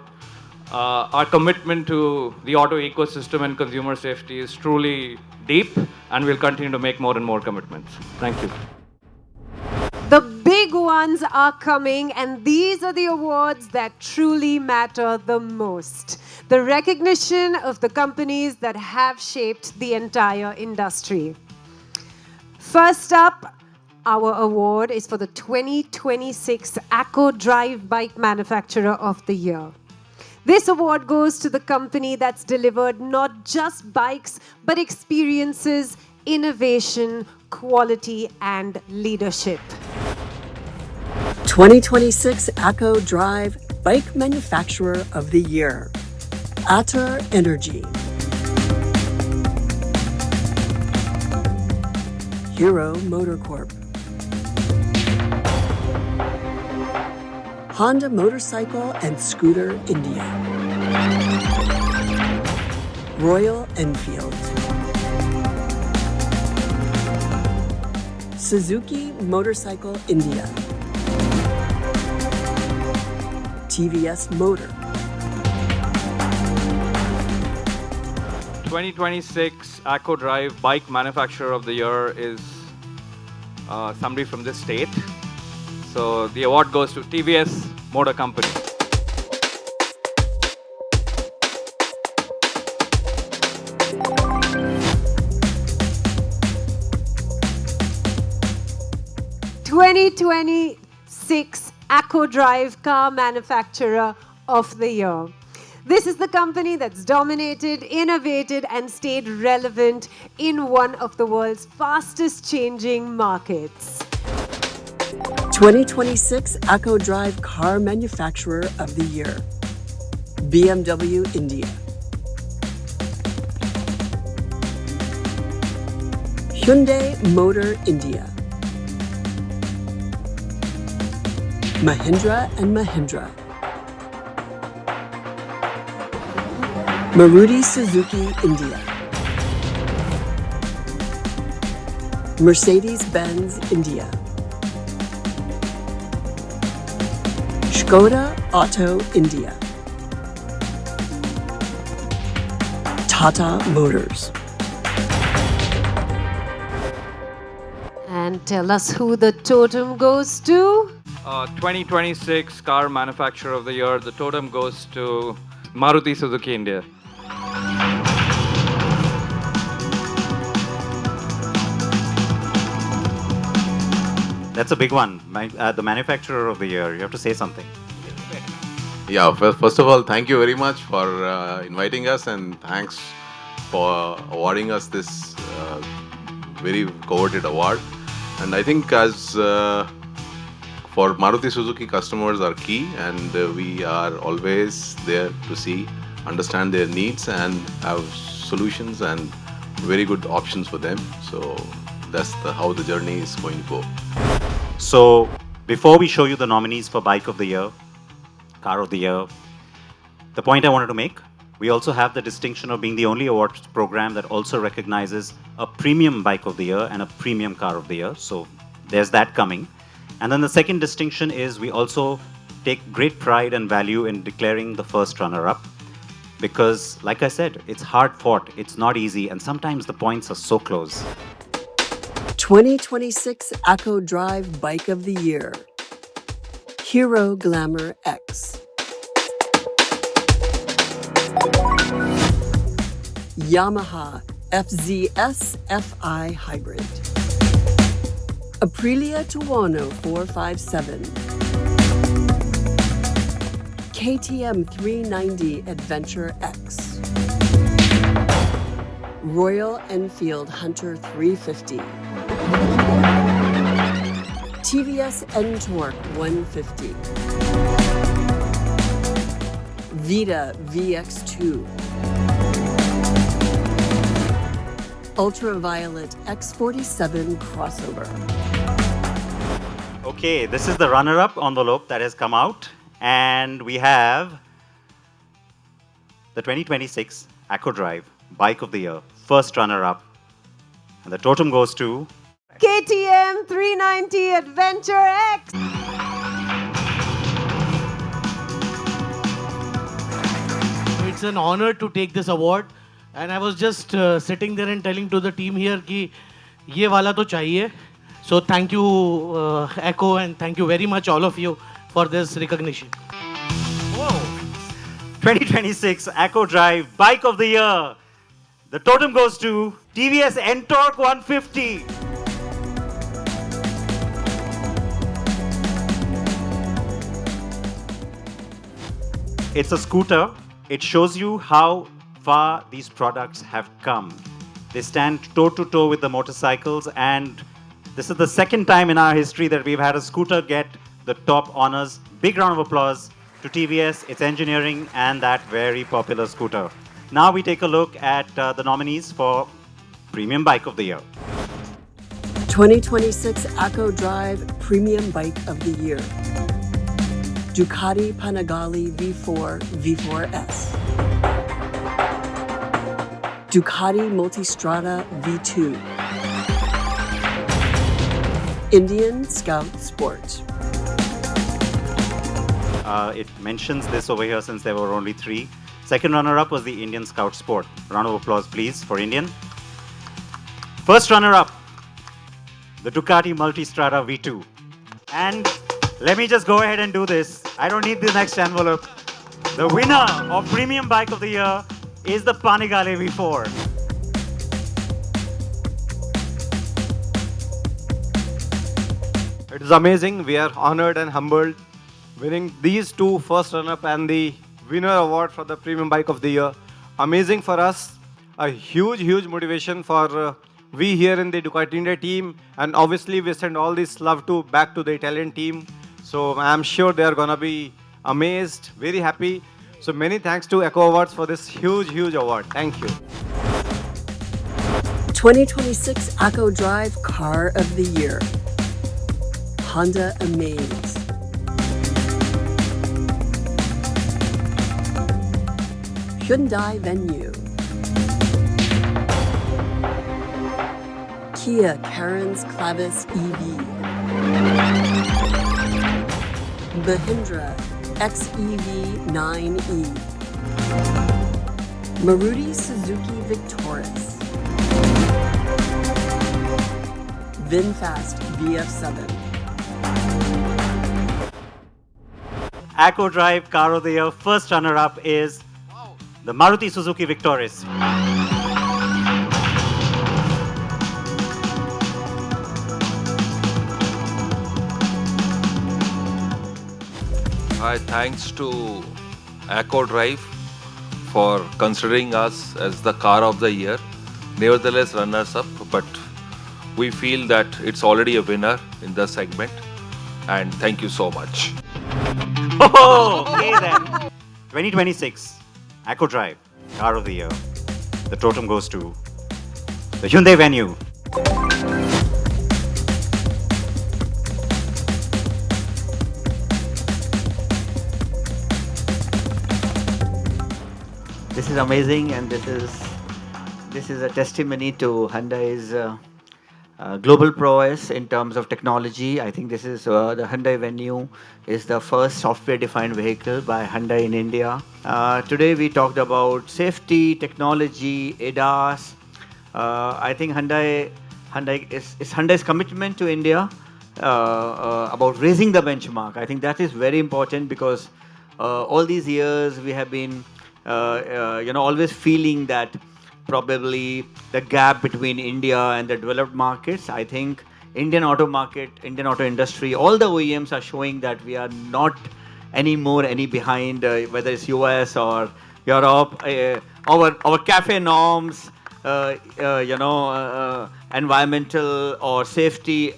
our commitment to the auto ecosystem and consumer safety is truly deep, and we'll continue to make more and more commitments. Thank you.
The big ones are coming, and these are the awards that truly matter the most. The recognition of the companies that have shaped the entire industry. First up, our award is for the 2026 Acco Drive Bike Manufacturer of the Year. This award goes to the company that's delivered not just bikes, but experiences, innovation, quality, and leadership.
2026 Acco Drive Bike Manufacturer of the Year, Atar Energy. Hero Motorcorp. Honda Motorcycle and Scooter India. Royal Enfield. Suzuki Motorcycle India. TVS Motor.
2026 Acco Drive Bike Manufacturer of the Year is somebody from this state. So the award goes to TVS Motor Company.
'26 Acco Drive Car Manufacturer of the Year. This is the company that's dominated, innovated, and stayed relevant in one of the world's fastest changing markets.
2026 Acco Drive Car Manufacturer of the Year, BMW India. Hyundai Motor India. Mahindra and Mahindra. Maruti Suzuki India. Mercedes-Benz India. Skoda Auto India. Tata Motors.
And tell us who the totem goes to.
2026 Car Manufacturer of the Year, the totem goes to Maruti Suzuki India.
That's a big one. The manufacturer of the year. You have to say something.
Yeah, first of all, thank you very much for inviting us, and thanks for awarding us this very coveted award. And I think as for Maruti Suzuki, customers are key, and we are always there to understand their needs and have solutions and very good options for them. So that's how the journey is going to go.
So before we show you the nominees for Bike of the Year, Car of the Year, the point I wanted to make, we also have the distinction of being the only awards program that also recognizes a premium Bike of the Year and a premium Car of the Year. So there's that coming. And then the second distinction is we also take great pride and value in declaring the first runner-up, because like I said, it's hard fought, it's not easy, and sometimes the points are so close.
2026 Acco Drive Bike of the Year, Hero Glamour X. Yamaha FZS FI Hybrid. Aprilia Tuono 457. KTM 390 Adventure X. Royal Enfield Hunter 350. TVS N-Torque 150. Vita VX2, Ultraviolet X47 crossover.
Okay, this is the runner-up envelope that has come out, and we have the 2026 Acco Drive Bike of the Year, first runner-up, and the totem goes to
KTM 390 Adventure X.
It's an honor to take this award, and I was just sitting there and telling to the team here कि ये वाला तो चाहिए. So thank you Echo, and thank you very much all of you for this recognition.
2026 Acco Drive Bike of the Year. The totem goes to TVS Ntorq 150. It's a scooter. It shows you how far these products have come. They stand toe to toe with the motorcycles, and this is the second time in our history that we've had a scooter get the top honors. Big round of applause to TVS, its engineering, and that very popular scooter. Now we take a look at the nominees for Premium Bike of the Year.
2026 Acco Drive Premium Bike of the Year. Ducati Panigale V4 V4S. Ducati Multistrada V2. Indian Scout Sport.
It mentions this over here since there were only 3. Second runner-up was the Indian Scout Sport. Round of applause, please, for Indian. First runner-up, the Ducati Multistrada V2. And let me just go ahead and do this. I don't need the next envelope. The winner of Premium Bike of the Year is the Panigale V4.
It is amazing. We are honored and humbled winning these 2 first runner-up and the winner award for the Premium Bike of the Year. Amazing for us. A huge motivation for we here in the Ducati India team, and obviously we send all this love back to the Italian team. So I'm sure they are gonna be amazed, very happy. So many thanks to Echo Awards for this huge award. Thank you.
2026 Acco Drive Car of the Year. Honda Amaze. Hyundai Venue. Kia Carens Clavis EV. Mahindra XEV 9E. Maruti Suzuki Victoris. VinFast VF7.
Acco Drive Car of the Year first runner-up is the Maruti Suzuki Victoris.
Hi, thanks to Acco Drive for considering us as the car of the year. Nevertheless, runners-up, but we feel that it's already a winner in the segment. And thank you so much.
Oh, okay then. 2026 Acco Drive Car of the Year. The totem goes to the Hyundai Venue.
This is amazing, and this is a testimony to Hyundai's global prowess in terms of technology. I think this is the Hyundai Venue is the first software-defined vehicle by Hyundai in India. Today we talked about safety, technology, ADAS. I think Hyundai's commitment to India about raising the benchmark. I think that is very important because all these years we have been always feeling that probably the gap between India and the developed markets. I think Indian auto market, Indian auto industry, all the OEMs are showing that we are not any behind, whether it's US or Europe. Our CAFE norms, environmental or safety,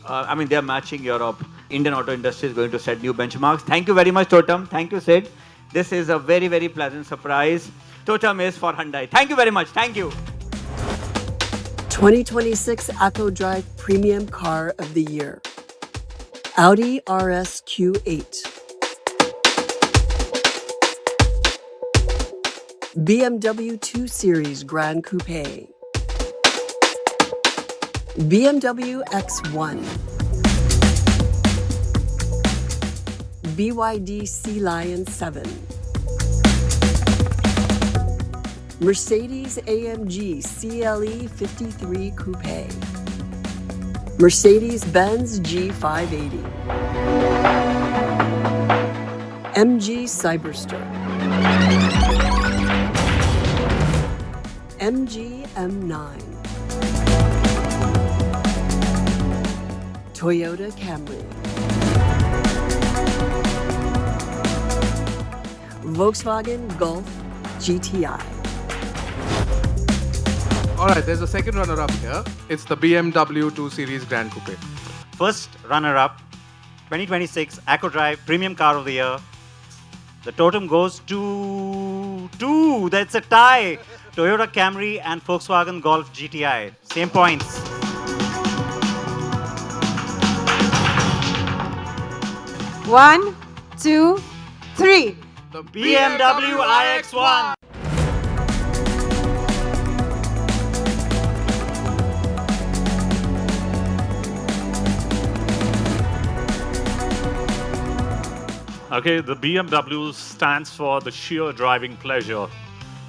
they're matching Europe. Indian auto industry is going to set new benchmarks. Thank you very much, Totem. Thank you, Sid. This is a very, very pleasant surprise. Totem is for Hyundai. Thank you very much. Thank you.
2026 Acco Drive Premium Car of the Year. Audi RS Q8. BMW 2 Series Grand Coupe. BMW X1. BYD Sea Lion 7. Mercedes AMG CLE 53 Coupe. Mercedes-Benz G580. MG Cyberster. MG M9. Toyota Camry. Volkswagen Golf GTI.
All right, there's a second runner-up here. It's the BMW 2 Series Grand Coupe.
First runner-up, 2026 Acco Drive Premium Car of the Year. The totem goes to two. That's a tie. Toyota Camry and Volkswagen Golf GTI. Same points.
One, two, three.
The
BMW iX1.
Okay, the BMW stands for the sheer driving pleasure.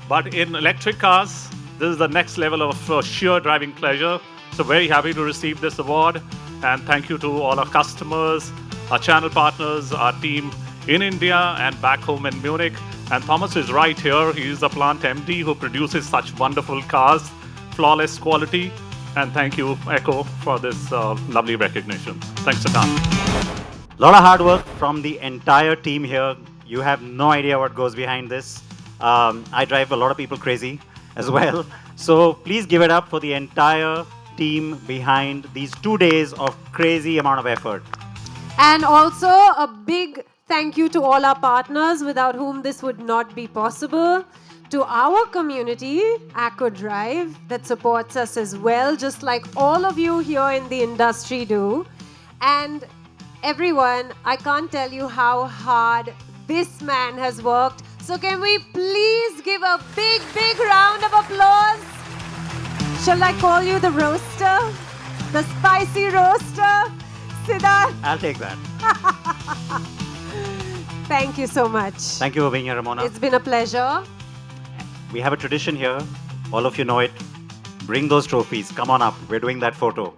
But in electric cars, this is the next level of sheer driving pleasure. So very happy to receive this award. And thank you to all our customers, our channel partners, our team in India and back home in Munich. And Thomas is right here. He is the plant MD who produces such wonderful cars, flawless quality. And thank you, Echo, for this lovely recognition. Thanks a ton.
A lot of hard work from the entire team here. You have no idea what goes behind this. I drive a lot of people crazy as well. So please give it up for the entire team behind these 2 days of crazy amount of effort.
And also a big thank you to all our partners without whom this would not be possible. To our community, Acco Drive, that supports us as well, just like all of you here in the industry do. And everyone, I can't tell you how hard this man has worked. So can we please give a big, big round of applause? Shall I call you the roaster? The spicy roaster? Siddharth?
I'll take that.
Thank you so much.
Thank you for being here, Ramona.
It's been a pleasure.
We have a tradition here. All of you know it. Bring those trophies. Come on up. We're doing that photo.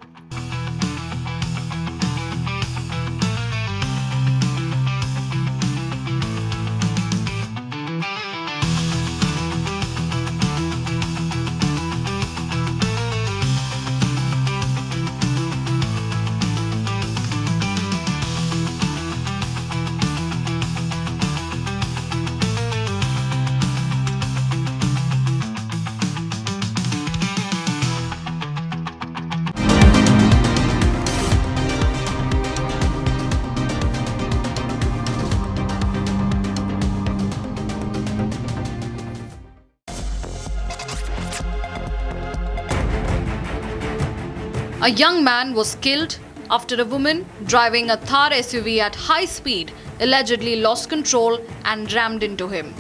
A young man was killed after a woman driving a Thar SUV at high speed allegedly lost control and rammed into him.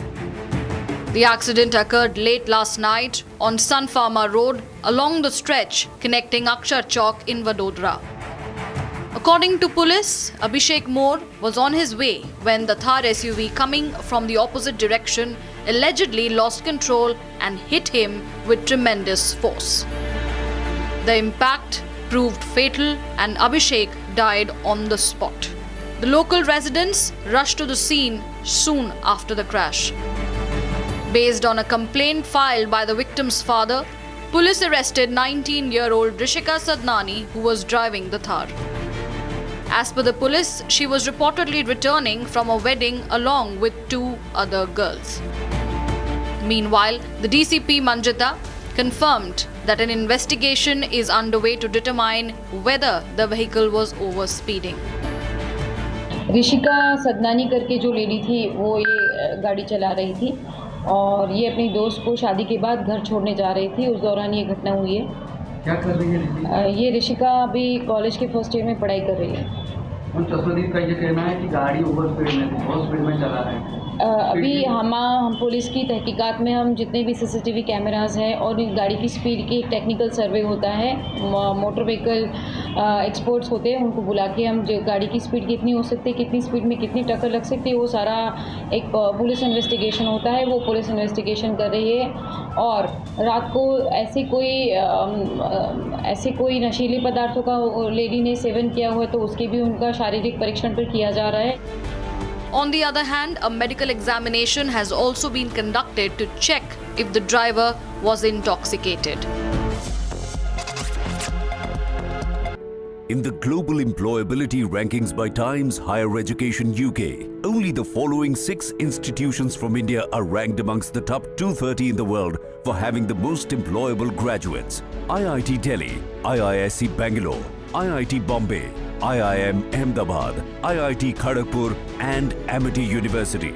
The accident occurred late last night on Sun Pharma Road along the stretch connecting Akshar Chowk in Vadodara. According to police, Abhishek Moore was on his way when the Thar SUV coming from the opposite direction allegedly lost control and hit him with tremendous force. The impact proved fatal and Abhishek died on the spot. The local residents rushed to the scene soon after the crash. Based on a complaint filed by the victim's father, police arrested 19-year-old Rishika Sadnani, who was driving the Thar. As per the police, she was reportedly returning from a wedding along with 2 other girls. Meanwhile, the DCP Manjita confirmed that an investigation is underway to determine whether the vehicle was over speeding.
Rishika Sadnani करके जो lady थी वो ये गाड़ी चला रही थी और ये अपनी दोस्त को शादी के बाद घर छोड़ने जा रही थी, उस दौरान ये घटना हुई है।
क्या कर रही है
ये ऋषिका अभी कॉलेज के फर्स्ट ईयर में पढ़ाई कर रही है।
चश्मदीद का ये कहना है कि गाड़ी ओवर स्पीड में थी, बहुत स्पीड में चला रहे हैं।
अभी हम पुलिस की तहकीकात में हम जितने भी सीसीटीवी कैमरास हैं और इस गाड़ी की स्पीड की एक टेक्निकल सर्वे होता है, मोटर व्हीकल एक्सपर्ट्स होते हैं, उनको बुला के हम जो गाड़ी की स्पीड कितनी हो सकती है, कितनी स्पीड में कितनी टक्कर लग सकती है, वो सारा एक पुलिस इन्वेस्टिगेशन होता है, वो पुलिस इन्वेस्टिगेशन कर रही है। और रात को ऐसे कोई नशीले पदार्थों का लेडी ने सेवन किया हुआ है तो उसके भी उनका शारीरिक परीक्षण पर किया जा रहा है।
On the other hand, a medical examination has also been conducted to check if the driver was intoxicated.
In the global employability rankings by Times Higher Education UK, only the following 6 institutions from India are ranked amongst the top 230 in the world for having the most employable graduates. IIT Delhi, IISc Bangalore, IIT Bombay, IIM Ahmedabad, IIT Kharagpur and Amity University.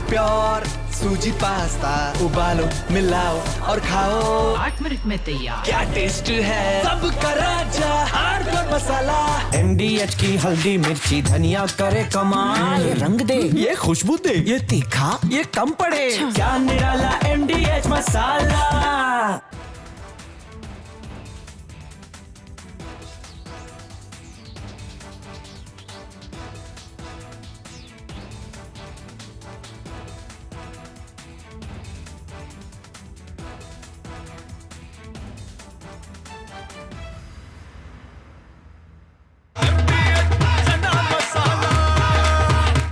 Pure सूजी pasta उबालो मिलाओ और खाओ 8 minute में तैयार। क्या taste है सबका राजा hardcore मसाला। MDH की हल्दी मिर्ची धनिया करे कमाल। ये रंग दे, ये खुशबू दे, ये तीखा, ये कम पड़े। क्या निराला MDH मसाला।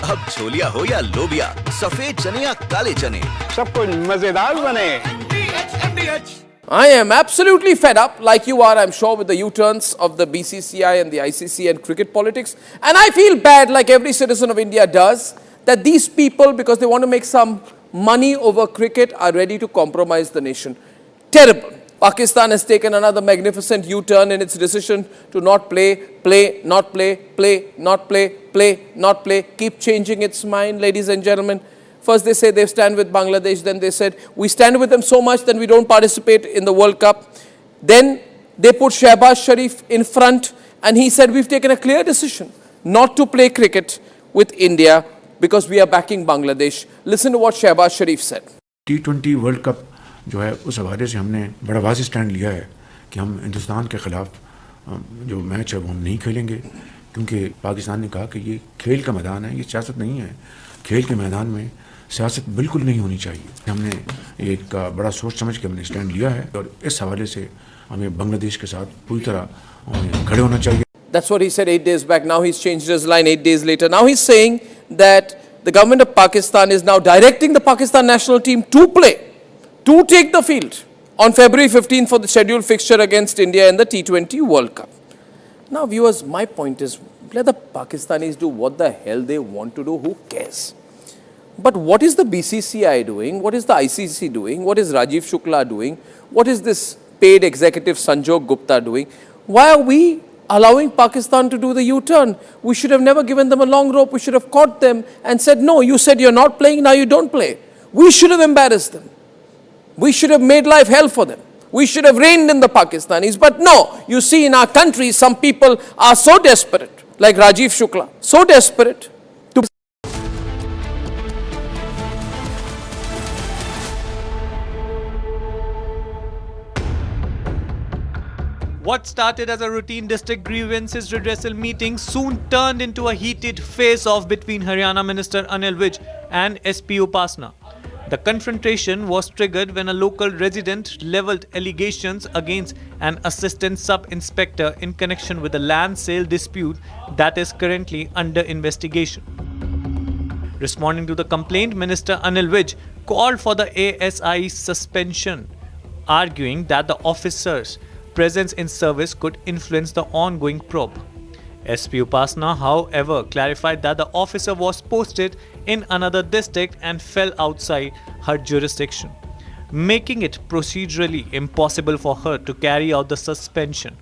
अब छोलिया हो या लोबिया, सफेद चने या काले चने,
सब कुछ मजेदार बने।
I am absolutely fed up, like you are, I'm sure, with the U-turns of the BCCI and the ICC and cricket politics. And I feel bad, like every citizen of India does, that these people, because they want to make some money over cricket, are ready to compromise the nation. Terrible. Pakistan has taken another magnificent U-turn in its decision to not play, not play, not play, keep changing its mind, ladies and gentlemen. First they say they stand with Bangladesh, then they said we stand with them so much then we don't participate in the World Cup. Then they put Shehbaz Sharif in front and he said we've taken a clear decision not to play cricket with India because we are backing Bangladesh. Listen to what Shehbaz Sharif said.
T20 world cup जो है उस हवाले से हमने बड़ा वाज़ेह stand लिया है कि हम हिंदुस्तान के ख़िलाफ़ जो मैच है वो हम नहीं खेलेंगे क्योंकि पाकिस्तान ने कहा कि ये खेल का मैदान है, ये सियासत नहीं है। खेल के मैदान में सियासत बिल्कुल नहीं होनी चाहिए। हमने एक बड़ा सोच समझ के हमने स्टैंड लिया है और इस हवाले से हमें बांग्लादेश के साथ पूरी तरह खड़े होना चाहिए।
That's what he said 8 days back. Now he's changed his line 8 days later. Now he's saying that the government of Pakistan is now directing the Pakistan national team to play, to take the field on February 15th for the scheduled fixture against India in the T20 World Cup. Now viewers, my point is, let the Pakistanis do what the hell they want to do, who cares? But what is the BCCI doing? What is the ICC doing? What is Rajiv Shukla doing? What is this paid executive Sanjog Gupta doing? Why are we allowing Pakistan to do the U-turn? We should have never given them a long rope. We should have caught them and said, no, you said you're not playing, now you don't play. We should have embarrassed them. We should have made life hell for them. We should have reined in the Pakistanis. But no, you see in our country, some people are so desperate, like Rajiv Shukla, so desperate.
What started as a routine district grievances redressal meeting soon turned into a heated face-off between Haryana Minister Anil Vij and SP Upasana. The confrontation was triggered when a local resident levelled allegations against an assistant sub-inspector in connection with a land sale dispute that is currently under investigation. Responding to the complaint, Minister Anil Vij called for the ASI's suspension, arguing that the officers' presence in service could influence the ongoing probe. SP Upasana, however, clarified that the officer was posted in another district and fell outside her jurisdiction, making it procedurally impossible for her to carry out the suspension.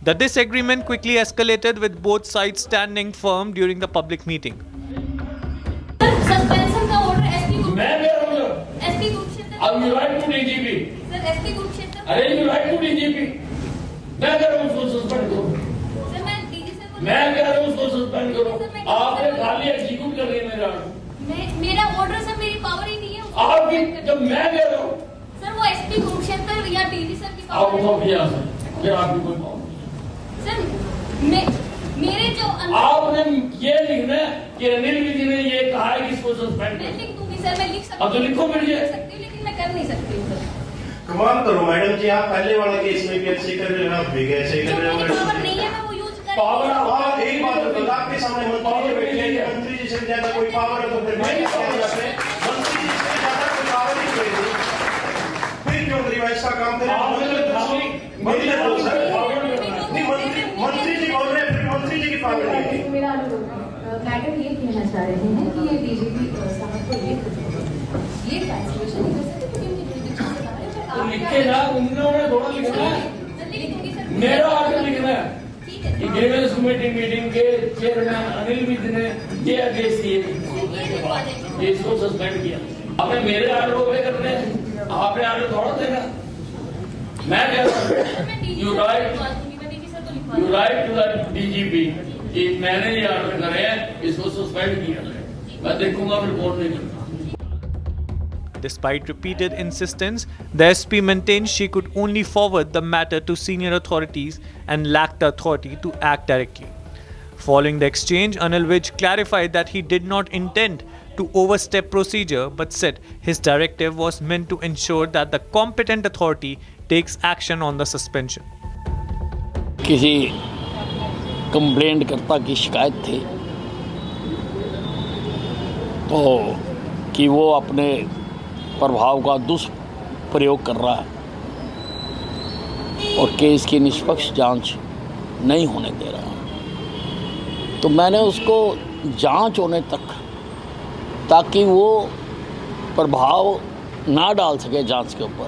The disagreement quickly escalated with both sides standing firm during the public meeting.
Suspension का order SP को
मैं दे रहा हूं
SP Kurukshetra
अब you write to DGP
sir SP Kurukshetra
अरे you write to DGP मैं कह रहा हूं उसको सस्पेंड करो
सर मैं डीजी सर को
मैं कह रहा हूं उसको सस्पेंड करो आपने खाली एग्जीक्यूट कर दिया
मेरा ऑर्डर सर मेरी पावर ही नहीं है
आपकी जब मैं कह रहा हूं
सर वो एसपी कुरुक्षेत्र या डीजी सर की
आप
पावर
बताओ क्या फिर आपकी कोई पावर
सर मेरे जो
आपने ये लिखना है कि अनिल विधि ने ये कहा है कि इसको सस्पेंड
मैं लिख दूंगी सर मैं लिख सकती
अब तो लिखो फिर ये
सकती हूँ लेकिन मैं कर नहीं सकती हूँ सर
कमाल करो मैडम जी आप पहले वाला केस में भी अच्छे कर रहे हो आप भी ऐसे कर रहे हो
पावर नहीं है मैं वो यूज कर
पावर आप एक बात बता आपके सामने मंत्री बैठे हैं मंत्री जी से ज्यादा कोई पावर है तो फिर मैं क्या करते हैं मंत्री जी से ज्यादा कोई पावर नहीं कोई फिर क्यों रिवाइज का काम करें मंत्री जी बोल रहे हैं मंत्री जी की पावर नहीं है
मेरा मैडम ये कहना चाह रहे हैं कि ये बीजेपी साहब को ये ट्रांसलेशन
लिखे ना उन्होंने थोड़ा लिखना है मेरा आर्डर लिखना है कि ग्रीवेंस कमेटी मीटिंग के चेयरमैन अनिल विधि ने ये आदेश दिए ये इसको सस्पेंड किया आपने मेरे आर्डर को पे करने आपने आर्डर थोड़ा देना मैं कह रहा हूँ you write to the DGP कि मैंने ये आर्डर करे हैं इसको सस्पेंड किया मैं देखूंगा रिपोर्ट नहीं करता.
Despite repeated insistence, the SP maintained she could only forward the matter to senior authorities and lacked the authority to act directly. Following the exchange, Anil Vij clarified that he did not intend to overstep procedure but said his directive was meant to ensure that the competent authority takes action on the suspension.
किसी complaint करता की शिकायत थी तो कि वो अपने प्रभाव का दुष्प्रयोग कर रहा है और केस की निष्पक्ष जांच नहीं होने दे रहा, तो मैंने उसको जांच होने तक ताकि वो प्रभाव ना डाल सके जांच के ऊपर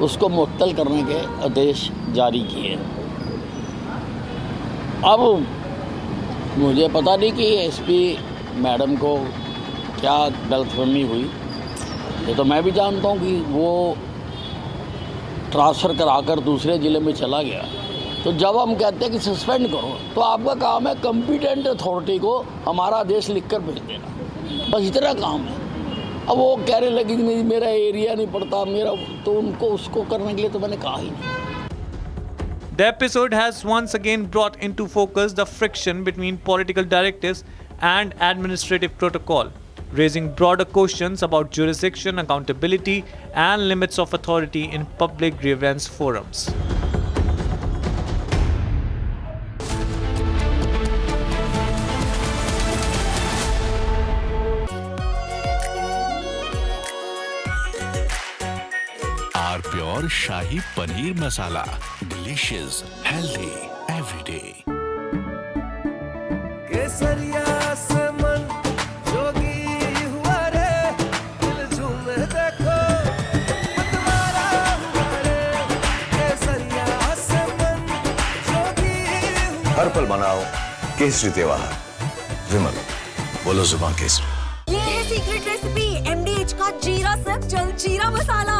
उसको मुअत्तल करने के आदेश जारी किए. अब मुझे पता नहीं कि एसपी मैडम को क्या गलतफहमी हुई, ये तो मैं भी जानता हूँ कि वो ट्रांसफ़र कराकर दूसरे ज़िले में चला गया. तो जब हम कहते हैं कि सस्पेंड करो तो आपका काम है कॉम्पिटेंट अथॉरिटी को हमारा आदेश लिखकर भेज देना, बस इतना काम है. अब वो कहने लगी कि नहीं मेरा एरिया नहीं पड़ता मेरा, तो उनको उसको करने के लिए तो मैंने कहा ही नहीं.
The episode has once again brought into focus the friction between political directives and administrative protocol, raising broader questions about jurisdiction, accountability, and limits of authority in public grievance forums.
Pure Shahi Paneer Masala. Delicious, healthy, every day.
केसरिया से मन जोगी हुआ रे, दिल झूमे देखो मतवारा हुआ रे. केसरिया से मन जोगी हुआ.
हर पल मनाओ केसरी त्योहार. विमल, बोलो जुबान केसरी.
ये है सीक्रेट रेसिपी MDH का जीरा सिप जल जीरा मसाला.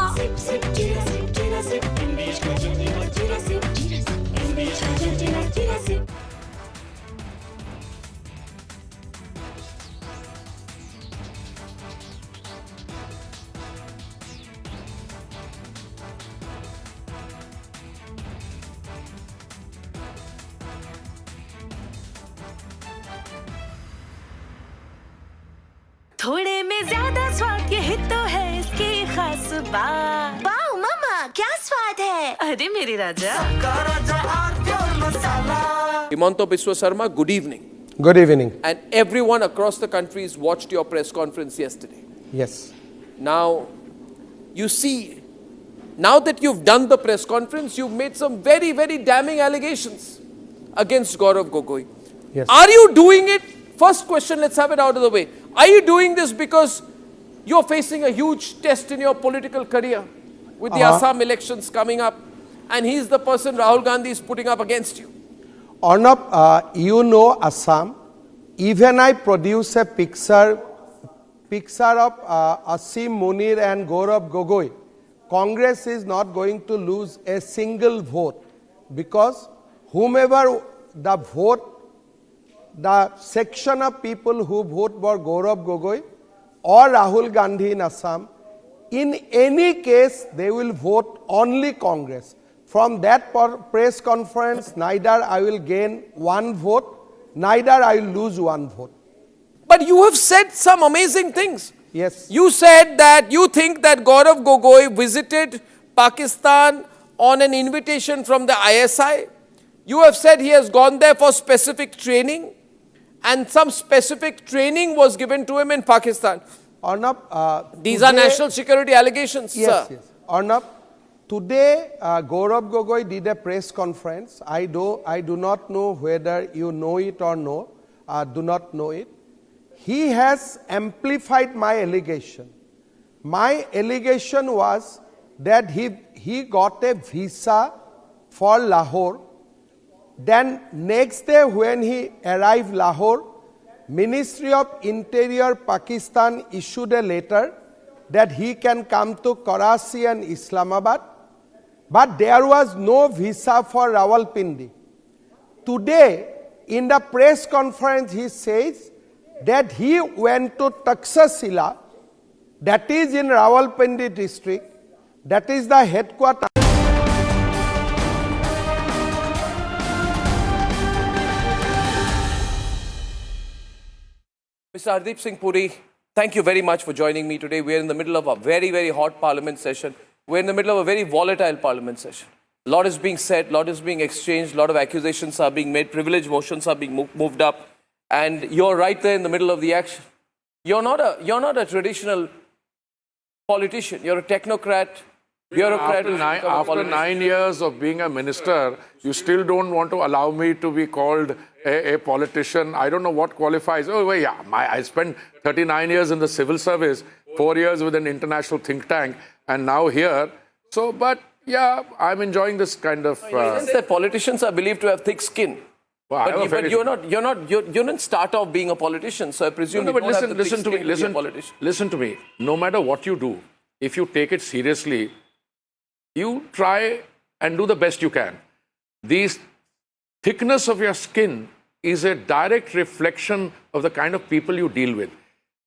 थोड़े में ज्यादा स्वाद यही तो है इसकी खास बात. वाओ मामा क्या स्वाद है. अरे मेरे राजा.
Himanta Biswa Sarma, good evening.
Good evening.
And everyone across the country has watched your press conference yesterday.
Yes.
Now, you see, now that you've done the press conference, you've made some very, very damning allegations against Gaurav Gogoi.
Yes.
Are you doing it? First question, let's have it out of the way. Are you doing this because you're facing a huge test in your political career with the Assam elections coming up? and he's the person Rahul Gandhi is putting up against you.
Arnab, you know Assam. Even I produce a picture of Asim Munir and Gaurav Gogoi. Congress is not going to lose a single vote because whomever the vote, the section of people who vote for Gaurav Gogoi or Rahul Gandhi in Assam, in any case they will vote only Congress. From that press conference, neither I will gain one vote, neither I will lose one vote.
But you have said some amazing things.
Yes.
You said that you think that Gaurav Gogoi visited Pakistan on an invitation from the ISI. You have said he has gone there for specific training, and some specific training was given to him in Pakistan.
Arnab,
these are national security allegations,
yes,
sir.
Yes. Arnab, today Gaurav Gogoi did a press conference. I do not know whether you know it or no, do not know it. He has amplified my allegation. My allegation was that he got a visa for Lahore. Then next day when he arrived Lahore, Ministry of Interior Pakistan issued a letter that he can come to Karachi and Islamabad, but there was no visa for Rawalpindi. Today, in the press conference, he says that he went to Taxila, that is in Rawalpindi district, that is the headquarters.
Mr. Hardeep Singh Puri, thank you very much for joining me today. We're in the middle of a very, very hot parliament session. We're in the middle of a very volatile parliament session. A lot is being said, a lot is being exchanged, a lot of accusations are being made, privilege motions are being moved up, and you're right there in the middle of the action. You're not a traditional politician. You're a technocrat, bureaucrat.
After 9 years of being a minister, you still don't want to allow me to be called a politician. I don't know what qualifies. Oh, well, yeah, I spent 39 years in the civil service, 4 years with an international think tank, and now here. So, but yeah, I'm enjoying this kind of.
Sense that politicians are believed to have thick skin.
Well,
but you didn't start off being a politician, so I presume
no,
you
but
don't have the thick skin to be a politician.
Listen to me. No matter what you do, if you take it seriously, you try and do the best you can. The thickness of your skin is a direct reflection of the kind of people you deal with.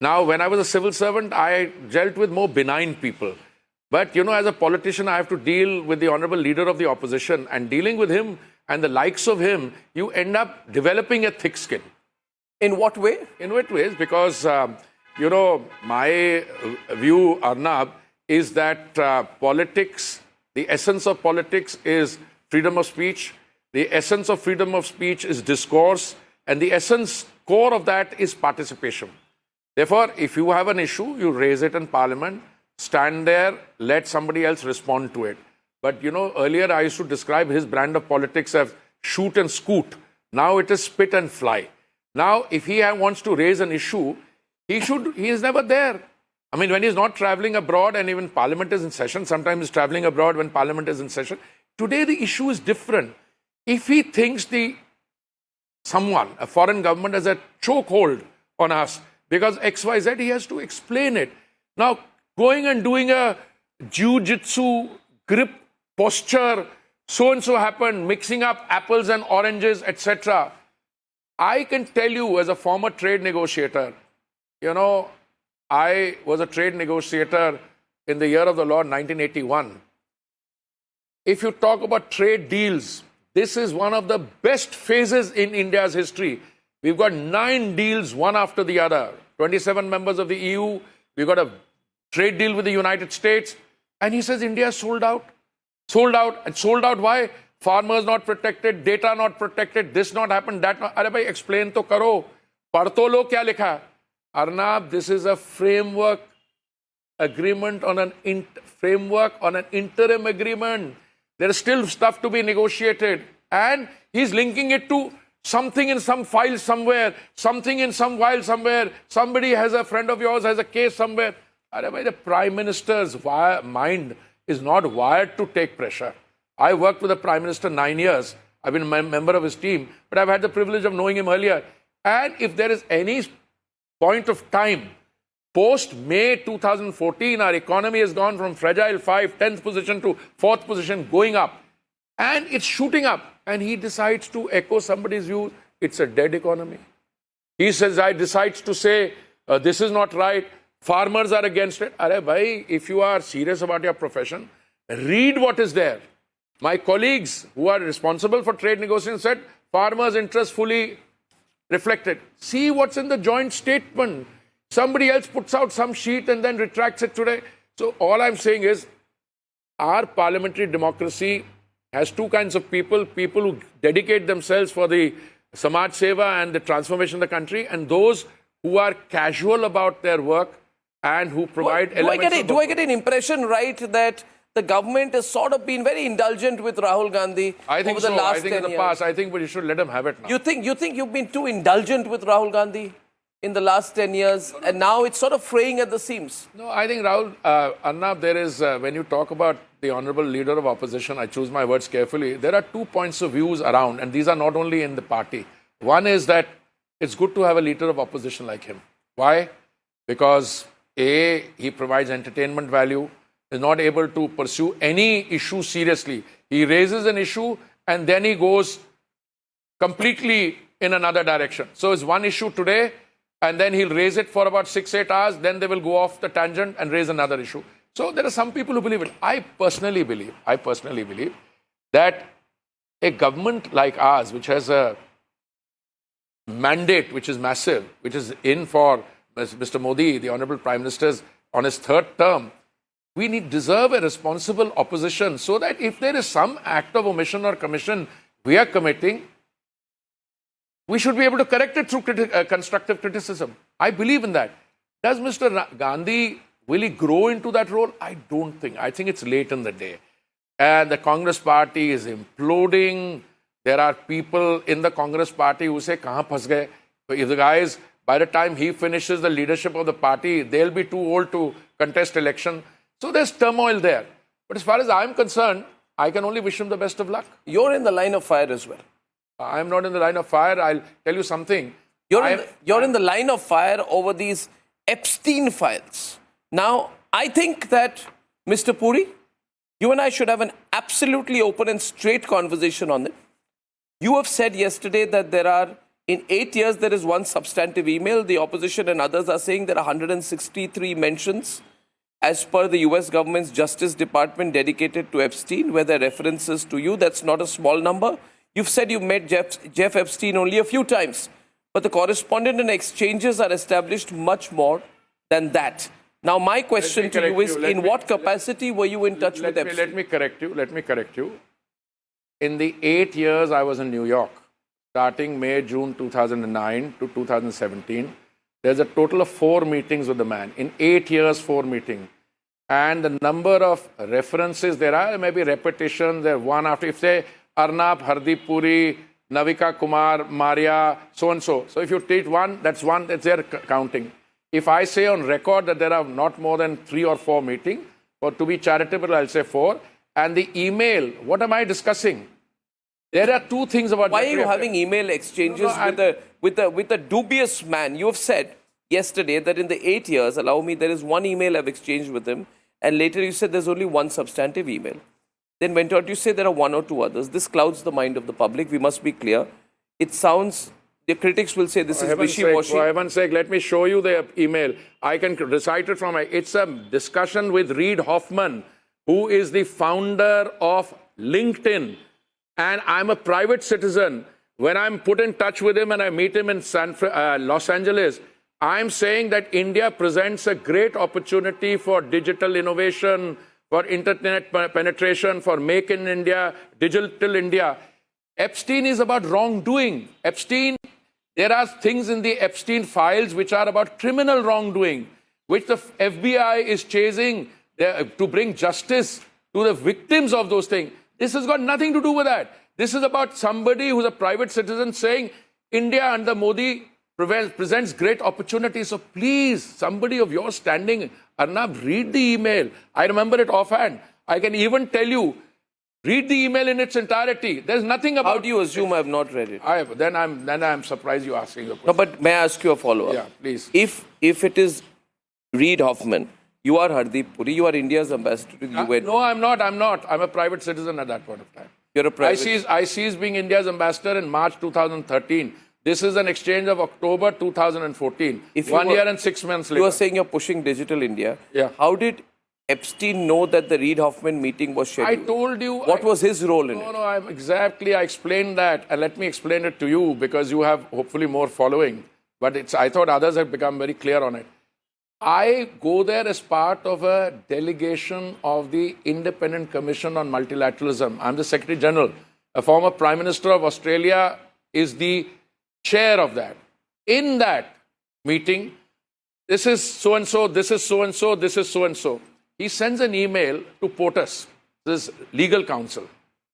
Now, when I was a civil servant, I dealt with more benign people. But, you know, as a politician, I have to deal with the honorable leader of the opposition, and dealing with him and the likes of him, you end up developing a thick skin.
In what way?
In what ways? Because, you know, my view, Arnab, is that politics, the essence of politics is freedom of speech. The essence of freedom of speech is discourse. And the essence, core of that is participation. Therefore, if you have an issue, you raise it in Parliament, stand there, let somebody else respond to it. But, you know, earlier I used to describe his brand of politics as shoot and scoot. Now it is spit and fly. Now, if he wants to raise an issue, he is never there. I mean, when he's not traveling abroad and even Parliament is in session, sometimes he's traveling abroad when Parliament is in session. Today, the issue is different. If he thinks someone, a foreign government, has a chokehold on us because XYZ, he has to explain it. Now, going and doing a jiu-jitsu grip posture, so-and-so happened, mixing up apples and oranges, etc. I can tell you as a former trade negotiator, you know, I was a trade negotiator in the year of the Lord, 1981. If you talk about trade deals, this is one of the best phases in India's history. We've got 9 deals, one after the other. 27 members of the EU. We've got a trade deal with the United States. And he says India is sold out. Sold out. And sold out why? Farmers not protected, data not protected, this not happened, that not. Arey bhai, explain to karo. Padh to lo kya likha hai? Arnab, this is a framework agreement on an interim agreement. There is still stuff to be negotiated. And he's linking it to something in some file somewhere, something in some file somewhere. Somebody has a friend of yours has a case somewhere. Arey bhai, the Prime Minister's mind is not wired to take pressure. I worked with the Prime Minister 9 years. I've been a member of his team, but I've had the privilege of knowing him earlier. And if there is any point of time, post-May 2014, our economy has gone from fragile 10th position to 4th position, going up. And it's shooting up. And he decides to echo somebody's view, it's a dead economy. He says, I decides to say, this is not right. Farmers are against it. Arey bhai, if you are serious about your profession, read what is there. My colleagues who are responsible for trade negotiations said, farmers' interests fully reflected. See what's in the joint statement. Somebody else puts out some sheet and then retracts it today. So all I'm saying is, our parliamentary democracy has two kinds of people who dedicate themselves for the Samaj Seva and the transformation of the country, and those who are casual about their work and who provide elements.
Do I get an impression, right, that the government has sort of been very indulgent with Rahul Gandhi over the last 10 years?
I think in the past, I think we should let him have it now.
You think you've been too indulgent with Rahul Gandhi in the last 10 years, and now it's sort of fraying at the seams?
No, I think Rahul, Arnab, there is, when you talk about the honourable leader of opposition, I choose my words carefully, there are two points of views around, and these are not only in the party. One is that it's good to have a leader of opposition like him. Why? Because A, he provides entertainment value, is not able to pursue any issue seriously. He raises an issue and then he goes completely in another direction. So it's one issue today, and then he'll raise it for about 6-8 hours, then they will go off the tangent and raise another issue. So there are some people who believe it. I personally believe that a government like ours, which has a mandate which is massive, which is in for Mr. Modi, the Honourable Prime Minister's on his third term, we deserve a responsible opposition, so that if there is some act of omission or commission we are committing, we should be able to correct it through constructive criticism. I believe in that. Does Mr. Gandhi really grow into that role? I don't think. I think it's late in the day. And the Congress party is imploding. There are people in the Congress party who say, kahan phas gaye? So if the guys, by the time he finishes the leadership of the party, they'll be too old to contest election. So there's turmoil there. But as far as I'm concerned, I can only wish him the best of luck.
You're in the line of fire as well.
I'm not in the line of fire. I'll tell you something.
You're in the line of fire over these Epstein files. Now, I think that, Mr. Puri, you and I should have an absolutely open and straight conversation on it. You have said yesterday that there are, in 8 years, there is one substantive email. The opposition and others are saying there are 163 mentions as per the US government's Justice Department dedicated to Epstein, where there are references to you. That's not a small number. You've said you've met Jeff Epstein only a few times, but the correspondence and exchanges are established much more than that. Now, my question to you is, in what capacity were you in touch with Epstein?
Let me correct you. In the 8 years I was in New York, starting May, June 2009 to 2017, there's a total of 4 meetings with the man. In 8 years, 4 meetings. And the number of references there are, maybe repetitions, there one after, if say, Arnab, Hardeep Puri, Navika Kumar, Maria, so-and-so. So if you take one, that's their counting. If I say on record that there are not more than 3 or 4 meetings, or to be charitable, I'll say 4. And the email, what am I discussing? There are 2 things about...
Why are you having email exchanges with a dubious man? You have said yesterday that in the 8 years, allow me, there is 1 email I've exchanged with him. And later you said there's only 1 substantive email. Then went on to say there are 1 or 2 others. This clouds the mind of the public. We must be clear. It sounds... The critics will say this is wishy-washy.
For heaven's sake, let me show you the email. I can recite it from... It's a discussion with Reid Hoffman, who is the founder of LinkedIn. And I'm a private citizen. When I'm put in touch with him and I meet him in Los Angeles, I'm saying that India presents a great opportunity for digital innovation, for internet penetration, for Make in India, Digital India. Epstein is about wrongdoing. There are things in the Epstein files which are about criminal wrongdoing, which the FBI is chasing to bring justice to the victims of those things. This has got nothing to do with that. This is about somebody who's a private citizen saying India under Modi presents great opportunities. So please, somebody of your standing, Arnab, read the email. I remember it offhand. I can even tell you, Read the email in its entirety. There's nothing about.
How do you assume I have not read it?
Then I'm surprised you asking the question.
No, but may I ask you a follow-up?
Yeah, please.
If it is Reid Hoffman, you are Hardeep Puri, you are India's ambassador to the UN.
No, I'm not. I'm a private citizen at that point of time.
You're a private.
I ceased being India's ambassador in March 2013. This is an exchange of October 2014. 1 year and 6 months later.
You are saying you're pushing Digital India.
Yeah.
How did Epstein know that the Reid Hoffman meeting was scheduled?
I told you.
What was his role in it?
No, I explained that. And let me explain it to you because you have hopefully more following. But I thought others have become very clear on it. I go there as part of a delegation of the Independent Commission on Multilateralism. I'm the Secretary General. A former Prime Minister of Australia is the chair of that. In that meeting, this is so-and-so, this is so-and-so, this is so-and-so. He sends an email to POTUS, this is legal counsel.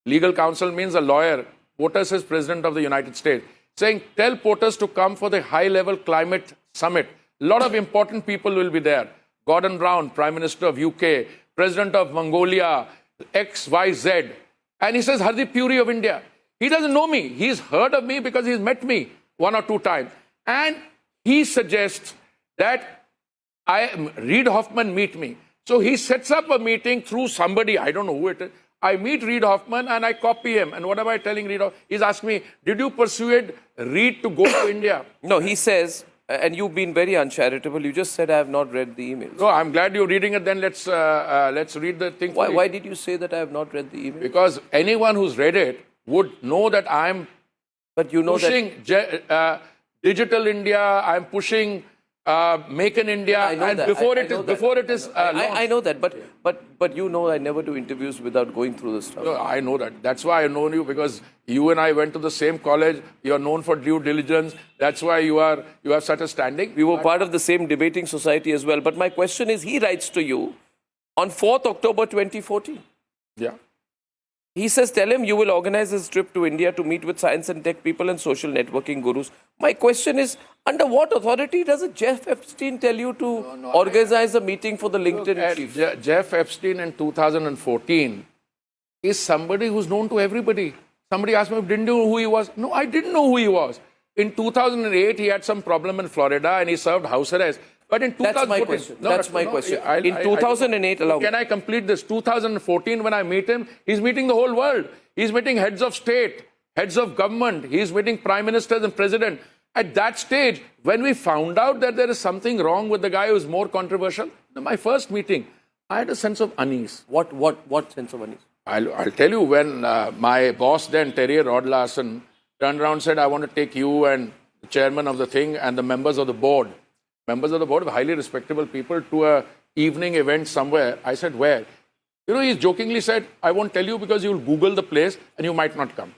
Legal counsel means a lawyer. POTUS is President of the United States. Saying, tell POTUS to come for the high-level climate summit. A lot of important people will be there. Gordon Brown, Prime Minister of UK, President of Mongolia, XYZ. And he says, Hardeep Puri of India. He doesn't know me. He's heard of me because he's met me 1 or 2 times. And he suggests that Reid Hoffman meet me. So he sets up a meeting through somebody, I don't know who it is. I meet Reid Hoffman and I copy him. And what am I telling Reid Hoffman? He's asking me, did you persuade Reid to go to India?
No, he says, and you've been very uncharitable, you just said I have not read the emails.
No, I'm glad you're reading it. Then let's read the thing.
Why did you say that I have not read the email?
Because anyone who's read it would know that I'm pushing Digital India, I'm pushing Make in India, and before it is
I know that, but you know I never do interviews without going through this stuff.
No, I know that. That's why I know you, because you and I went to the same college. You're known for due diligence. That's why you have such a standing.
We were part of the same debating society as well. But my question is, he writes to you on 4th October 2014.
Yeah.
He says, tell him you will organize this trip to India to meet with science and tech people and social networking gurus. My question is, under what authority does Jeff Epstein tell you to organize a meeting for the LinkedIn chief?
Jeff Epstein in 2014 is somebody who's known to everybody. Somebody asked me, didn't you know who he was? No, I didn't know who he was. In 2008, he had some problem in Florida and he served house arrest. But in 2014,
that's my question. In 2008,
can I complete this? 2014, when I meet him, he's meeting the whole world. He's meeting heads of state, heads of government. He's meeting prime ministers and president. At that stage, when we found out that there is something wrong with the guy who's more controversial, my first meeting, I had a sense of unease.
What sense of unease?
I'll tell you, when my boss then, Terry Rod Larson, turned around and said, I want to take you and the chairman of the thing and the members of the board. Members of the board, highly respectable people, to a evening event somewhere. I said, where? You know, he jokingly said, I won't tell you because you'll Google the place and you might not come.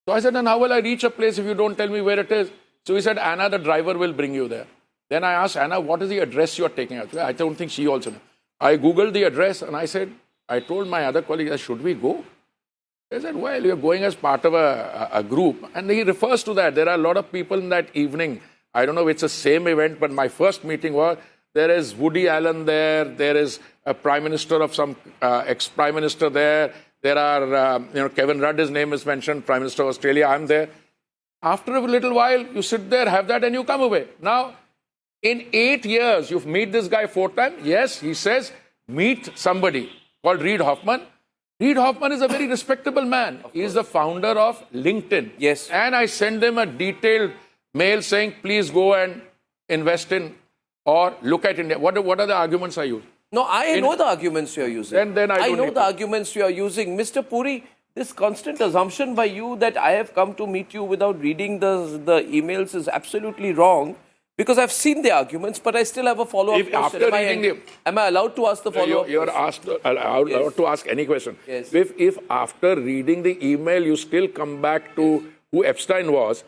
So I said, and how will I reach a place if you don't tell me where it is? So he said, Anna, the driver will bring you there. Then I asked Anna, what is the address you're taking out? I don't think she also knows. I Googled the address and I told my other colleagues, should we go? They said, well, you're going as part of a group. And he refers to that. There are a lot of people in that evening. I don't know if it's the same event, but my first meeting was, there is Woody Allen there is a prime minister of some ex-prime minister there are, Kevin Rudd, his name is mentioned, Prime Minister of Australia, I'm there. After a little while, you sit there, have that, and you come away. Now, in 8 years, you've met this guy 4 times. Yes, he says, meet somebody called Reid Hoffman. Reid Hoffman is a very respectable man. He is the founder of LinkedIn.
Yes.
And I send him a detailed mail saying, please go and invest in or look at India. What are the arguments I use?
No, I know the arguments you are using.
Then I
know the arguments you are using. Mr. Puri, this constant assumption by you that I have come to meet you without reading the emails is absolutely wrong. Because I've seen the arguments, but I still have a follow-up question. Am I allowed to ask the follow-up
You're allowed to ask any question.
Yes.
If after reading the email, you still come back to who Epstein was,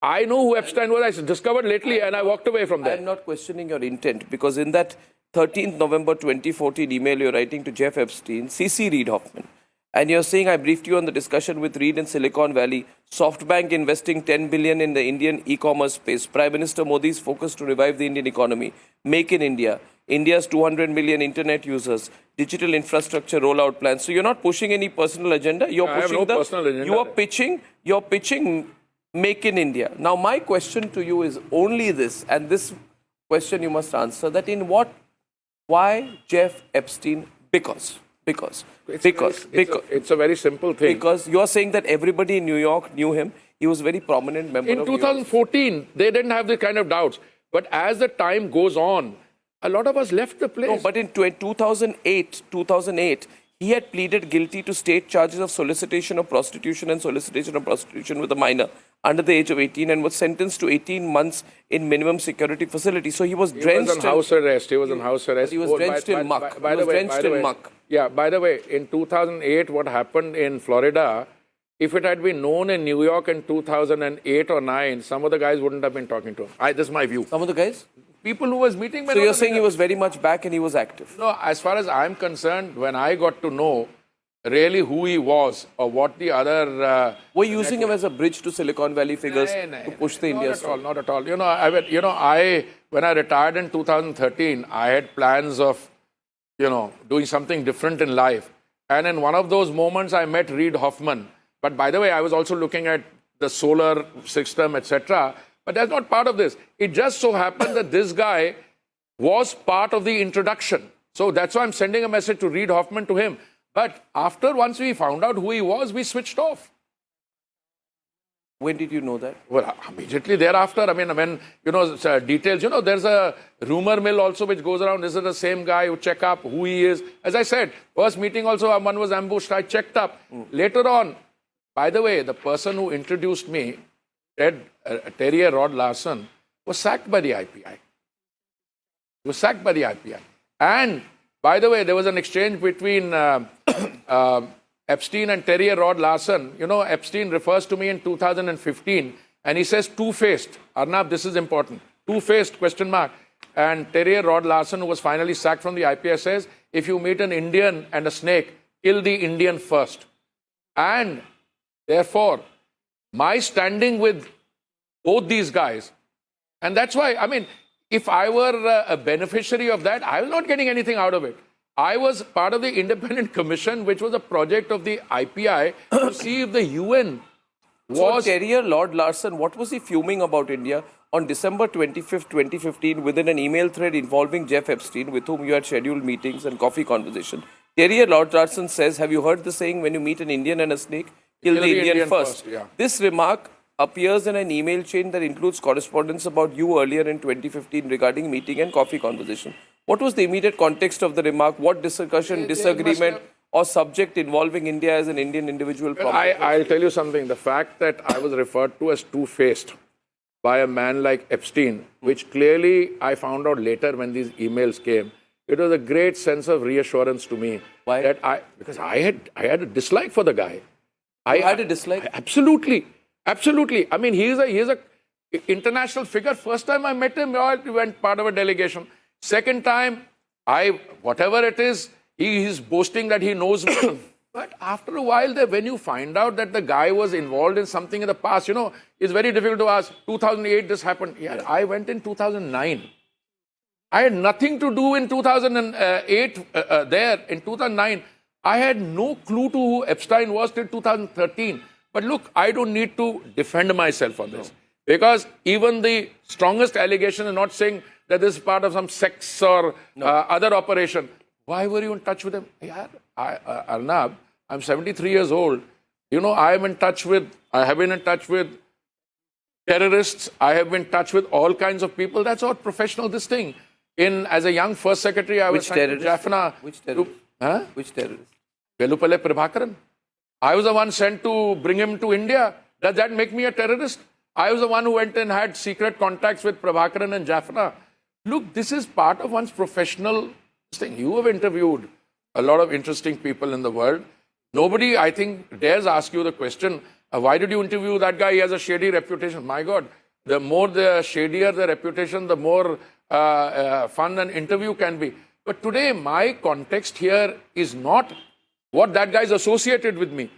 I know who Epstein was. I discovered lately and I walked away from that.
I'm not questioning your intent, because in that 13th November 2014 email you're writing to Jeff Epstein, CC Reid Hoffman, and you're saying, I briefed you on the discussion with Reid in Silicon Valley, SoftBank investing 10 billion in the Indian e-commerce space, Prime Minister Modi's focus to revive the Indian economy, Make in India, India's 200 million internet users, digital infrastructure rollout plans. So you're not pushing any personal agenda. You're pushing
I have no personal agenda.
You're pitching Make in India. Now my question to you is only this, and this question you must answer, that why Jeff Epstein? Because
it's a very simple thing.
Because you are saying that everybody in New York knew him. He was a very prominent member
in
of
2014, they didn't have the kind of doubts. But as the time goes on, a lot of us left the place.
No, but in 2008, he had pleaded guilty to state charges of solicitation of prostitution and solicitation of prostitution with a minor under the age of 18 and was sentenced to 18 months in minimum security facility. So he was drenched
in house arrest. He was in house arrest.
He was drenched in muck.
By the way, yeah, by the way, in 2008, what happened in Florida, if it had been known in New York in 2008 or 9, some of the guys wouldn't have been talking to him. This is my view.
Some of the guys?
People who was meeting...
So you're saying he was very much back and he was active?
No, as far as I'm concerned, when I got to know really who he was or what the other...
were you using him as a bridge to Silicon Valley figures to push the India story?
Not at all. When I retired in 2013, I had plans of, doing something different in life. And in one of those moments, I met Reid Hoffman. But by the way, I was also looking at the solar system, etc. But that's not part of this. It just so happened that this guy was part of the introduction. So that's why I'm sending a message to Reid Hoffman to him. But once we found out who he was, we switched off.
When did you know that?
Well, immediately thereafter. I mean, when, details, there's a rumor mill also which goes around. Is it the same guy? You check up who he is. As I said, first meeting also, one was ambushed. I checked up. Later on, by the way, the person who introduced me, Terrier Rod Larson, was sacked by the IPI. And, by the way, there was an exchange between Epstein and Terrier Rod Larson. Epstein refers to me in 2015 and he says two-faced. Arnab, this is important. Two-faced, ? And Terrier Rod Larson, who was finally sacked from the IPI, says, if you meet an Indian and a snake, kill the Indian first. And therefore, my standing with both these guys, and that's why, if I were a beneficiary of that, I was not getting anything out of it. I was part of the independent commission, which was a project of the IPI to see if the UN was...
So Terrier Lord Larson, what was he fuming about India on December 25th, 2015, within an email thread involving Jeff Epstein, with whom you had scheduled meetings and coffee conversation? Terrier Lord Larson says, have you heard the saying, when you meet an Indian and a snake, kill the Indian first?
Yeah.
This remark appears in an email chain that includes correspondence about you earlier in 2015 regarding meeting and coffee conversation. What was the immediate context of the remark? What discussion, disagreement or subject involving India as an Indian individual?
I'll tell you something. The fact that I was referred to as two-faced by a man like Epstein, which clearly I found out later when these emails came, it was a great sense of reassurance to me.
Why?
Because I had a dislike for the guy.
I had a dislike?
Absolutely. Absolutely. He's a international figure. First time I met him, we went part of a delegation. Second time, whatever it is, he is boasting that he knows me. But after a while, when you find out that the guy was involved in something in the past, it's very difficult to ask, 2008 this happened. Yeah, I went in 2009. I had nothing to do in 2008 there. In 2009, I had no clue to who Epstein was till 2013. But look, I don't need to defend myself on this. Because even the strongest allegation is not saying that this is part of some sex or other operation. Why were you in touch with him? Yeah, Arnab, I'm 73 years old. I have been in touch with terrorists. I have been in touch with all kinds of people. That's all professional, this thing. As a young first secretary, I was sent to Jaffna.
Which terrorist? Which terrorist?
Velupale Prabhakaran. I was the one sent to bring him to India. Does that make me a terrorist? I was the one who went and had secret contacts with Prabhakaran and Jaffna. Look, this is part of one's professional thing. You have interviewed a lot of interesting people in the world. Nobody, I think, dares ask you the question, why did you interview that guy? He has a shady reputation. My God, the more the shadier the reputation, the more fun an interview can be. But today, my context here is not what that guy is associated with me.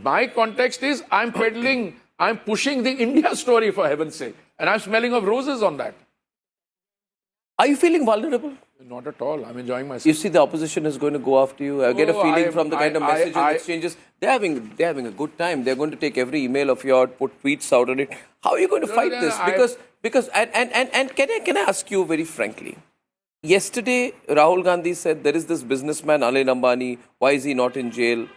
My context is I'm pushing the India story, for heaven's sake. And I'm smelling of roses on that.
Are you feeling vulnerable?
Not at all. I'm enjoying myself.
You see, the opposition is going to go after you. I get a feeling from the kind of messages exchanges. They're having a good time. They're going to take every email of yours, put tweets out on it. How are you going to fight this? Because can I ask you very frankly? Yesterday, Rahul Gandhi said there is this businessman Anil Ambani. Why is he not in jail?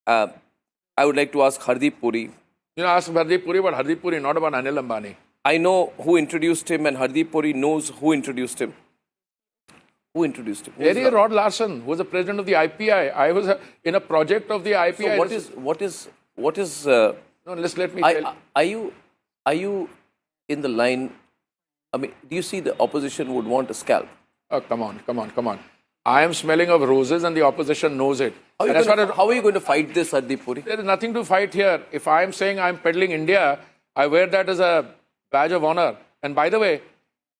I would like to ask Hardeep Puri.
Ask Hardeep Puri, but Hardeep Puri, not about Anil Ambani.
I know who introduced him, and Hardeep Puri knows who introduced him. Who introduced him?
Jerry Rod Larson, who was the president of the IPI. I was in a project of the IPI.
So what is?
No, let me tell.
Are you in the line? I mean, do you see the opposition would want a scalp?
Oh, come on. I am smelling of roses and the opposition knows it.
How are you going to fight this, Hardeep Puri?
There is nothing to fight here. If I am saying I am peddling India, I wear that as a badge of honor. And by the way,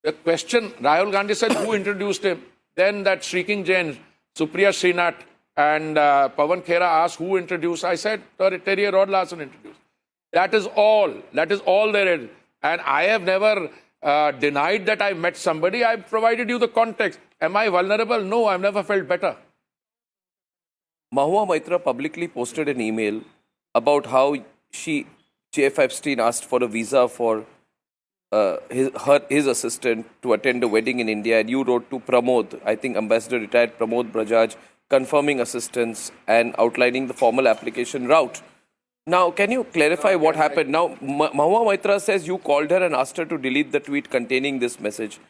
the question, Rahul Gandhi said, who introduced him? Then that shrieking Jain, Supriya Srinath and Pawan Khera asked who introduced. I said, Terry Rod Larson introduced. That is all. That is all there is. And I have never denied that I met somebody. I provided you the context. Am I vulnerable? No, I've never felt better.
Mahua Moitra publicly posted an email about how J.F. Epstein asked for a visa for his assistant to attend a wedding in India, and you wrote to Pramod, I think Ambassador retired Pramod Brajaj, confirming assistance and outlining the formal application route. Now, can you clarify what happened? Now, Mahua Moitra says you called her and asked her to delete the tweet containing this message,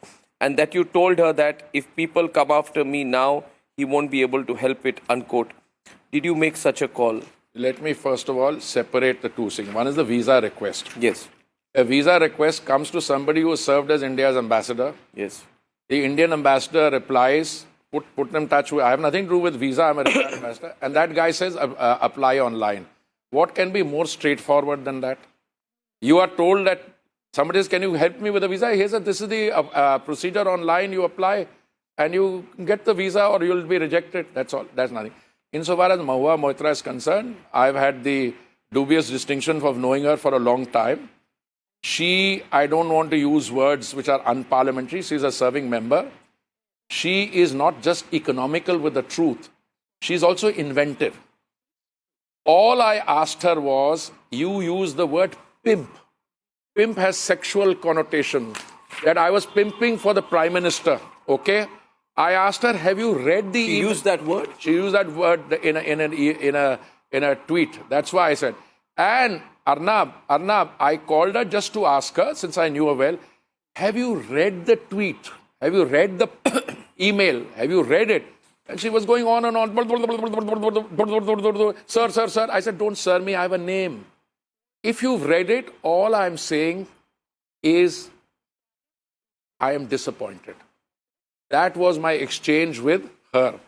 and that you told her that if people come after me now, he won't be able to help it, unquote. Did you make such a call?
Let me first of all separate the two things. One is the visa request.
Yes.
A visa request comes to somebody who served as India's ambassador.
Yes.
The Indian ambassador replies, put them in touch with, I have nothing to do with visa, I'm a retired ambassador. And that guy says, apply online. What can be more straightforward than that? You are told that somebody says, can you help me with a visa? He said, this is the procedure online, you apply and you get the visa or you'll be rejected. That's all, that's nothing. Insofar as Mahua Moitra is concerned, I've had the dubious distinction of knowing her for a long time. I don't want to use words which are unparliamentary. She's a serving member. She is not just economical with the truth. She's also inventive. All I asked her was, you use the word pimp. Pimp has sexual connotation. That I was pimping for the Prime Minister. Okay? I asked her, have you read the...
She used that word?
She used that word in a tweet. That's why I said. And Arnab, I called her just to ask her, since I knew her well, have you read the tweet? Have you read the email? Have you read it? And she was going on and on. Sir. I said, don't sir me, I have a name. If you've read it, all I'm saying is, I am disappointed. That was my exchange with her.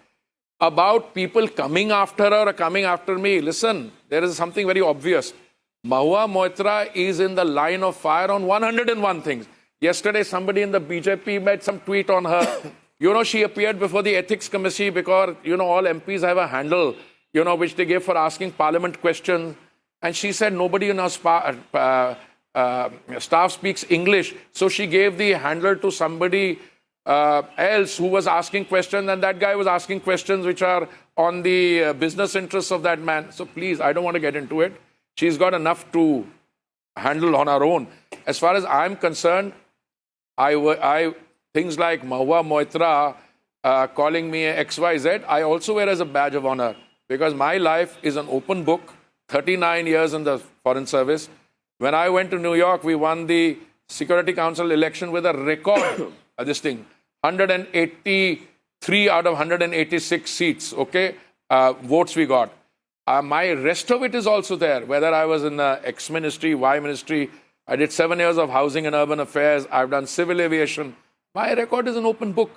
About people coming after her or coming after me, listen, there is something very obvious. Mahua Moitra is in the line of fire on 101 things. Yesterday, somebody in the BJP made some tweet on her. She appeared before the Ethics Committee because, all MPs have a handle, which they give for asking Parliament questions. And she said nobody in her staff speaks English. So she gave the handle to somebody else who was asking questions, and that guy was asking questions which are on the business interests of that man. So please, I don't want to get into it. She's got enough to handle on her own. As far as I'm concerned, things like Mahua Moitra calling me XYZ, I also wear as a badge of honor because my life is an open book, 39 years in the Foreign Service. When I went to New York, we won the Security Council election with a record, 183 out of 186 seats, votes we got. My rest of it is also there, whether I was in the X ministry, Y ministry. I did 7 years of housing and urban affairs. I've done civil aviation. My record is an open book.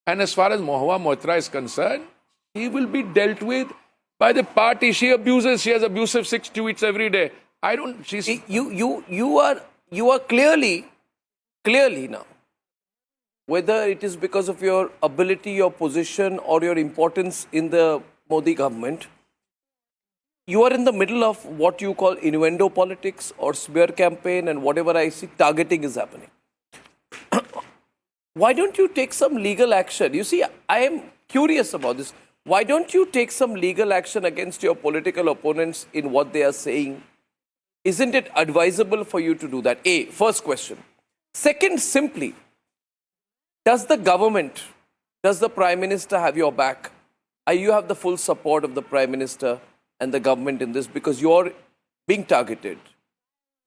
And as far as Mahua Moitra is concerned, he will be dealt with by the party. She has abusive 6 tweets every day.
You are clearly now, whether it is because of your ability, your position, or your importance in the Modi government, you are in the middle of what you call innuendo politics or smear campaign, and whatever I see, targeting is happening. why don't you take some legal action? You see, I am curious about this. Why don't you take some legal action against your political opponents in what they are saying? Isn't it advisable for you to do that? First question. Second, simply, does the government, does the Prime Minister have your back? You have the full support of the Prime Minister and the government in this, because you're being targeted,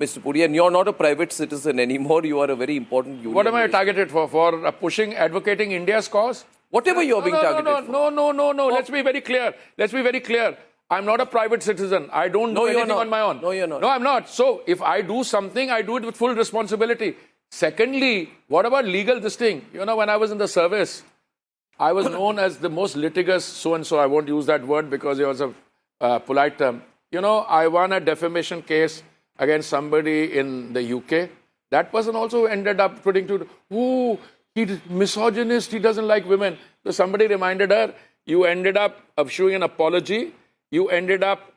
Mr. Puri, and you're not a private citizen anymore. You are a very important union.
What am I targeted for? For advocating India's cause?
Whatever you're being targeted for.
No. Let's be very clear. I'm not a private citizen. I don't do anything on my own.
No, you're not.
No, I'm not. So if I do something, I do it with full responsibility. Secondly, what about legal this thing? You know, when I was in the service, I was known as the most litigious so-and-so. I won't use that word because it was a polite term. You know, I won a defamation case against somebody in the UK. That person also ended up putting to, he's misogynist, he doesn't like women. So somebody reminded her, you ended up issuing an apology. You ended up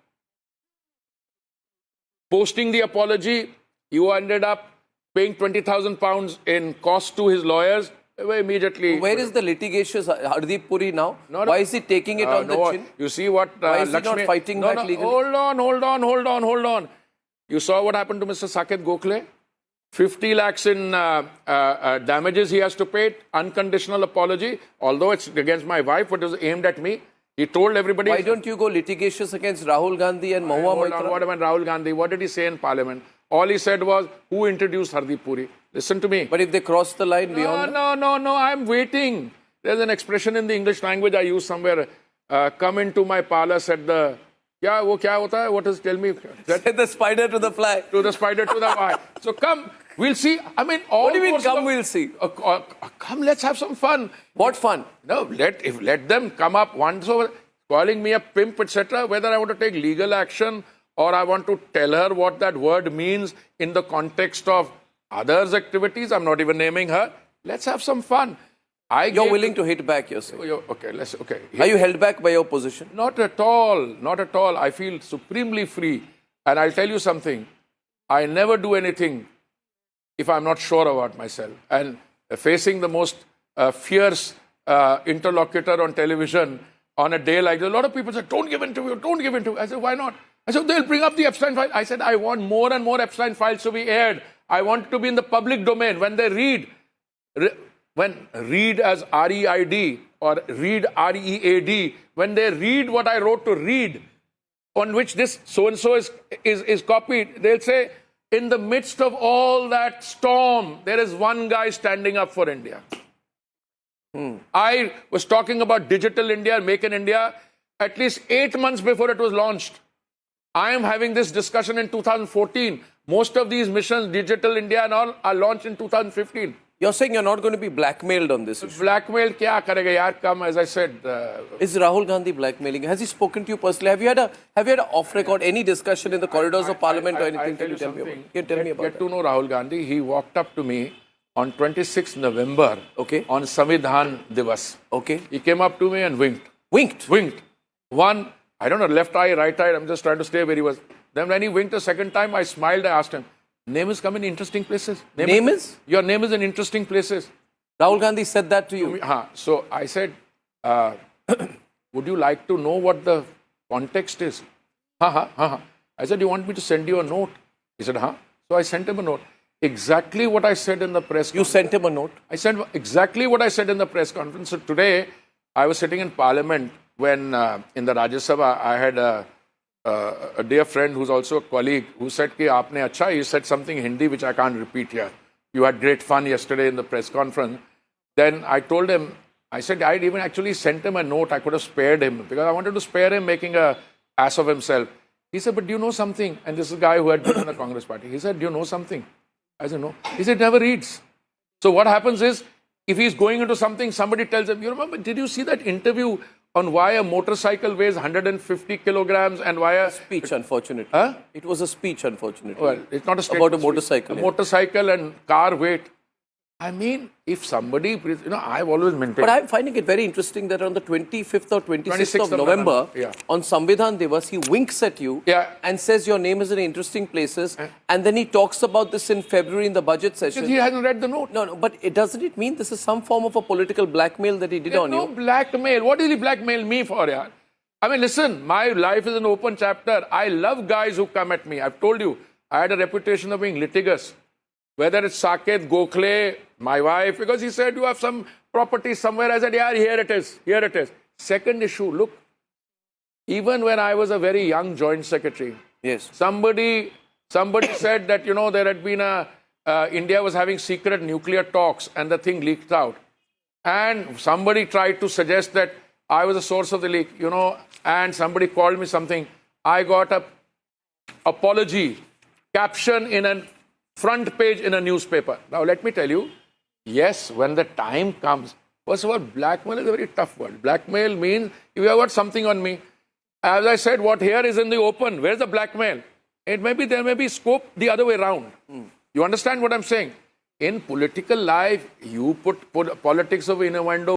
posting the apology. You ended up paying £20,000 in cost to his lawyers. Immediately.
Where is the litigious Hardeep Puri now? Why is he taking it on the chin?
You see what
Why is he not fighting back legally?
Hold on. You saw what happened to Mr. Saket Gokhale? 50 lakhs in damages he has to pay, unconditional apology. Although it's against my wife, but it was aimed at me. He told everybody...
Why don't you go litigious against Rahul Gandhi and Mahua Maitra?
What about Rahul Gandhi? What did he say in Parliament? All he said was, who introduced Hardeep Puri? Listen to me.
But if they cross the line beyond...
No, I'm waiting. There's an expression in the English language I use somewhere. Come into my palace, said the... What does tell me?
Said the spider to the fly.
To the spider to the fly. So come, we'll see. I mean,
what do you mean come, we'll see?
Come, let's have some fun.
What fun?
No, let them come up once over, calling me a pimp, etc. Whether I want to take legal action or I want to tell her what that word means in the context of others' activities. I'm not even naming her. Let's have some fun.
You're willing to hit back, you're saying?
Okay.
Are you held back by your position?
Not at all. I feel supremely free. And I'll tell you something. I never do anything if I'm not sure about myself. And facing the most fierce interlocutor on television on a day like this, a lot of people say, don't give interview. I said, why not? I said, they'll bring up the Epstein file. I said, I want more and more Epstein files to be aired. I want it to be in the public domain. When they read as R-E-I-D or read R-E-A-D, when they read what I wrote to read, on which this so-and-so is copied, they'll say, in the midst of all that storm, there is one guy standing up for India. I was talking about Digital India, Make in India, at least 8 months before it was launched. I am having this discussion in 2014. Most of these missions, Digital India and all, are launched in 2015.
You're saying you're not going to be blackmailed on this issue?
Blackmail, kya karega yaar? Come, as I said.
Is Rahul Gandhi blackmailing? Has he spoken to you personally? Have you had a off-record, any discussion in the corridors of Parliament or anything? Can you tell me about it?
Get to know Rahul Gandhi. He walked up to me on 26th November on Samvidhan Divas. He came up to me and winked. Winked. One, I don't know, left eye, right eye, I'm just trying to stay where he was. Then when he winked a second time, I smiled, I asked him, name is come in interesting places.
Name is?
Your name is in interesting places.
Rahul Gandhi said that to you?
So I said, would you like to know what the context is? I said, you want me to send you a note? He said, So I sent him a note. Exactly what I said in the press conference.
You sent him a note?
I sent exactly what I said in the press conference. So today, I was sitting in Parliament when in the Rajya Sabha, I had a dear friend who's also a colleague who said, Ki aapne acha, he said something Hindi which I can't repeat here. You had great fun yesterday in the press conference. Then I told him, I said, I'd even actually sent him a note. I could have spared him because I wanted to spare him making a ass of himself. He said, but do you know something? And this is a guy who had been in the Congress party. He said, do you know something? I said, no. He said, never reads. So what happens is, if he's going into something, somebody tells him, you remember, did you see that interview on why a motorcycle weighs 150 kilograms and why a...
Speech, unfortunately. It was a speech, unfortunately.
Well, it's not a statement.
About a motorcycle.
A motorcycle and car weight. I mean, if somebody, I've always maintained.
But I'm finding it very interesting that on the 25th or 26th of November,
yeah,
on Samvidhan Divas, he winks at you and says your name is in interesting places. And then he talks about this in February in the budget session.
Because he hasn't read the note.
No, but doesn't it mean this is some form of a political blackmail that he did on you?
No blackmail. What did he blackmail me for, yaar? I mean, listen, my life is an open chapter. I love guys who come at me. I've told you, I had a reputation of being litigious. Whether it's Saket, Gokhale, my wife, because he said, you have some property somewhere. I said, yeah, here it is. Here it is. Second issue, look, even when I was a very young joint secretary,
yes,
somebody said that, there had been India was having secret nuclear talks and the thing leaked out. And somebody tried to suggest that I was the source of the leak, and somebody called me something. I got a apology caption in a front page in a newspaper. Now, let me tell you, yes, when the time comes, first of all, blackmail is a very tough word. Blackmail means if you have got something on me, as I said, what here is in the open. Where's the blackmail? There may be scope the other way around. You understand what I'm saying? In political life, you put politics of innuendo